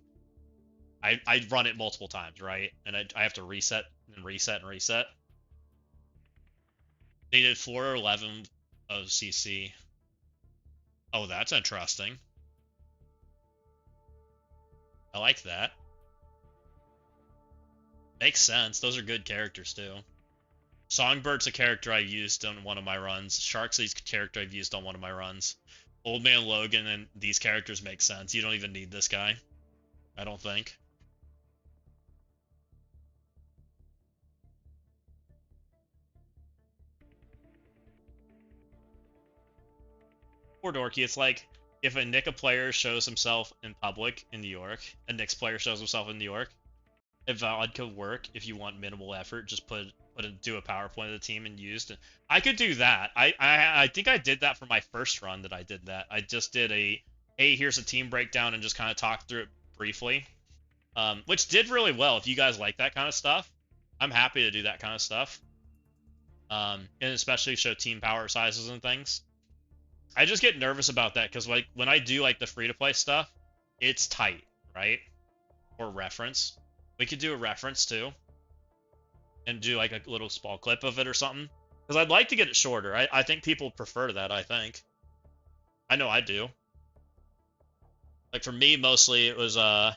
I run it multiple times, right? And I have to reset and reset and reset. They did floor 11 of CC. Oh, that's interesting. I like that. Makes sense. Those are good characters too. Songbird's a character I used on one of my runs. Sharksy's a character I've used on one of my runs. Old Man Logan and these characters make sense. You don't even need this guy. I don't think. Poor Dorky, it's like if a Nika player shows himself in public in New York, a Knicks player shows himself in New York, if VOD could work, if you want minimal effort, just do a PowerPoint of the team and used it. I could do that. I think I did that for my first run that I did that. I just did a, hey, here's a team breakdown and just kind of talked through it briefly, which did really well. If you guys like that kind of stuff, I'm happy to do that kind of stuff, and especially show team power sizes and things. I just get nervous about that because like when I do like the free-to-play stuff, it's tight, right? Or reference. We could do a reference too, and do like a little small clip of it or something. Because I'd like to get it shorter. I think people prefer that, I think. I know I do. Like for me, mostly it was, though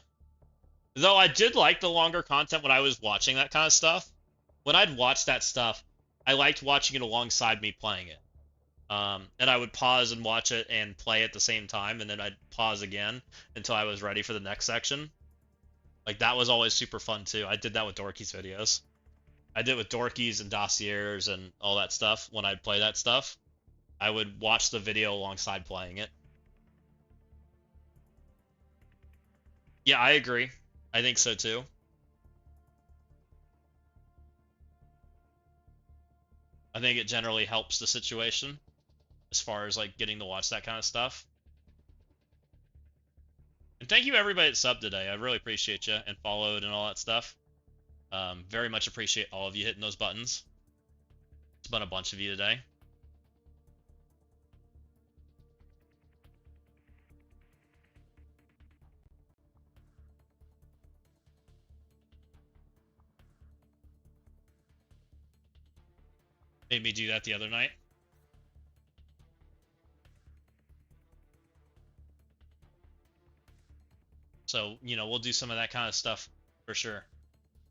I did like the longer content when I was watching that kind of stuff. When I'd watch that stuff, I liked watching it alongside me playing it. And I would pause and watch it and play at the same time, and then I'd pause again until I was ready for the next section. Like, that was always super fun, too. I did that with Dorky's videos. I did it with Dorky's and Dossiers and all that stuff. When I'd play that stuff, I would watch the video alongside playing it. Yeah, I agree. I think so, too. I think it generally helps the situation as far as, like, getting to watch that kind of stuff. And thank you everybody that subbed today. I really appreciate you and followed and all that stuff. Very much appreciate all of you hitting those buttons. It's been a bunch of you today. Made me do that the other night. So, you know, we'll do some of that kind of stuff for sure.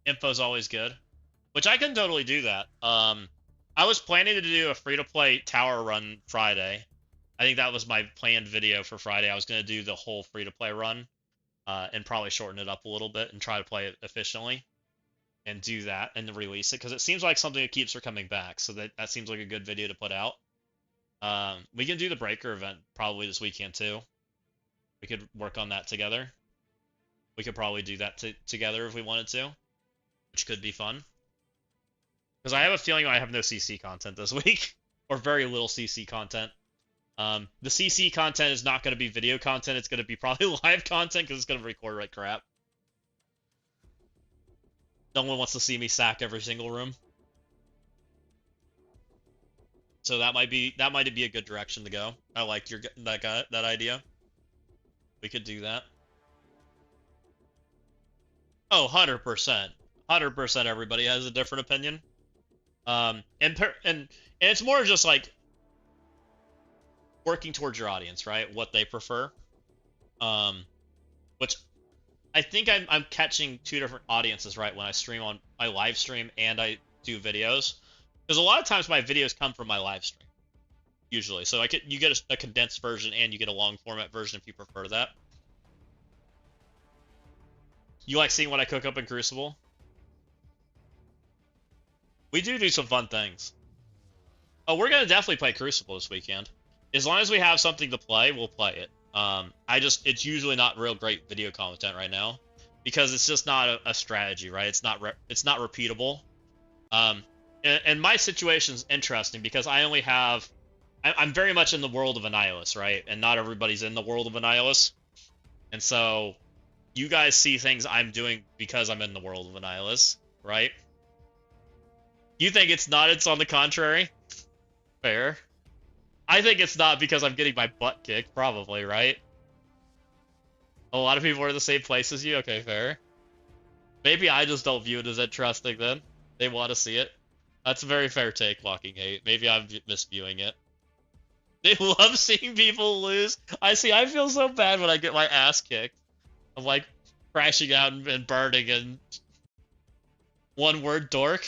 Info's always good, which I can totally do that. I was planning to do a free-to-play tower run Friday. I think that was my planned video for Friday. I was going to do the whole free-to-play run and probably shorten it up a little bit and try to play it efficiently and do that and then release it because it seems like something that keeps her coming back. So that seems like a good video to put out. We can do the Breaker event probably this weekend too. We could work on that together. We could probably do that together if we wanted to, which could be fun. Because I have a feeling I have no CC content this week, or very little CC content. The CC content is not going to be video content. It's going to be probably live content because it's going to record like crap. No one wants to see me sack every single room. So that might be a good direction to go. I like that idea. We could do that. Oh, 100%. 100% everybody has a different opinion. And it's more just like working towards your audience, right? What they prefer. Which I think I'm catching two different audiences, right? When I stream on my live stream and I do videos. Because a lot of times my videos come from my live stream. Usually. So you get a condensed version and you get a long format version if you prefer that. You like seeing what I cook up in Crucible? We do some fun things. Oh, we're going to definitely play Crucible this weekend. As long as we have something to play, we'll play it. It's usually not real great video content right now. Because it's just not a strategy, right? It's not repeatable. And my situation's interesting because I only have... I'm very much in the world of Annihilus, right? And not everybody's in the world of Annihilus. And so... You guys see things I'm doing because I'm in the world of Annihilus, right? You think it's not, it's on the contrary? Fair. I think it's not because I'm getting my butt kicked, probably, right? A lot of people are in the same place as you? Okay, fair. Maybe I just don't view it as interesting then. They want to see it. That's a very fair take, Walking Hate. Maybe I'm misviewing it. They love seeing people lose. I feel so bad when I get my ass kicked. I'm like crashing out and burning and one word dork.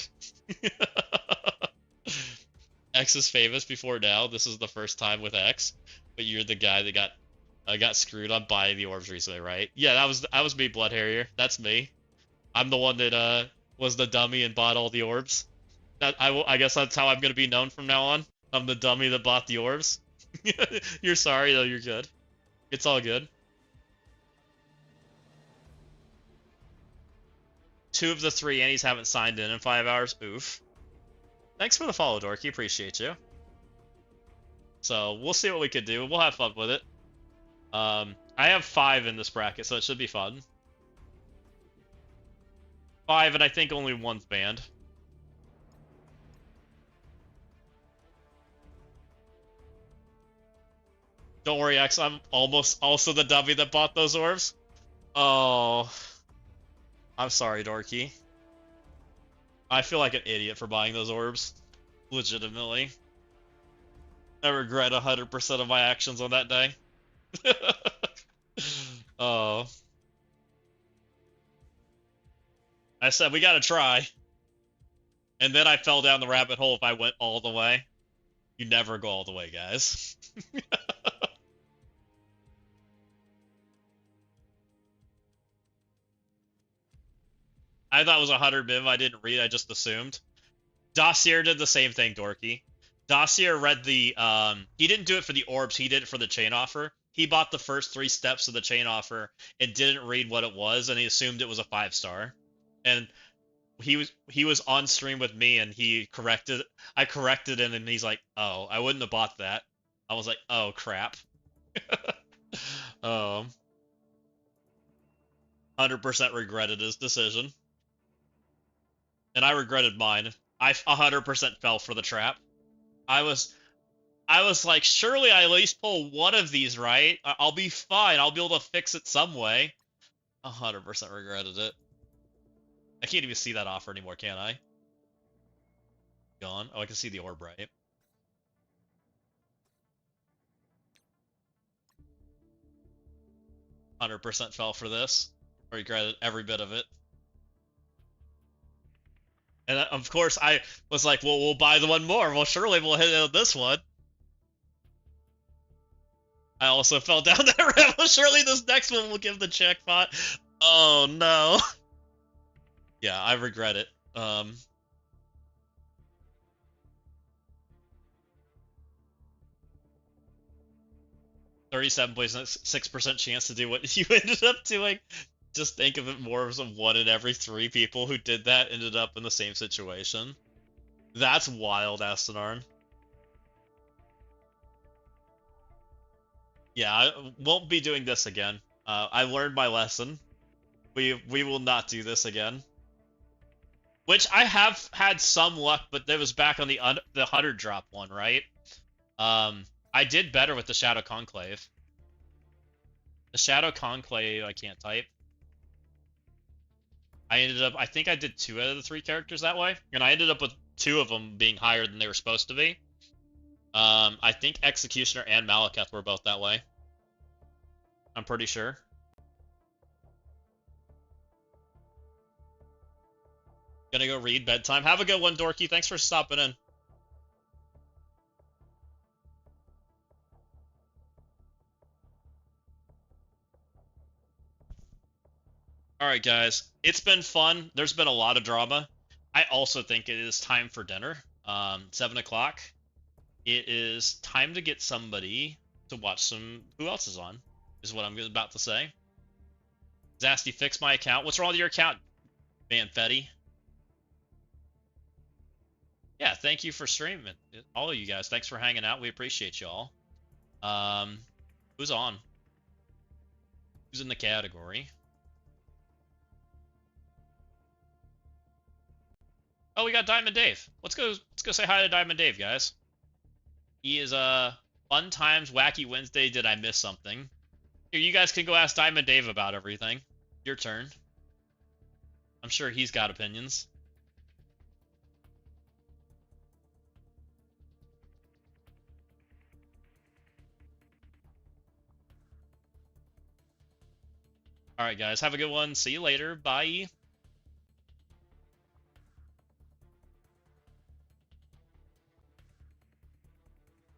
X is famous before now. This is the first time with X, but you're the guy that got screwed on buying the orbs recently, right? Yeah, that was me, Blood Harrier. That's me. I'm the one that was the dummy and bought all the orbs. I guess that's how I'm gonna be known from now on. I'm the dummy that bought the orbs. You're sorry though. You're good. It's all good. 2 of the 3 Annies haven't signed in 5 hours. Oof. Thanks for the follow, Dorky. Appreciate you. So we'll see what we could do. We'll have fun with it. I have 5 in this bracket, so it should be fun. 5, and I think only 1's banned. Don't worry, X. I'm almost also the dummy that bought those orbs. Oh. I'm sorry, Dorky. I feel like an idiot for buying those orbs. Legitimately. I regret 100% of my actions on that day. Oh. I said, we gotta try. And then I fell down the rabbit hole if I went all the way. You never go all the way, guys. I thought it was 100 MIV. I didn't read. I just assumed. Dossier did the same thing, Dorky. Dossier read the, he didn't do it for the orbs. He did it for the chain offer. He bought the first 3 steps of the chain offer and didn't read what it was, and he assumed it was a 5-star. And he was on stream with me, and I corrected him, and he's like, oh, I wouldn't have bought that. I was like, oh, crap. 100% regretted his decision. And I regretted mine. I 100% fell for the trap. I was like, surely I at least pull one of these right. I'll be fine. I'll be able to fix it some way. 100% regretted it. I can't even see that offer anymore, can I? Gone. Oh, I can see the orb, right? "100% fell for this. Regretted every bit of it." And of course, I was like, well, we'll buy the one more. Well, surely we'll hit it on this one. I also fell down that rabbit hole. Surely this next one will give the jackpot. Oh, no. Yeah, I regret it. 37.6% chance to do what you ended up doing. Just think of it more as a 1 in every 3 people who did that ended up in the same situation. That's wild, Astonarn. Yeah, I won't be doing this again. I learned my lesson. We will not do this again. Which I have had some luck, but that was back on the 100 drop one, right? I did better with the Shadow Conclave. The Shadow Conclave, I can't type. I think I did 2 out of the 3 characters that way, and I ended up with 2 of them being higher than they were supposed to be. I think Executioner and Malekith were both that way. I'm pretty sure. Gonna go read bedtime. Have a good one, Dorky. Thanks for stopping in. Alright, guys. It's been fun. There's been a lot of drama. I also think it is time for dinner. 7 o'clock. It is time to get somebody to watch some Who Else Is On, is what I'm about to say. Zasty, fix my account. What's wrong with your account, Van Fetty? Yeah, thank you for streaming. All of you guys, thanks for hanging out. We appreciate y'all. Who's on? Who's in the category? Oh, we got Diamond Dave. Let's go say hi to Diamond Dave, guys. He is Fun Times Wacky Wednesday. Did I miss something? Here, you guys can go ask Diamond Dave about everything. Your turn. I'm sure he's got opinions. All right, guys. Have a good one. See you later. Bye.